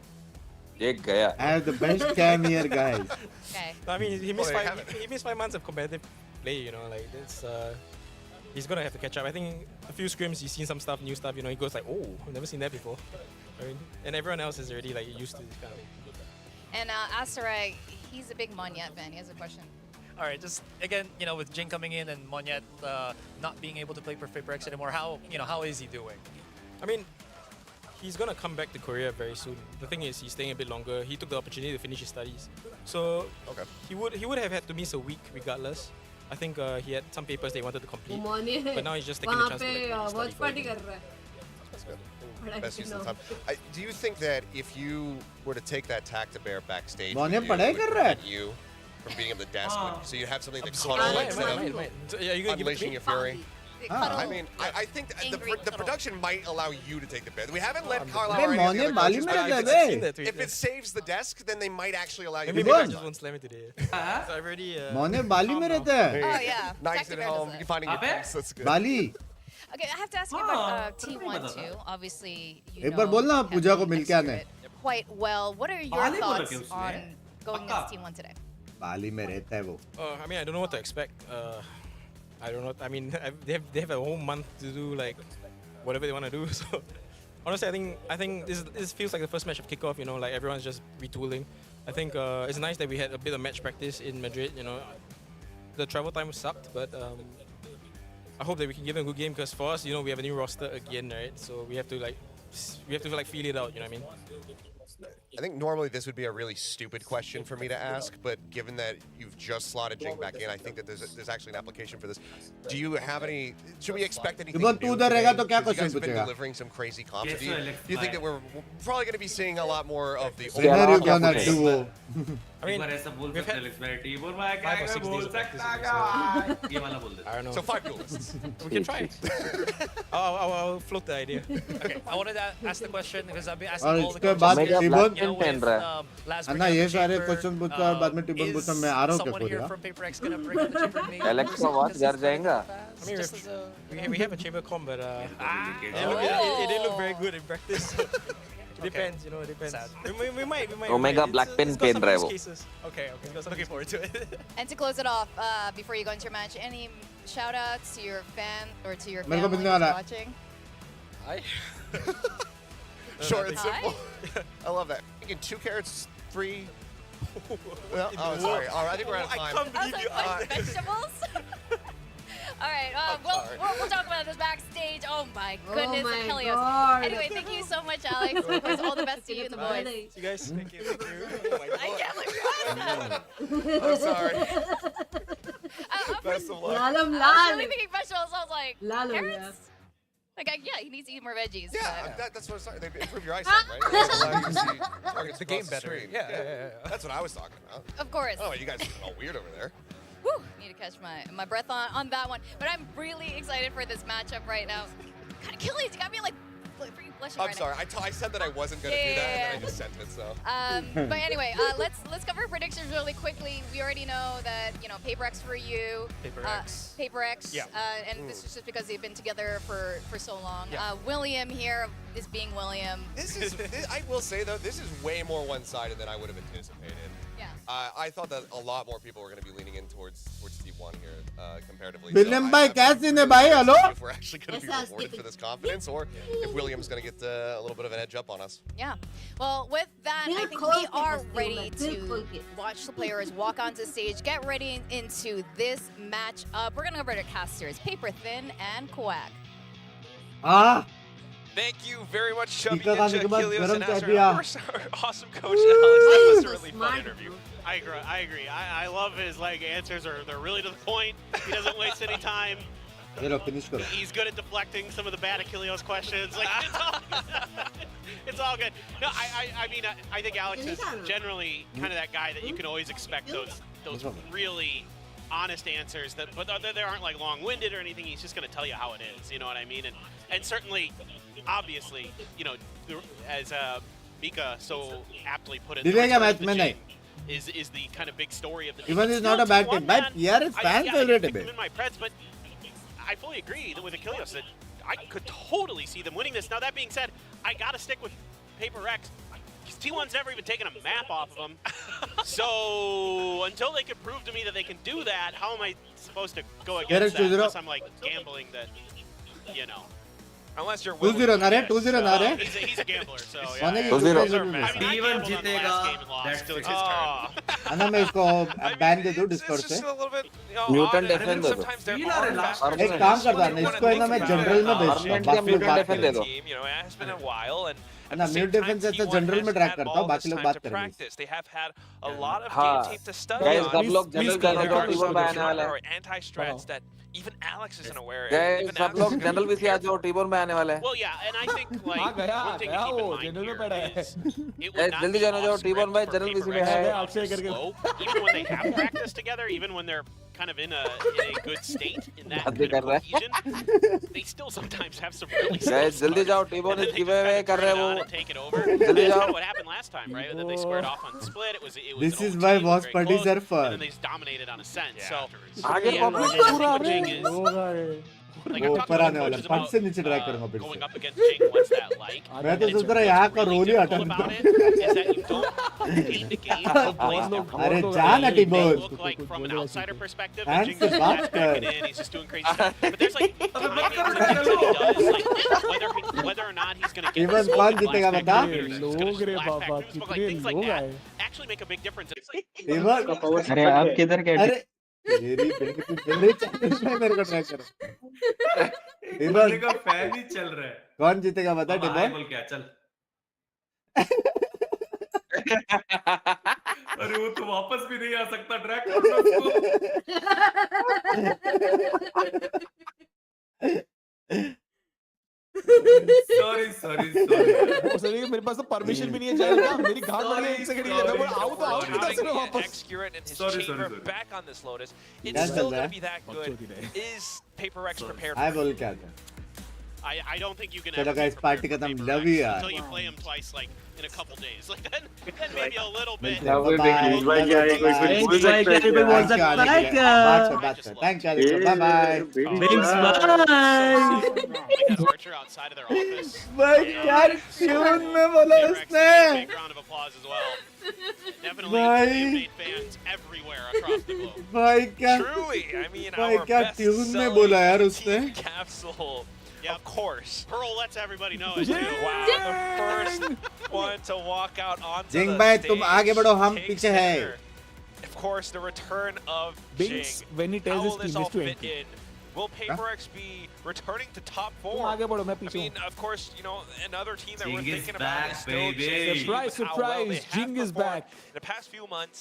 एक गया. I have the best cam here, guys. Okay. I mean, he missed Oh, you have he missed 5 months of competitive play. You know, like it's he's gonna have to catch up. I think a few scrims, he's seen some stuff, new stuff. You know, he goes like, "Oh, I've never seen that before." I mean, and everyone else is already like used to this kind of thing. And Asarai, he's a big Monyet fan. He has a question. All right, just again, you know, with Jing coming in and Monyet not being able to play for PRX anymore, how is he doing? I mean, he's gonna come back to Korea very soon. The thing is, he's staying a bit longer. He took the opportunity to finish his studies, so Okay. he would have had to miss a week regardless. I think he had some papers they wanted to complete, but now he's just taking the chance to like, study watch party further. कर रहा है. That's good. Best use of the time. Do you think that if you were to take that tack to bear backstage, Monya with you, पढ़ाई it would कर रहा है. prevent you from being at the desk, so you'd have something that Absolutely. cuddle Might, instead might. of So, yeah, you gonna give it to unleashing me? your fury? Ah. I mean, I think that Angry the production might allow you to take the bid. We haven't let I'm Carlisle अबे or any of the Monya other Bali coaches, में but रहता है if bay. Seen that tweet, if yeah. it saves the desk, then they might actually allow you Maybe to I do just it. won't slam it today. So I've already. Monya बाली में रहता है. Oh, yeah. Nice Tactic at Bear home. does You're it. finding your Abe? peace. That's good. Bali. Okay, I have to ask you about T1 too. Obviously, you एक बार know बोलना Kevin पूजा को मिल के आना है. executed quite well. What are your बाली बोला thoughts क्या उसने? on going पक्का? against T1 today? बाली में रहता है वो. I mean, I don't know what to expect. I don't know. I mean, they have a whole month to do like whatever they want to do. So honestly, I think this feels like the first match of kickoff. You know, like everyone's just retooling. I think it's nice that we had a bit of match practice in Madrid. You know, the travel time sucked, but I hope that we can give them a good game because for us, you know, we have a new roster again, right? So we have to like feel it out. You know what I mean? I think normally this would be a really stupid question for me to ask, but given that you've just slotted Jing back in, I think that there's actually an application for this. Do you have any? Should we expect anything new तू उधर रहेगा तो today? क्या 'Cause you question guys have been पूछेगा? delivering some crazy comps. Yes, Do you, sir, let's do you think try. that we're probably going to be seeing a lot more of the Scenario old gonna gameplay? duo. I mean, एक बार ऐसा बोल we've सकते had हैं Alex team और मैं 5 क्या or 6 बोल days of practice. सकता So है ये वाला बोल दे I don't know. So 5 duelists. We can try. I'll float the idea. Okay, I wanted to ask the question because I've been और asking all the इसके coaches. बाद Mega टिबन Black You know, पहन with रहा है. Last अन्ना weekend ये in the सारे chamber, question पूछता और बाद में टिबन is पूछता मैं आ रहा हूँ क्या someone here खोलेगा? from PRX gonna bring the chamber maybe? Alex का आवाज घर जाएगा. I mean, Just as a- we have a chamber comp, but Ah. it didn't look very good in practice. So it depends, you know. It depends. Sad. We might. Omega It's- Black it's Pin got pin some रहा है use वो. cases. Okay. Looking forward to it. And to close it off, before you go into your match, any shout outs to your fan or to your मेरे को family मिलने वाला who's है. watching? Hi. Short and Hi. simple. I love that. Thinking 2 carrots, 3. Well, oh, sorry. All right, I think we're out of I time. can't I was believe like, you. what, vegetables? All right, sorry. we'll talk about this backstage. Oh my Oh goodness, my Helios. God. Anyway, thank you so much, Alex. Of course, all the best to you and the boys. See you guys. Thank you. Oh my I God. can't believe you I'm sorry. I'm Best of luck. Lalam I was lal. really thinking vegetables. I was like, Lal ho gaya. carrots? Like, yeah, he needs to eat more veggies. Yeah, but- that's what I'm saying. They improve your eyesight, right? They allow you to see targets The across game better. screen. Yeah. That's what I was talking about. Of course. Oh, you guys are all weird over there. Whew, need to catch my breath on that one. But I'm really excited for this matchup right now. Kind of killing. You got me like freaking blushing I'm right sorry. I said that I wasn't going to do that, and then I just sent it. So. But anyway, let's cover predictions really quickly. We already know that PRX for you, PRX, Yeah. and this is just because they've been together for so long. Yeah. William here is being William. I will say though, this is way more one-sided than I would have anticipated. Yeah. I thought that a lot more people were going to be leaning in towards T1 here, comparatively. William bhai, kaise ne bhai? Hello? If we're actually going to be rewarded for this confidence, or if William's going to get a little bit of an edge up on us. Yeah. Well, with that, I think we are ready to watch the players walk onto stage, get ready into this matchup. We're going to go over to casters, Paper Thin and Quack. Ah. Thank you very much, Chubby Tika Ninja, खाने के बाद Helios, गरम and चाय Asher, पिया. of course, our awesome coach, Alex. That was a really fun interview. I agree. I love his answers they're really to the point. He doesn't waste any time. ये लो finish करो. He's good at deflecting some of the bad Achilles questions. It's all good. No, I mean, I think Alex is generally kind of that guy that you can always expect those really honest answers but they aren't like long-winded or anything. He's just going to tell you how it is. You know what I mean? And certainly, obviously, as Mika so aptly put it, is the kind of big story of the team. Even is not a bad team. But yeah, it's fan favorite. I picked them in my preds, but I fully agree that with Achilles that I could totally see them winning this. Now that being said, I gotta stick with PRX. Because T1's never even taken a map off of them. So until they can prove to me that they can do that, how am I supposed to go against that? Unless I'm like gambling that, Unless you're 2-0 ना रे 2-0 ना रे. He's a gambler, so yeah. मानेंगे 2-0. T1 जीतेगा. That's still his turn. अन्ना मैं इसको ban दे दूँ Discord से. Mutant defend दे दो. एक काम करता है इसको है ना मैं general में भेजता हूँ. बाकी लोग बात करेंगे. It's been a while, and ना mute defense ऐसा general में track करता हूँ. बाकी लोग बात करेंगे. They have had a lot of game tape to study. Guys, सब लोग general जानो जो T1 में आने वाला है. Anti-strats that even Alex isn't aware of. Guys, सब लोग general VC आ जाओ T1 में आने वाला है. Well, yeah, and I think like one thing to keep in mind here is it would not जल्दी be जानो जाओ off T1 में script general for VC में PRX है. to slow, even when they have practiced together, even when they're kind of in a good state in that kind of cohesion, they still sometimes have some really slow Guys, जल्दी जाओ T1 इस giveaway कर रहे वो. take it over. That's kind of what happened last time, right? That they squared off on split. It was This an is old why team, was very parties close, are fun. And then they just dominated on Ascent. So आगे yeah, public I think पूरा what Jing is like I've talked to ऊपर my आने वाला coaches फट से नीचे try about करूंगा फिर going से. up against Jing. What's that like? मैं तो And it's सोच रहा यहाँ का really रोल ही हटा difficult दूँ. about it is that you don't gain the game from plays that अरे really जा ना Timon. look like from an outsider perspective. Hands Jing's से just बात packing कर. it in. He's just doing crazy stuff. But there's like timings and things that he does, like whether or not he's going to get Even the कौन smoke जीतेगा blast बता? back to you, or he's gonna splash back through the smoke, like things like that actually make a big difference. It's like Even अरे आप किधर के अरे मेरी मेरे चैनल में मेरे को ट्रैक करो. बंदे का फैन ही चल रहा है. कौन जीतेगा बता अब आए टिमोन. बोल क्या चल. अरे वो तो वापस भी नहीं आ सकता. ट्रैक कर लो सॉरी मेरे पास तो परमिशन भी नहीं है जाने का. मेरी घाट लग रही है 1 सेकंड के लिए. मैं बोल आओ तो आओ किधर से वापस. Excurrent and his chamber back on this Lotus. It's That's still all going right. to be that good. Is PRX prepared I for बोल it? क्या था. I don't think you can चलो ever guys be party prepared खत्म. for Love PRX you यार. until you play him twice like in a couple days. Like then maybe a little bit. Thanks bye bye. Binks bye. Archer outside of their office. भाई क्या tune में बोला उसने. Big round of applause as well. Definitely made fans everywhere across the globe. भाई क्या. Truly, I mean, भाई our क्या best tune में बोला यार उसने. capsule. Of course. Pearl lets everybody know it too. Wow, the first one to walk out onto Jing the भाई stage. तुम आगे बढ़ो हम takes पीछे हैं. center. Of course, the return of Binks, Jing. when he tells How his will this team all is to fit enter. in? Will PRX be returning to top 4? तुम आगे बढ़ो मैं I पीछे mean, of course, you know, another team that we're Jing is thinking about back, is still baby. GG, Surprise, with how well they surprise, have Jing is performed back. in the past few months.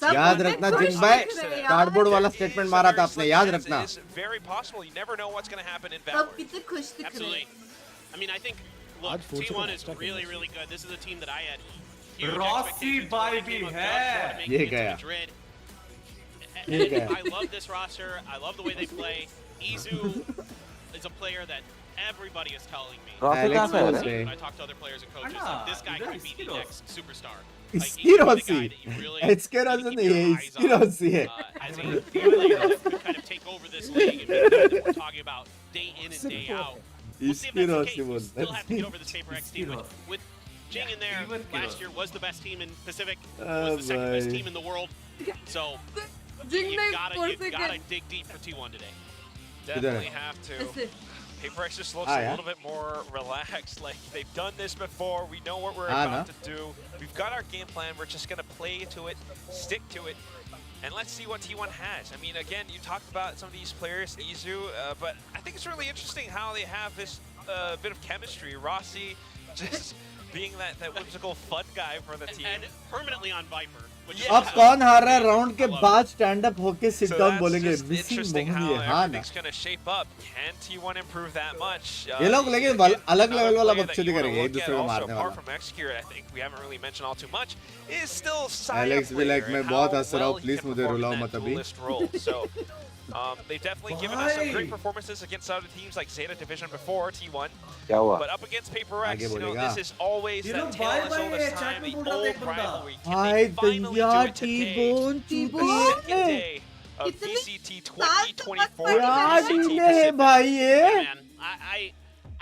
याद रखना जिंग भाई cardboard वाला statement मारा था आपने. याद रखना. It's very possible. You never know what's going to happen in सब Valorant. कितने खुश दिख रहे Absolutely. हैं. I mean, I think, look, आज फोर्स T1 को is extra really, करना really good. This is a team that I had huge Rossi expectations भाई when they भी came up है. to make ये it to गया. Madrid. ये गया. I love this roster. I love the way they play. Izu is a player that everybody is telling me. Alex when was I talk to other players and coaches, like, this guy could be the next superstar. Skirmishes. It's Skirmishes. It's Skirmishes. As a player that could kind of take over this league and be the guy that we're talking about day in and day out. We'll see if that's the case. We still have to get over this PRX team with Jing in there. Last year was the best team in Pacific. Was the second best team in the world. So you gotta dig deep for T1 today. Definitely have to. PRX just looks a little bit more relaxed, like they've done this before, we know what we're about to do, we've got our game plan, we're just going to play to it, stick to it, and let's see what T1 has. I mean, again, you talked about some of these players, Izu, but I think it's really interesting how they have this bit of chemistry. Rossi just being that whimsical fun guy for the team. And permanently on Viper. अब कौन हार रहा है round के बाद stand up होके sit down बोलेंगे interesting how everything's going to shape up. Can T1 improve that much? ये लोग लेकिन अलग लेवल वाला बकचोदी करेंगे एक दूसरे को मारने वाला. Apart from Execute, I think we haven't really mentioned all too much. Is still Alex भी like मैं बहुत हंस रहा हूँ, please मुझे रुलाओ मत अभी. So they've definitely given us some great performances against other teams like Zeta Division before T1. But up against PRX, you know, this is always that tale as old as time, the old rivalry. Can they finally do it today? The second day of VCT 2024. Man,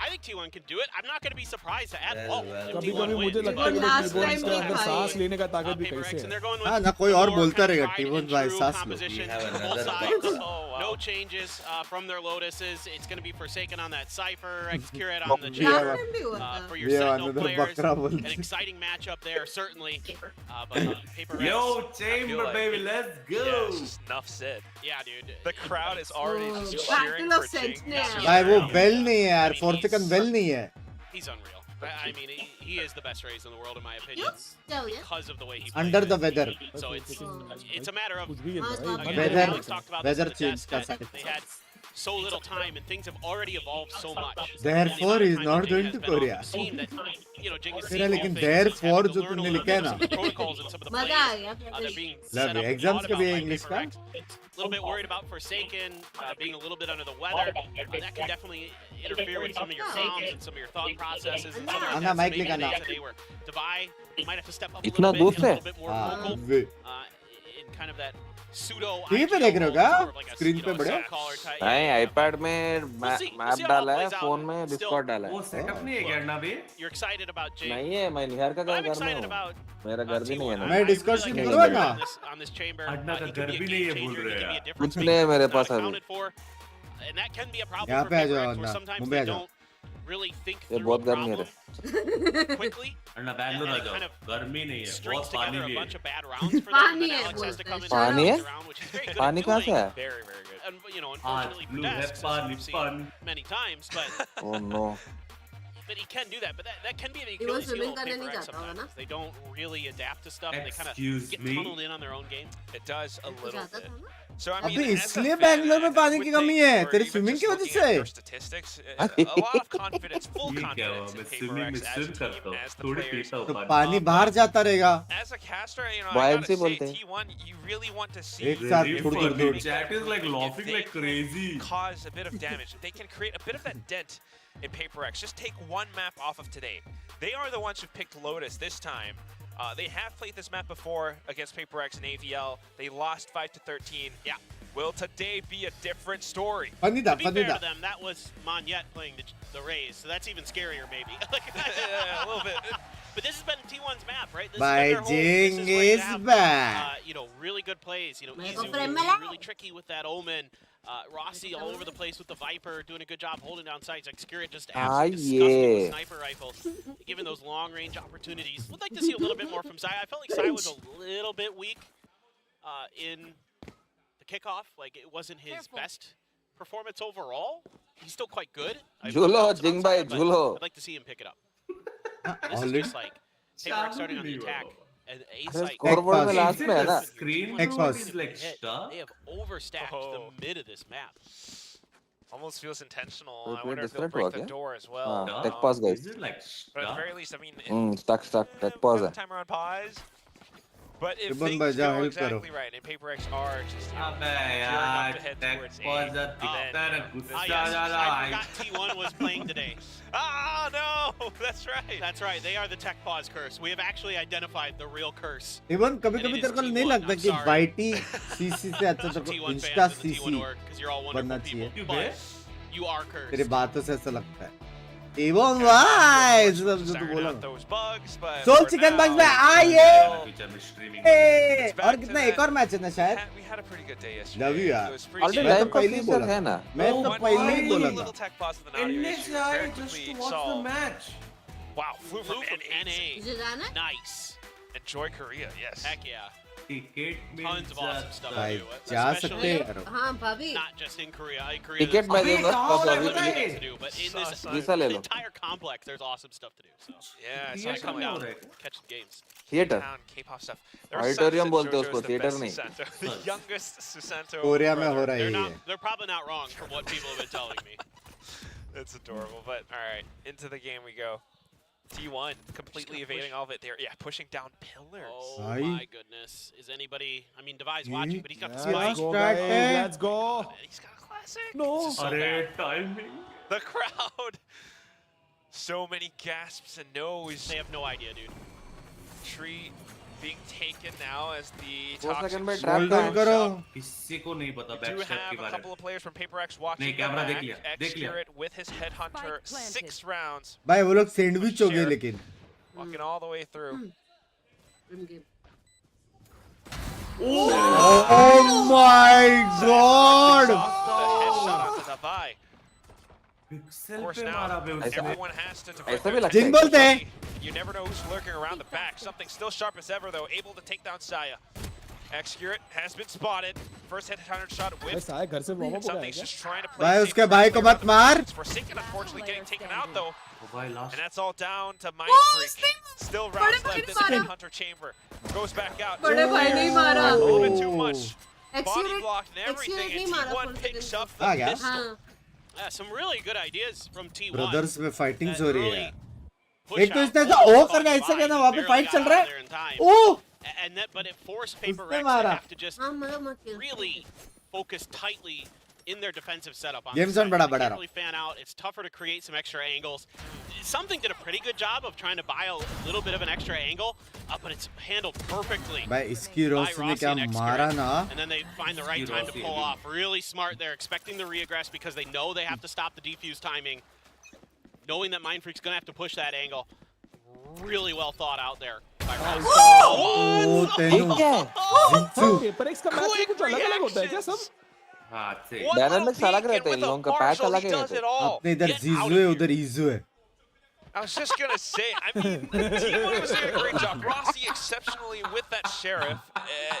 I think T1 can do it. I'm not going to be surprised at all. कभी-कभी मुझे लगता है कि टीबॉन्स के अंदर सांस लेने का ताकत भी कैसे है. हाँ ना कोई और बोलता रहेगा टीबॉन्स भाई सांस लो. No changes from their Lotuses. It's going to be Forsaken on that Cypher, Execute on the Chamber for your Sentinel players. An exciting matchup there, certainly. But PRX, Yo, Chamber, baby, let's go. Yeah, it's just enough said. Yeah, dude. The crowd is already just cheering for Jing. भाई वो bell नहीं है यार, Forsaken bell नहीं है. He's unreal. I mean, he is the best Raze in the world, in my opinion, because of the way he plays. Under the weather. So it's a matter of weather change कर सकते. They had so little time, and things have already evolved so much. Therefore, he's not going to Korea. तेरा लेकिन therefore जो तुमने लिखा है ना. Love exams कभी English का? A little bit worried about Forsaken being a little bit under the weather. That can definitely interfere with some of your comms and some of your thought processes and some of your mic maybe लगाना. today where Divide might have to step up a little bit, get a little bit more vocal in kind of that pseudo TV पे देख रहे हो क्या? Screen पे बड़े? नहीं iPad में मैप डाला है, फोन में डिस्कॉर्ड डाला है. वो सेटअप नहीं है क्या ना बे? You're excited about Jing. नहीं है, मैं निहार का घर में हूँ. मेरा घर भी नहीं है ना. मैं डिस्कॉर्ड से करूँगा ना. On this chamber, अन्ना का घर भी नहीं है बोल रहे हैं. कुछ नहीं है मेरे पास अभी. And that can be a problem यहाँ for पे आ जाओ PRX, where Anna, sometimes Mumbai uh they जाओ. don't really think ये through बहुत a गर्मी problem है. quickly. अन्ना बैंगलोर आ जाओ. गर्मी नहीं है, Strings बहुत पानी together भी a है. bunch of bad rounds for them, and then Alex has to come in पानी है? round, which is very good पानी at कहाँ से doing. है? Very, very good. And, you know, unfortunately for blue Desk, है, as we've seen many times, Oh no. but he can do that. But that can be the Achilles heel of PRX sometimes. They don't really adapt to stuff, and they kind of get tunneled in on their own game. It does a little bit. So I mean, अभी as a इसलिए fan, Bangalore में I पानी would की कमी think, है or तेरी even swimming just की वजह looking से. at their statistics, a lot of confidence, full confidence in PRX as a team, as the players. तो पानी बाहर जाता रहेगा. As a caster, you know, I gotta say, T1, you really want to see एक साथ दूर. Chat is like laughing like crazy. Cause a bit of damage. They can create a bit of that dent in PRX. Just take one map off of today. They are the ones who picked Lotus this time. They have played this map before against PRX and AVL. They lost 5-13. Yeah. Will today be a different story? To be fair to them, that was Monyet playing the Raze, so that's even scarier, maybe. Yeah, a little bit. But this has been T1's map, right? This By has been their home. Jing This is is where you have, back. you know, really good plays. You know, Izu really tricky with that Omen. Rossi all over the place with the Viper, doing a good job holding down sights. Execute just absolutely disgusting with the sniper rifle, given those long-range opportunities. Would like to see a little bit more from Sai. I felt like Sai was a little bit weak in the kickoff. Like, it wasn't his best performance overall. He's still quite good. Julo, Jing bhai, Julo. I'd like to see him pick it up. This is just like PRX starting on the attack. And scoreboard में last में है ना. Screen is like stuck. They have overstacked the mid of this map. Almost feels intentional. So I wonder if they'll different break the हुआ क्या? door as well. Tech pause guys. Is it like But at the stuck? very least, I mean, Stuck. Tech pause है. timer on pause. But if Ribbon things bhai, ja, go help exactly karo. right and PaperX are just gearing अबे up यार to head tech towards A, was a then दिखता गुस्सा Ah, जा yes, I रहा forgot T1 was playing today. Ah, no! That's right. That's right. They are the tech pause curse. We have actually identified the real curse. Even कभी And कभी it is तेरे को T1. नहीं लगता I'm कि sorry. YT CC से अच्छा तेरे को T1 Insta fans in the CC T1 org, because you're all बनना wonderful चाहिए people. But you are cursed. तेरी बातों से ऐसा लगता है इवन भाई सब जो तू बोला Those bugs, but सोल for चिकन now, बग्स में आइए फ्यूचर में स्ट्रीमिंग ए, It's back और to कितना that. एक और मैच है ना शायद We had a pretty good day yesterday. Love you It यार was pretty Already मैं तो live का पहले ही feature बोला है था ना मैं तो पहले ही बोला little था tech pause with an audio NH issue. आए Very just quickly to watch the saw. match Wow, flew Flew from from NA. NA. Nice. Enjoy Korea, yes. Heck yeah. Ticket mill Tons of awesome stuff भाई to do. जा सकते Especially हैं यार हाँ भाभी not just in Korea. In Korea, Ticket there's मैं दूंगा कहाँ बस हो अभी रहा है? things to do, but in this visa ले लो entire complex, there's awesome stuff to do. So Yeah, it's Theater like come में हो down, रहा है catch the games. Theatre town K-pop stuff. There was Auditorium sense that बोलते हैं JoJo's उसको, the theater best नहीं। Susanto, the youngest Susanto. Korea में brother. हो रहा है ये They're probably not wrong from what people have been telling me. It's adorable, but all right, into the game we go. T1 completely evading all of it. They're pushing down pillars. Oh Bhai. my goodness. Is anybody? I mean, Devi's watching, but he's got the Yeah. spike. Let's go, guys. Let's go. He's got a classic. No. This is so अरे bad. Timing The crowd. So many gasps and no's. They have no idea, dude. Tree being taken now as the 4 toxic second में shot trap Hold का on है करो किसी को नहीं पता We back do step have के a बारे couple में of players from PaperX watching नहीं, the कैमरा back. देख लिया, देख लिया। X-Curate with his headhunter, 6 rounds, भाई वो लोग सैंडविच हो गए लेकिन walking all the way through. Oh my god! The headshot onto the buy. Pixel Of course, पे now मारा बे उसने everyone has to defend ऐसा भी their लगता है जिन बोलते हैं You never know who's lurking around the back. Something still sharp as ever, though, able to take down Saya. X-Curate has been spotted. First headhunter shot भाई with. साया घर से वार्म अप हो गया है Something's क्या? just trying to play भाई safe उसके for भाई को clear मत up. मार It's Forsaken, unfortunately, getting taken out, though. ओ भाई last And that's all down to Mindfreak. Still rounds left in the headhunter chamber. Goes back out. बड़े भाई नहीं मारा A little bit too much. Body Execute blocked and everything, नहीं and मारा T1 full picks second up the आ गया pistol. हाँ Yeah, some really good ideas from T1. Brothers में fightings हो रही है Push एक तो out इसने really ऐसा ओ caught करना the ऐसा buy. कहना He वहाँ पे barely फाइट got चल out रहा there in है time. Oh And that, but it forced PaperX to मारा have to just हाँ मजा मत किया really focus tightly in their defensive setup. On Game this zone side. बड़ा They बड़ा can't रहा really fan out. It's tougher to create some extra angles. Something did a pretty good job of trying to buy a little bit of an extra angle, but it's handled perfectly. भाई इसकी by Rossi ने Rossi क्या and X-Curate. मारा ना And then they find the right time to pull off. Really smart. They're expecting the reaggress because they know they have to stop the defuse timing. Knowing that Mindfreak's going to have to push that angle. Really well thought out there by Rossi. ओ तेनू जिंसू PaperX का match में कुछ अलग अलग होता है क्या सब? हाथ से डायनामिक्स अलग रहते हैं इन लोगों का पैक अलग है Does it all. अपने इधर जीजू है उधर ईजू है I was just gonna say, I mean, T1 was doing a great job. Rossi exceptionally with that sheriff.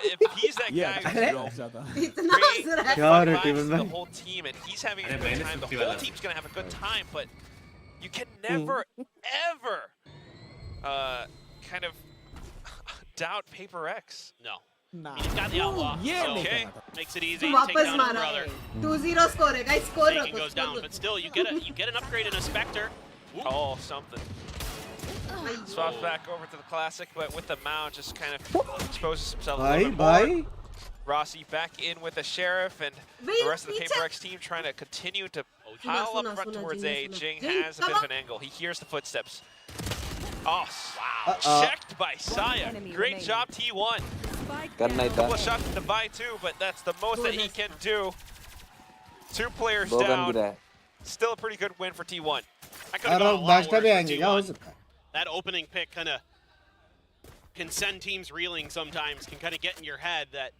If he's that guy who's इतना हंस रहा है क्या रे relaxed टीम the भाई whole team, and he's having a अरे good मैंने time. The सुट्टी whole वाला team's gonna have a good time, but you can never, ever kind of doubt PaperX. No. Nah. He's got the outlaw. ये so नहीं Okay. करना था। makes it easy to take वापस down his मारा brother. 2-0 score है guys score Taken रखो goes down, but still, you get an upgrade in a Spectre. Oh, something. Swaps back over to the classic, but with the mount, just kind of exposes himself a भाई little bit more. भाई Rossi back in with the sheriff, and the rest of the PaperX team trying to continue to pile up front towards A. Jing has a bit of an angle. He hears the footsteps. Oh, wow. Checked by Saya. Great job, T1. करना ही था Couple of shots to buy too, but that's the most that he can do. 2 players दो gun down. गिरा है Still a pretty good win for T1. I could have और gone a lot बास्टा worse भी for आएंगे क्या हो T1. सकता है That opening pick kind of can send teams reeling sometimes, can kind of get in your head that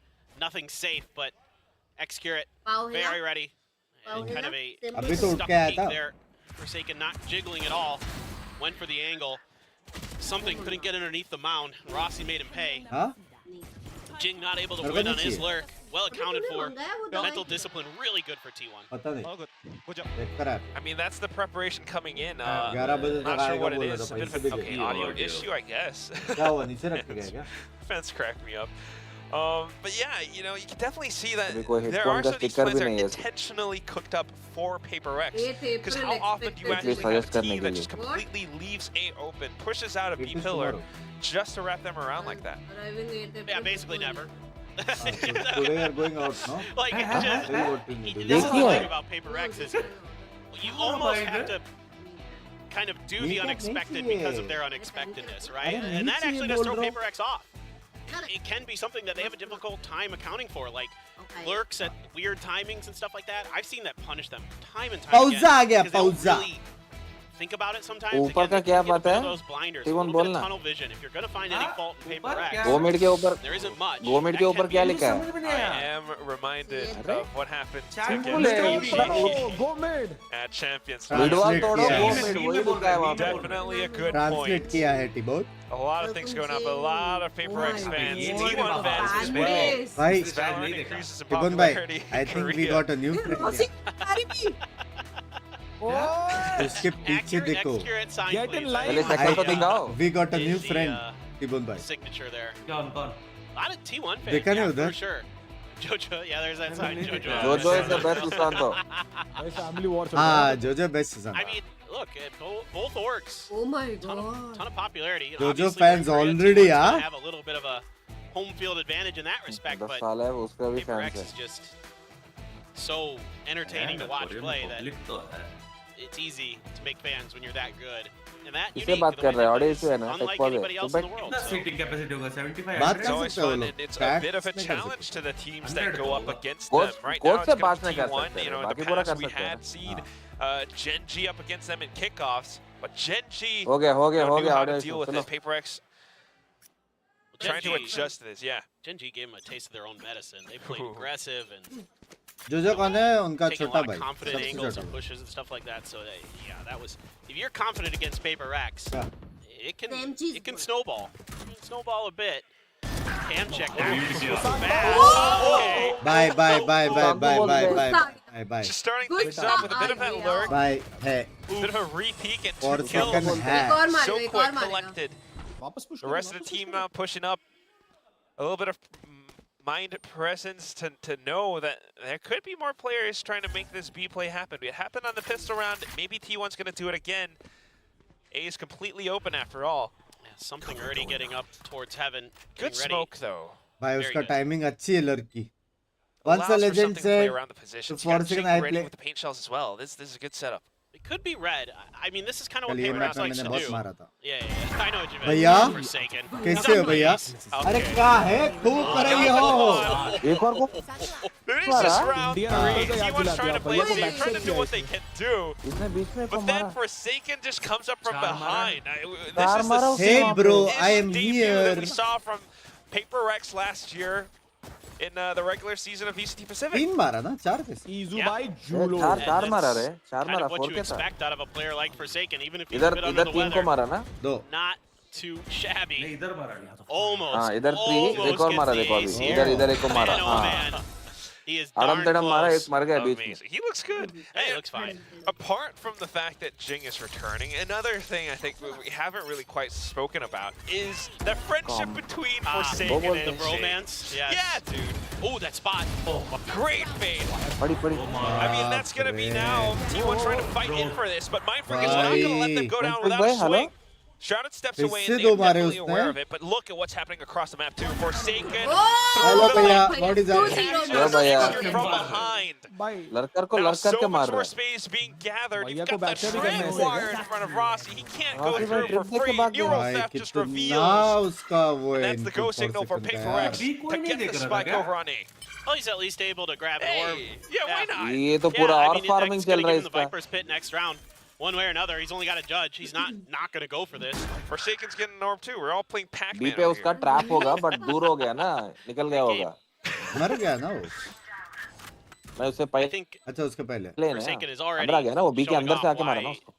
nothing's safe, but X-Curate very ready. And kind of a अभी तो उठ stuck के आया peek था there. Forsaken not jiggling at all. Went for the angle. Something couldn't get underneath the mound. Rossi made him pay. हाँ Jing not able to मेरे को win नहीं on his चाहिए। lurk. Well accounted for. मंगाया वो दवाई Mental discipline really good for T1. पता नहीं All good. Good job. देख कर I mean, that's the preparation coming in. 11 बजे तक Not sure आएगा what it बोला is. था A bit of पैसे भी an okay, they audio issue, I guess. क्या हुआ नीचे रख के गया क्या Fence cracked me up. But yeah, you know, you can definitely see that अभी कोई there headphone are का some of these sticker plans भी that नहीं are है intentionally cooked up for PRX. Eighth Because April how often do you expected actually have suggest a करने team के that लिए just completely leaves A open, pushes out a B It is pillar tomorrow. just to wrap them around like that? Arriving 8th April. Yeah, basically never. Today you are going out, no? Like, it's just, Tell you what you need to do. this is the देखिए। thing about PRX is you almost have to kind of do the unexpected because of their unexpectedness, right? And that actually does throw PRX off. It can be something that they have a difficult time accounting for, like lurks at weird timings and stuff like that. I've seen that punish them time and time Pauza again. आ गया, 'cause they don't pauza. really think about it sometimes. ऊपर Again, का they क्या can get a बात bit है? of those blinders, a टीवन little bit of बोलना। tunnel vision. If you're going to find any fault in PRX, 2 minute के ऊपर there isn't much. 2 minute के That ऊपर can क्या be- लिखा है? I am reminded of what happened to simple है GG Go mid. at Champions मिडवाल Translate तोड़ो किया गो है। मिड वही लिखा है वहाँ पे Definitely a good Translate point. किया है टिबोट। A lot of things going on, but a lot of PRX fans, yeah. T1 fans as well. Fanbase. भाई As Valorant increases in टिबोन भाई, popularity I in think we Korea. got a new friend here. उसके पीछे Accurate, देखो। accurate sign, Get in please. line. पहले second तो दिखाओ We got a new Is the, friend, टिबोन भाई। signature there. Gone. A lot of T1 fans, देखा नहीं yeah, उधर? for sure. Jojo, yeah, there's that sign. Jojo. जोजो is the best Sushanto भाई family war चल रहा हाँ है। जोजो best Sushant. I mean, look, both orgs, Oh my ton god. of popularity. Jojo Obviously, fans Korea, already, T1's gonna huh? have a little bit of a home field advantage in that respect, 10 but साल है उसका भी PRX fans is है just so entertaining to watch play that तो है it's easy to make fans when you're that good. And that किससे unique बात the कर way रहे they हैं play ऑडियंस is है ना unlike take anybody else in the world. कितना So सीटिंग कैपेसिटी होगा 75 बात It's कर always सकते हो fun, लोग। and it's a Chat bit of a नहीं कर challenge सकते। to the teams that go up against coach them. Right coach now, से it's बात gonna नहीं be कर T1. सकते You know, in बाकी the पूरा past कर we सकते had हैं seen Gen G up against them in kickoffs, but Gen G हो गया knew how to audience deal with चलो it. PRX trying to adjust to this, yeah. Gen G gave them a taste of their own medicine. They played aggressive and जोजो कौन है उनका taking a छोटा lot भाई of confident सबसे angles छोटा and pushes and stuff like that. So yeah, that was if you're confident against PRX, Yeah. it can Same cheese it can board. snowball. It can snowball a bit. Cam check that. beautiful. Fast. Okay. Bye bye bye bye bye bye bye bye bye Just starting Good things up with a bit of that idea. lurk, bye है a bit of a re-peek, and और 2 kills. Second है एक और So मारेगा, एक quick और मारेगा. collected. वापस push The करो, rest of the वापस team push now pushing up. A little bit of mind presence to know that there could be more players trying to make this B play happen. It happened on the pistol round. Maybe T1's going to do it again. A is completely open after all. Yeah, something already getting up towards heaven. Good getting ready. smoke though. भाई Very उसका good. Timing अच्छी है लड़की Once Allows a for legend something to play said around the position. for a second I ready play with the paint shells as well. This is a good setup. It could be red. I mean, this is kind of what कल ये PRX match में likes मैंने to बहुत do. मारा था Yeah. I know what you meant. भैया Forsaken. कैसे हो भैया अरे क्या है खूब कर रही हो एक और को It is just round Indian 3. Idol का याद T1's दिला trying दिया, to play भैया को safe, back trying to से do किया what they can do. इसने बीच में को But then मारा Forsaken just comes up from Char behind. Char This is mara the उसने Hey वहाँ bro पे। I am debut that here we saw from PRX last year in the regular season of VCT Pacific. तीन मारा ना चार कैसे Izu Yeah. by Julo. चार And चार मारा that's रे चार kind मारा of what 4 you क्या था expect out of a player like Forsaken, even if he's a इधर bit under इधर the 3 को weather. मारा ना दो Not too shabby. नहीं इधर मारा नहीं Almost. हाँ इधर 3 एक और almost मारा gets देखो the अभी ace here. इधर इधर एक को मारा Man, oh हाँ man. He is आराम darn तेड़म मारा close. एक मर गया बीच में Amazing. He looks good. Hey, it looks fine. Apart from the fact that Jing is returning, another thing I think we haven't really quite spoken about is the friendship between Forsaken The and Jing. bromance. Yes. Yeah, dude. Oh, that spot. Oh, Great fade. पड़ी पड़ी I mean, that's going to be now T1 trying to fight in for this, but Mindfreak is not going to let them go down without a Mindfreak भाई, swing. Shrouded steps away इससे and दो they're मारे definitely उसने। aware of it, but look at what's happening across the map too. Forsaken hello through the भैया lane. What is that hello भैया From behind. भाई लड़कर को Now लड़कर so के मार much रहा more है space being gathered. भैया You've को got the back step भी करना है ऐसे tripwire in front of Rossi. He can't go Rossi through भाई for trip देख के free. भाग गया। Neural भाई theft just कितना reveals. उसका वो And that's the go input for signal for second PRX का कोई to नहीं get देख the रहा था spike क्या? over on A. Well, he's at least able to grab an orb. Hey, yeah, why not? ये तो Yeah, पूरा I और mean, फार्मिंग that's gonna चल रहा है give him the इसका Viper's Pit next round. One way or another, he's only got to judge. He's not going to go for this. Forsaken's getting an orb too. We're all playing बी Pac-Man पे over उसका here. Trap होगा but दूर हो गया ना निकल गया होगा मर गया ना वो मैं उससे I पहले think अच्छा उसके पहले प्लेन है Forsaken is अंदर आ गया ना वो बी के showing अंदर से off आके मारा ना why उसको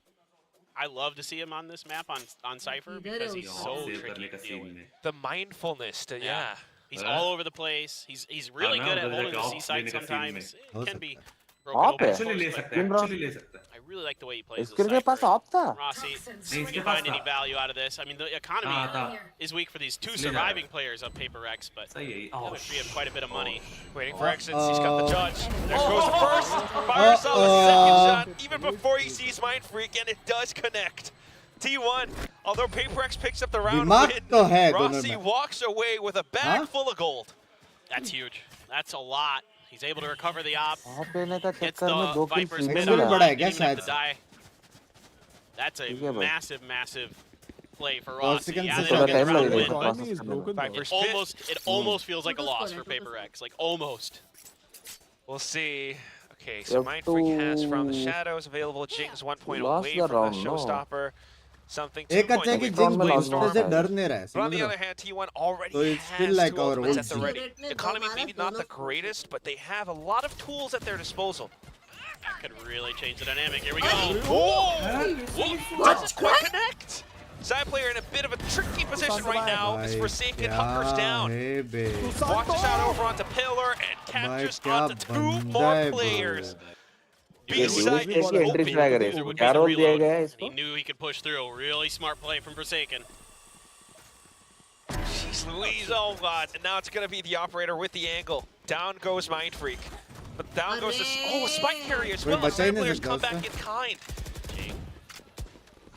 I love to see him on this map on Cypher because he's so save tricky करने to का deal सीन with. में The mindfulness to, yeah. He's all over the place. He's really ना, good at उधर holding जाके the C off side लेने का scene sometimes. हो It can be सकता broken Op open है Actually ले post, सकता but है, Bro. actually ले सकता है. I really like the way he plays इसके this पास cypher. ऑप था Rossi, नहीं, see if इसके you पास find any था. value out of this. I mean, the economy था. is weak for these two इसलिए जा रहा surviving players of PRX, but सही है. that would free up quite a bit of money. Waiting for exits. He's got the judge. There goes the first. Fires out the second shot even before he sees Mind Freak, and it does connect. T1, although PRX picks up the round दिमाग win, तो है दोनों Rossi में. walks away with a bag full of gold. That's huge. That's a lot. He's able to recover the op. Op लेने का Gets चक्कर में the दो किल Viper's फ्री mid मिला बड़ा online, है क्या getting them to शायद? die. That's a ठीक है भाई. massive play for और Rossi. second Yeah, से they थोड़ा don't get time the round लगेगा win, इसको but प्रोसेस करने में. Viper's it almost feels like a loss for PRX. Like almost. We'll see. Okay, so Yep, Mind Freak has From the to Shadows available. Jing's 1 point lost away the from round, the no. showstopper. Something 2 एक points अच्छा है away कि from जिंग the Blade ब्लिस्टर से Storm. डर नहीं रहा है But on समझ the रहे other हो? hand, T1 already So it's still has like 2 our ultimates at OC. the ready. Economy maybe not the greatest, but they have a lot of tools at their disposal. That could really change the dynamic. Here we go. Doesn't quite connect. Side player in a bit of a tricky position right now as भाई Forsaken क्या hunkers down. है बे? Watches out over onto Pillar and captures क्या onto 2 बंदा more है players. bro. You ये knew B-side he is was इसकी entry open. Flag है there इसको would be क्या the रोल दिया reload, गया है and इसको he knew he could push through. Really smart play from Forsaken. Jeez Louise, oh god. And now it's going to be the operator with the angle. Down goes Mind Freak. But down goes the... Oh, a spike carry as well. बचा ही Side नहीं players सकता come back उसका. in kind.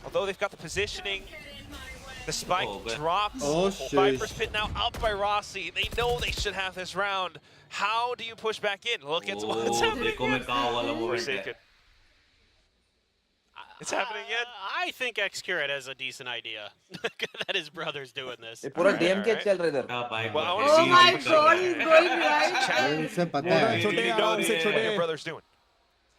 Although they've got the positioning, the spike Oh, drops. Oh, shit. Viper's Pit now up by Rossi. They know they should have this round. How do you push back in? Look at what's happening. देखो मैं कहाँ वाला moment Forsaken. है. It's happening again. I think Xcurate has a decent idea that his brother's doing this. ये पूरा Alright, DM के alright. चल रहे इधर हाँ, भाई, Well, I भाई, wanna see Oh my heavy god, कर he's रहा going right. इनसे पता है. छोटे You know आराम से what छोटे your brother's doing.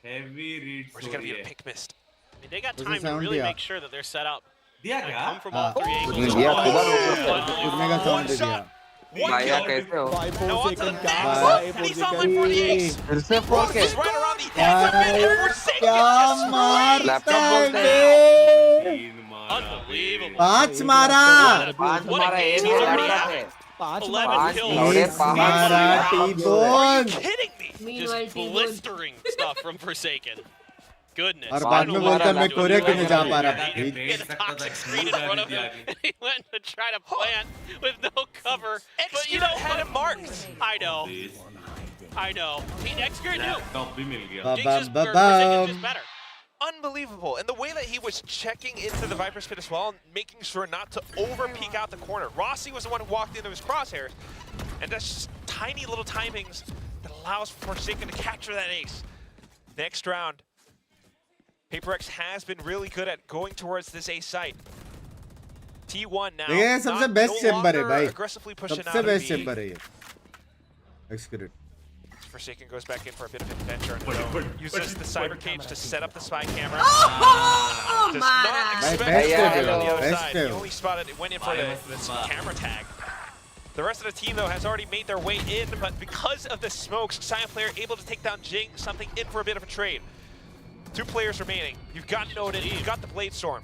है. Heavy reads Or is it हो going to be रही a है. pink mist? I mean, they got What's time the to sound really दिया? make sure that they're set up. दिया Like, क्या? come from all three angles. उसने दिया खुदा कूदने का साउंड दे दिया. भाया कैसे हो Five, Now four onto the second next. क्या And he's online for the ace. फिर से फोर के Rossy's right around the edge of it, and Forsaken क्या just मारता लैपटॉप है बोलते बे? तीन मारा. Unbelievable. पांच मारा. पांच What a मारा game एक he's already लैपटॉप had. है 11 पांच kills. लौड़े एक मारा पांच T-bone. kidding me. Meanwhile, Just T1. blistering stuff from Forsaken. Goodness. और I बाद don't में know what बोलता है he मैं was कोरिया doing. क्यों नहीं जा पा रहा. He had a toxic screen in front of him, and he went to try to plant with no cover. But you know had him marked. I know. I know. Xcurate knew. Laptop भी मिल गया. Ba Jinx ba is, ba or Forsaken's just bum. better. Unbelievable. And the way that he was checking into the Viper's Pit as well, and making sure not to over-peek out the corner. Rossi was the one who walked into his crosshairs. And that's just tiny little timings that allows Forsaken to capture that ace. Next round, PRX has been really good at going towards this ace site. T1 now, ये सबसे not, best no chamber है longer भाई. aggressively pushing सबसे out of best B. Chamber है ये. Xcurate. Forsaken goes back in for a bit of adventure and uses the cyber cage to set up the spy camera. Oh, Does not Mara. expect Best to ever, on the other best side. He ever. only spotted it, went in for the camera tag. The rest of the team, though, has already made their way in, but because of the smokes, Silent Player able to take down Jing, something in for a bit of a trade. 2 players remaining. You've got Noted, you've got the Blade Storm.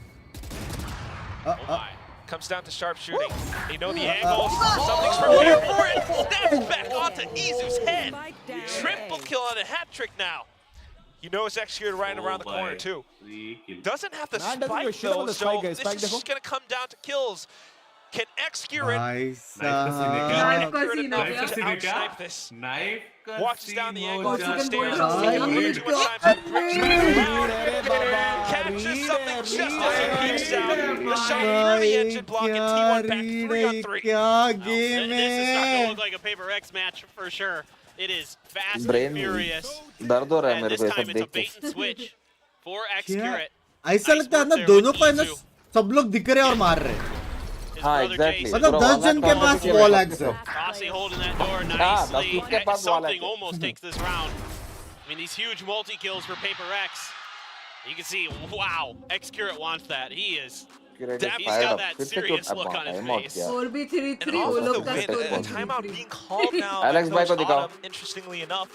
Oh my. Comes down to sharpshooting. They know the angles. Something's prepared for it. Snaps back onto Izu's head. Triple kill on a hat trick now. He knows Executed right around the corner, too. Doesn't have the Man doesn't give a spike, shit about though, the so spike, guys. this Spike is देखो. just going to come down to kills. Can Execute भाई Knife साहब. का scene हो गया. outsnipe this? Knife का Watches down the scene angle हो of the जाता stairs. है. Taking a little too much time. Bricks moving around. Catches something just as it peeks out. The shot through the engine block and T1 back 3 on 3. क्या This game is starting to है. look like a PRX match for sure. It is fast Brain and furious. दर्द हो रहा है And मेरे this को time सब it's a देख के. bait and switch for क्या Xcurate. ऐसा लगता है ना दोनों को है ना सब लोग दिख रहे हैं और मार रहे हैं. हाँ एग्जैक्टली मतलब 10 जन के पास वॉल एक्स है. Rossi holding that door हाँ, nicely. उसके पास wall Something axe है. almost takes this round. I mean, these huge multi-kills for PRX. You can see, wow, Xcurate wants that. He is, he's got that serious look on his face. और भी 3-3 And वो off लोग the का win, story a timeout being called now. Alex by भाई को Coach दिखाओ. Autumn, interestingly enough.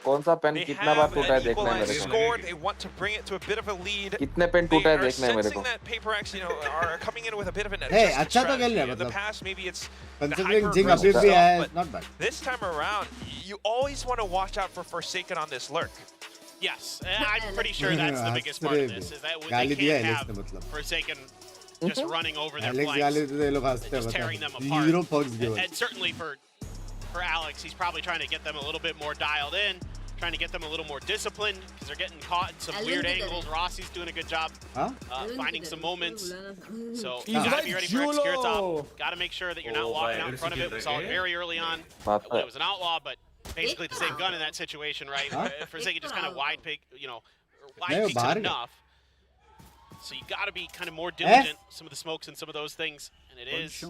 कौन सा पेन They कितना बार have टूटा है an देखना है equalized मेरे को score. They want to bring it to a bit of a lead. कितने पेन They टूटा है are देखना है मेरे sensing को that PaperX, are coming in with a bit of an Hey, adjusted अच्छा तो खेल strategy. रहा है In the मतलब past, maybe it's the considering hyper Jing aggressive अभी भी है stuff, but not bad. this time around, you always want to watch out for Forsaken on this lurk. Yes, and I'm pretty sure that's the biggest part of this, is that they गाली दिया can't Alex have ने मतलब Forsaken just running over their Alex गाली flanks, देते ये लोग हंसते हैं just tearing them मतलब apart. zero fucks given. And certainly for Alex, he's probably trying to get them a little bit more dialed in, trying to get them a little more disciplined, because they're getting caught in some weird angles. Rossi's doing a good job finding some moments. So you gotta be ready for execute top. Gotta make sure that you're not walking out in front of it. We saw it very early on when it was an outlaw, but basically the same gun in that situation, right? Forsaken just kind of wide pick, wide peaks it enough. So you gotta be kind of more diligent. Some of the smokes and some of those things, and it is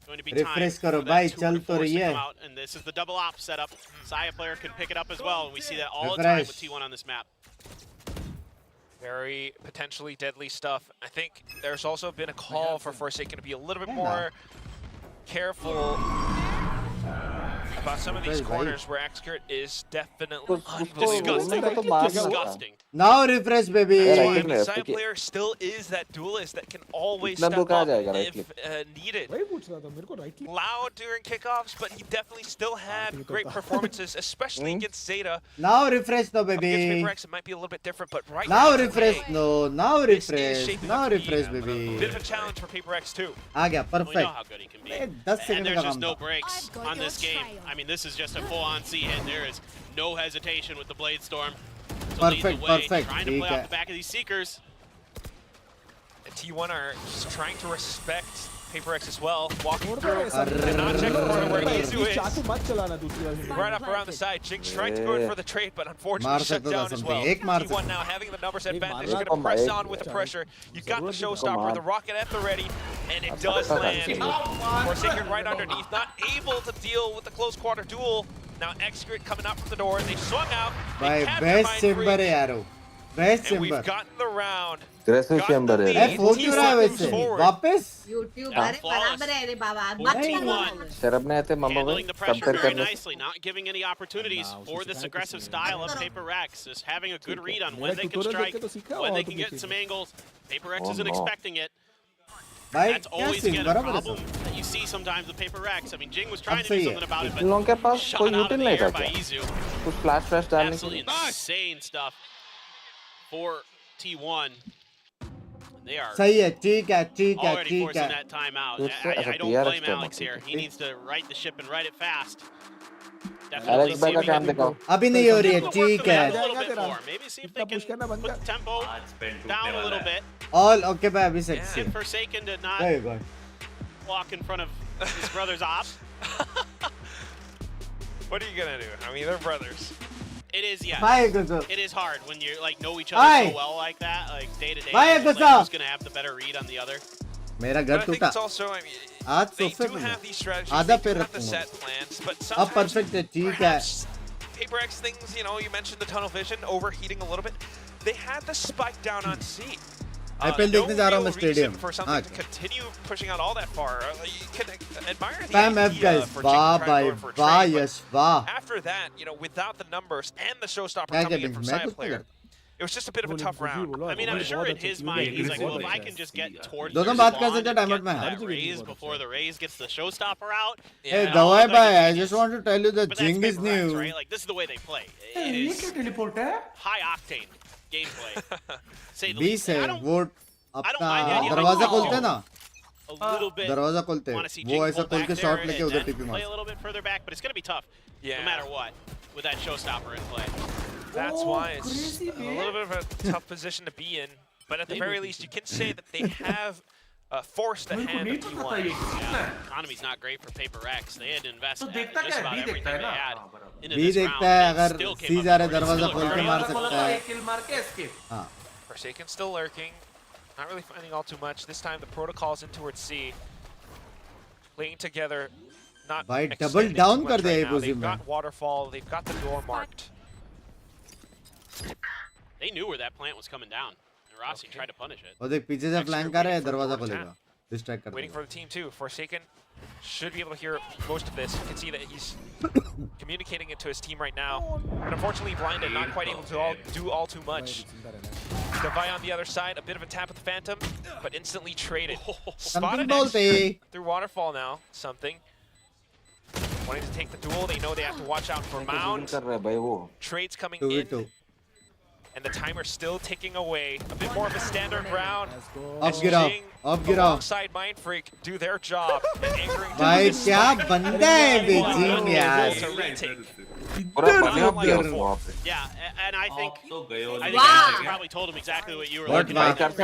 going to be time Refresh for करो that भाई 2 चल to तो 4 रही to है come out, and this is the double op setup. Saya player can pick it up as well, and we see that all the time with Refresh. T1 on this map. Very potentially deadly stuff. I think there's also been a call for Forsaken to be a little bit more careful about some of these corners where Excurate is definitely disgusting. Now refresh baby. The side player still is that duelist that can always step up if needed. Loud during kickoffs, but he definitely still had great performances, especially against Zeta. Now refresh no baby. Against PaperX, it might be a little bit different, but right now now refresh no. Now refresh. Now refresh baby. Bit of a challenge for PaperX too. आ गया We know perfect. how good he can be. 10 And second there's का just काम no था. breaks on this game. I mean, this is just a full-on C hit. There is no hesitation with the Blade Storm to lead the Perfect, way, perfect. trying to play off the back of these Seekers. And T1 are just trying to respect PaperX as well, walking through and not check the corner where Izu is. Right up around the side, Jinx trying to go in for the trade, but unfortunately shut down as well. T1 now having the numbers advantage, going to press on with the pressure. You got the showstopper, the rocket at the ready, and it does land. Forsaken right underneath, not able to deal with the close quarter duel. Now Excurate coming out from the door, they swung out. भाई best chamber है यारो. Best And we've chamber. gotten the round. aggressive chamber है ए phone क्यों रहा है वैसे? वापस? YouTube अरे बराबर है रे बाबा मत T1 शरब ने आते मम्मा handling the pressure compare very करने nicely, not giving any opportunities for this aggressive style of PaperX, just having a good read on when they can strike, when they can get some angles. PaperX isn't expecting it. भाई That's क्या always scene again a बराबर है problem सब. that you see sometimes with PaperX. I mean, Jing was trying to सही do है. something about it, इन लोगों के but pass shot कोई out of यूटिल the नहीं था air by क्या Izu. कुछ फ्लैश फ्लैश डालने के Absolutely लिए insane stuff for T1. They are सही है ठीक है ठीक है already ठीक forcing है. that timeout. उससे I ऐसा don't PRX blame क्या Alex here. He needs to right the ship and right it fast. Definitely Alex see भाई if का he काम can दिखाओ अभी नहीं हो रही है work ठीक the map है. a little bit more. Maybe see if they can put the tempo down a little bit. All okay भाई अभी sexy. And Forsaken to not There you go. walk in front of his brother's op. What are you gonna do? I mean, they're brothers. It is, yes. Bye, Guzo. It is hard when you like know each other Bye. so well like that, like day to day. Bye, it's like, Guzo. who's gonna have the better read on the other? मेरा But घर I think टूटा. it's also, I mean, आज they सोफे do पे have these strategies, आधा they पैर do have the रखूंगा. set plans, but अब sometimes perfect है ठीक है. perhaps PaperX things, you mentioned the tunnel vision overheating a little bit. They had the spike down on C. IPL देखने जा रहा हूँ मैं real reason stadium. for something to continue pushing out all that far. You can admire the Spam F idea guys. for वाह Jing trying भाई to go in for a वाह trade, but यश वाह. after that, without the numbers and the showstopper क्या coming क्या in from Binks? मैं side कुछ नहीं player, करता. it was just a bit of a tough round. I mean, I'm sure in his mind, he's like, well, if I can just get towards दोनों their बात कर spawn सकते हैं and timeout get में. to that raise before the raise gets the showstopper out. Hey and all Dawai of bhai, that I just want to tell you that But that's Jing is PaperX, new. right? Like, this is the way they play. It is high octane gameplay. Say the 20 least. है I don't वो mind the अपना idea of दरवाजा going खोलते हैं ना. a little bit. दरवाजा खोलते Want हैं. to see वो Jing ऐसा pull खोल back के there शॉट लेके and उधर then टीपी play मार. a little bit further back, but it's going to be tough Yeah. no matter what with that showstopper in play. That's why it's a little bit of a tough position to be in. But at the very least, you can say that they have forced a hand of T1. Yeah, economy's not great for PaperX. They had to invest just about everything they had into B this देखता round. है and अगर still came C up जा रहा है short. It's दरवाजा still a खोल के very मार good सकता है. हाँ. Forsaken still lurking. Not really finding all too much. This time the protocol's in towards C. Playing together. Not भाई double extending down too कर much दिया right ये now. पुसी They've में. got waterfall. They've got the door marked. They knew where that plant was coming down. And Rossi tried to punish it. वो देख पीछे से flank कर रहा है दरवाजा खोलेगा. डिस्ट्रैक्ट कर Waiting for the team too. Forsaken should be able to hear most of this. You can see that he's communicating it to his team right now. But unfortunately blinded, not quite able to do all too much. Devi on the other side, a bit of a tap with the Phantom, but instantly traded. Spotted through Waterfall now, something. Wanting to take the duel, they know they have to watch out for Mound. Trades coming in. And the timer's still ticking away. A bit more of a standard round. Up गिरा, alongside Mindfreak do their job. And anchoring भाई क्या बंदा है Beijing यार. Yeah, and I think Antec probably told him exactly what you were looking at. Don't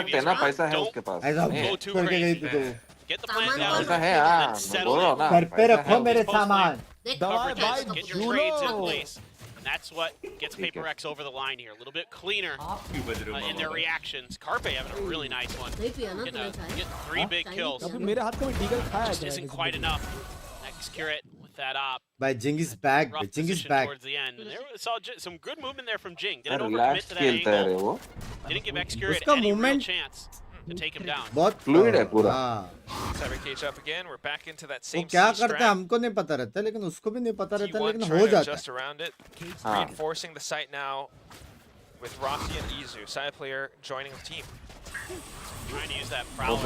go too crazy. Get the plan down. Settle it. घर पे रखो मेरे सामान. Get your trades in place. And that's what gets PRX over the line here. A little bit cleaner in their reactions. Carpe having a really nice one. Getting 3 big kills. Just isn't quite enough. Excurate with that op. By Jing is back. Jing is back. Towards the end. And there we saw some good movement there from Jing. Didn't overcommit to that angle. Didn't give Excurate any real chance to take him down. बहुत fluid है पूरा. Cyber cage up again. We're back into that same. वो क्या करता है हमको नहीं पता रहता लेकिन उसको भी नहीं पता रहता लेकिन हो जाता है. Reinforcing the site now with Rossi and Izu. Side player joining the team. Trying to use that prowler.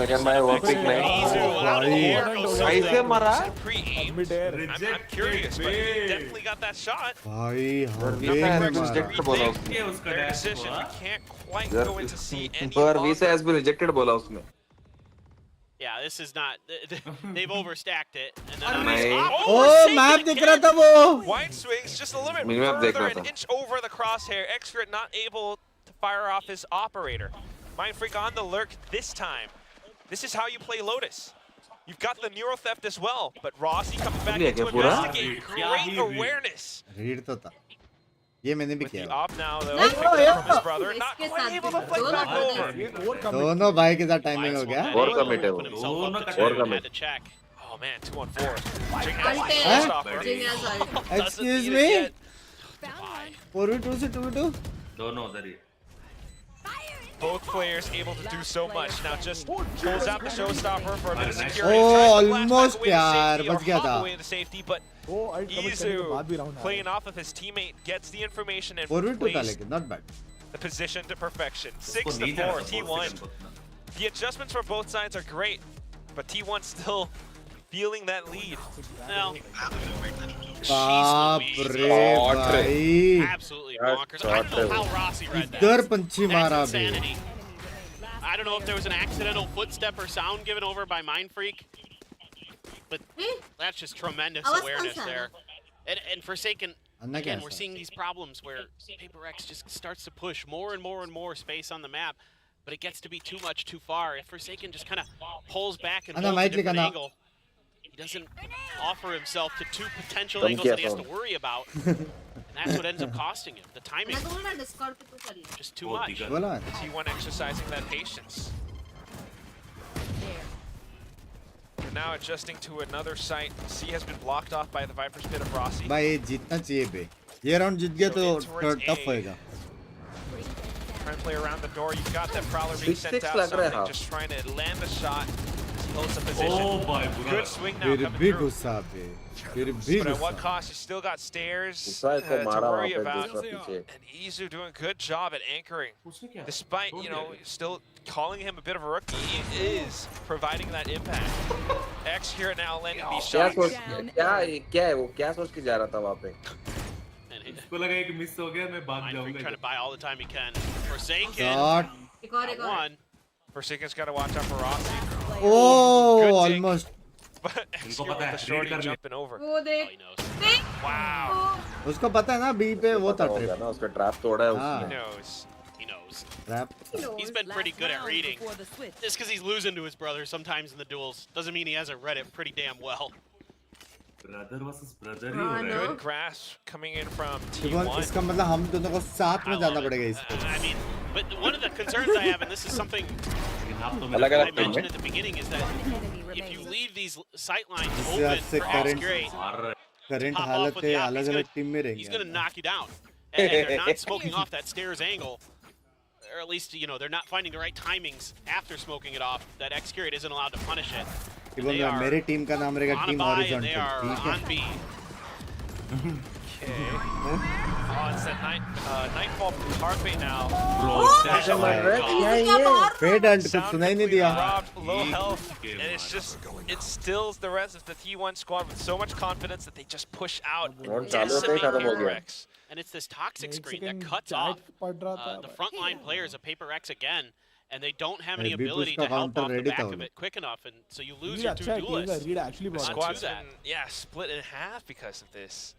Pre-aimed. I'm curious, but he definitely got that shot. भाई Their decision. We can't quite go into see any visa has been rejected bola usme. Yeah, this is not. They've overstacked it. And then map दिख रहा था वो. Wide swings just a little bit further, an inch over the crosshair. Excurate not able to fire off his operator. Mindfreak on the lurk this time. This is how you play Lotus. You've got the Neuro Theft as well, but Rossi coming back in to investigate. Great awareness. Read तो था. ये मैंने भी किया. Off now though, picked up from his brother, not quite able to flick back over. दोनों भाई के साथ टाइमिंग हो गया. और कमिट है वो. और commit. Oh man, 2-on-4. Excuse me. 4v2 से 2v2. दोनों उधर ही. Both players able to do so much. Now just pulls out the showstopper for a bit of security. Oh, almost यार बच गया था. Safety, but Izu playing off of his teammate gets the information and 4v2 था plays लेकिन not bad. the position to perfection. 6-4 T1. The adjustments for both sides are great, but T1 still feeling that lead. Now, बाप रे भाई. absolutely bonkers. I don't know how Rossi read that. इधर पंछी मारा That's भी. insanity. I don't know if there was an accidental footstep or sound given over by Mindfreak, but that's just tremendous awareness there. And Forsaken, again, we're seeing these problems where PRX just starts to push more and more and more space on the map, but it gets to be too much too far. If Forsaken just kind of pulls back and holds a different angle, he doesn't offer himself to two potential angles that he has to worry about. And that's what ends up costing him. The timing, just too much. T1 exercising that patience. They're now adjusting to another site. C has been blocked off by the Viper's Pit of Rossi. भाई जीतना चाहिए बे. ये round जीत गया तो tough होएगा. Trying to play around the door. You've got that Prowler being sent out. Something just trying to land a shot. Holds the position. Good swing now coming through. But at what cost? You still got stairs to worry about. And Izu doing a good job at anchoring. Despite, you know, still calling him a bit of a rookie, he is providing that impact. X here now landing these shots. क्या है वो क्या सोच के जा रहा था वहाँ पे? उसको लगा एक मिस हो गया मैं भाग जाऊंगा. Trying to buy all the time he can. Forsaken. Shot. One. Forsaken's got to watch out for Rossi. Oh, almost. But X here with the shorty jumping over. Oh, he knows. Wow. उसको पता है ना B पे वो था trip. ना उसका trap तोड़ा है उसने. He knows. He knows. Trap. He's been pretty good at reading. Just because he's losing to his brother sometimes in the duels doesn't mean he hasn't read it pretty damn well. Brother versus brother ही हो रहा है. Good grasp coming in from T1. इसका मतलब हम दोनों को साथ में जाना पड़ेगा इसको. I mean, but one of the concerns I have, and this is something I mentioned at the beginning, is that if you leave these sight lines open for X-Grade, current हालत है अलग-अलग टीम में रहेंगे. he's going to knock you down. And they're not smoking off that stairs angle. or at least, you know, they're not finding the right timings after smoking it off, that Xcurate isn't allowed to punish it. कि बोल रहा मेरे team का नाम रहेगा team horizontal They are on B. Okay. Oh, it's that Nightfall Carpe now. Fade and कुछ सुना ही नहीं दिया. Low health, and it's just, it stills the rest of the T1 squad with so much confidence that they just push out and decimate PRX. And it's this toxic screen that cuts off the frontline players of Paper X again, and they don't have any ability to help off the back of it quick enough, and so you lose your two duelists. The squad's been, split in half because of this.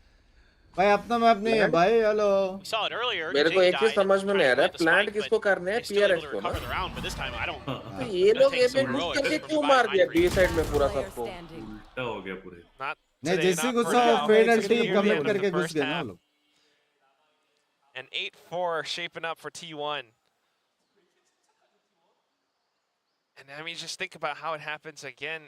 भाई अपना map नहीं है भाई. Hello. We saw it earlier. मेरे को एक चीज समझ में नहीं आ रहा है, प्लांट किसको करने है? PRX को ना. ये लोग ए पे घुस करके क्यों मार दिया बी साइड में पूरा सबको? उल्टा हो गया पूरे. नहीं जैसे गुस्सा हो फेड एंड टी कमिट करके घुस गए ना लोग. And 8-4 shaping up for T1. And I mean, just think about how it happens again.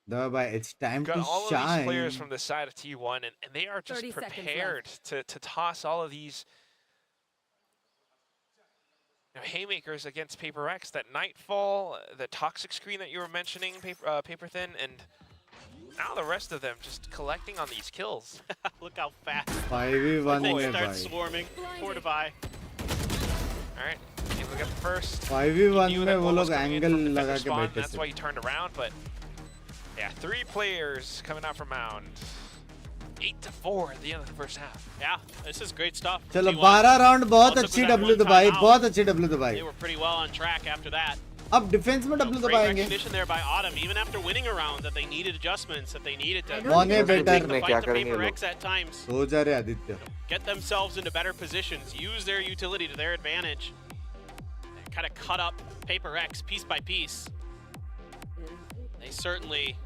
No, but it's time to got all shine. of these players from the side of T1, and they are just prepared to toss all of these haymakers against Paper X. That Nightfall, the toxic screen that you were mentioning, Paper Thin, and now the rest of them just collecting on these kills. Look how fast 5v1 they start swarming. Fortify. All right, you look at the first. 5v1 में वो लोग angle लगा के बैठे थे. That's why he turned around, but yeah, 3 players coming out from Mound. 8-4 at the end of the first half. Yeah, this is great stuff. चलो 12 round बहुत अच्छी W दबाई, बहुत अच्छी W दबाई. They were pretty well on track after that. अब defence में W दबाएंगे. Recognition there by Autumn, even after winning a round, that they needed adjustments, that they needed to मोने बेटर में क्या करेंगे लोग? At times. हो जा रहे Aditya. Get themselves into better positions, use their utility to their advantage, and kind of cut up Paper X piece by piece. They certainly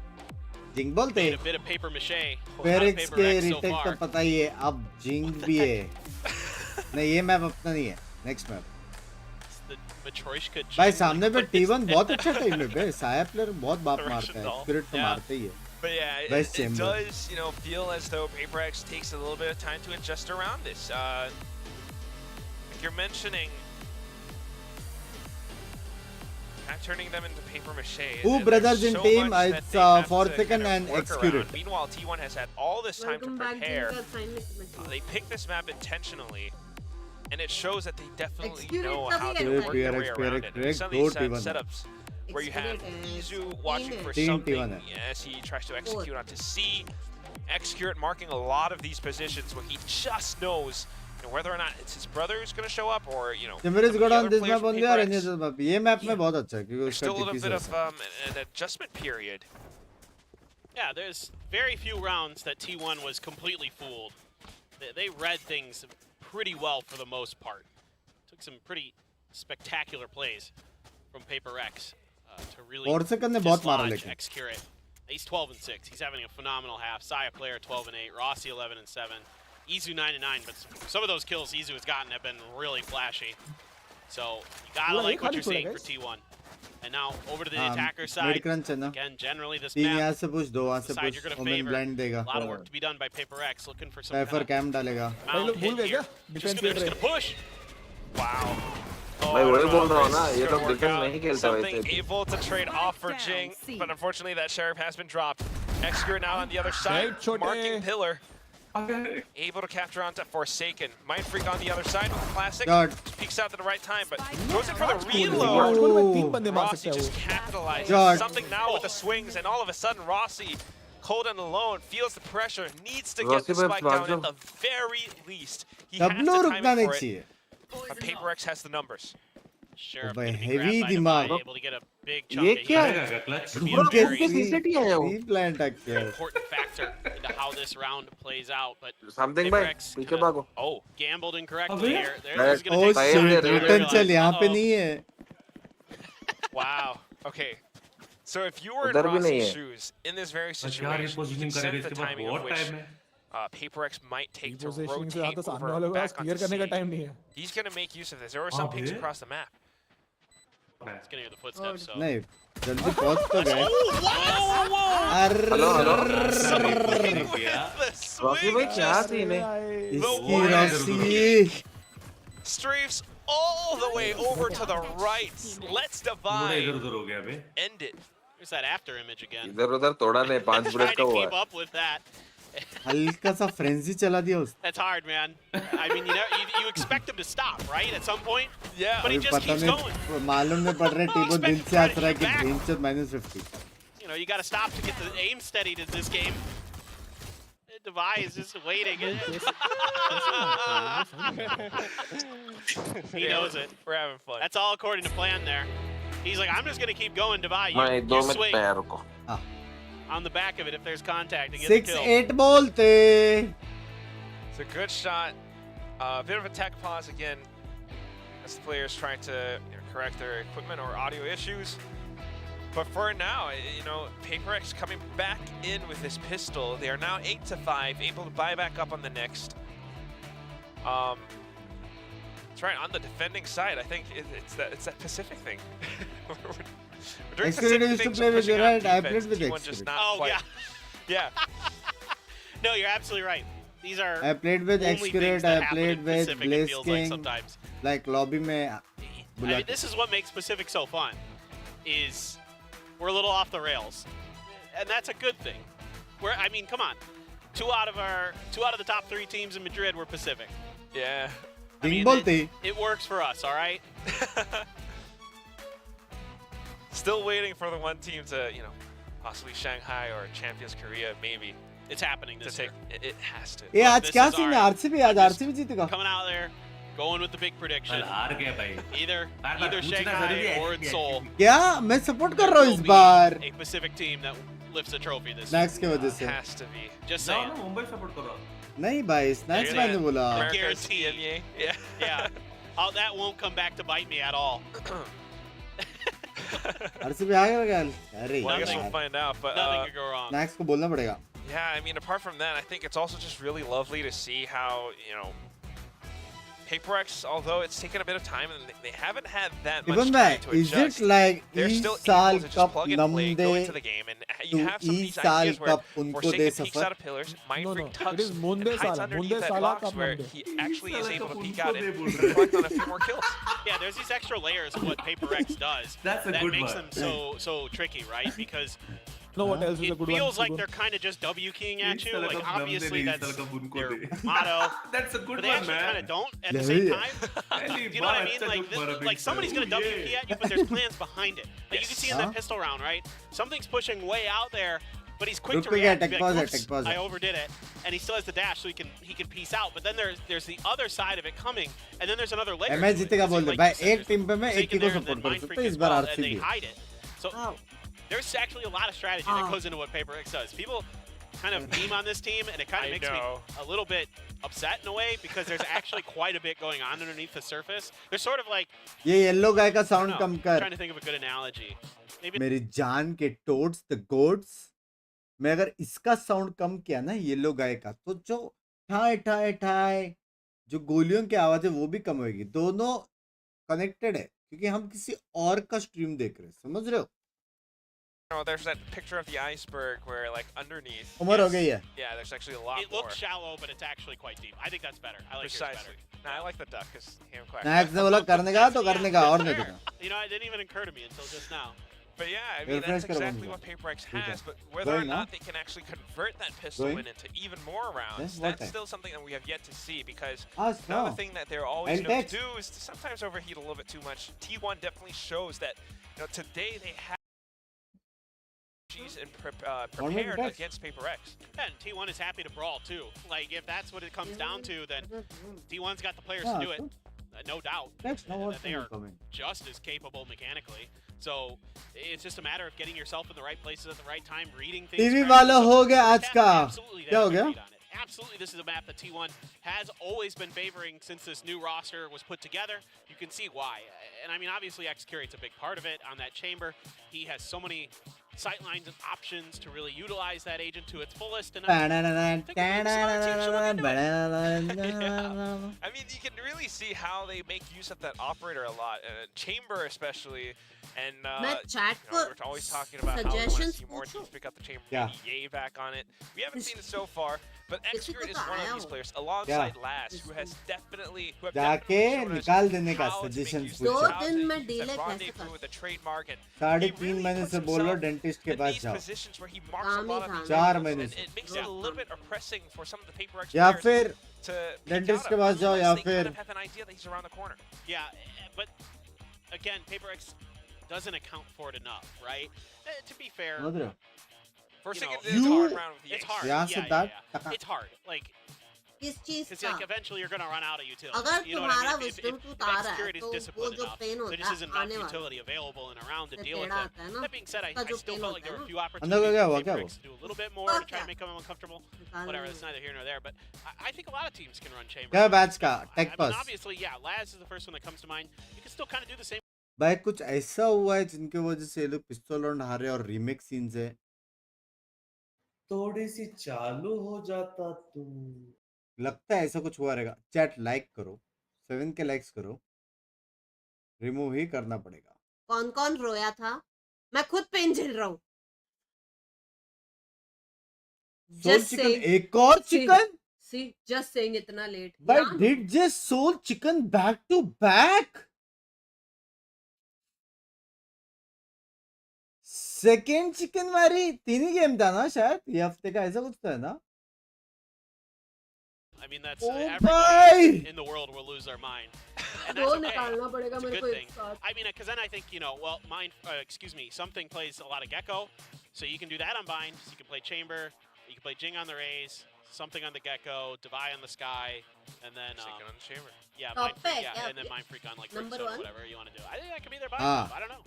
जिंग बोलते made a bit of paper mache. PRX के retake तो पता ही है, अब जिंग भी है. नहीं ये मैप अपना नहीं है, नेक्स्ट मैप. भाई सामने पे T1 बहुत अच्छा टाइम है बे. साया प्लेयर बहुत बाप मारता है, स्पिरिट तो मारते ही है. But yeah, it does, feel as though Paper X takes a little bit of time to adjust around this. Like you're mentioning, not turning them into paper mache. Who brothers in team? It's Forsaken and Xcurate. Meanwhile, T1 has had all this time to prepare. They picked this map intentionally, and it shows that they definitely know how to work their way around it. Some of these setups where you have Izu watching for something as he tries to execute onto C. Xcurate marking a lot of these positions where he just knows whether or not it's his brother who's going to show up or, Timur's got on this map only or any other map. This map में बहुत अच्छा है क्योंकि there's still a उसका little bit of an adjustment period. Yeah, there's very few rounds that T1 was completely fooled. They read things pretty well for the most part. Took some pretty spectacular plays from Paper X to really dislodge Xcurate. He's 12-6. He's having a phenomenal half. Saya player 12-8. Rossi 11-7. Izu 9-9. But some of those kills Izu has gotten have been really flashy. So you gotta like what you're seeing for T1. And now over to the attacker side. Again, generally this map, the side you're gonna favor. A lot of work to be done by Paper X. Looking for some kind of mound hit here. Just gonna push. Wow. भाई वही बोल रहा हूँ ना, ये तो defence नहीं खेलता वैसे. Something able to trade off for Jing, but unfortunately that Sheriff has been dropped. Xcurate now on the other side, marking pillar. Able to capture onto Forsaken. Mind Freak on the other side with Classic. Peeks out at the right time, but goes in for the reload. Rossi just capitalizes. Something now with the swings, and all of a sudden Rossi, cold and alone, feels the pressure, needs to get the spike down at the very least. He has to time it for it. But Paper X has the numbers. Sheriff heavy दिमाग. able to get a big chunk ये क्या है? VCT है वो. Important factor into how this round plays out, but something भाई पीछे भागो. Oh, gambled incorrectly here. There's going to take potential यहाँ पे नहीं है. Wow. Okay. So if you were in Rossi's shoes in this very situation, you can sense the timing of which Paper X might take to rotate over back onto C. He's going to make use of this. There were some pings across the map. He's going to hear the footsteps, so... नहीं, जल्दी पहुंच तो गए. Hello hello. Rossi भाई क्या scene है? इसकी Rossi. strafes all the way over to the right. Let's divide. End it. There's that after image again. इधर-उधर तोड़ा नहीं 5 Trying ब्रेक का to हुआ keep up with that. हल्का सा frenzy चला दिया उसने. That's hard, man. I mean, you expect him to stop, right? At some point. Yeah. But he just keeps going. मालूम नहीं पड़ रहा है टीबो दिल से हंस रहा है कि bench -50. You know, you got to stop to get the aim steadied in this game. Devi is just waiting. He knows it. We're having fun. That's all according to plan there. He's like, I'm just going to keep going, Devi. मैं 2 You minute swing तैयार रुको. on the back of it if there's contact and get the kill. 6-8 बोलते. It's a good shot. A bit of a tech pause again as the players trying to correct their equipment or audio issues. But for now, you know, PRX coming back in with this pistol. They are now 8-5, able to buy back up on the next. That's right, on the defending side, I think it's that Pacific thing. We're doing Xcurate used to play with you, right? I played with T1 just Xcurate. not Oh, quite. yeah. Yeah. No, you're absolutely right. These are I played with only things Xcurate, that I happen played in with Pacific, it Blaze feels like King. sometimes. Like lobby में I mean, this is what makes Pacific so fun, is we're a little off the rails. And that's a good thing. I mean, come on. Two out of the top 3 teams in Madrid were Pacific. Yeah. I mean, बोलते. it works for us, all right? Still waiting for the one team to, you know, possibly Shanghai or Champions Korea, maybe. It's happening this year. It has to. ये आज This क्या is scene है? our- RCB आज RCB जीतेगा. Coming out there, going with the big prediction. हार गया भाई. Either बार-बार पूछना Shanghai जरूरी है, or it's Seoul. क्या? मैं support कर रहा हूँ Will इस be bar. A Pacific team that lifts a trophy this Snacks year. की वजह से. Has to be. Just जाओ saying. ना मुंबई सपोर्ट करो. नहीं भाई, Snacks Yeah. मैंने बोला. America's guarantee. EMEA. Yeah. Yeah. Oh, that won't come back to bite me at all. RCB आ गया क्या? अरे Well, I guess we'll यार. find out. But Nothing could go wrong. Snacks को बोलना पड़ेगा. yeah, I mean, apart from that, I think it's also just really lovely to see how, you know, PRX, although it's taken a bit of time and they haven't had that much Even time that, to is adjust, it like they're each still साल able to just cup plug and play, go नमदे into the game, and you to have some of each these साल ideas where cup उनको दे Forsaken peeks suffer. out of pillars, Mind No, Freak no, it tucks is Munde and hides Sala. underneath Munde that Sala box Cup where Munde. he actually is able to Sala peek Cup out and Munde reflect on a few more kills. Yeah, there's these extra layers of what PRX does That's a that good makes one. them so tricky, right? Because No, what else is a it good feels one? like they're kind of just W keying at you. Sala Like Cup obviously Namde that's Sala Cup unko their de. motto, That's a but good they one, actually kind of man. don't at the Yeah, same yeah. time. Pehli Do you know what I baar mean? अच्छा Like, joke मारा like Binks somebody's gonna ने. W key at you, but there's plans behind it. Like you can see in Huh? that pistol round, right? Something's pushing way out there, but he's quick to रुक गया, react. tech Be pause है, like, tech "Oops, pause है." I overdid it, and he still has the dash, so he can piece out. But then there's the other side of it coming, and then there's another layer. मैं to it. जीतेगा It's बोल दे. like भाई you said, एक team पे मैं there's एक ही Forsaken को there, and support then कर Mind सकता Freak हूँ. इस as bar well, and they RCB. hide it. So there's actually a lot of strategy that goes into what PRX does. People kind of meme on this team, and it kind of makes me a little bit upset in a way because there's actually quite a bit going on underneath the surface. They're sort of like, ये yellow गाय का I don't sound know, come I'm कर. trying to think of a good analogy. Maybe मेरी जान के toads the gods मैं अगर इसका sound कम किया ना येलो गाय का तो जो ठाए ठाए ठाए जो गोलियों की आवाज है वो भी कम होगी. दोनों कनेक्टेड है क्योंकि हम किसी और का स्ट्रीम देख रहे हैं. समझ रहे हो? Oh, there's that picture of the iceberg where, like, underneath. उम्र हो गई है. Yeah, there's actually a lot it more. looks shallow, but it's actually quite deep. I think that's better. I like yours Precisely. better. No, I like the duck because ham quack. Snacks ने बोला करने का तो करने का और नहीं Fair. देगा. You know, it didn't even occur to me until just now. But yeah, I Your mean, friends that's could have exactly won what PRX Okay. has, but whether Going or now? not they can actually convert that pistol Going? win into even more rounds, Yes, what that's time? still something that we have yet to see because Ask another now. thing that they're always I'll known text. to do is to sometimes overheat a little bit too much. T1 definitely shows that, you know, today they have and prepared text. against PRX. Yeah, and T1 is happy to brawl too. Like, if that's what it comes down to, then T1's got the players Yeah, to do it. true. No doubt. Text, no And what's that they are coming. just as capable mechanically. So it's just a matter of getting yourself in the right places at the right time, reading things. TV correctly. वाला So हो गया आज का. absolutely, they क्या हो have a गया? read on it. Absolutely, this is a map that T1 has always been favoring since this new roster was put together. You can see why. And I mean, obviously, Xcurate's a big part of it on that chamber. He has so many sightlines and options to really utilize that agent to its fullest. And I think I mean, you can really see how they make use of that operator a lot, chamber especially. And मैं chat you know, को we're always talking about how we want to suggestions see more पूछूं? teams pick up the chamber. Yeah. Maybe Yay back on it. We haven't seen it so far. But Xcurate is one of these players alongside Laz who has definitely जाके निकाल देने का suggestions पूछो। 2 दिन में delay कैसे कर? with a trademark and 3.5 महीने से बोलो डेंटिस्ट के पास जाओ। positions where he marks a lot of these 4 angles, महीने and से। it makes it a little bit oppressing for some of the PaperX या players फिर to डेंटिस्ट के पास जाओ या फिर have an idea that he's around the corner. Yeah, but again, PaperX doesn't account for it enough, right? To be fair, First thing it's hard round with the it's hard. यहाँ से that It's hard. Like, किस चीज because का? like eventually you're gonna run out of utility. अगर You know what I तुम्हारा mean? wisdom If tooth आ रहा है Xcurate is तो वो disciplined जो enough, pain there होता just isn't enough आने वाला utility available and around to से deal with टेढ़ा it. आता है ना, That being said, I उसका जो still pain felt like होता there है were a ना, few अंदर को क्या opportunities हुआ for क्या PaperX to do a little bit more to try and make them uncomfortable. Whatever, that's neither here nor there. But I think a lot of teams can run chamber. क्या बैच का I टेक mean, पास obviously, yeah, Laz is the first one that comes to mind. You can still kind of do the same. भाई कुछ ऐसा हुआ है जिनके वजह से ये लोग पिस्तौल राउंड हारे और रीमेक सीन्स है थोड़ी सी चालू हो जाता तू लगता है ऐसा कुछ हुआ रहेगा चैट लाइक करो 7 के लाइक्स करो रिमूव ही करना पड़ेगा कौन कौन रोया था? मैं खुद पेन झेल रहा हूँ। सोल चिकन एक और चिकन See, just saying इतना late. But did just soul chicken back to back? Second chicken वारी 3 ही गेम था ना शायद ये हफ्ते का ऐसा कुछ तो है ना I mean, that's Oh, everybody in the world will lose their mind. And दो that's okay. निकालना पड़ेगा It's a मेरे good को thing. एक साथ। I mean, because then I think, you know, well, mine, excuse me, something plays a lot of Gecko, so you can do that on Bind. So you can play Chamber, you can play Jing on the Rays, something on the Gecko, Divide on the Sky, and then on the Chamber. Yeah, Top Mind Freak, pick, yeah, yeah. and then Mind Freak on like Number Quicksort or one. whatever you want to do. I think that could be their buy. I don't know.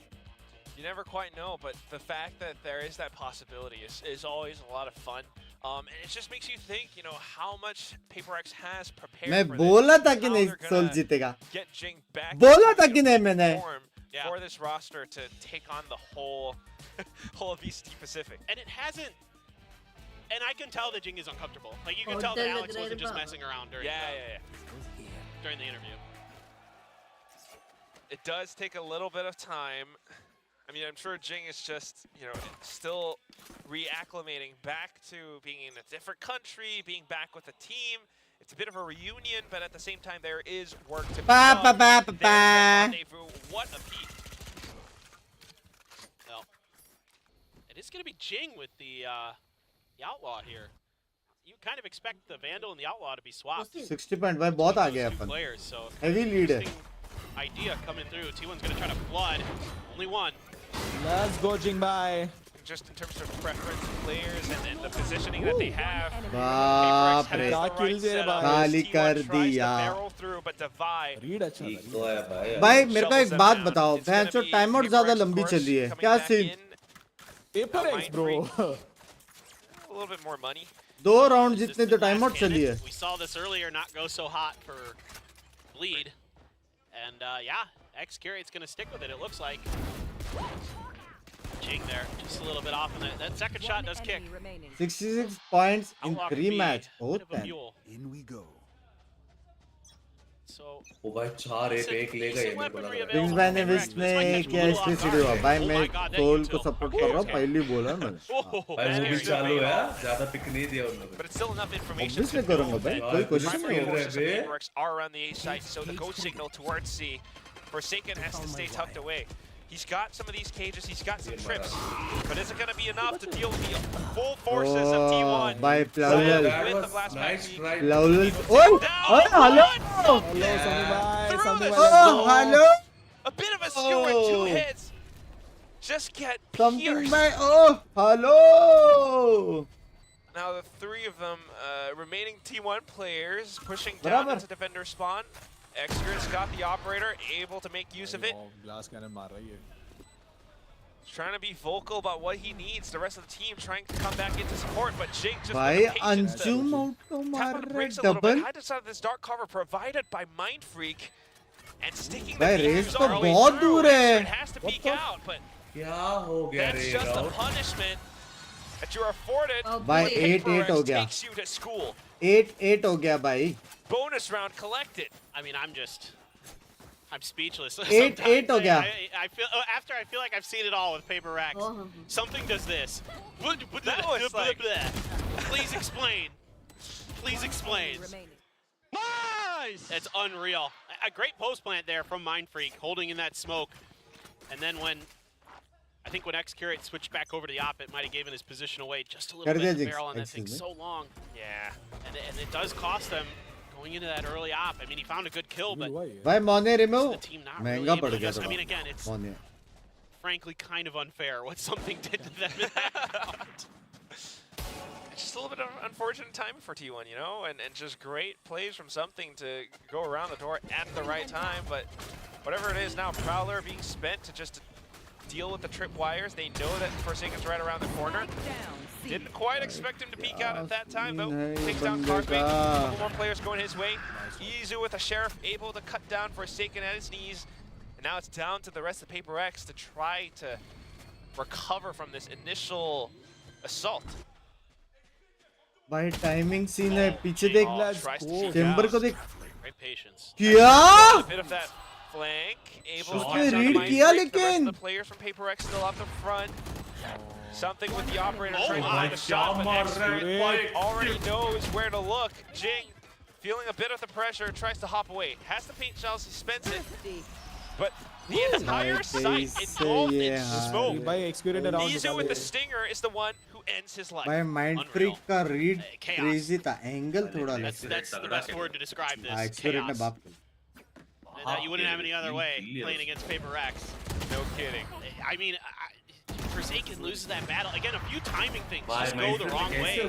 You never quite know, but the fact that there is that possibility is always a lot of fun. And it just makes you think, you know, how much PaperX has prepared मैं for बोला this, था कि how नहीं they're soul gonna जीतेगा get Jing back बोला into था कि नहीं मैंने form for this roster to take on the whole whole of VCT Pacific. And it hasn't. And I can tell that Jing is uncomfortable. Like, you can Oh, tell that then Alex the wasn't just grade messing around during, during the interview. It does take a little bit of time. I mean, I'm sure Jing is just, you know, still reacclimating back to being in a different country, being back with the team. It's a bit of a reunion, but at the same time, there is work to be done. There's that rendezvous. What a peak. Well, it is going to be Jing with the Outlaw here. You kind of expect the Vandal and the Outlaw to be swapped. 60 point भाई बहुत आ गया अपन Players, so heavy lead है idea coming through. T1's going to try to flood. Only one. Let's go Jing bye. Just in terms of preference players and the positioning that they have. बाप रे खाली कर दिया read अच्छा था भाई मेरे को एक बात बताओ भैंसो टाइम आउट ज्यादा लंबी चल रही है क्या scene PaperX bro a little bit more money 2 round जितने तो टाइम आउट चली है We saw this earlier not go so hot for Bleed. And yeah, Xcurate's going to stick with it, it looks like. Jing there, just a little bit off, and that second shot does kick. 66 points in 3 match oh in we go. So ओ भाई 4-1 ले गए मेरे को लग रहा है बिंग्स भाई ने विश ने क्या स्पेसिफिक हुआ भाई मैं सोल को सपोर्ट कर रहा हूं पहले बोला मैंने भाई वो भी चालू है ज्यादा पिक नहीं दिया उन लोगों but it's still enough information obviously करूंगा भाई कोई क्वेश्चन नहीं है are around the A site, so the go signal towards C. Forsaken has to stay tucked away. He's got some of these cages, he's got some trips, but is it going to be enough to deal with the full forces of T1? By Plowlel. nice try Plowlel. Oh, hello. Hello, Sammy bye. Sammy bye. Oh, hello. A bit of a skew in 2 hits. Just get Something pierced. by oh, hello. Now the 3 of them remaining T1 players pushing down Barabar. into defender spawn. Xcurate's got the operator, able to make use of it. Glass cannon मार रही है. Trying to be vocal about what he needs. The rest of the team trying to come back into support, but Jing just भाई with the patience to Anjum out तो tap मार on the रहा brakes a little bit. Double Had to start this dark cover provided by Mind Freak and sticking the भाई race fingers तो all the way बहुत through. दूर है It has to peek out, but क्या हो गया that's रे just a round punishment that you're afforded. भाई when 8-8 हो PaperX गया takes you to school. 8-8 हो गया भाई Bonus round collected. I mean, I'm speechless. 8-8 हो गया I feel after I feel like I've seen it all with PaperX. Something does this. That was like- Please explain. Please explain. Nice! That's unreal. A great post plant there from Mindfreak, holding in that smoke. And then I think when X-Curate switched back over to the op, it might have given his position away just a little bit. The barrel on that thing so long. Yeah, and it does cost them going into that early op. I mean, he found a good kill, but the team not really able to just, I mean, again, it's frankly kind of unfair what something did to them in that round. It's just a little bit of unfortunate timing for T1, you know, and just great plays from something to go around the door at the right time. But whatever it is now, Prowler being spent to just deal with the trip wires. They know that Forsaken's right around the corner. Didn't quite expect him to peek out at that time, but takes down Carpe. A couple more players going his way. Izu with a Sheriff able to cut down Forsaken at his knees. And now it's down to the rest of Paper X to try to recover from this initial assault. भाई timing scene है पीछे देख chamber को देख Great patience. क्या A bit of that flank, able to उसने get down read the किया Mindfreak. The rest लेकिन of the players from Paper X still up the front. Something with the operator trying to find a shot, but X-Curate already knows where to look. Jing, feeling a bit of the pressure, tries to hop away. Has the paint shells, he spends it. But the entire site engulfed in smoke. Izu with the stinger is the one who ends his life. भाई Mindfreak का read crazy था angle थोड़ा That's the best word to describe this. X-Curate ने बाप And that you wouldn't have any other way playing against Paper X. No kidding. I mean, Forsaken loses that battle. Again, a few timing things just go the wrong way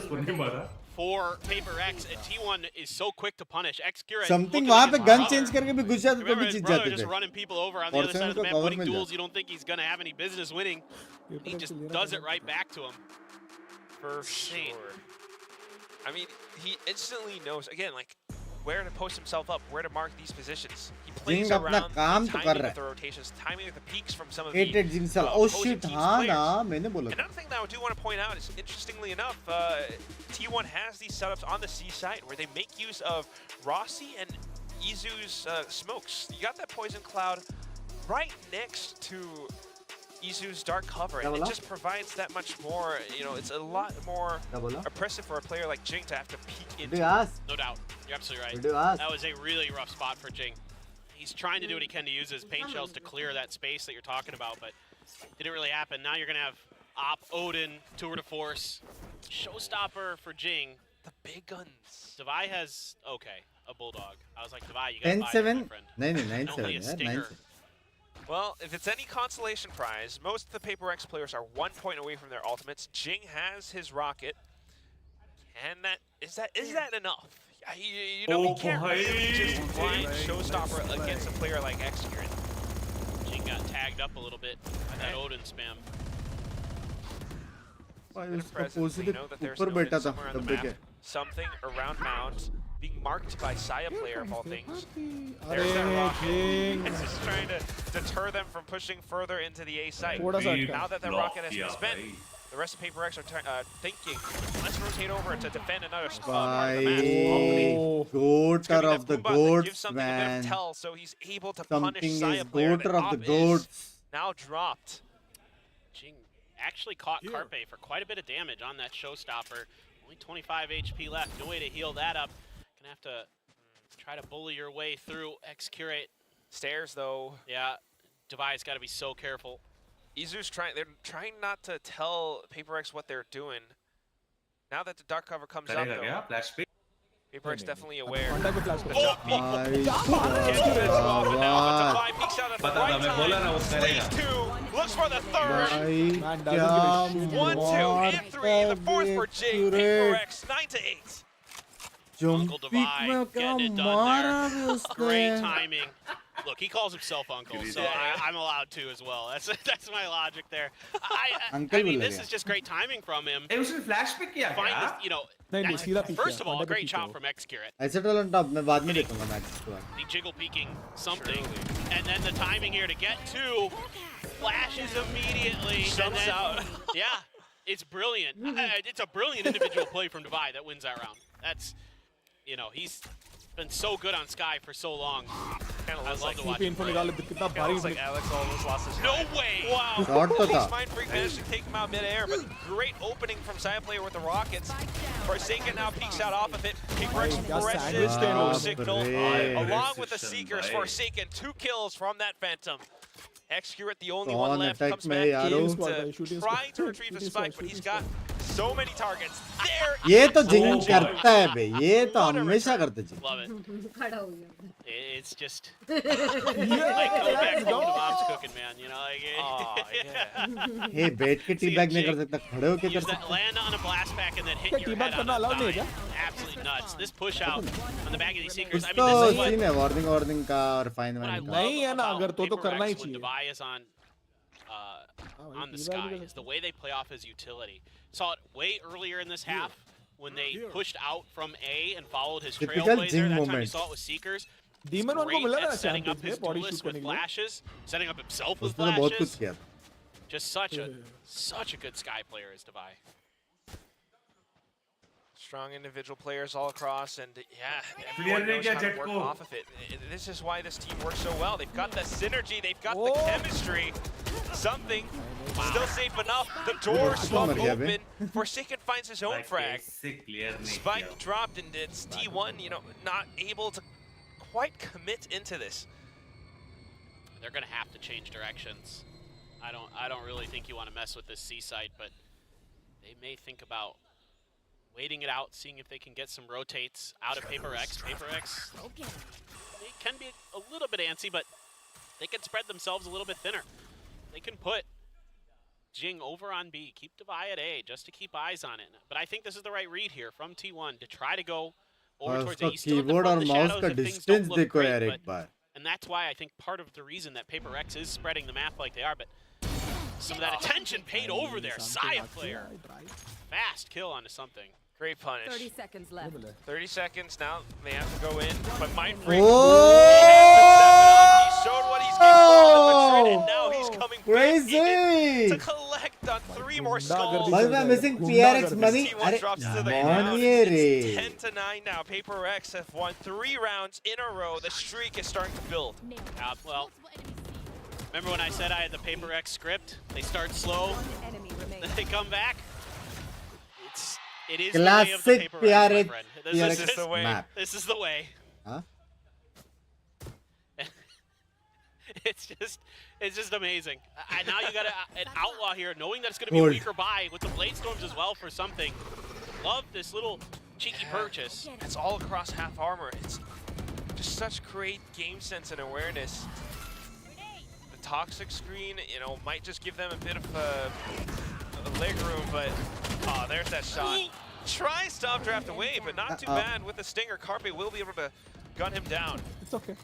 for Paper X. And T1 is so quick to punish. X-Curate something वहाँ पे gun change करके भी घुस जाते तो भी जीत जाते थे just running people over on the other side of the map, winning duels. You don't think he's going to have any business winning. He just does it right back to him. For sure. I mean, he instantly knows, again, like, where to post himself up, where to mark these positions. He plays around timing with the rotations, timing with the peaks from some of the opposing team's players. Another thing that I do want to point out is, interestingly enough, T1 has these setups on the C side where they make use of Rossi and Izu's smokes. You got that poison cloud right next to Izu's dark cover, and it just provides that much more, you know, it's a lot more oppressive for a player like Jing to have to peek into. No doubt. You're absolutely right. That was a really rough spot for Jing. He's trying to do what he can to use his paint shells to clear that space that you're talking about, but didn't really happen. Now you're going to have Op, Odin, tour de force, showstopper for Jing. The big guns. Devi has, okay, a Bulldog. I was like, Devi, you got to buy it, my friend. 9-7 a stinger. Well, if it's any consolation prize, most of the Paper X players are 1 point away from their ultimates. Jing has his rocket, and is that enough? You know, we can't really just blind showstopper against a player like X-Curate. Jing got tagged up a little bit by that Odin spam. You know that there's an Odin somewhere on the map. Something around Mound, being marked by Saya player of all things. There's that rocket. It's just trying to deter them from pushing further into the A site. Now that the rocket has been spent, the rest of Paper X are thinking, let's rotate over to defend another spot. Goater of the goats, man. So he's able to punish Saya player. Goater of the goats. Now dropped. Jing actually caught Carpe for quite a bit of damage on that showstopper. Only 25 HP left. No way to heal that up. Gonna have to try to bully your way through. X-Curate. Stairs though. Yeah. Devi's got to be so careful. Izu's they're trying not to tell Paper X what they're doing. Now that the dark cover comes up though, Paper X definitely aware. Looks for the third. 1, 2, and 3. The fourth for Jing. Paper X 9-8. Uncle Devi getting it done there. Great timing. Look, he calls himself Uncle, so I'm allowed to as well. That's my logic there. I mean, this is just great timing from him. It was a flash pick, yeah. Find this, you know, first of all, a great chop from X-Curate. I said on top. मैं बाद में देखूँगा match को. The jiggle peeking something, and then the timing here to get two flashes immediately. Jumps out. Yeah, it's brilliant. It's a brilliant individual play from Devi that wins that round. That's, you know, he's been so good on Sky for so long. I love to watch him. Feels like Alex almost lost his No mind. way! Wow. Short to tha. Mindfreak managed to take him out mid-air, but great opening from side player with the Rockets. Forsaken now peeks out off of it. He breaks presses, no signal. Along with the Seekers, Forsaken, 2 kills from that Phantom. Execute, the only one left, comes back in to try to retrieve the spike, but he's got so many targets. There ये तो जिंग करता है बे, ये तो हमेशा करते जिंग. Love it. खड़ा हो गया. It's just like go back home to mom's cooking, man. You know, like. Hey, बैठ के टी बैग नहीं कर सकता, खड़े होके कर Use that सकता. land on a blast pack and then hit your head on the thigh. Absolutely nuts. This push out on the back of these Seekers. I mean, तो this is what सीन है warning का और fine what I wine का. love नहीं है ना, about अगर तो करना ही PRX when चाहिए. Dubai is on the sky is the way they play off his utility. Saw it way earlier in this half when they pushed out from A and followed his Typical trailblazer. Jing That time you moment. saw it with Seekers. Demon उनको Great मिला at ना setting up champions his में body duelist shoot with करने के लिए. flashes, setting up himself with उसने तो बहुत कुछ flashes. किया. Just such a good Sky player is Dubai. Strong individual players all across, and yeah, Clear everyone knows नहीं how किया to work Jet को. off of it. This is why this team works so well. They've got the synergy, they've got the chemistry. Something still safe enough. The door swung open. Forsaken finds his own frag. Spike dropped, and it's T1, you know, not able to quite commit into this. They're gonna have to change directions. I don't really think you want to mess with this C site, but they may think about waiting it out, seeing if they can get some rotates out of PRX. PRX, they can be a little bit antsy, but they can spread themselves a little bit thinner. They can put Jing over on B, keep Dubai at A, just to keep eyes on it. But I think this is the right read here from T1 to try to go over towards A. He's still at the keyboard front और of the mouse shadows का if things distance don't look देखो great, यार but एक बार. and that's why I think part of the reason that PRX is spreading the map like they are, but some of that attention paid over there. Side player. Fast kill onto something. Great punish. 30 seconds left. 30 seconds now, they have to go in, but Mindfreak, Oh! he showed what he's capable of, and now he's coming Crazy! back in to collect on 3 more skulls. Why am I missing PRX money? T1 अरे drops to the money ground. रे. It's 10-9 now. PRX have won 3 rounds in a row. The streak is starting to build. Well, remember when I said I had the PRX script? They start slow, then they come back. It is Classic the way of the PRX, my friend. PRX This is the way. map. This is the way. Huh? It's just amazing. Now you got an outlaw here, knowing that it's going to be a weaker buy with the blade storms as well for something. Love this little cheeky purchase. It's all across half armor. It's just such great game sense and awareness. The toxic screen, you know, might just give them a bit of leg room, but there's that shot. Try stop draft away, but not too bad with the stinger. Carpe will be able to gun him down. It's okay.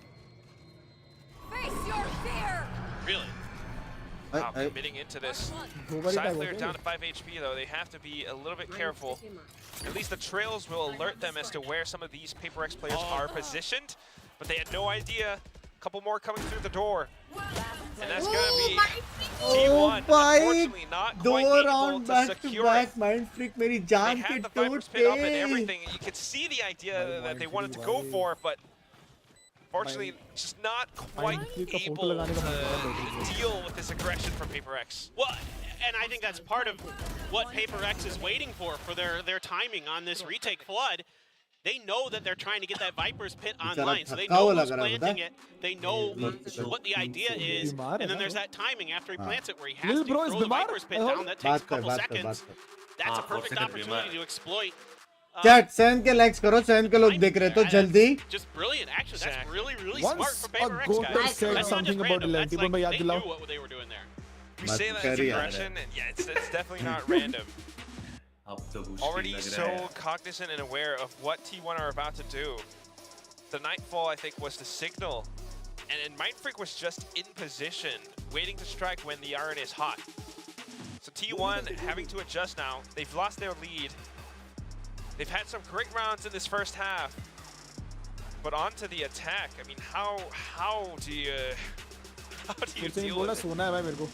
Face your fear. Really? Wow, committing into this. Side player down to 5 HP though. They have to be a little bit careful. At least the trails will alert them as to where some of these PRX players are positioned, but they had no idea. A couple more coming through the door. And that's gonna be T1. Unfortunately, not quite able to secure it. Mindfreak मेरी They जान के had the Viper's pit up and टोटे. everything. You could see the idea that they wanted to go for, but fortunately, just not quite able to deal with this aggression from PRX. Well, and I think that's part of what PRX is waiting for their timing on this retake flood. They know that they're trying to get that Viper's pit online, so they know who's planting it. They know what the idea is, and then there's that timing after he plants it where he has to throw the Viper's pit down. That takes a couple seconds. That's a perfect opportunity to exploit. Chat, 7 के likes करो, 7 के लोग देख रहे तो जल्दी. Just brilliant. Actually, that's really smart Once for a PRX goater guys. said That's not something just about random. That's Atlantic, like, but they yaad knew dilao. what they were doing there. We say that as aggression, and yeah, it's definitely not random. Already so cognizant and aware of what T1 are about to do. The Nightfall, I think, was the signal. And Mindfreak was just in position, waiting to strike when the iron is hot. So T1 having to adjust now. They've lost their lead. They've had some great rounds in this first half. But on to the attack. I mean, how do you deal with it?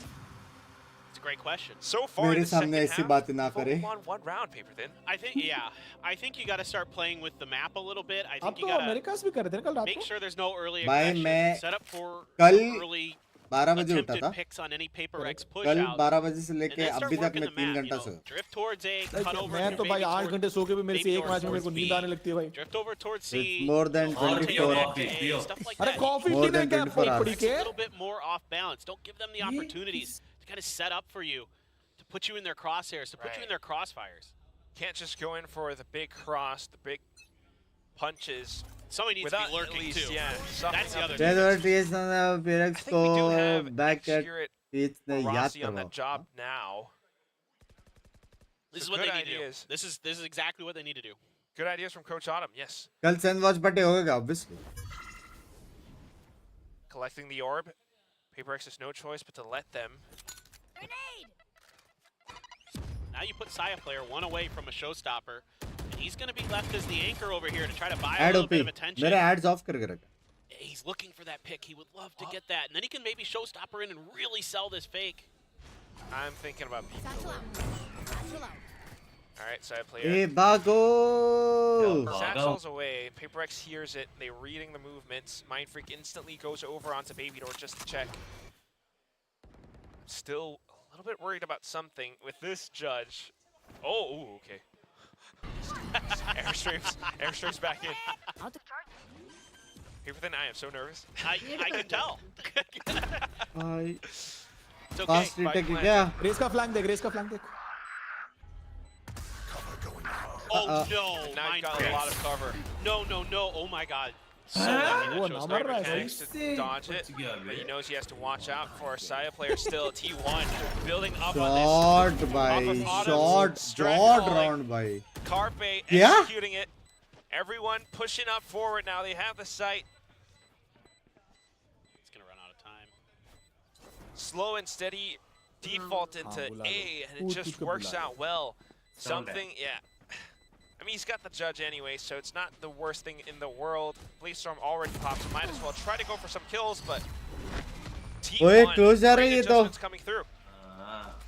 It's a great question. So far, मेरे in the second सामने ऐसी half, बातें ना we've only करे. won one round, Paper Thin. I think, yeah, I think you got to start playing with the map a little bit. I आप think you तो got to America से भी कर रहे थे ना कल रात make को. sure there's no early भाई aggression. मैं Set up for कल early 12 बजे उठा attempted था. picks on any Paper X push कल out. 12 बजे से And लेके then start अभी तक working मैं the 3 map, you घंटा know, soya. drift towards A, cut over मैं तो भाई 8 घंटे सो के भी मेरे से maybe एक मैच में मेरे को towards नींद B. आने लगती है भाई. Drift over towards C. It's more than rotate 24 back to A, stuff like अरे that. कॉफी More पीने than क्या 24 hours. पड़ी It's के? a little bit more off balance. Don't give them the opportunities to kind of set up for you, to put you in their crosshairs, to put you in their crossfires. Can't just go in for the big cross, the big punches. Somebody needs without to be lurking at least, too. Yeah, That's the other There's thing. a TS on the PRX I think we do have को back at Accurate it's the याद Rossi on the करवाओ. job now. This is So what they good need to do. ideas. This is exactly what they need to do. Good ideas from Coach Autumn, yes. कल sand watch बटे होगा obviously. Collecting the orb. Paper X has no choice but to let them. Now you put Saya player one away from a showstopper, and he's going to be left as the anchor over here to try to buy a Ad little OP. bit of attention. मेरे ads off करके रखा. He's looking for that pick. He would love to get that, and then he can maybe showstopper in and really sell this fake. I'm thinking about being Alright, so I play ए भागो. Satchel's away. Paper X hears it. They're reading the movements. Mind Freak instantly goes over onto Baby Door just to check. Still a little bit worried about something with this judge. Oh, ooh, okay. Airstreams back in. Paper Thin, I am so nervous. I can tell. भाई. It's okay. Fast retake क्या? Race का flank देख, race का flank देख. Oh no! Now Mind you've got Freak. a lot of cover. No! Oh my God! So lucky that वो showstopper. Number रहा है Mechanics to dodge it, but he knows he has to watch out for a Saya player still. T1 building up on Short this. भाई. Off of Short. strat Short calling. round भाई. Carpe Yeah? executing it. Everyone pushing up forward now. They have the sight. It's gonna run out of time. Slow and steady default into A, and it just works out well. Something, yeah. I mean, he's got the judge anyway, so it's not the worst thing in the world. Blaze Storm already pops. Might as well try to go for some kills, but ओए close जा रही great है तो. adjustments coming through.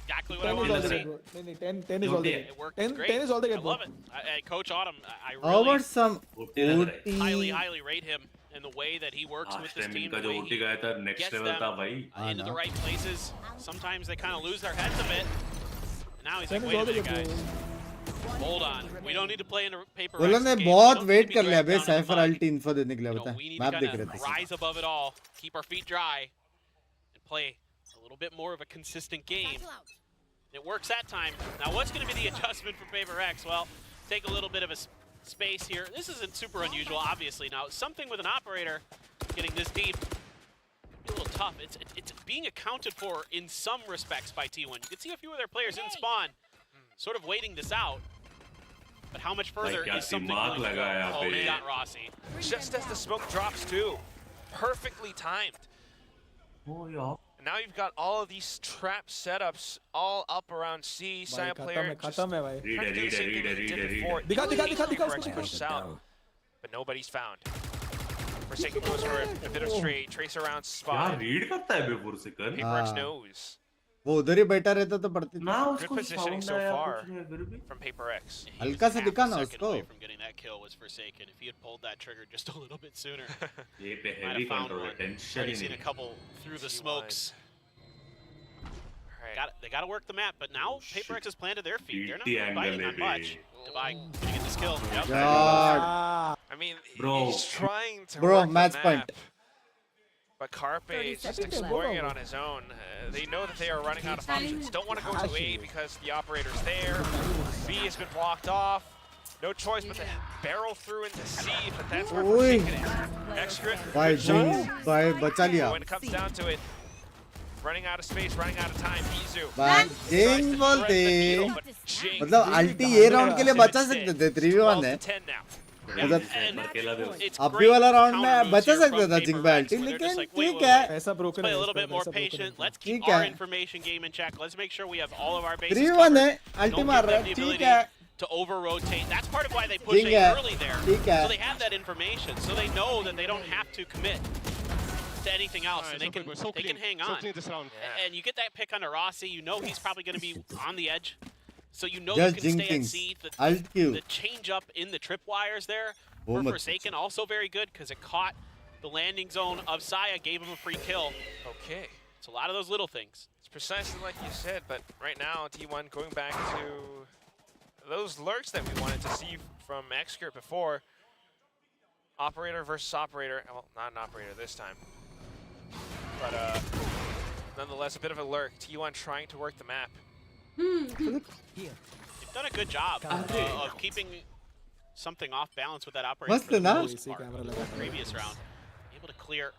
Exactly what I 10 is wanted all to they see. get. bro. 10 is all they get. It worked 10 great. is all they I get. bro. love it. Coach Autumn, I How really about some highly, OT? highly rate him in the way that he works with this team. का The जो way OT he गया था next gets level था them भाई. into the right places. Sometimes they kind of lose their heads a bit. And now he's 10 like, is wait all a they minute, get. guys. bro. Hold on. We don't need to play in a paper. बोलो X ने game. We बहुत don't wait need to कर be लिया dragged बे down in the Cypher mud. अल्टी info देने के लिए You know, बता. we need मैप to देख kind रहे of थे. rise above it all, keep our feet dry, and play a little bit more of a consistent game. It works that time. Now, what's going to be the adjustment for Paper X? Well, take a little bit of a space here. This isn't super unusual, obviously. Now, something with an operator getting this deep could be a little tough. It's being accounted for in some respects by T1. You can see a few of their players in spawn, sort of waiting this out. But how much further क्या is something दिमाग going to लगा है यहाँ go? Oh, पे. he got Rossi. Just as the smoke drops too. Perfectly timed. Oh yeah. And now you've got all of these trap setups all up around C. Saya player just खत्म है भाई. trying to do the same thing that he did before. दिखा Paper X उसको pushes out, but nobody's found. Forsaken goes for a bit of straight trace around क्या spot. Read करता है बे Forsaken. Paper X knows. वो उधर ही बैठा रहता तो पड़ती. ना Good उसको positioning sound so आया far कुछ नहीं फिर भी. from Paper X. He हल्का was सा half दिखा a ना second उसको. away from getting that kill was Forsaken. If he had pulled that trigger just a little bit sooner, ये पे might heavy have found control one. है tension Already he seen a नहीं. couple through the T1. smokes. Alright. They got to work the map, but now Paper X has planted their feet. They're not DT really angle biting है on much. Bay. Dubai gonna get this kill. Yep. God. I mean, Bro. he's trying to Bro, work match the point. map, but Carpe is just 30 seconds exploring it left. on his own. They know that they are running out of options. Don't want to go to A because the operator's there. B has been blocked off. No choice but to barrel through into C, but that's where Oi. Forsaken is. Extra. भाई good shot. जी भाई बचा लिया. When it comes down to it, running out of space, running out of time, Bizu. भाई जिंग बोलते. But Jing मतलब अल्टी ये round के लिए बचा सकते थे 3v1 है. 10 now. मतलब अकेला भी हो. It's अभी great वाला राउंड counter में moves बचा here सकता from था Paper जिंग पे X, अल्टी where they're just लेकिन like, wait, ठीक wait, है. wait. ऐसा broken Play है a little इसका, bit more ऐसा broken patient. है. Let's keep ठीक our है. information game in check. Let's make sure we have all of our bases 3v1 covered. है अल्टी Don't मार give रहा them है. the ठीक ability है. to over-rotate. That's part of why they push ठीक A है. early there. ठीक है. So they have that information. So they know that they don't have to commit. to anything else, and they can hang on. And you get that pick on Rossi, you know he's probably going to be on the edge. So you know Just you can stay at Jenkins. C. Alt Q. The change up in the tripwires there Oh, for much Forsaken, also very good because it caught the landing zone of Saya, gave him a free kill. Okay. It's a lot of those little things. It's precisely like you said, but right now, T1 going back to those lurks that we wanted to see from Xcurt before. Operator versus operator. Well, not an operator this time. But nonetheless, a bit of a lurk. T1 trying to work the map. You've done a good job of keeping something off balance with that operator Must for the na? most part. Previous round. Able to clear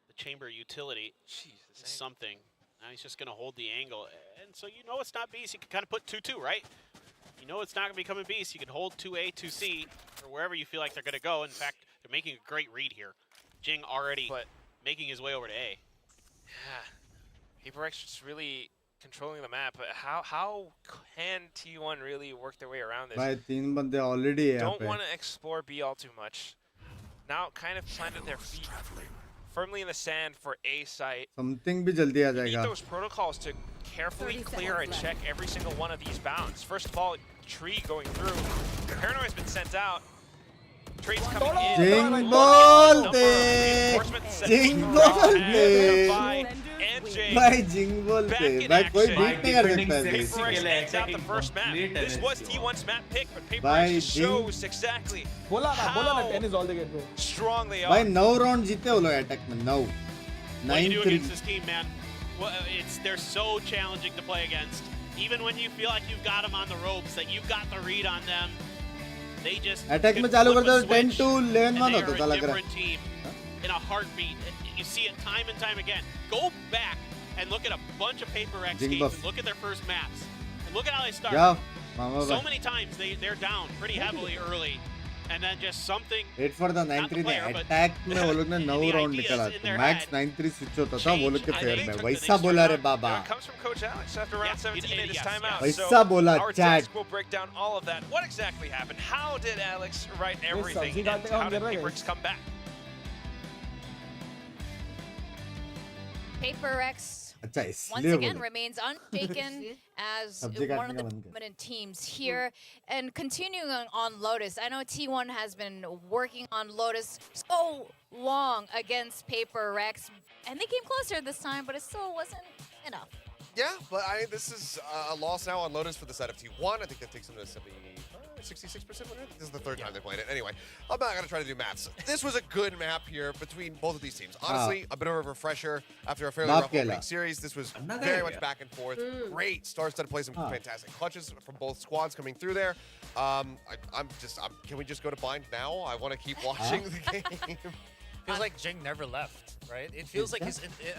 the chamber utility. Something. Now he's just going to hold the angle. And so you know it's not Beast. You can kind of put 2-2, right? You know it's not going to be coming Beast. You can hold 2A, 2C, or wherever you feel like they're going to go. In fact, they're making a great read here. Jing already making his way over to A. Yeah. PRX just really controlling the map. But how can T1 really work their way around this? भाई 3 बंदे already है यहाँ Don't पे. want to explore B all too much. Now kind of planted their feet firmly in the sand for A site. Something भी जल्दी आ You need जाएगा. those protocols to carefully clear and check every single one of these bounds. First of all, tree going through. Paranoia's been sent out. Trades coming in. Jing बोलते. Jing बोलते. भाई Jing बोलते. भाई कोई beat नहीं कर सकता है. PRX out the first map. This was T1's map pick, but भाई PRX shows exactly बोला ना 10 is all they get bro. strong they भाई are. 9 round जीते वो लोग attack में 9. What do you do against this team, man? Well, they're so challenging to play against. Even when you feel like you've got them on the ropes, that you've got the read on them, they just Attack में चालू कर दो 10-2 लेन one होता था लग रहा है. different team in a heartbeat. You see it time and time again. Go back and look at a bunch of PRX Jing games buff. and look at their first maps. And look at how they start. जाओ मामा So भाई. many times they're down pretty heavily early. And then just something. Wait for the 9-3 ने attack में वो लोग ने 9 round निकाला तो max 9-3 switch होता था वो लोग के फेयर में. वैसा बोला रे बाबा. It comes from Coach Alex after round 17 in his timeout. वैसा बोला our chat. text will break down all of that. What exactly happened? How did Alex write everything? And how did PRX come back? PRX अच्छा once इसलिए again बोला. remains unshaken as सब्जी one of काटने the का मन कर. dominant teams here. And continuing on Lotus, I know T1 has been working on Lotus so long against PRX, and they came closer this time, but it still wasn't enough. Yeah, but this is a loss now on Lotus for the side of T1. I think that takes them to 66% win rate. This is the third time they played it. Anyway, I'm not going to try to do maths. This was a good map here between both of these teams. Honestly, a bit of a refresher after a fairly rough opening series. This was very much back and forth. Great star-studded plays, some fantastic clutches from both squads coming through there. Can we just go to blind now? I want to keep watching the game. Feels like Jing never left, right? It feels like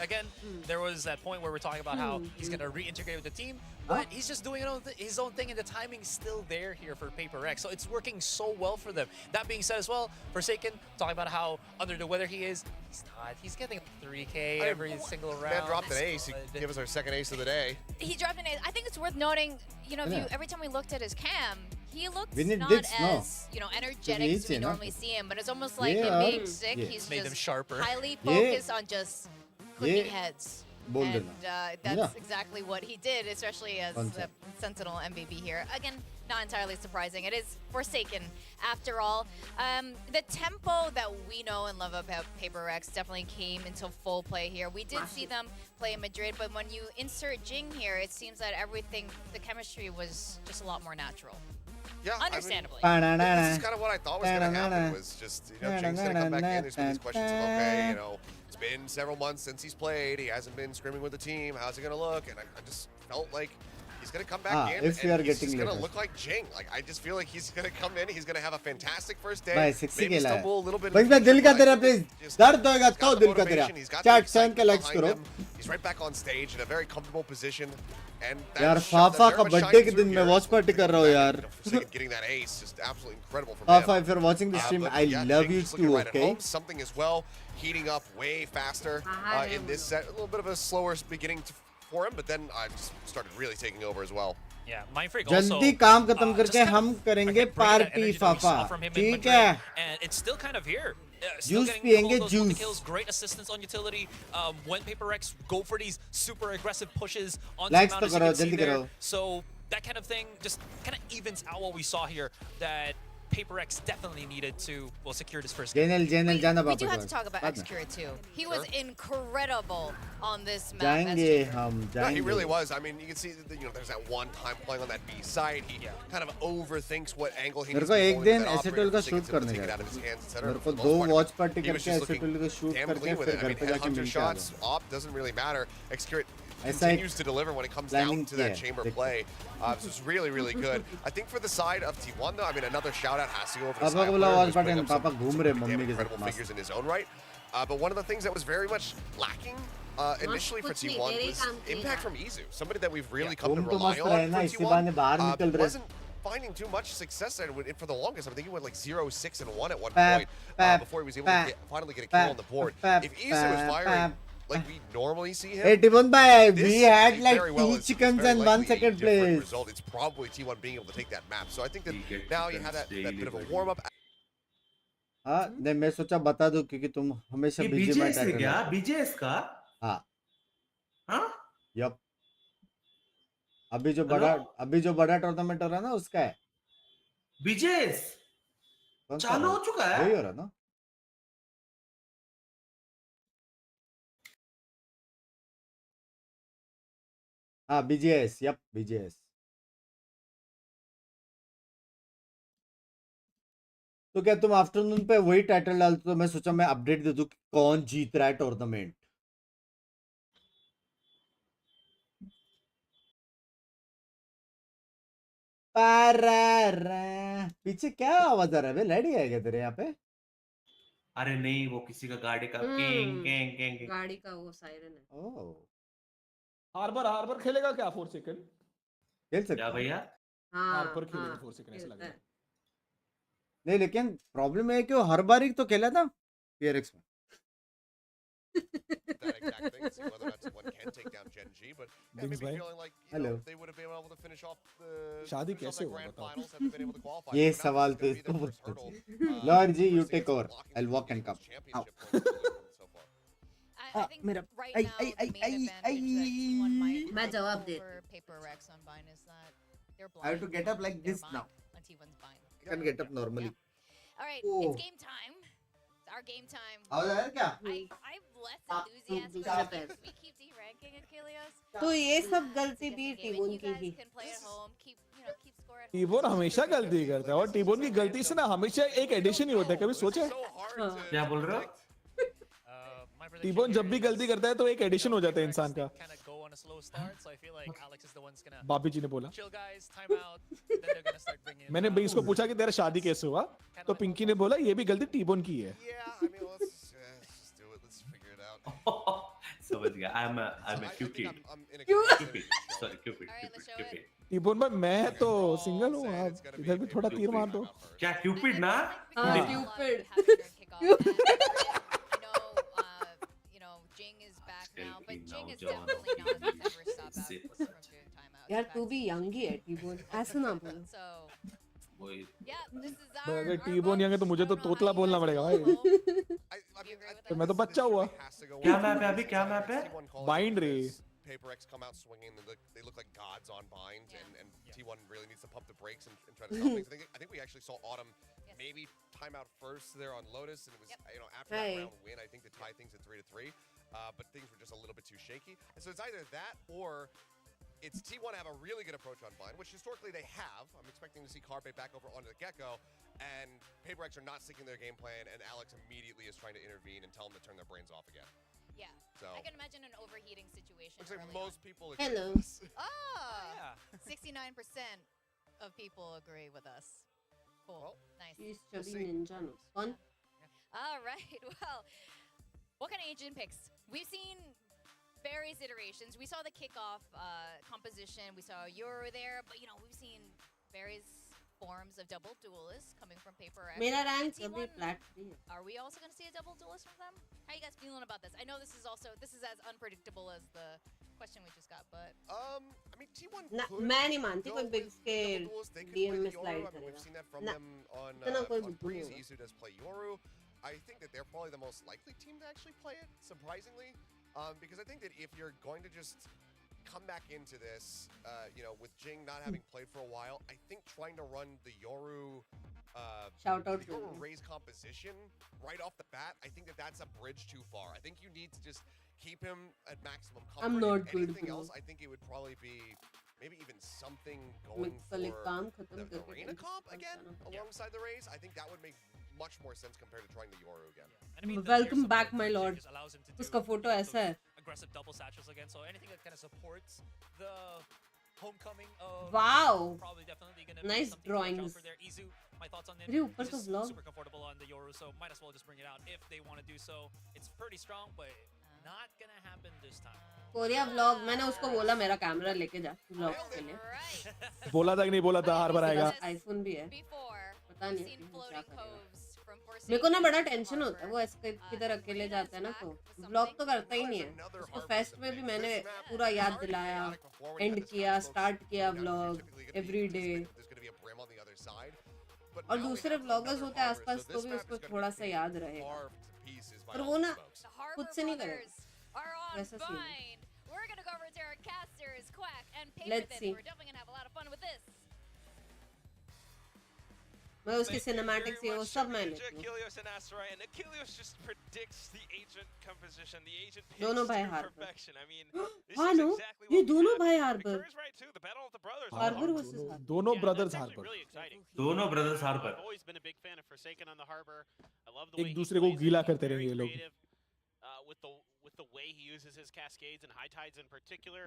again, there was that point where we're talking about how he's going to reintegrate with the team, but he's just doing his own thing, and the timing's still there here for PRX. So it's working so well for them. That being said as well, Forsaken, talking about how under the weather he is, he's not. He's getting 3K every single round. Man dropped an ace. He gave us our second ace of the day. He dropped an ace. I think it's worth noting, you know, every time we looked at his cam, he looks When it not digs, as, you know, energetic as we normally see him, but it's almost like him being sick, he's made them just sharper. highly focused on just clicking heads. And that's exactly what he did, especially as the Sentinel MVP here. Again, not entirely surprising. It is Forsaken, after all. The tempo that we know and love about PRX definitely came into full play here. We did see them play in Madrid, but when you insert Jing here, it seems that everything, the chemistry was just a lot more natural. Yeah, understandably. I mean, this is kind of what I thought was going to happen. Was just, you know, Jing's going to come back in. There's been these questions of, okay, you know, it's been several months since he's played. He hasn't been scrimming with the team. How's it going to look? And I just felt like he's going to come back in, if we are and he's getting just going to later. look like Jing. Like, I just feel like he's going to come in. He's going to have a fantastic first day. भाई 60 maybe खेला है. stumble a little bit. भाई दिल का तेरा please दर्द होएगा तो दिल का तेरा. Chat send के likes करो. He's right back on stage in a very comfortable position. And यार फाफा का बर्थडे के दिन मैं वॉच पार्टी कर रहा हूँ यार. Getting that ace just absolutely incredible from Fafa, if you're watching the stream, I love you too. Okay. Something as well, heating up way faster in this set. A little bit of a slower beginning for him, but then I just started really taking over as well. Yeah, Mindfreak also. जल्दी काम खत्म करके हम करेंगे party फाफा. ठीक है. And it's still kind of here. Still Juice getting a couple piयेंगे, of those multi juice. kills, great assistance on utility. When PaperX go for these super aggressive pushes onto Likes Mount, तो as you करो, can see जल्दी there. करो. So that kind of thing just kind of evens out what we saw here, that PaperX definitely needed to, well, secure his first game. JNL जाना We पापा do have को. to talk about बाद में. Xcure too. He was incredible on this map. जाएंगे हम, No, he जाएंगे. really was. I mean, you can see that, there's that one time playing on that B side. He kind of overthinks what angle he मेरे needs को to be एक going दिन with that acetal का operator, shoot thinks he'll करने take it का out of his hands, etc. मेरे For को the दो most part, watch party he was करके just looking एसेटल का शूट damn करके clean with फिर it. I घर mean, पे जाके headhunter मिल के आ shots, op doesn't really matter. Xcure ऐसा एक continues to deliver when it comes planning down to that किया है, chamber देखो. play. So it's really, really good. I think for the side of T1 though, I mean, another shout out has to go over to पापा को Side बोला Player, watch who's party putting में up some पापा घूम रहे damn mummy के incredible साथ figures in his own right. But one of the things that was very much lacking initially for कुछ नहीं, T1 तेरे was काम किए impact ना. from Izu, somebody that we've really come to तुम तो rely मस्त on रहे ना, for इसी बहाने बाहर T1. निकल रहे. Wasn't finding too much success there for the longest. I think he went like 0-6-1 at one Pap, point pap, before he was able pap, to finally get a kill on the board. pap, If Izu was pap, firing pap. like we normally see him, Hey Timon bhai, this we had like very well 2 is chickens very and 1 likely a second different place. result. It's probably T1 being able to take that map. So I think that now you have that bit of a warm up. हाँ नहीं मैं सोचा बता दूं क्योंकि तुम हमेशा ये बीजी में BJS है क्या? BJS का? हाँ हाँ? यप अभी जो बड़ा टूर्नामेंट हो रहा है ना उसका है BJS कौन सा चालू है? हो चुका है? वही हो रहा ना हाँ बीजेएस यप बीजेएस तो क्या तुम आफ्टरनून पे वही टाइटल डालते तो मैं सोचा मैं अपडेट दे दूं कि कौन जीत रहा है टूर्नामेंट पीछे क्या आवाज आ रहा है लड़ी है क्या तेरे यहाँ पे अरे नहीं वो किसी का गाड़ी का केंग केंग केंग गाड़ी का वो सायरन है ओह हार्बर खेलेगा क्या 4 सेकंड खेल सकते क्या भैया हाँ हार्बर खेलेगा हाँ 4 सेकंड ऐसा लग रहा है नहीं लेकिन प्रॉब्लम है कि वो हर बार ही तो खेला था PRX में That exact thing, see whether or not T1 can take down Gen G, but yeah, Binks maybe bhai. feeling like Hello. they would have been able to finish off the शादी finish off कैसे that होगा grand बताओ finals, haven't been able to qualify. ये So now सवाल this is तो gonna be इसको their first पूछो hurdle. Lord जी you First thing take is over blocking I some walk of and the come championship points that they've earned so far. I think मेरा right now the main advantage that T1 might मैं have जवाब दे over PaperX on Bind is that they're I have to blind get up on like their this bind, now. on T1's bind. I can get up normally All right, Oh. it's game time. It's our game time. आवाज आ रहा है क्या I'm less enthusiastic दूसरा about पैर this. We keep de-ranking Achilles. तो ये सब गलती भी You टीबोन की guys he can play at home, keep score at home. T-bone हमेशा गलती करता है और टीबोन की गलती से ना हमेशा एक एडिशन ही होता है कभी सोचे क्या बोल रहे हो? टीबोन जब भी गलती करता है तो एक एडिशन हो जाता है इंसान का Kind of go on a slow start, so I feel like Alex is the one's gonna Bapi जी ने बोला chill guys, time out, then they're gonna start bringing. मैंने बिंक्स को पूछा कि तेरा शादी कैसे हुआ तो पिंकी ने बोला ये भी गलती टीबोन की है Yeah, I mean, let's just do it. Let's figure it out. समझ गया I'm a Cupid. I'm in a Cupid. Sorry, Cupid. All right, let's show Cupid. it. T-bone भाई मैं तो सिंगल हूँ आप इधर भी थोड़ा तीर मार दो क्या Cupid ना? हाँ Cupid. Cupid You know, Jing is back now, but Jing is definitely not the ever stop out from doing timeout. यार तू भी यंग ही है टीबोन ऐसा ना बोल So, वही yeah, this is भाई our अगर टीबोन यंग है तो मुझे तो तोतला बोलना पड़ेगा भाई तो मैं तो बच्चा हुआ क्या मैप है अभी क्या मैप है? बाइंड रे PaperX come out swinging. They look like gods on bind, and T1 really needs to pump the brakes and try to stop things. I think we actually saw Autumn maybe time out first there on Lotus, and it was after that round win, I think to tie things at 3-3. But things were just a little bit too shaky, and so it's either that or it's T1 have a really good approach on bind, which historically they have. I'm expecting to see Carpe back over onto the Gecko, and PaperX are not sticking their game plan, and Alex immediately is trying to intervene and tell them to turn their brains off again. yeah. So I can imagine an overheating situation. looks like early most on. people agree Hello. with this. Oh, 69% of people agree with us. Cool. Well, Nice. He's chubby ninja no कौन All right. Well, what kind of agent picks? We've seen various iterations. We saw the kickoff composition. We saw Yoru there, but we've seen various forms of double duelists coming from PaperX. मेरा rank T1, अभी plate 3 है Are we also going to see a double duelist from them? How are you guys feeling about this? I know this is as unpredictable as the question we just got, but I mean, T1 ना could मैं नहीं मानती go कोई with बिग्स के double duels. They could DM play में the Yoru. Slide I mean, we've करेगा seen that from ना them on इतना कोई on बिल्कुल नहीं Breeze. होगा Isu does play Yoru. I think that they're probably the most likely team to actually play it, surprisingly. Because I think that if you're going to just come back into this, you know, with Jing not having played for a while, I think trying to run the Yoru Shout out to Yoru him. Raze composition right off the bat, I think that that's a bridge too far. I think you need to just keep him at maximum comfort. I'm not If good, anything bro. else, I think it would probably be maybe even something going for कल एक काम खत्म the करके arena comp again Yeah. alongside the Raze. I think that would make much more sense compared to trying the Yoru again. And I mean, the Welcome air back, support my from lord. Jing just allows him to do उसका photo lots ऐसा of है. aggressive double satchels again. So anything that kind of supports the homecoming of Wow. probably definitely going to Nice be something to watch out drawings. for there. Izu, my thoughts on him. अरे ऊपर He's तो just vlog. super comfortable on the Yoru, so might as well just bring it out if they want to do so. It's pretty strong, but not gonna happen this time. Korea vlog मैंने उसको बोला मेरा camera लेके जा vlog के लिए. बोला था कि नहीं बोला था हर बार आएगा. आईफोन भी है. पता नहीं Seen क्या floating करेगा. coves from मेरे को ना Forsaken बड़ा to टेंशन होता है वो ऐसे किधर अकेले जाता है ना तो व्लॉग तो करता ही नहीं है. उसको फेस्ट में भी मैंने पूरा याद दिलाया, एंड किया, स्टार्ट किया vlog every day. There's going to be a brim on the other side. But और now we दूसरे have व्लॉगर्स another होते हैं harbor, आसपास so तो this भी map उसको is gonna थोड़ा be सा याद रहेगा. carved to pieces by पर all वो the ना smokes. The Harbor खुद से नहीं करेगा. Brothers are on वैसा scene. Vine. We're gonna go over to our casters, Quack and Paper Let's Thin. see. We're definitely gonna have a lot of fun with this. मैं उसकी cinematics ये वो सब मैं लेती हूँ. Achilles and Asteroid, and Achilles just predicts the agent composition. The agent दोनों picks भाई to हार पर. perfection. I mean, this हाँ is नो exactly ये what we दोनों had. भाई हार पर. Victor's right too. The battle of the brothers. Harbor versus Harbor. दोनों Yeah, brothers that's हार actually पर. really exciting. दोनों brothers हार पर. I've always been a big fan of Forsaken on the Harbor. I love the way एक he दूसरे को plays it. गीला He's करते very रहेंगे ये लोग. creative, with the way he uses his cascades and high tides in particular.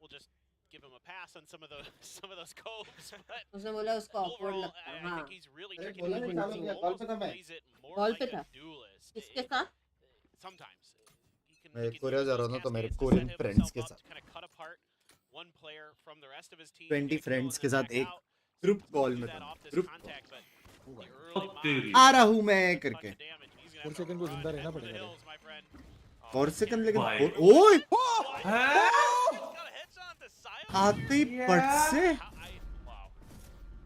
We'll just give him a pass on some of those coves. But उसने बोला उसको awkward overall, लगता है. I हाँ. think he's really अरे tricky. बोला He नहीं चालू किया, कॉल पे था मैं. plays it more call like पे a था. duelist. किसके साथ? Sometimes he can मैं use कोरिया जा those रहा हूँ ना तो मेरे cascades to Korean set friends himself के up साथ to kind of cut apart one player from the rest of his team. 20 get a kill friends and के then साथ back एक out. Group He's call gonna में do that था. off this group contact, but the early तेरी. mine आ रहा हूँ मैं touch करके. of damage. He's gonna और have to सेकंड को run जिंदा रहना head for the पड़ेगा. hills, my friend. और सेकंड लेकिन भाई. ओए He's got a headshot to Sion. आते ही पट से Wow.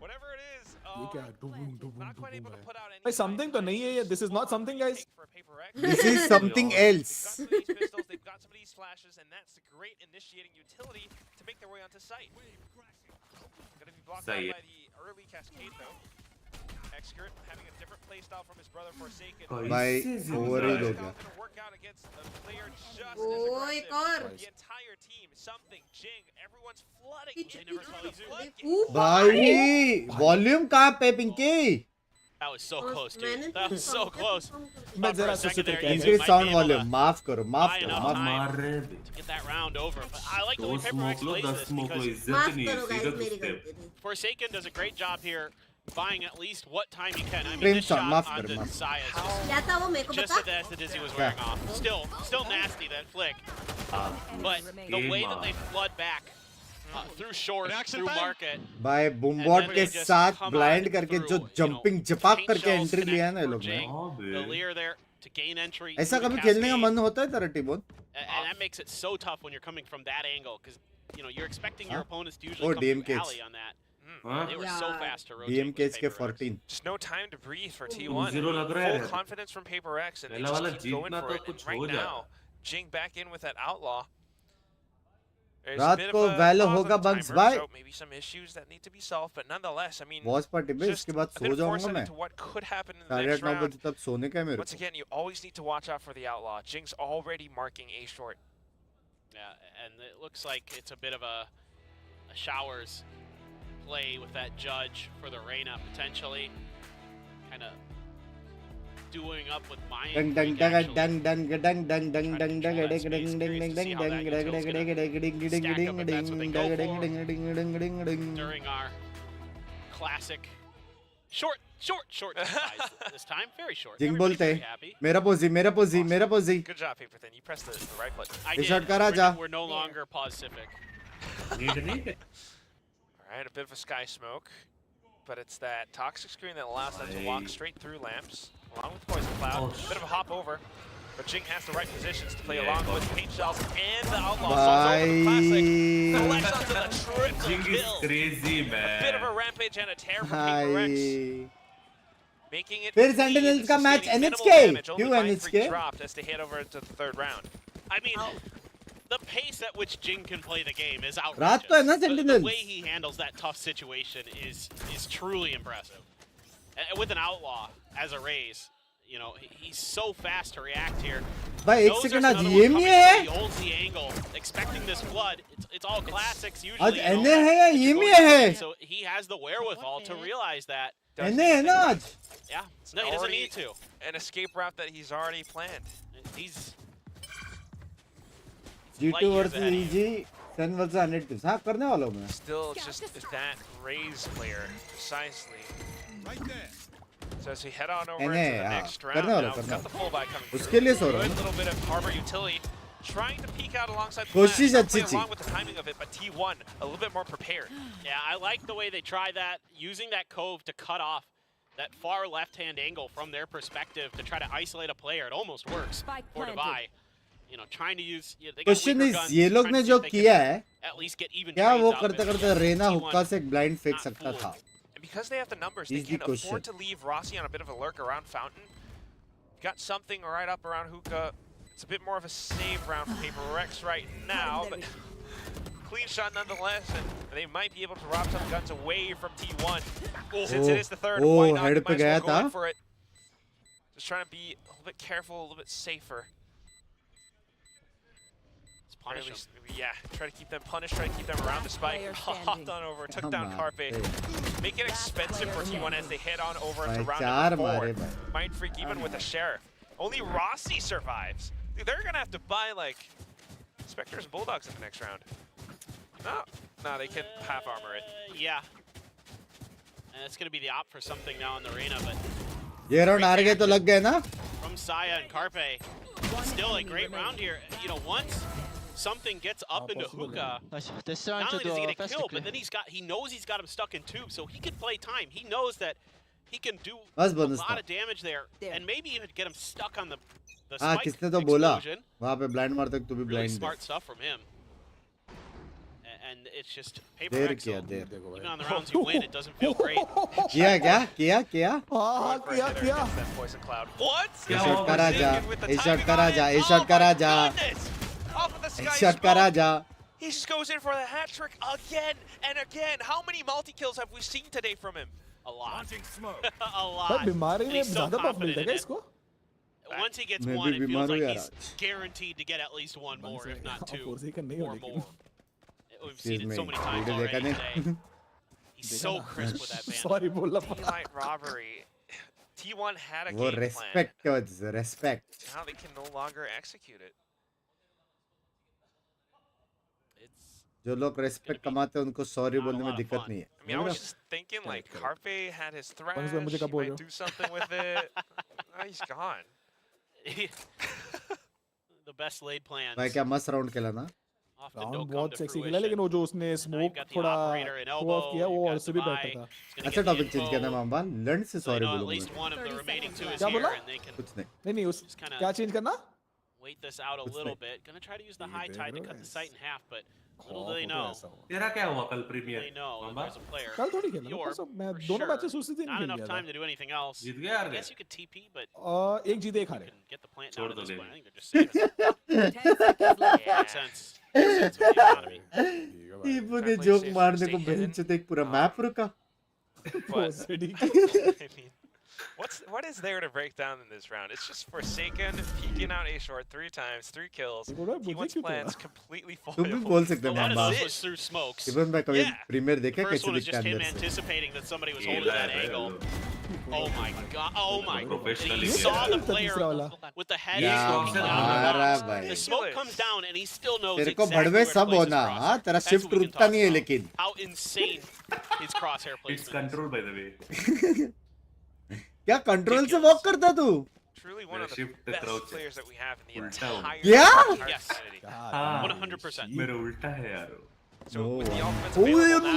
Whatever it is, ये क्या डुबुम डुबुम not quite able डुबुम to है. put out any. भाई something तो नहीं है ये. This is not something guys. For a Paper X. this is something else. They've got some of these pistols, they've got some of these flashes, and that's a great initiating utility to make their way onto site. Gonna be blocked out Site. by the early cascade though. Xskirt having a different playstyle from his brother Forsaken. भाई overheat हो It's गया. gonna work out against a player just as ओ एक aggressive. और. The entire team, something, Jing, everyone's flooding. पीछे They never saw पीछे. Izu. देखो. भाई volume कहाँ पे पिंकी? That was so और close, मैंने dude. तो That was so come close. कम कर- मैं Thought for जरा a सा second सुते there, क्या Izu increase might sound be able volume to माफ करो माफ buy करो enough माफ. time मार रहे थे. to get that round over. But I like the दो way Paper smoke X low, plays 10 this smoke low, because इज्जत माफ नहीं, करो सीधा guys टू मेरी स्टेप. गलती थी. Forsaken does a great job here, buying at least what time he can. I mean, Frame this shot, shot maaf onto kar, maaf. Saya is just, क्या था वो मेरे को just बता? the best that Dizzy was wearing off. Still nasty, that flick. But the way that they flood back through short, through market. भाई बूमबॉट के साथ blind करके जो जंपिंग जपाक करके एंट्री लिया है ना ये लोग ने. The leer there to gain entry. ऐसा through the कभी खेलने का cascade. मन होता है तेरा T-bone? And that makes it so tough when you're coming from that angle because you're expecting your Huh? opponents to Oh, usually come DMKs. through alley on that. They were so Yeah. fast to rotate. BMKs with के Paper X. 14. Just no time to breathe for T1. 2-0 लग रहा है. Full confidence from Paper X, and they पहला वाला just keep going जीतना for तो it. And कुछ right हो now, जाता. Jing back in with that outlaw. There's a रात bit को of a वैल pause on होगा the बग्स timer, भाई. so maybe some issues that need to be solved, but nonetheless, I mean, watch party पे just इसके बाद a bit so of जाऊंगा foresight मैं. into what could happen in the 8:30 next 9 round. बजे तक सोने का है मेरे Once को. again, you always need to watch out for the outlaw. Jing's already marking A short. Yeah, and it looks like it's a bit of a Showers play with that judge for the Reyna potentially. Kind of doing up with Mayan. Dang dang dang dang dang dang dang dang dang dang dang dang dang dang dang dang dang. During our classic short device this time, very short. Jing Everybody's बोलते very हैं happy. मेरा पोजी मेरा पोजी मेरा पोजी. Good job, Paper Thin. You pressed the right button. I This did. shot करा जा. We're no longer Pacific. All right, a bit of a sky smoke, but it's that toxic screen that allows them to walk straight through lamps, along with Poison Cloud. A bit of a hop over, but Jing has the right positions to play along with paint shells and the outlaw. So it's over the classic. Collects onto the triple Jing is kill. crazy, A bit of man. a rampage and a tear from Paper X. Hi. making it फिर Sentinels का match NHK. क्यों NHK? dropped as they head over to the third round. I mean, the pace at which Jing can play the game is outrageous. रात को है ना The Sentinels. way he handles that tough situation is truly impressive. And with an outlaw as a raise, you know, he's so fast to react here. भाई एक Knows second there's आज another ये one में coming, है so he holds the angle, expecting this flood. It's all classics आज usually. You know, एने है या ये में है so he has the wherewithal to realize that. एने है ना आज Yeah, no, he doesn't need to. An escape route that he's already planned. He's G2 versus EG 10 versus 100 kills हाँ करने वाला हूँ मैं Still just that Raze player, precisely. Right there. So as we head on over into the next round, now we've got the full buy coming through. उसके लिए सो रहा Good हूँ little bit of harbor utility, trying to peek out alongside the कोशिश flash, अच्छी play थी along with the timing of it, but T1 a little bit more prepared. Yeah, I like the way they try that, using that cove to cut off that far left-hand angle from their perspective to try to isolate a player. It almost works for Dubai. You know, trying to use. You know, they got question weaker is guns, ये लोग trying ने to see जो if they किया can है at least get even क्या trades वो out करते of it. करते रेना T1 हुक्का से ब्लाइंड फेंक सकता था And because they have the numbers, they Is the can afford to leave Rossi on a bit of a lurk around Fountain. Got something right up around Hookah. It's a bit more of a save round for PRX right now, but clean shot nonetheless, and they might be able to rob some guns away from T1. Since it is the third, why not? Head पे Might as गया well go था in for it. Just trying to be a little bit careful, a little bit safer. Punish them. Yeah, try to keep them punished, try to keep them around the spike. Hopped on over, took down Carpe. Make it expensive for T1 as they head on over into round number 4. Mind Freak even with a Sheriff. Only Rossi survives. Dude, they're gonna have to buy like Spectres and Bulldogs in the next round. No, they can half armor it. Yeah. And it's going to be the op for something now in the arena, but ये round हार गए तो लग गए ना from Saya and Carpe, still a great round here. You know, once something gets up into Hookah, not only does he get a kill, but then he knows he's got him stuck in tube, so he can play time. He knows that he can do a lot of damage there, and maybe even get him stuck on the हाँ spike किसने तो बोला explosion. वहाँ पे blind मारते तू भी Really blind smart stuff from him. And it's just paper there X, किया so there even on the rounds you win, it doesn't feel great. किया क्या हाँ किया What? ए शॉट का राजा ए शॉट का राजा ए शॉट का राजा Off of the sky shot का smoke. Raja He just goes in for the hat trick again and again. How many multi-kills have we seen today from him? A lot. A भाई lot. बीमारी And में he's so ज़्यादा बफ confident मिलता in है it. इसको Once he gets मैं one, भी it feels बीमार हूँ like यार he's guaranteed to get at least one more, if not two, फोर्सी का नहीं हो or लेकिन more. We've seen it so many times video देखा already नहीं today. He's so crisp with that band. Sorry बोला Daylight robbery. T1 had a वो game plan. Respect respect Now they can no longer execute it. जो लोग respect कमाते हैं उनको sorry बोलने में दिक्कत नहीं है I mean, I was just thinking, like, Carpe had his thrash, he मुझे कब बोल रहे might हो? do something with it. Now he's gone. The best laid plans. भाई क्या मस्त राउंड खेला ना often राउंड don't come बहुत to सेक्सी खेला fruition. लेकिन वो जो उसने स्मोक got the थोड़ा operator in throw elbow, off किया वो you've और got से भी Dubai. बेटर था He's gonna अच्छा get the topic change info. करना मामा लर्न से So they sorry know at बोलूंगा least one of the remaining two is क्या here, बोला? and they can कुछ नहीं नहीं उस kinda क्या चेंज करना wait this out a little bit. Gonna try to use the high tide to cut the sight in half, but little do they know. तेरा क्या हुआ कल premiere They know that there's a player. कल थोड़ी खेला York, परसों मैं for दोनों sure. मैचेस उसी दिन Not खेल enough लिया time था to do anything else. जीत गया यार I guess you could TP, but एक जीते एक हारे get the plant छोड़ down at दो this ले point. I think they're just saving it. Makes sense. Makes sense with the economy. Tipu ने जोक मारने को बेंच से एक पूरा मैप रुका But, I mean, what is there to break down in this round? It's just Forsaken peeking out A short 3 times, 3 kills. T1's plans completely तुम भी foiled. बोल सकते हो That mama assist was through smokes. Even मैं कभी premiere देखा First कैसे one was दिखता just है him अंदर से anticipating that somebody was holding that angle. Oh my god. Oh my god. Professionally He saw the player with the head क्या smoking out मारा of the box. भाई The smoke comes down and he still knows तेरे को exactly भड़वे where to सब place his होना crosshair. हाँ तेरा That's shift what we can रुकता talk नहीं है about. लेकिन How insane his crosshair It's placement is. control by the way. क्या कंट्रोल से वॉक करता तू Truly one of the Shift the best crouch. players that we have in the Ulta हो. entire Yeah? entire Yes. community. हाँ 100%. मेरा उल्टा है यार So with the offense Oh, available now,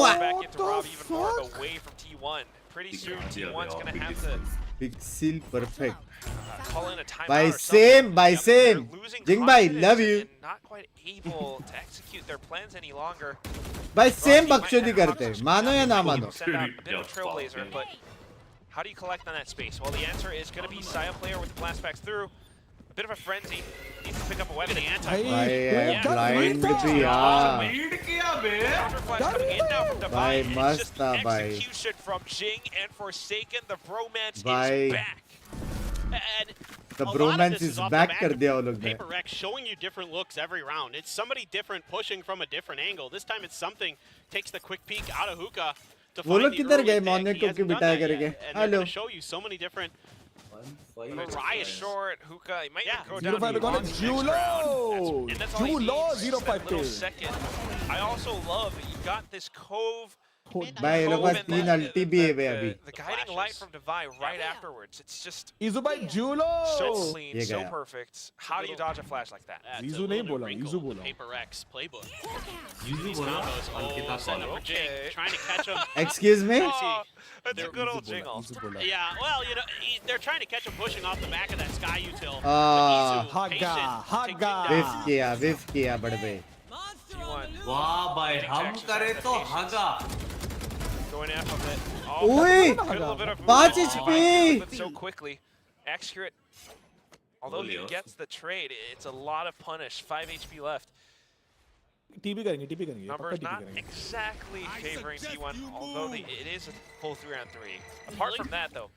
so back into Rob even more away from T1. Pretty soon T1's gonna have to pixel perfect call in a timeout By or something. same, by Yeah, same. they're losing Jing bhai, confidence love you. and not quite able to execute their plans any longer. भाई same Rocky might बकचोदी have करते हैं options मानो या ना मानो Send out a bit of a trailblazer, but How do you collect on that space? Well, the answer is going to be Saya player with the blast packs through. A bit of a frenzy. Needs to pick up a weapon. The blind bhi yaar. Lead kiya be. Coming in now from Divine. It's just masta bhai. execution from Jing and Forsaken. The bromance Bhai. is back. And The a lot of bromance this is off back the कर back दिया वो of लोग ने. Paper X showing you different looks every round. It's somebody different pushing from a different angle. This time it's something takes the quick peek out of hookah to वो find लोग the किधर early गए pick. Morning He को hasn't क्यों done बिठाया that करके? yet, and they're hello. going to show you so many different Mariah short, hookah. He might even go 0-5 down gone. on the next Julo! round. And that's all he Julo, needs, just that 0-5 little kill. second. I also love that you got this cove. भाई ये लोग पास 3 अल्टी भी है बे अभी. The guiding light from Divine right afterwards. It's just Izu bhai Julo. so clean, ये so गया. perfect. How do you dodge a flash like that? Izu नहीं बोला, Izu बोला. Paper X playbook. Yuzu These बोला, combos, Ankita setting up follow. for Jing, trying to catch him. Excuse me? Oh, that's a good old jingle. Yeah, well, you know, they're trying to catch him pushing off the back of that Sky Util. Haga, Haga. Whiff किया बड़े बे. वाह भाई हम करे तो हगा. Going after it. Oi! Good little bit of 5 HP. but so quickly. Accurate. Although he gets the trade, it's a lot of punish. 5 HP left. TP करेंगे. Numbers not exactly favoring T1, although it is a full 3-on-3. Apart from that, though,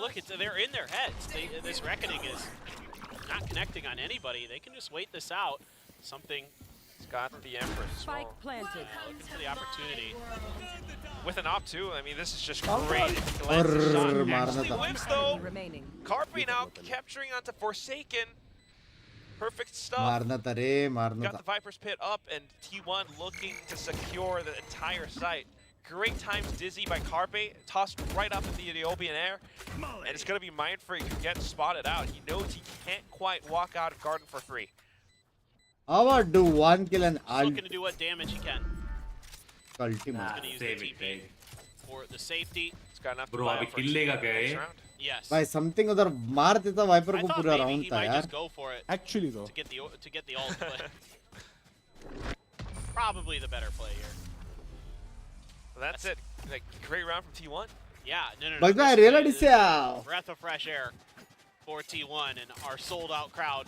Look, they're in their heads. This reckoning is not connecting on anybody. They can just wait this out. Something. Got the Empress. Spike planted. Looking for the opportunity. With an op too, I mean, this is just great. If he lands the shot, actually whips though. Carpe now capturing onto Forsaken. Perfect stuff. मारना था रे, मारना Got था. the Viper's Pit up, and T1 looking to secure the entire site. Great times Dizzy by Carpe, tossed right up in the Ethiopian air. And it's going to be mind free to get spotted out. He knows he can't quite walk out of Garden for free. How about do 1 kill and He's ult? looking to do what damage he can. Ulti He's मार. going to use the TP for the safety. It's got enough Bro, अभी kill लेगा क्या ये? Yes. भाई something उधर मार देता wiper I को thought पूरा maybe राउंड he था might यार. just go for it Actually though. to get the ult, but probably the better play here. Well, that's it. Like, great round from T1. Yeah, no. But I this realized is yeah. breath of fresh air for T1 and our sold out crowd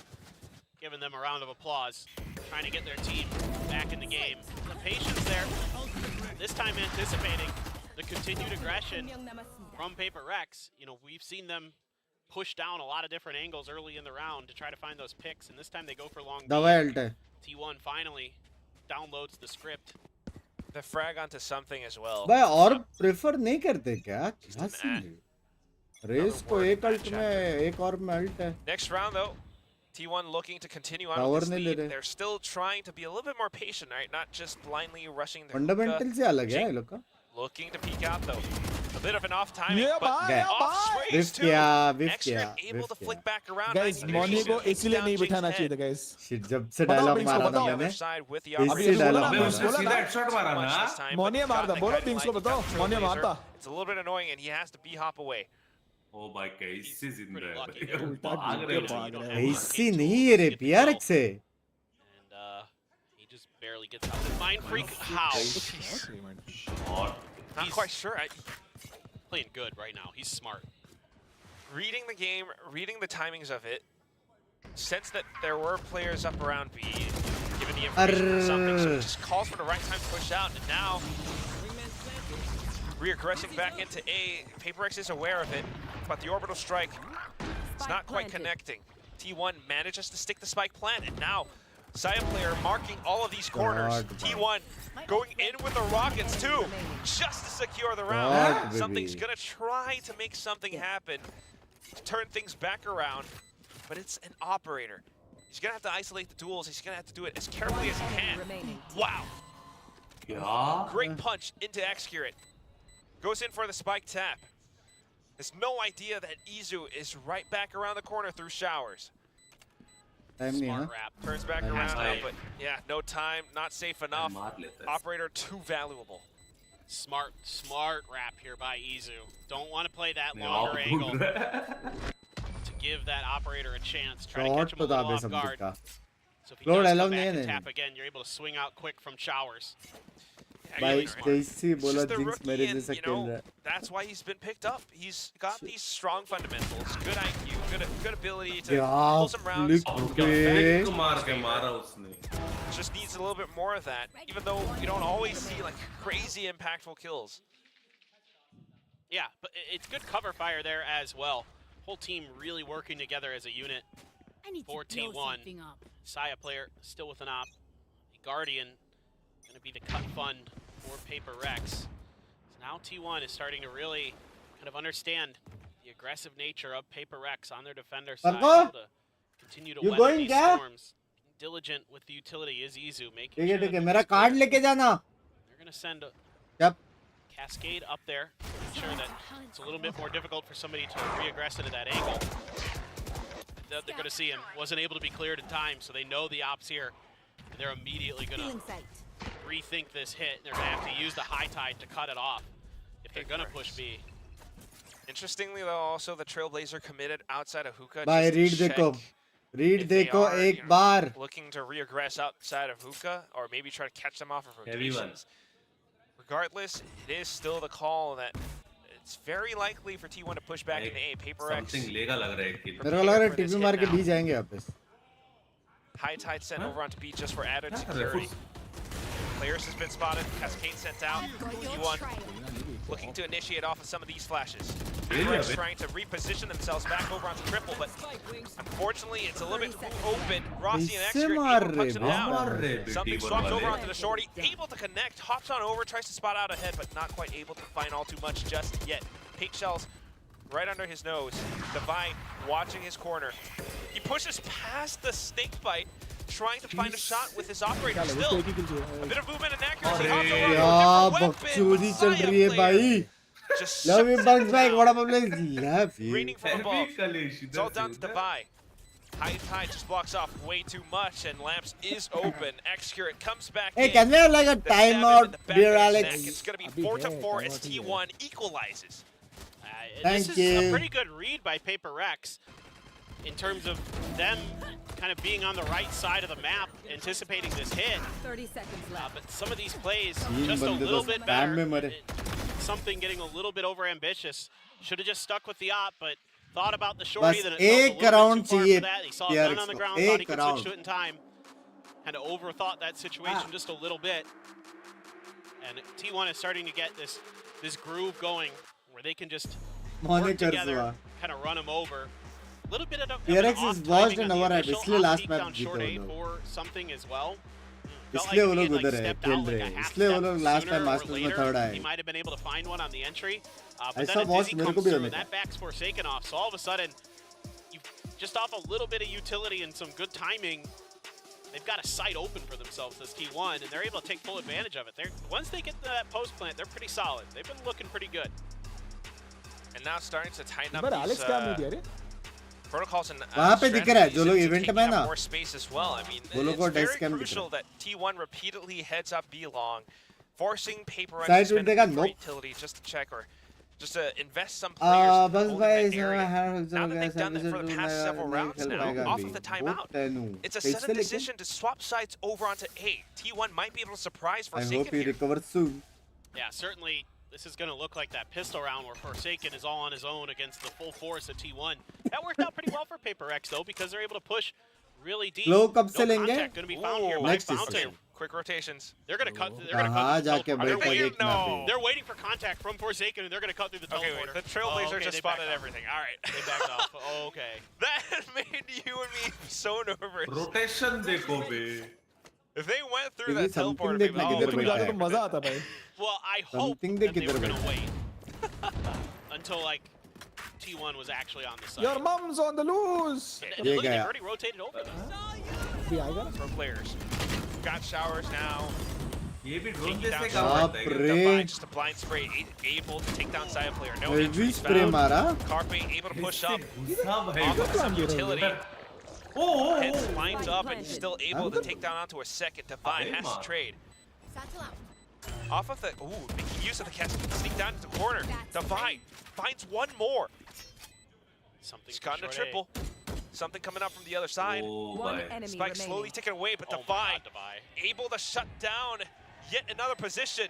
giving them a round of applause, trying to get their team back in the game. The patience there, this time anticipating the continued aggression from Paper Rex. You know, we've seen them push down a lot of different angles early in the round to try to find those picks, and this time they go for long. T1 finally downloads the script. The frag onto something as well. भाई और prefer नहीं करते क्या? क्या scene है? Race को एक alt में एक और में अल्ट है. Next round though, T1 looking to continue on Tower with this नहीं ले lead. रहे. They're still trying to be a little bit more patient, right? Not just blindly rushing the fundamental hookah. से अलग है ये लोग का. Looking to peek out though. A bit of an off timing, Yeah, but bye, off sprays Whiff too. किया, whiff Extra किया, able to whiff flick back around. Guys, 90 morning को degrees, इसलिए down नहीं Jing's बिठाना head. चाहिए था guys. Shit, जब से डायलॉग मारा था मैंने. Side with the इससे डायलॉग अबे मारा. उसने सीधा हेडशॉट मारा ना. मॉर्निंग मारता. बोलो बिंक्स को बताओ. मॉर्निंग मारता. It's a little bit annoying, and he has to b-hop away. ओ भाई कैसे जिंदा है भाई. उल्टा भाग रहे हैं. ऐसी नहीं है रे PRX से. And he just barely gets out. Mind Freak, how? Not quite sure. Playing good right now. He's smart. Reading the game, reading the timings of it, sense that there were players up around B, given the information or something, so he just calls for the right time to push out, and now reaggressing back into A. Paper X is aware of it, but the orbital strike is not quite connecting. T1 manages to stick the spike plant, and now Saya player marking all of these corners. T1 going in with the rockets too, just to secure the round. Something's gonna try to make something happen, turn things back around, but it's an operator. He's gonna have to isolate the duels. He's gonna have to do it as carefully as he can. Wow. क्या? Great punch into Excurate. Goes in for the spike tap. There's no idea that Izu is right back around the corner through showers. Smart wrap. Turns back around now, but yeah, no time, not safe enough. Operator too valuable. Smart wrap here by Izu. Don't want to play that longer angle to give that operator a chance. Try to catch him a little off guard. So if he does come back and tap again, you're able to swing out quick from showers. भाई कैसी It's बोला just the jinx rookie, मेरे and जैसा you खेल know रहा है. that's why he's been picked up. He's got these strong fundamentals, good IQ, good ability to क्या pull some rounds. Flick मार के मारा उसने. Just needs a little bit more of that, even though you don't always see like crazy impactful kills. Yeah, but it's good cover fire there as well. Whole team really working together as a unit for T1. Saya player still with an op. Guardian going to be the cut fund for Paper Rex. So now T1 is starting to really kind of understand the aggressive nature of Paper Rex on their defender side. Able to continue to weather these storms. Diligent with the utility is Izu, making sure ठीक है मेरा card लेके जाना. they're going to send a Yep. cascade up there. Make sure that it's a little bit more difficult for somebody to re-aggress into that angle. They're going to see him. Wasn't able to be cleared in time, so they know the ops here. And they're immediately going to rethink this hit. They're going to have to use the high tide to cut it off if they're going to push B. Interestingly, though, also the Trailblazer committed outside of hookah. भाई read देखो. Read देखो एक बार. Looking to re-aggress outside of hookah, or maybe try to catch them off of rotations. Regardless, it is still the call that it's very likely for T1 to push back in A. Paper X. Something लेगा लग रहा है कि. मेरे को लग रहा है टीपी मार के बी जाएंगे वापस. High tide sent over onto B just for added security. Players has been spotted. Cascade sent out. T1 looking to initiate off of some of these flashes. Paper trying to reposition themselves back over onto triple, but unfortunately it's a little bit open. Rossi and Extra punch him down. Something swapped over onto the shorty, able to connect, hops on over, tries to spot out ahead, but not quite able to find all too much just yet. Pink shells right under his nose. Divine watching his corner. He pushes past the snake bite, trying to find a shot with his operator still. A bit of movement and accuracy. क्या बकचोदी चल रही है भाई. Love you, Binks. What up, love you. Raining from above. It's all down to Divine. High tide just blocks off way too much, and Lamps is open. Excurate comes back Hey, in. can we have like a timeout, dear Alex? It's going to be 4-4 as T1 equalizes. This is a pretty good read by Paper Rex in terms of them kind of being on the right side of the map, anticipating this hit. 30 seconds left. But some of these plays just a little bit better. Something getting a little bit over ambitious. Should have just stuck with the op, but thought about the shorty. Then it felt a little bit too far for that. He saw a gun on the ground, thought he could switch to it in time. Kind of overthought that situation just a little bit. And T1 is starting to get this groove going where they can just work together, kind of run him over. A little bit of PRX is washed and over at इसलिए last match जीते वो लोग. for something as well. इसलिए वो लोग उधर है खेल रहे हैं. इसलिए वो लोग last time Masters में third आए. He might have been able to find one on the entry. I saw washed मेरे को भी होने. That backs Forsaken off. So all of a sudden, you just off a little bit of utility and some good timing, they've got a site open for themselves as T1, and they're able to take full advantage of it. Once they get to that post plant, they're pretty solid. They've been looking pretty good. And now starting to tighten up Alex these protocols and वहाँ पे दिख रहा है जो लोग event में ना. more space as well. I mean, वो लोग को it's very desk cam दिख crucial that T1 repeatedly heads up B long, forcing Paper X Side to spend देगा, more nope. utility just to check or just to invest some players in बस the भाई ultimate area. Now that they've done that for the past several rounds now, off of the timeout, it's a sudden decision to swap sides over onto A. T1 might be able to surprise I Forsaken hope he here. recovers soon. Yeah, certainly this is going to look like that pistol round where Forsaken is all on his own against the full force of T1. That worked out pretty well for Paper X though, because they're able to push really deep. Low कब से No लेंगे? contact going to be found here by Next Fountain. Quick rotations. They're going to cut. They're कहाँ going to cut. जाके break देखना. They're waiting for contact from Forsaken, and they're going to cut through the teleporter. Okay, wait, the Trailblazer just they spotted backed off. everything. All right. They backed off. Oh, okay. That made you and me so nervous. Rotation देखो बे. If they went through that something teleporter, देखना they'd be किधर like, बैठा है. तो मजा आता भाई. Well, I hope Something that they किधर were going to बैठा. wait until like T1 was actually on the side. Your mom's on the loose. And look, they've already rotated over them. Pro players. Got showers now. ये भी drone Taking जैसे down काम बाप करता है. रे. Divine, just a blind spray, able to take down side player. No Heavy entries spray found. मारा. Carpe able to push up. घुसा भाई. Off of some utility. Oh, Hits lines up and still able to take down onto a second. Divine has to trade. Off of the, making use of the catch, sneak down to the corner. Divine finds one more. Something's He's gotten a triple. Something coming up from the other side. Oh, One भाई. enemy Spike remaining. slowly taken away, but Oh my Divine God, Divine. able to shut down yet another position.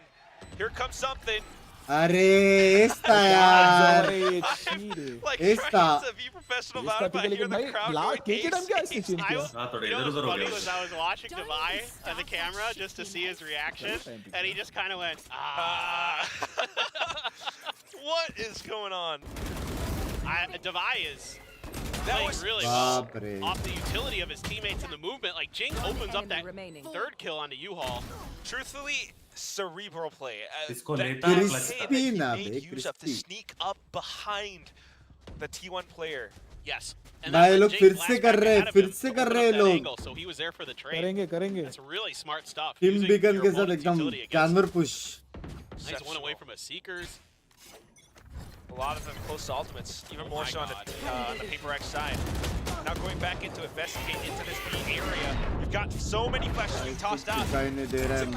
Here comes something. अरे esta यार Like esta trying to be professional about it, but I hear the crowd going ace, ace. You know what's funny was I was watching Devi on the camera just to see his reaction, and he just kind of went, ah. What is going on? Devi is That playing was really well off the utility of his teammates and the movement. Like Jing opens up that third kill onto U-Haul. Truthfully, cerebral play. इसको That लेता play crispy that ना he bay, made use of to crispy. sneak up behind the T1 player. Yes. भाई लोग फिर से कर रहे हैं, फिर से कर रहे हैं लोग. So he was there for the trade. करेंगे. That's really smart stuff. Tim Using Beacon your के साथ opponent's एकदम utility against जानवर him. push. Nice one away from a Seekers. A lot of them close to ultimates, even more so on the PRX side. Now going back into investigate into this B area. You've got so many flashes being tossed out. It's a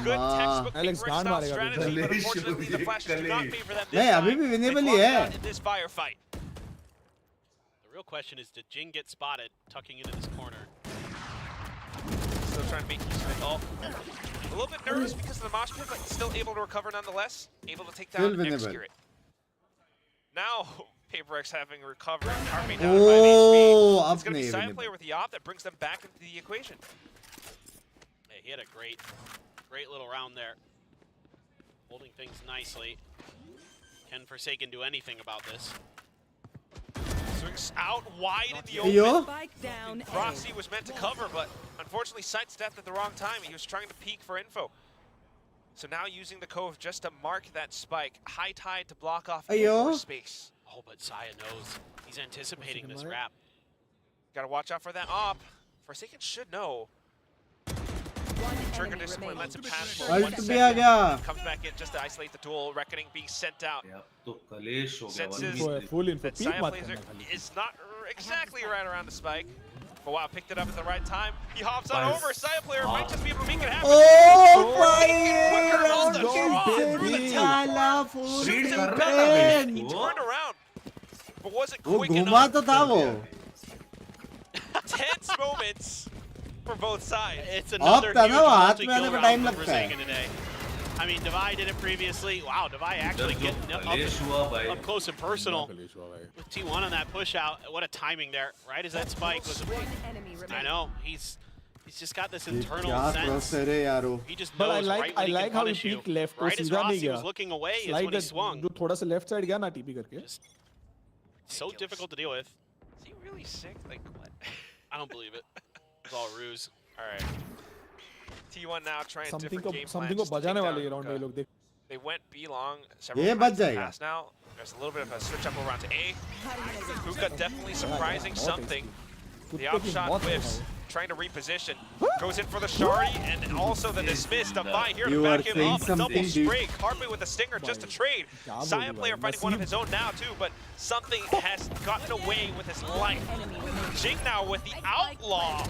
good textbook PRX style strategy, but unfortunately the flashes do not favor them this नहीं time. अभी भी winnable They he clocked है. out in this firefight. The real question is, did Jing get spotted tucking into this corner? Still trying to make use of it all. A little bit nervous because of the mosh pit, but still able to recover nonetheless. Able to take down Still winnable. Execute. Now, PRX having recovered. Carpe down Oh, by up It's going to be नहीं side winnable. player with the op that brings them back into the equation. Hey, he had a great little round there. Holding things nicely. Can Forsaken do anything about this? Swings out wide in the Ayo. open. Spike down. Roxy was meant to cover, but unfortunately sidestepped at the wrong time. He was trying to peek for info. So now using the Cove just to mark that spike. High tide to block off Ayo. more space. Oh, but Saya knows. He's anticipating this wrap. Gotta watch out for that op. Forsaken should know. Trigger discipline lets him pass for Ult 1 भी आ second. गया. Comes back in just to isolate the duel. Reckoning being sent out. तो कलेश हो गया Senses full info. that Peek Saya मत plays करना खाली. is not exactly right around the spike. But wow, picked it up at the right time. He hops on over. Saya player might just be able to make it happen. Oh भाई Quicker on the draw. कितनी चाला full Shoots him screen. back. He turned around. But was it वो quick घुमा enough? तो था वो. Tense moments for both sides. It's another था huge ना वो हाथ multi-kill में आने में round time for लगता Forsaken है. today. I mean, Devi did it previously. Wow, Devi actually getting कलेश हुआ भाई. up close and personal with T1 on that push out. What a timing there, right as that spike was. I know he's just got this internal क्या sense. crosshair है यारो. He just But knows right when he can how he punish you. peeked left. Right as सीधा नहीं Rossi गया. was looking away is Slide when he swung. जो थोड़ा सा left side गया ना TP करके. So difficult to deal with. Is he really sick? Like what? I don't believe it. It's all ruse. All right. T1 now trying Something different game को plans to बजाने take वाले down ये round Hookah. ये लोग देख. They went B long several ये times बच in the जाएगा. past now. There's a little bit of a switch up around to A. Hookah definitely surprising something. The op shot whiffs, trying to reposition. Goes in for the Shari and also the dismiss. Devi here to You are back him saying up. A double something, dude. spray. Carpe with the stinger just to trade. Saya player fighting one of his own now too, but something has gotten away with his life. Jing now with the outlaw.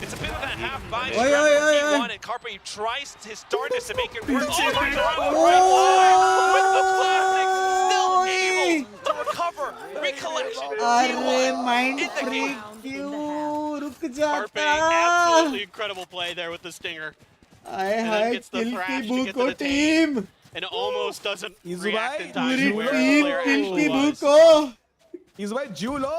It's a bit of that half buy Oi, oi, oi, oi. T1 and Carpe tries his darndest to make it work. Oh, turns around the right side with the classic, still able to recover. Recollection. अरे T1 mind in the game. freak क्यों रुक Carpe, जाता. absolutely incredible play there with the stinger. Hi And then hi gets the kill thrash की to buko get to the tape. team. And almost doesn't Izu react bhai, in time पूरी to where the team player kill actually की was. buko. He's by Julo.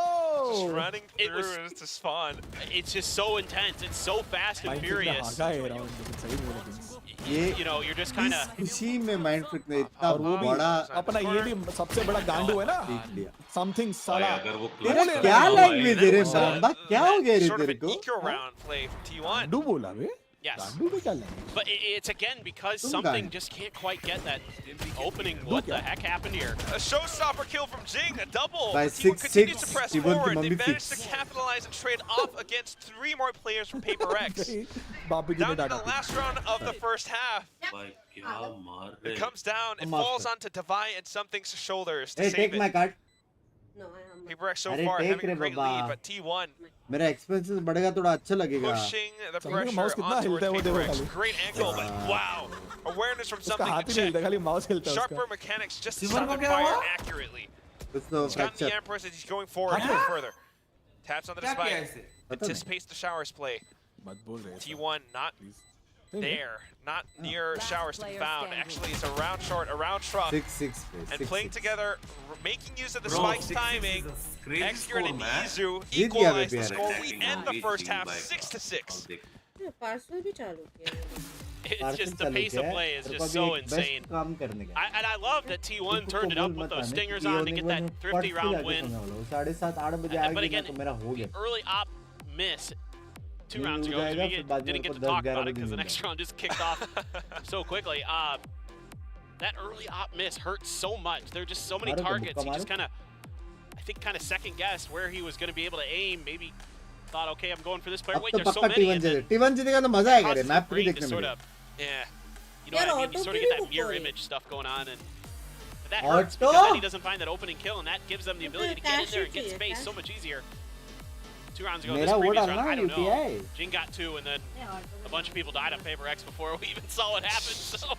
Just running It through was- to spawn. It's just so intense. It's so fast and furious. भागा है round लेकिन सही बोला Binks. ये You know, you're just kind इस of खुशी में mind freak ने इतना और वो भी बड़ा अपना ये भी सबसे बड़ा गांडू है ना. देख लिया. Something साला. अगर वो तेरा clutch क्या करता language है रे भाई, बाबा? क्या हो गया रे Sort of तेरे an को? eco round play from T1. गांडू बोला बे. yes. गांडू में क्या language? But it's again because Tum something gan. just can't quite get that opening. What the heck happened here? A showstopper kill from Jing, a double. By T1 continues to 6-6, press T1 की forward. They mummy managed to fix. capitalize and trade off against 3 more players from PRX. बापू जी ने Down to data. the last round of the first half. भाई क्या मार रहे It comes down, it I'm off falls it. onto Devi and Something's shoulders to Hey, save take it. my card. No, I am not. PRX so अरे far take having रे a great Baba. lead, but T1 मेरा expenses बढ़ेगा थोड़ा अच्छा लगेगा. pushing the Something pressure mouse कितना onto हिलता है वो देखो PRX. खाली. Great angle, but wow. Awareness from उसका Something हाथ to ही नहीं हिलता check. खाली mouse हिलता है उसका. Sharper mechanics just to Simon stop को and क्या fire हुआ? accurately. कुछ तो He's gotten the fracture. Empress as he's going forward even further. Taps onto the क्या किया spike. इसे? पता नहीं. Anticipates the showers play. मत बोल रहे. T1 not Please. there, not near showers to be found. Actually, it's a round short, a round truck. 6-6. And playing together, making use of the Bro, spikes 6-6 timing. is a crazy Executed score, and man. Izu जीत गया equalize the PRX. score. We end the first half Like, 6-6. Parcel भी चालू किया It's just the pace of play is just so insane. And I love that T1 turned it up with those stingers on to get that thrifty round win. 7:30-8 बजे But आएगी again, तो मेरा हो गया. the early op miss 2 नहीं rounds हो ago, 'cause जाएगा, we फिर बाद में didn't get मेरे to को talk 10-11 about it because the बजे next round just kicked off so quickly. That early op miss hurts so much. There are just so many मारो तो targets. He मुक्का just kind of second guessed where he was going to be able to aim. Maybe thought, okay, I'm going for this player. अब Wait, तो there's so पक्का many. T1 जीतेगा. T1 जीतेगा तो मजा आएगा रे. मैप पूरी to देखने sort में. of, yeah. You know यार, what I mean? You auto sort of kill get that he mirror कोई. image stuff going on, and that hurts Auto? because then he doesn't find that opening kill, and that gives them the ability to get in there and get Cash space he so much easier. 2 rounds ago, मेरा this वो previous डालना round, I don't know. UPI. Jing got 2, and then a bunch of people died on Paper X before we even saw what happened. So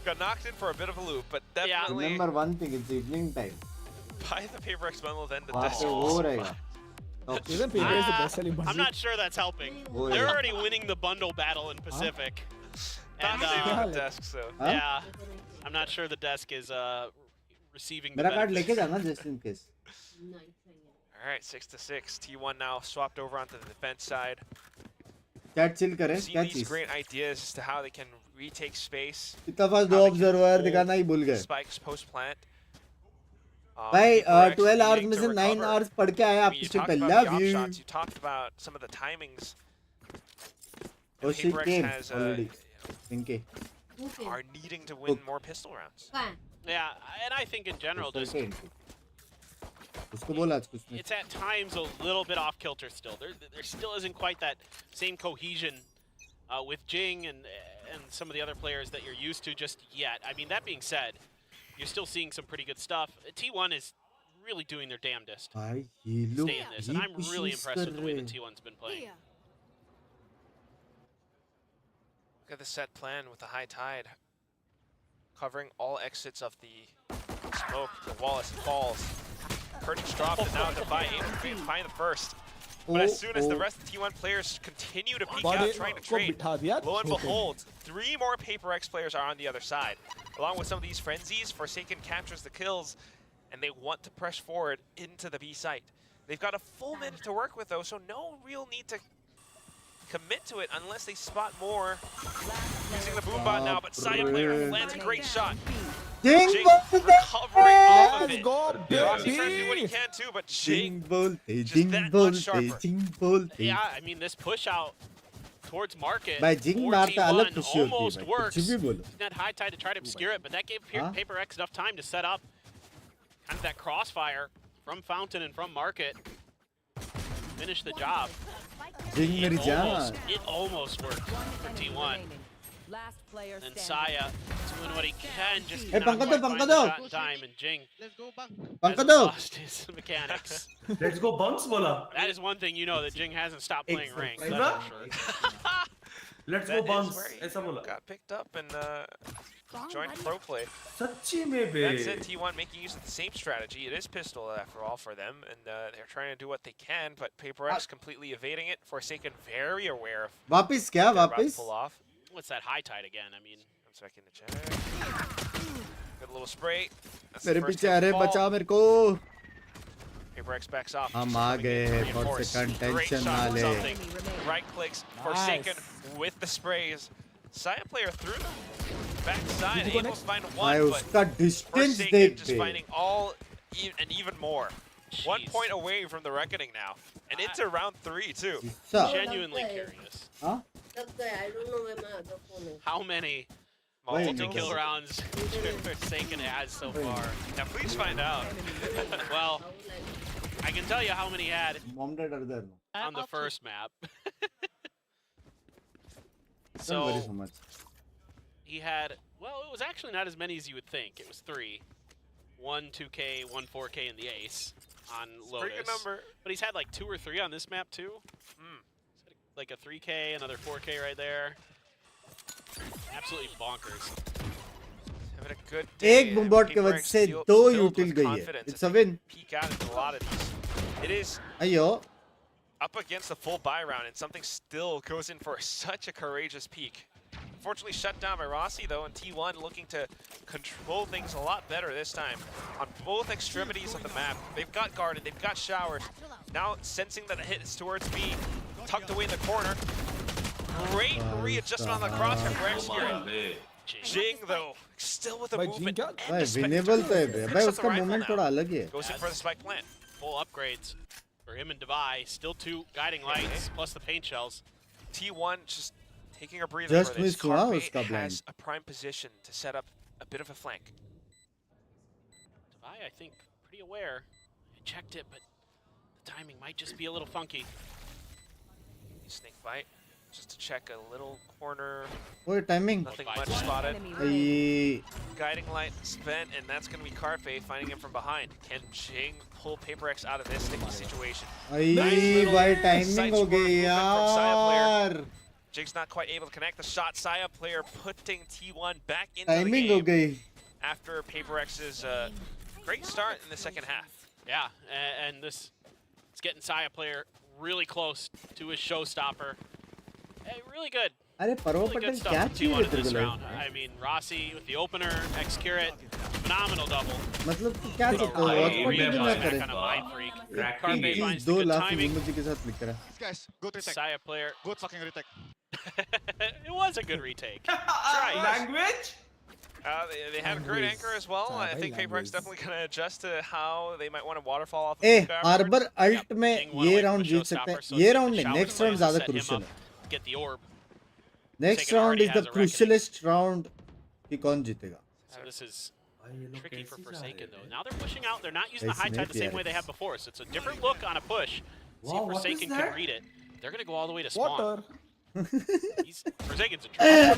Got knocked in for a bit of a loop, but definitely Remember one thing, it's evening time. by the Paper X bundle, then the वहाँ dust पे वो falls. रहेगा. Even Paper is the best selling bundle. I'm not sure that's helping. Oh, They're yeah. already winning the bundle battle in Pacific. Not And, saving the desk, so. Huh? yeah, I'm not sure the desk is receiving the मेरा card benefits. लेके जाना just in case. All right, 6-6. T1 now swapped over onto the defense side. Chat chill करें. See क्या these चीज? great ideas as to how they can retake space. इतना fast दो observer दिखाना ही भूल गए. Spikes post plant. भाई PRX 12 hours needing में to से 9 recover. hours पढ़ के आया I आप mean, you किसी talked पे about the love op you. shots, you talked about some of the timings. Oh, she PRX came has, already. Inke. are needing to win more pistol rounds. Yeah, and I think in general, just उसको बोला आज कुछ नहीं. it's at times a little bit off kilter still. There still isn't quite that same cohesion with Jing and some of the other players that you're used to just yet. I mean, that being said, you're still seeing some pretty good stuff. T1 is really doing their damnedest भाई to ये लोग stay in this, and I'm really impressed with the way that T1's been playing. Look at the set plan with the high tide. Covering all exits of the smoke. The wall as it falls. Curtains dropped and now Defy able to find the first. But as soon as the rest of the T1 players continue to peek out trying to trade, lo and behold, 3 more Paper X players are on the other side. Along with some of these frenzies, Forsaken captures the kills, and they want to press forward into the B site. They've got a full minute to work with though, so no real need to commit to it unless they spot more. Using the boombot now, but Saya player lands a great shot. Jing recovering off of it. go, Roxy trying to do what he can too, but Jing Jing that much sharper. Yeah, I mean, this push out towards market भाई Jing for मारता अलग T1 खुशी होती है almost भाई. works. कुछ भी बोलो. That high tide to try to obscure it, but that gave Huh? Paper X enough time to set up kind of that crossfire from Fountain and from market. Finish the job. Jing मेरी जान. It almost worked for T1. And Saya doing what he can, just Hey, cannot पंखा दो, quite पंखा find the दो. shot in time, and Jing पंखा has दो. lost his mechanics. Let's go Bunks bola. That is one thing you know, that Jing hasn't stopped playing ranked. Right, That's for sure. Let's That go is Bunks. where he ऐसा बोला. got picked up and joined pro play. सच्ची में बे. That's it, T1 making use of the same strategy. It is pistol after all for them, and they're trying to do what they can, but Paper X completely evading it. Forsaken very aware of वापिस क्या what they're about to वापिस? pull off. What's that high tide again? I mean, Comes back in the check. Good little spray. That's मेरे the first पीछे hit अरे fall. बचा मेरे को. Paper X backs off. हम just uh coming in to गए. reinforce. Forsaken Great tension shot ना from ले. something. Right clicks. Forsaken with the sprays. Saya player through backside, able to find भाई one, उसका but distance Forsaken देख just bay. finding all and even more. 1 point away from the reckoning now, and into round 3 too. genuinely curious. हाँ? लग गया. I don't know where my other phone is. How many Wait, multi-kill rounds Forsaken has so far? Now please find out. Well, I can tell you how many he had Mom dad are there. on the first map. Don't worry so So much. he had, well, it was actually not as many as you would think. It was 3. 1 2K, 1 4K in the ace on Lotus. Pretty good number. But he's had like 2 or 3 on this map too. Like a 3K, another 4K right there. Absolutely bonkers. Having a good day. एक बूमबॉट के वजह से 2 यूटिल गई है. It's a win. Peek out into a lot of these. It is अयो. up against the full buy round, and something still goes in for such a courageous peek. Unfortunately shut down by Rossi though, and T1 looking to control things a lot better this time on both extremities of the map. They've got guarded, they've got showers. Now sensing that the hit is towards B, tucked away in the corner. Great readjustment on the crosshair for Execute. Jing though, still with the movement and the winnable तो है बे भाई उसका movement moment थोड़ा अलग ही है goes in for the spike plant. Full upgrades for him and Devi. Still 2 guiding lights plus the paint shells. T1 just taking a breather for this. Carpe has a prime position to set up a bit of a flank. Devi, I think, pretty aware. I checked it, but the timing might just be a little funky. Snake bite. Just to check a little corner. Wait, timing. Nothing much spotted. Guiding light spent, and that's going to be Carpe finding him from behind. Can Jing pull PaperX out of this sticky situation? Nice भाई timing हो गई यार. Jing's not quite able to connect the shot. Saya player putting T1 back into Timing the हो game गई. after PaperX's great start in the second half. Yeah, and this is getting Saya player really close to his showstopper. Hey, really good. अरे परवा Really Patel good stuff क्या from चाहिए T1 in तेरे this को round. I mean, Rossi with the opener, X-Curate, phenomenal double. मतलब तू क्या चाहता है वॉच पटेल भी ना करे Kind of mind freak. Carpe Please, finds the 2 good lakh timing. Emoji के साथ लिख रहा Guys, good retake. Saya player. Good fucking retake. It was a good retake. Try. Language? They had a great anchor as well. I think PaperX definitely going to adjust to how they might want to waterfall off a the Harbor ult में ये round जीत सकते हैं ये round नहीं next round ज्यादा crucial है Get the orb. Next round is the crucialest round कि कौन जीतेगा So this is tricky for Forsaken though. Now they're pushing out. They're not using the high tide the same way they have before. So it's a different look on a push. See if Forsaken can read it. They're going to go all the way to spawn. Forsaken's a trap.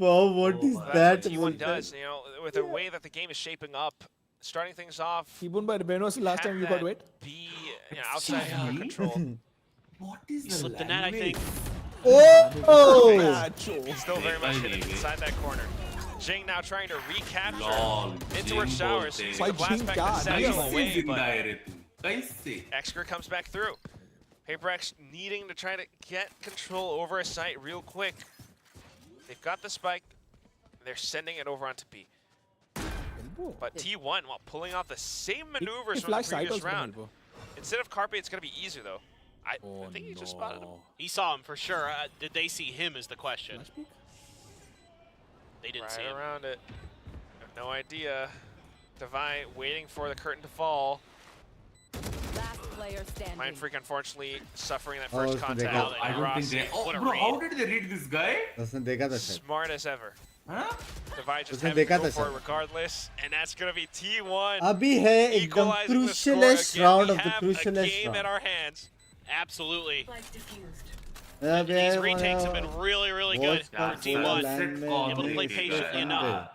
Wow, what is that? What T1 does, you know, with the way that the game is shaping up, starting things off. Last time you got wet. Be outside of control. What is He slipped the net, I think. Oh! Still very much hidden inside that corner. Jing now trying to recapture into her showers. Sees the blast back to Satchel away, but Exker comes back through. PaperX needing to try to get control over a site real quick. They've got the spike. They're sending it over onto B. But T1, while pulling off the same maneuvers from the previous round. Instead of Carpe, it's going to be easier, though. I think he just spotted him. He saw him for sure. Did they see him is the question. They didn't see him. Around it. I have no idea. Devi waiting for the curtain to fall. Last player standing. Mind Freak, unfortunately, suffering that first contact. I don't think they... Oh, bro, how did they read this guy? Smart as ever. Huh? Devi just having to go for it regardless, and that's going to be T1. अभी है एकदम crucialest round of the crucialest game round. at our hands. Absolutely. These retakes have been really, really good for T1. Able to play patiently enough.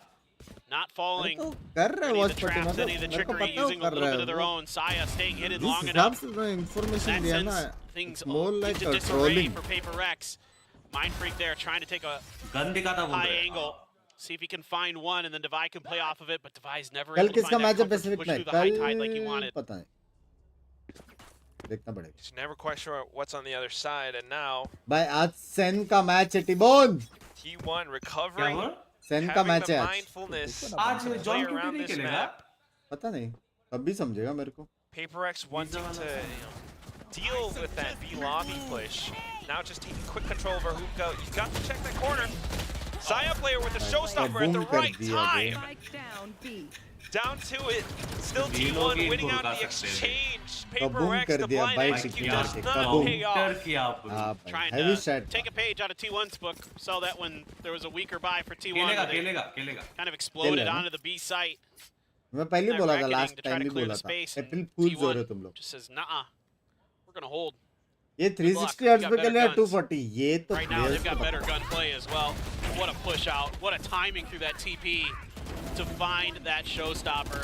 Not falling any of the traps, any of the trickery, using a little bit of their own. Saya staying hidden long enough. That sends things into disarray for PaperX. Mind Freak there trying to take a high angle. See if he can find one, and then Devi can play off of it, but Devi's never able to find that comfort to push through the high tide like he wanted. He's never quite sure what's on the other side, and now भाई आज सेन का match है टिबोन T1 recovering, Sen का match है mindfulness आज to play around this map. पता नहीं अभी समझेगा मेरे को PaperX wanting to deal with that B lobby push. Now just taking quick control over Hookah. You've got to check that corner. Saya player with the showstopper at the right time. Down to it. Still T1 winning out the exchange. PaperX, the blind execute does not pay off. Trying to take a page out of T1's book so that when there was a weaker buy for T1, they kind of exploded onto the B site. मैं पहले बोला था last time भी बोला था अप्रैल फूल्स हो रहे हो तुम लोग just says nah, we're gonna hold. ये 360 हर्ट्ज पे खेल रहा है 240 ये तो right now they've got better gunplay as well. What a push out, what a timing through that TP to find that showstopper.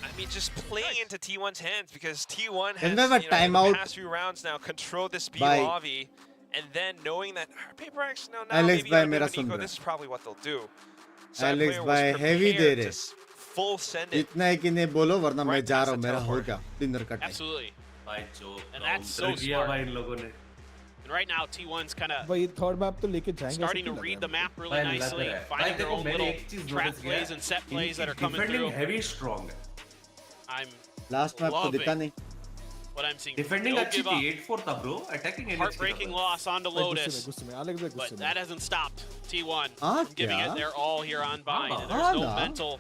I mean, just playing into T1's hands because T1 has, in the past few rounds now controlled this B lobby, and then knowing that PaperX now Alex maybe on a bit of an eco, this is probably what they'll do. Alex by heavy दे रहे full send it. इतना है कि नहीं बोलो वरना मैं जा रहा हूँ मेरा हो गया डिनर का टाइम. Absolutely. भाई जो And that's so counter किया smart. भाई इन लोगों ने. And right now, T1's kind of भाई थर्ड मैप तो लेके जाएंगे. starting to read the map really भाई लग nicely, रहा है. finding भाई their देखो own मैंने little एक चीज trap notice किया. plays and set plays that are coming Defending through. heavy strong है. I'm लास्ट मैप तो दिखा नहीं. what I'm seeing. Defending Don't अच्छी give थी up. 8-4 था bro. Attacking NXT Heartbreaking loss onto Lotus, गुस्से में Alex but गुस्से में. that hasn't stopped T1 हाँ, from giving क्या? it their all here on Bind. And हाँ, there's no ना. mental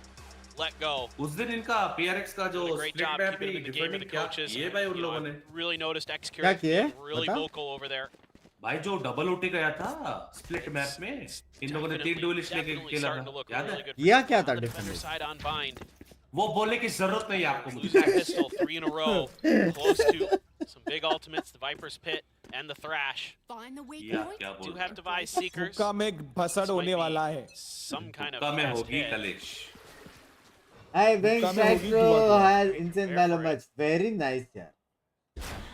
let go. उस दिन इनका PRX का जो Doing a great split job map keeping पे it in the game of defending the क्या coaches. ये भाई उन You know, लोगों ने. I've really noticed X क्या किए? being really बता. vocal over there. भाई जो डबल ओटी गया था स्प्लिट मैप में इन लोगों ने 3 डुएलिस्ट लेके Definitely खेला starting to था look याद really है? good. किया क्या था On the defender defender? side on Bind. वो बोलने की जरूरत नहीं है आपको मुझे. Losing a pistol 3 in a row, close to some big ultimates, the Viper's Pit and the Thrash. Find the weak या point. क्या Do बोल have device seekers. फुक्का में भसड़ होने वाला है. Some kind of का में fast होगी hit. कलेश. Hey, Binks, Kame hogi Astro dua. has insane valor match. Very nice, yeah.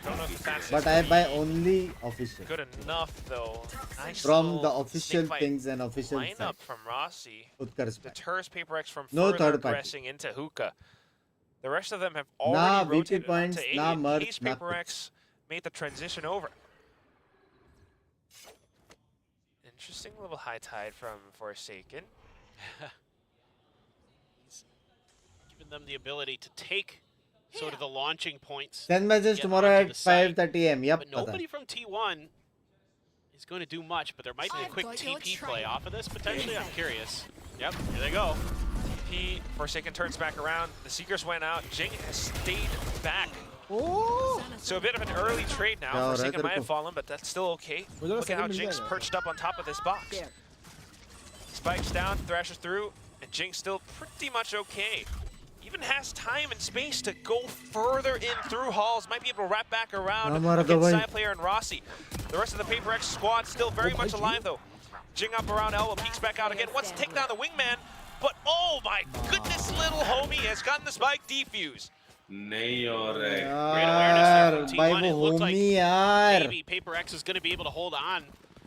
Don't know if that's But I buy only official. good enough though. Nice From little the official snake bite things and official lineup side. from Rossi Utkar's back. deters PaperX from No further third party. progressing into hookah. The rest of them have Nah, already VP rotated points, onto A nah in merch, case nah PaperX made the transition over. Interesting little high tide from Forsaken. He's given them the ability to take sort of the launching points. 10 matches get tomorrow onto at the site. 5:30 AM. Yep, But pata. nobody from T1 is going to do much, but there might be a quick TP play off of this potentially. I'm curious. Yep, here they go. TP, Forsaken turns back around. The Seekers went out. Jing has stayed back. Oh! So a bit of an early trade now. Yeah, Forsaken Razer might have ko. fallen, but that's still okay. Mujhe Look at how second mil Jinx jayega. perched up on top of this box. Spikes down, thrashes through, and Jinx still pretty much okay. Even has time and space to go further in through halls. Might be able to wrap back around Hamara against bhai. Side Player and Rossi. The rest of the PaperX squad still very much alive though. Jing up around Elbow, peeks back out again. Wants to take down the wingman, but oh my goodness, little homie has gotten the spike defuse. नहीं और Great awareness there from भाई T1. वो It looked like homie यार. maybe PaperX is going to be able to hold on,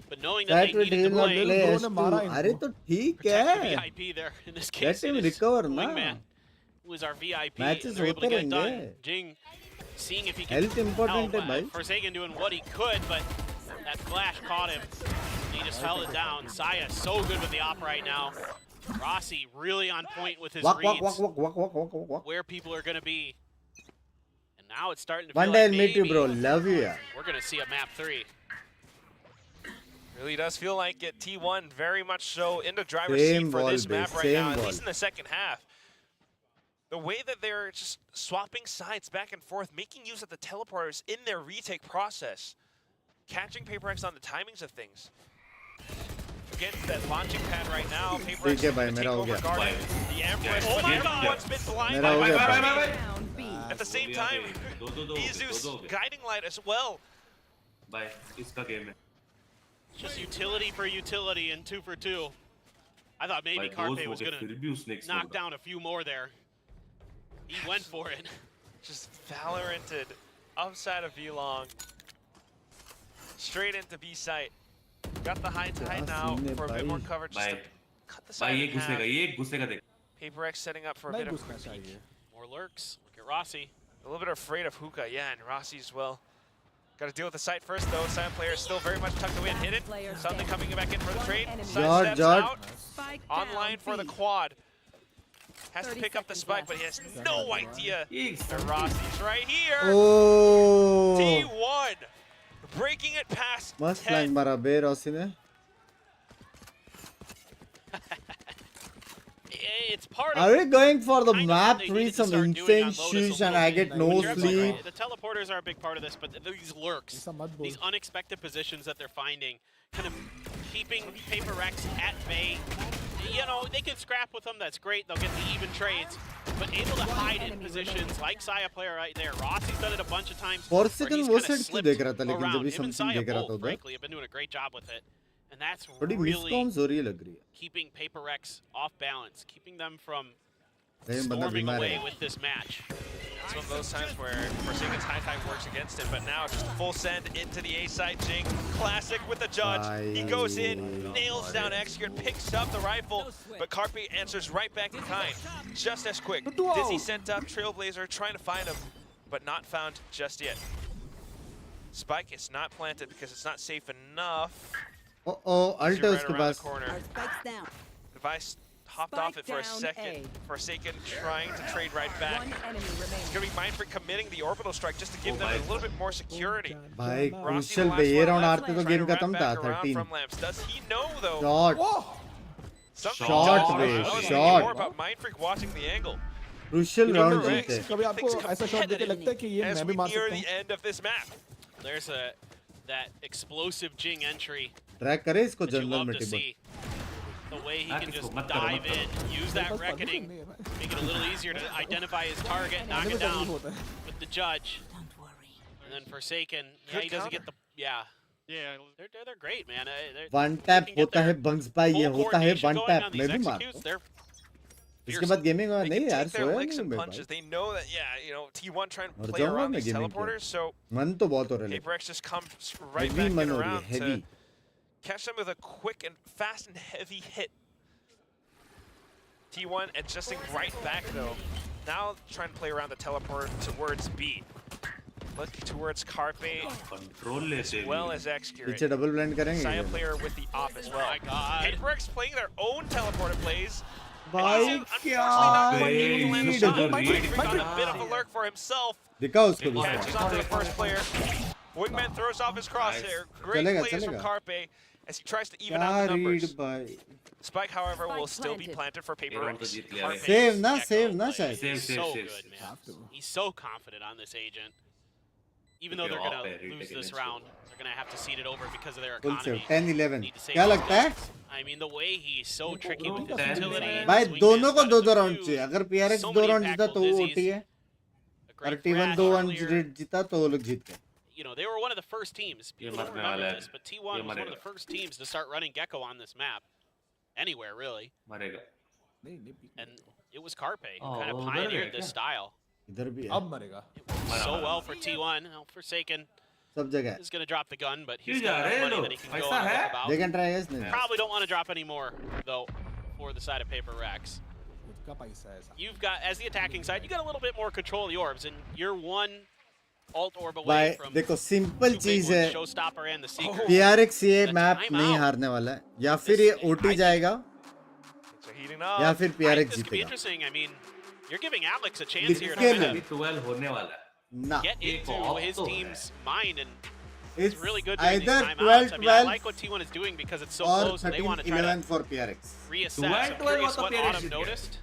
but knowing that That they will needed to drill not play, play Bro S2. ने मारा अरे इनको. तो ठीक protect the है. VIP there. In this Let case, him it is recover the ना. wingman who is our VIP. Matches And they're able to होते get it done. रहेंगे. Jing seeing if he can Health important help. है भाई. Forsaken doing what he could, but that flash caught him. He just held it down. Saya so good with the op right now. Rossi really on point with his Walk, reads. walk. Where people are going to be. And now it's starting to One feel day like I'll meet you, maybe bro. Love you, yeah. we're going to see a map 3. Really does feel like it. T1 very much so in the driver's Same seat for ball, this base, map right same now, at ball. least in the second half. The way that they're just swapping sides back and forth, making use of the teleporters in their retake process, catching PaperX on the timings of things. Against that launching pad right now, PaperX ठीक है is भाई, going to take मेरा हो over गया. Garden. The Empress, oh my God, one's been blinded. मेरा हो गया भाई. Down B. At the same time, Izu's guiding light as well. भाई इसका गेम है. Just utility for utility and 2 for 2. I thought maybe भाई Carpe दोस्त was हो going गए फिर to भी उसने एक knock smoke down a few more there. He went for it. Just Valoranted upside of V-Long. Straight into B site. Got the high tide now scene है for a bit भाई. more coverage. Just to भाई cut the भाई side ये in half. घुसेगा ये घुसेगा देख. PaperX setting up for a नहीं bit of घुसना चाहिए. More lurks. Look at Rossi. a little bit afraid of Hookah, yeah, and Rossi as well. Got to deal with the site first though. Silent player is still very much tucked away and hidden. Something coming back in for the trade. Side steps out. Online for the quad. Has to pick up the spike, but he has no idea that Rossi's right here. Oh. T1 breaking it past मस्त 10. Line मारा बे Rossi ने. It's part Are of we going for the kind of map what they 3 needed to some start doing insane on Lotus a shoes and little I bit. get But no you're absolutely sleep? right. The teleporters are a big part of this, but these lurks, these unexpected positions that they're finding, kind of keeping PaperX at bay. You know, they can scrap with them, that's great, they'll get the even trades, but able to hide in positions like Saya player right there. Rossi's done it a bunch of times. For where second he's वो kinda set क्यों slipped देख रहा था लेकिन around. जब भी Him and something Saya देख रहा था both, उधर. frankly, have been doing a great job with it. And that's थोड़ी really miscoms हो रही है लग रही है. keeping PaperX off balance, keeping them from नहीं बंदा storming बीमार away है. with this match. It's one of those times where Forsaken's high time works against him, but now just full send into the A side. Jing, classic with the judge. He goes in, nails down Execute, picks up the rifle, but Carpe answers right back in kind. Just as quick. Dizzy sent up, Trailblazer trying to find him, but not found just yet. Spike is not planted because it's not safe enough. Ult है उसके पास. Device hopped off it for a second. Forsaken trying to trade right back. It's going to be Mindfreak committing the orbital strike just to give them a little bit more security. भाई crucial पे ये round आते तो game खत्म था 13. Does he know though? Shot. Shot पे shot. More about Mindfreak watching the angle. Crucial round जीते. कभी आपको ऐसा shot देके लगता है कि ये मैं भी मार सकता हूँ? As we near the end of this map. There's that explosive Jing entry. Track करे इसको that you jungle love में to टिबल. see. The way he can just dive in, use that reckoning, make it a little easier to identify his target, knock it down with the judge. And then Forsaken, yeah, he doesn't get the, yeah, they're great, man. One tap होता है Binks भाई, ये होता है one tap. मैं भी मारता हूँ. इसके बाद गेमिंग हुआ नहीं यार, सोया नहीं मैं भाई. They know that, yeah, you know, T1 trying to play around these teleporters, so मन तो बहुत हो रहा है. PRX just comes right back in around to catch them with a quick and fast and heavy hit. T1 adjusting right back though. Now trying to play around the teleport towards B. Looking towards Carpe as well as Execute. पीछे double blend करेंगे. Saya player with the op as well. PRX playing their own teleported plays. भाई क्या got a bit of a lurk for himself. दिखा उसको Catches onto the first player. Wingman throws off his crosshair. Great plays from Carpe as he tries to even out the numbers. Spike, however, will still be planted for PRX. Save na शायद. He's so good, man. He's so confident on this agent. Even though they're gonna lose this round, they're gonna have to cede it over because of their economy. 10-11. क्या लगता है? I mean, the way he's so tricky with his utility. भाई दोनों को 2-2 round चाहिए. अगर PRX 2 round जीता तो वो OT है. और T1 2 round जीता तो वो लोग जीत गए. You know, they were one of the first teams. People don't remember this, but T1 was one of the first teams to start running Gecko on this map. Anywhere, really. And it was Carpe who kind of pioneered this style. इधर भी है. अब मरेगा. So well for T1. Forsaken सब जगह is going to drop the gun, but he's got enough money that he can go and look about. They can try yes. Probably don't want to drop any more, though, for the side of PRX. You've got, as the attacking side, you got a little bit more control of the orbs, and you're one alt orb away from देखो simple चीज है. Showstopper and the Seeker. PRX ये map नहीं हारने वाला है. या फिर ये OT जाएगा. या फिर PRX This could be जीतेगा. interesting. I mean, you're giving Alex a chance here to kind of get into his team's mind, and it's really good during these timeouts. I mean, I like what T1 is doing because it's so close, and they want to try to for PRX. reassess. I'm curious what Autumn noticed.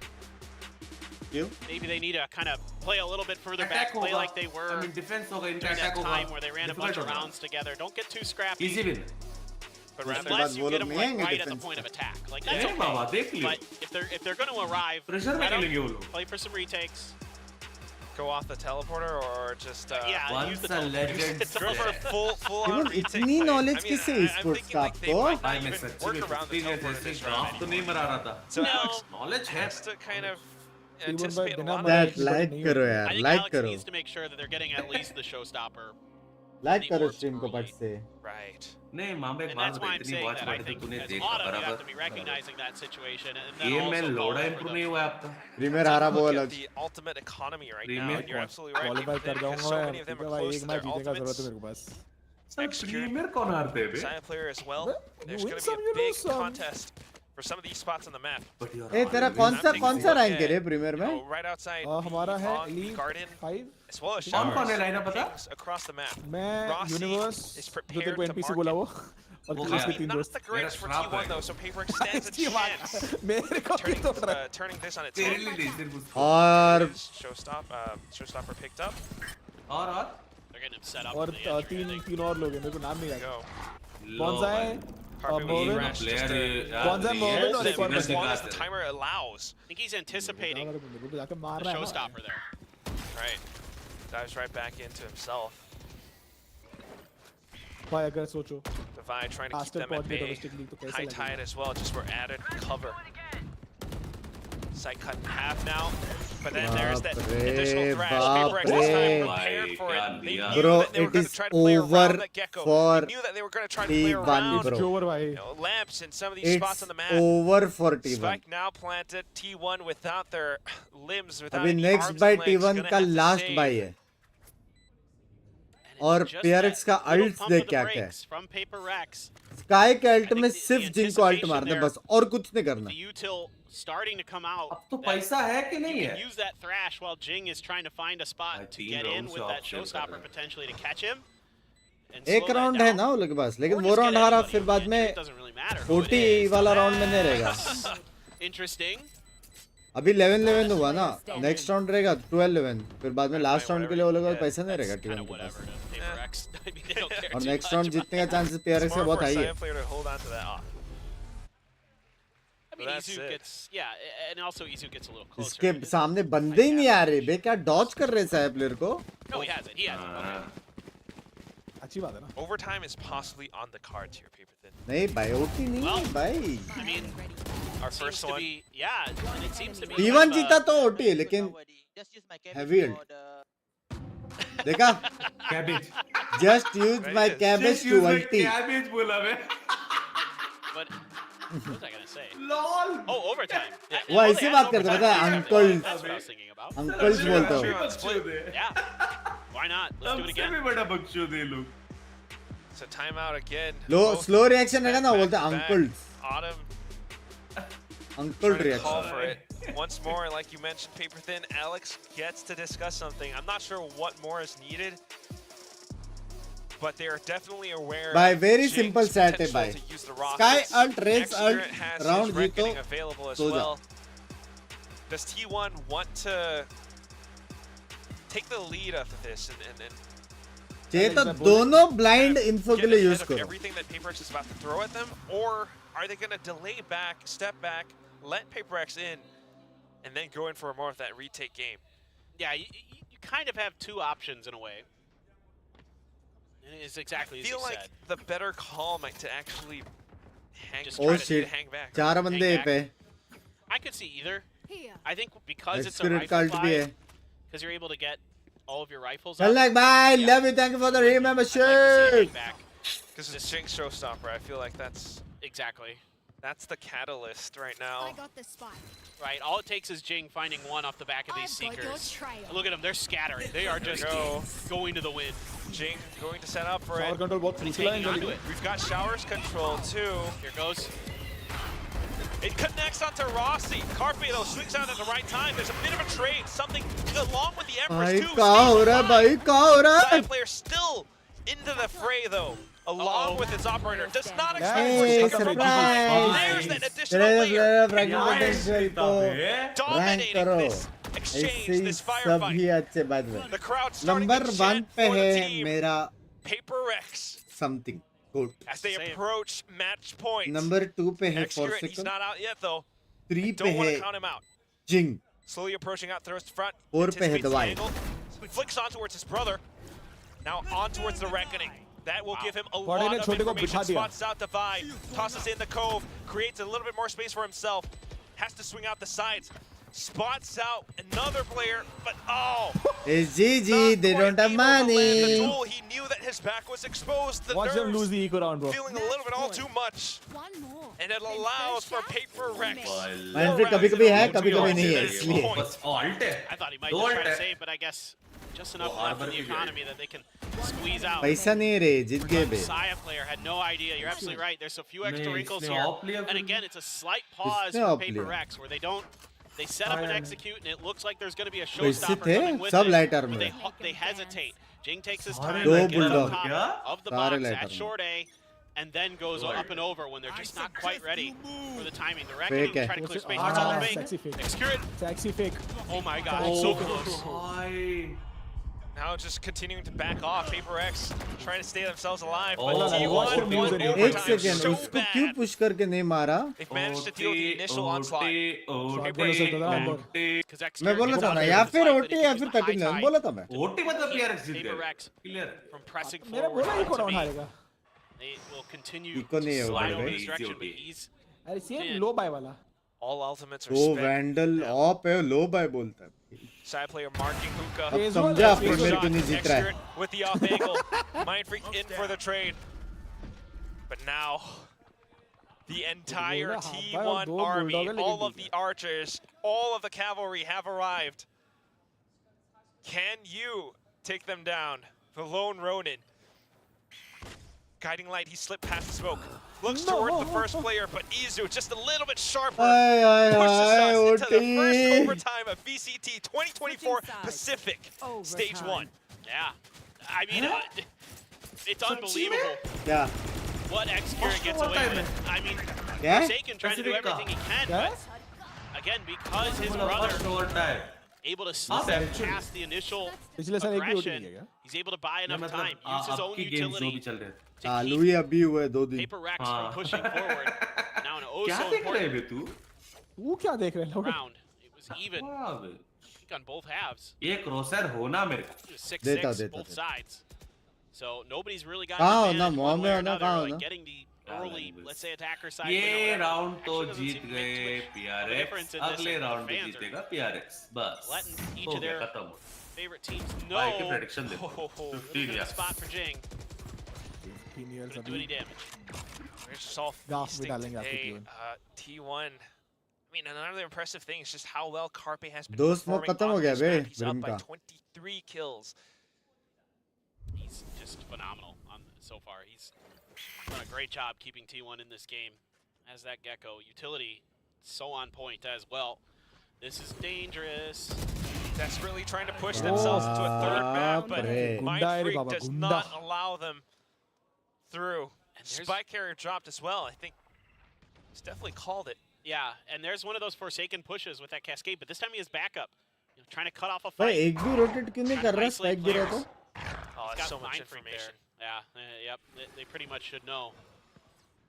Maybe they need to kind of play a little bit further back, play like they were during that time where they ran a bunch of rounds together. Don't get too scrappy. Easy win. But unless you get them like right at the point of attack, like that's okay. But if they're going to arrive, play for some retakes. Go off the teleporter or just yeah, use the teleporter. Go for a full on retake. इतनी knowledge किससे Esports का आपको? Work around the teleporter this round. तो नहीं मरा रहा था. So knowledge has to kind of anticipate a lot. That like करो यार, I think like Alex करो. needs to make sure that they're getting at least the showstopper. Like करो stream को पट से. Right. नहीं मामे And that's why I'm saying that I think as Autumn you have to be recognizing that situation and then also लोड़ा improve नहीं हुआ आपका. Premier हारा वो अलग. The ultimate equality right now, and you're absolutely right. Qualify कर जाऊंगा So many of them are close to their जीतने का जरूरत है ultimates. मेरे को बस. Premier कौन हारते हैं बे? Silent player as well. There's going to be a big contest for some of these spots on the map. ए तेरा कौन सा rank है रे Premier में? Right outside. हमारा है on the Elite garden, 5. as well as कौन showers. है लाइन पता? Across the map. मैं Rossi Universe is जो prepared तेरे को to NPC market. बोला वो और वो उसके गया. तीन Not दोस्त. the greatest for T1 though, so PRX stands a T1 chance. मेरे को भी तो रहा है. Turning this on its तेरे head. लिए दे कुछ. और Showstopper picked up. और They're getting him set up. और for the entry, I think. तीन और लोग हैं मेरे को नाम नहीं याद. Go. Bonsai, Morgan, Bonsai, Morgan और एक और As long as the timer allows. I think he's anticipating मेरे को जाके the मार रहा है. showstopper there. Right. Dives right back into himself. भाई अगर सोचो Divide trying to keep Master them at Pod में bay. domestic league तो कैसा High लगेगा? tide as well, just for added cover. Site cut in half now. But then there's that additional thrash. PRX this time prepared for it. They knew Bro, that they were it going is to try to play around over that Gecko. for They knew that they were going to try to play around T1, bro. lamps in some of these spots It's on the map. over for T1. Spike now planted. T1 without their limbs, without अभी any next arms bye and legs, T1 gonna का have to last save. Bye है और PRX का alt देख क्या क्या है from PRX. Sky के अल्ट में सिर्फ जिंक को अल्ट मारना है बस और कुछ नहीं करना The util starting to come out. तो पैसा है कि नहीं You है? can use that thrash while Jing is trying to find a spot to get in with that showstopper potentially to catch him. एक राउंड है ना वो लोग के पास लेकिन वो राउंड हारा फिर बाद में 40 वाला राउंड में नहीं रहेगा Interesting. अभी 11-11 हुआ ना नेक्स्ट राउंड रहेगा 12-11 फिर बाद में लास्ट राउंड के लिए वो लोग का पैसा नहीं रहेगा टीम के पास और नेक्स्ट राउंड जीतने का चांसेस PRX का बहुत हाई है I mean, Izu gets, yeah, and also Izu gets a little closer. इसके सामने बंदे ही नहीं आ रहे बे क्या डॉज कर रहे साहब प्लेयर को No, he has it. He has it. Okay. अच्छी बात है ना Overtime is possibly on the cards here, Paper Thin. नहीं भाई ओटी नहीं भाई I mean, our first one. Yeah, and it seems to be. T1 जीता तो ओटी है लेकिन हैवी अल्ट देखा cabbage just use my cabbage to ulti cabbage बोला मैं But what was I gonna say? LOL. Oh, overtime. वो ऐसी बात करता था uncle That's what I was thinking about. Uncles बोलता हूँ Yeah. Why not? Let's do it again. भी बड़ा बख्शो दे लो So timeout again. लो स्लो रिएक्शन रहेगा ना बोलते uncles Autumn uncle call reaction for it. Once more, like you mentioned, Paper Thin, Alex gets to discuss something. I'm not sure what more is needed, but they are definitely aware By of very Jing's simple set है potential भाई to use the Sky rockets. ult Raze Xspirit ult has round his जीतो reckoning available as सो जा well. Does T1 want to take the lead after this and चाहिए तो दोनों blind info के get लिए ahead use of करो everything that PRX is about to throw at them, or are they going to delay back, step back, let PRX in, and then go in for more of that retake game? Yeah, you kind of have two options in a way. It's exactly as I you feel like said. the better call might to actually hang, Just Oh try to shit hang back. चार बंदे Hang पे I could see either. I think because it's a Xspirit का rifle ult भी है fly, because you're able to get all of your rifles चल up. नायक भाई love you thank you for the membership Because it's Jinx Showstopper, I feel like that's Exactly. the catalyst right now. I got the spot. Right, all it takes is Jing finding one off the back of these I've got your Seekers. trail. Look at them, they're scattering. They are just going to the wind. Jing going to set up for shower it. control बहुत But he's crucial है hanging इन onto गली it. We've got showers control too. Here goes. It connects onto Rossi. Carpe though swings out at the right time. There's a bit of a trade. Something along with the Empress भाई too. क्या हो रहा है भाई क्या हो रहा है Side player still into the fray though. Along with its operator. Does not expect Hey, to come from behind. There's that additional layer. Dominating this exchange, this firefight. सभी अच्छे बात में The crowd starting number to 1 chant पे for the है team. मेरा PRX something good as they approach match point. Number 2 पे है Xspirit, he's Forsaken not out yet though. 3 पे Don't want है to count him out. Jing Slowly approaching out, throws to front. 4 पे है anticipates the दवाई angle, flicks on towards his brother. Now on towards the reckoning. That will give him a lot of information. Spots out Divide, tosses in the cove, creates a little bit more space for himself. Has to swing out the sides. Spots out another player, but it's GG, they don't have money. He knew that his back was exposed. The watch them lose the eco round bro feeling a little bit all too much. One more. And it allows for PRX. माइनफ्री कभी-कभी है कभी-कभी नहीं है इसलिए बस alt है I thought he might just try to save, but I guess just enough left in the economy that they can squeeze out. पैसा नहीं रे जीत गए बे Saya player had no idea. You're absolutely right. There's a few extra wrinkles इसने off here. लिया And फिर again, it's a slight pause इसने for off लिया। PRX where they set up and execute, and it looks like there's going to be a तो इससे showstopper थे coming with सब it. Light But armour they hesitate. Jing takes his time, दो gets on bulldog top of the सारे box light at armour short A, and then goes up and over when they're just not quite ready for the timing. The Fake reckoning है try to clear space. It's all fake. sexy fake Xspirit. sexy fake Oh my god, it's so close. भाई Now just continuing to back off. PRX trying to stay themselves alive. But Oh, T1 watch won them use it. एक overtime second so उसको क्यों bad. Push करके नहीं मारा They've managed to deal with the initial onslaught. Because मैं बोला था ना या फिर ओटी या फिर 39 बोला था मैं ओटी मतलब PRX जीत गए PRX क्लियर from pressing मेरा forward बोला इको to राउंड me. हारेगा They will continue Eco नहीं है to slide उधर over पे। this direction, but he's अरे सेम in. लो बाय वाला All ultimates are तो spent. वैंडल ऑप है लो बाय बोलता है Side player marking hookah. अब समझा फिर मेरे को नहीं जीत रहा है With the off angle. Mind Freak in for the trade. But now, the entire T1 army, all of the archers, all of the cavalry have arrived. Can you take them down? The lone Ronin. Guiding light, he slipped past the smoke. Looks towards the first player, but Izu just a little bit sharper. Pushes us into the first overtime of VCT 2024 Pacific Stage 1. Yeah. I mean, it's unbelievable. Yeah. What Xkira gets away with. I mean, Yeah? Forsaken trying to do everything he can, but again, because his brother able to slip past the initial aggression, he's able to buy enough time, use his own utility to keep Paper Rex from pushing forward. Now an oh so important round. It was even. I think on both halves. ये Corsair होना मेरे को. 6-6 both sides. So nobody's really got an advantage one way or another, like getting the early, let's say, attacker side. ये round तो जीत गए PRX. अगले round भी जीतेगा PRX. बस. Letting each of their favorite teams know. भाई की prediction देखो. 15 years. Spot for Jing. Couldn't do any damage. Rich Solf today. T1. I mean, another impressive thing is just how well Carpe has been performing on this map. He's up by 23 kills. He's just phenomenal so far. He's done a great job keeping T1 in this game. As that Gecko utility, so on point as well. This is dangerous. Desperately trying to push themselves into a third map, but Mind Freak does not allow them through. And Spike carrier dropped as well. I think he's definitely called it. Yeah, and there's one of those Forsaken pushes with that cascade, but this time he has backup. You know, trying to cut off a fight. एक भी rotate क्यों नहीं कर रहा spike गिरा तो? Oh, that's so much information. Yeah, yep, they pretty much should know.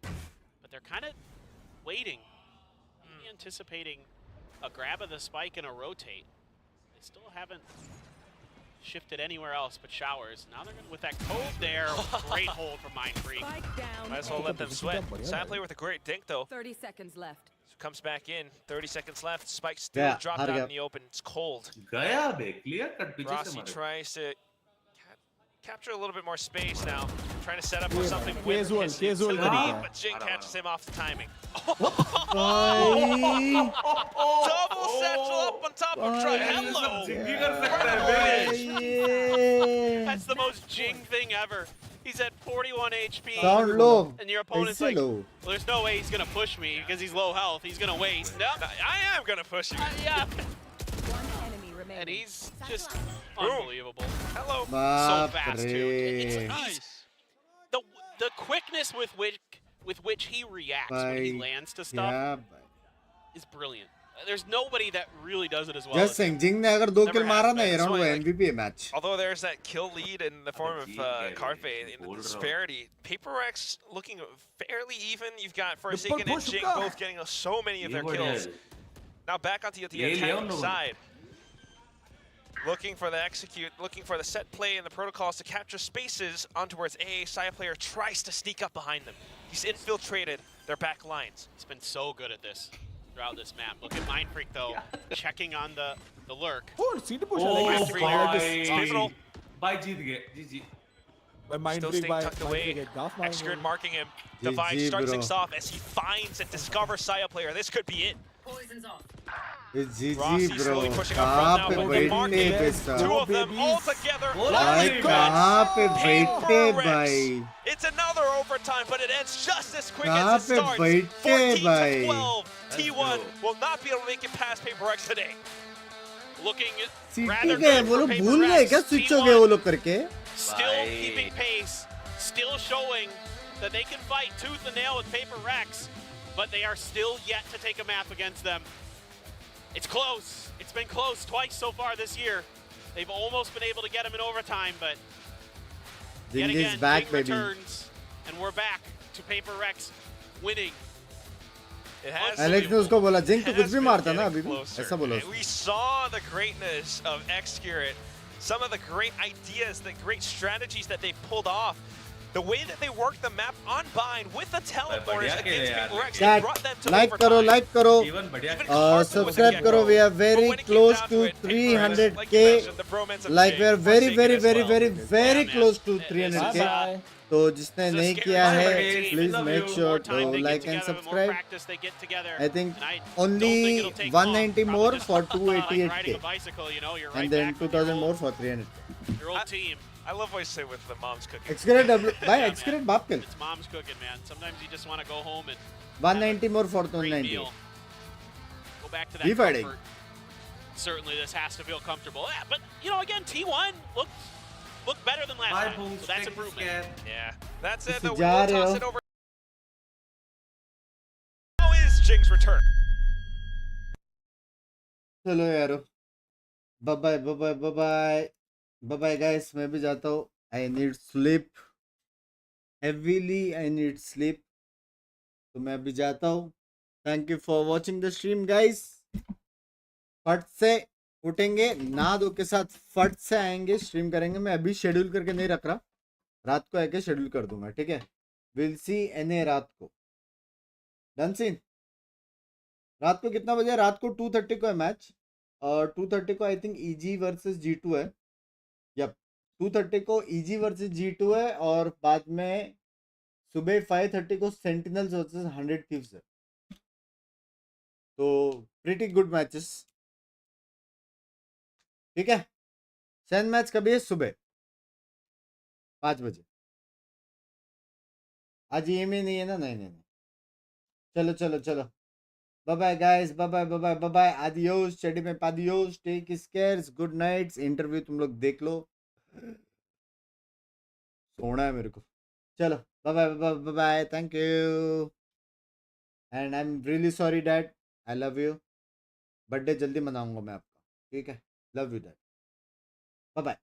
But they're kind of waiting, maybe anticipating a grab of the spike and a rotate. They still haven't shifted anywhere else but showers. Now they're going with that cove there. Great hold from Mind Freak. Might as well let them sweat. Sad player with a great dink though. 30 seconds left. So comes back in. 30 seconds left. Spike still dropped out in the open. It's cold. गया बे clear cut पीछे से Rossi मारे. tries to capture a little bit more space now. Trying to set up for something with his utility, but Jing catches him off the timing. Double satchel up on top of Try. Hello! That's the most Jing thing ever. He's at 41 HP. Sound low. And your opponent's like, well, there's no way he's going to push me because he's low health. He's going to wait. No, I am going to push you. Yeah. One enemy remaining. And he's just unbelievable. Hello. So fast, too. The quickness with which he reacts when he lands to stuff is brilliant. There's nobody that really does it as well. Just saying, Jing ने अगर 2 kill मारा ना, around वो MVP है match. Although there's that kill lead in the form of Carpe in the disparity, Paper X looking fairly even. You've got Forsaken and Jing both getting so many of their kills. Now back onto the attacking side. Looking for the execute, looking for the set play and the protocols to capture spaces on towards A. Side player tries to sneak up behind them. He's infiltrated their back lines. He's been so good at this throughout this map. Look at Mind Freak though, checking on the lurk. Mind Freak pivotal. Bye जीत गए, GG. Still staying tucked away. Xgrid marking him. Divide starts things off as he finds and discovers Saya player. This could be it. Poison's off. It's GG, Rossi bro. slowly pushing up front now, but the marking, two of them all together. कहाँ पे बैठे भाई? It's another overtime, but it ends just as quick as it starts. 14-12. T1 will not be able to make it past Paper X today. Looking rather good for Paper X. Switch हो गए वो लोग करके? Still keeping pace, still showing that they can fight tooth and nail with Paper Rex, but they are still yet to take a map against them. It's close. It's been close twice so far this year. They've almost been able to get him in overtime, but yet again, back, Jing returns, and we're back to Paper Rex winning. Alex ने उसको बोला जिंग तो कुछ भी मारता ना अभी भी ऐसा बोला उसको. We saw the greatness of Xgrid, some of the great ideas, the great strategies that they pulled off. The way that they worked the map on Bind with the teleporters बढ़िया खेले against यार PRX, लेकिन। they Chat, brought them to like करो, overtime. like करो, Even बढ़िया Even खेले। Carson was a subscribe get करो. go. We are But very when it came close down to to it, PRX, like you 300k. mentioned, the bromance of Like we are Jake very, forsaken very, as very, well. very, very man. close to This 300k. Bye. तो जिसने This is a नहीं scary किया time है, for the team. please Love make you. sure More to time they get like and together, the more subscribe. practice they get together. I think And I only don't think it'll take 190 long. more Probably for just like riding a 288k, bicycle, you know, you're right and then back with your 2000 more old, for 300k. your old team. I love what you say with the mom's cooking. Xgrade W by Yeah, Xgrade man. बाप कर. It's mom's cooking, man. Sometimes you just want to go home and 190 more for great 290. meal. Go back to that Beef fighting. comfort. Certainly this has to feel comfortable. Yeah, but, you know, again, T1 looked better than last Bye, time. boom. So that's Take improvement. care. Yeah, that's it. This Though is we will Jario. toss it over. How is Jing's return? चलो यारो, bye bye bye bye bye bye bye bye guys. मैं भी जाता हूँ. I need sleep. Heavily I need sleep. तो मैं भी जाता हूँ. Thank you for watching the stream guys. फट से उठेंगे, ना दो के साथ फट से आएंगे, स्ट्रीम करेंगे. मैं अभी शेड्यूल करके नहीं रख रहा, रात को आके शेड्यूल कर दूंगा, ठीक है. विल सी एनए रात को. Done scene. रात को कितना बजे? रात को 2:30 को है मैच, और 2:30 को I think easy versus G2 है. यप, 2:30 को ईजी वर्सेस G2 है, और बाद में सुबह 5:30 को सेंटिनल्स वर्सेस 100 थीव्स है. तो प्रीटी गुड मैचेस, ठीक है. सेन मैच कभी है? सुबह 5 बजे. आज ये में नहीं है ना? नहीं नहीं नहीं. चलो चलो चलो, bye bye guys, bye bye bye bye bye bye. आदियोस चेडी में पादियोस, take cares, good nights. Interview तुम लोग देख लो, सोना है मेरे को. चलो bye bye bye bye bye. Thank you, and I am really sorry dad. I love you. Birthday जल्दी मनाऊंगा मैं आपका, ठीक है. Love you dad. Bye bye.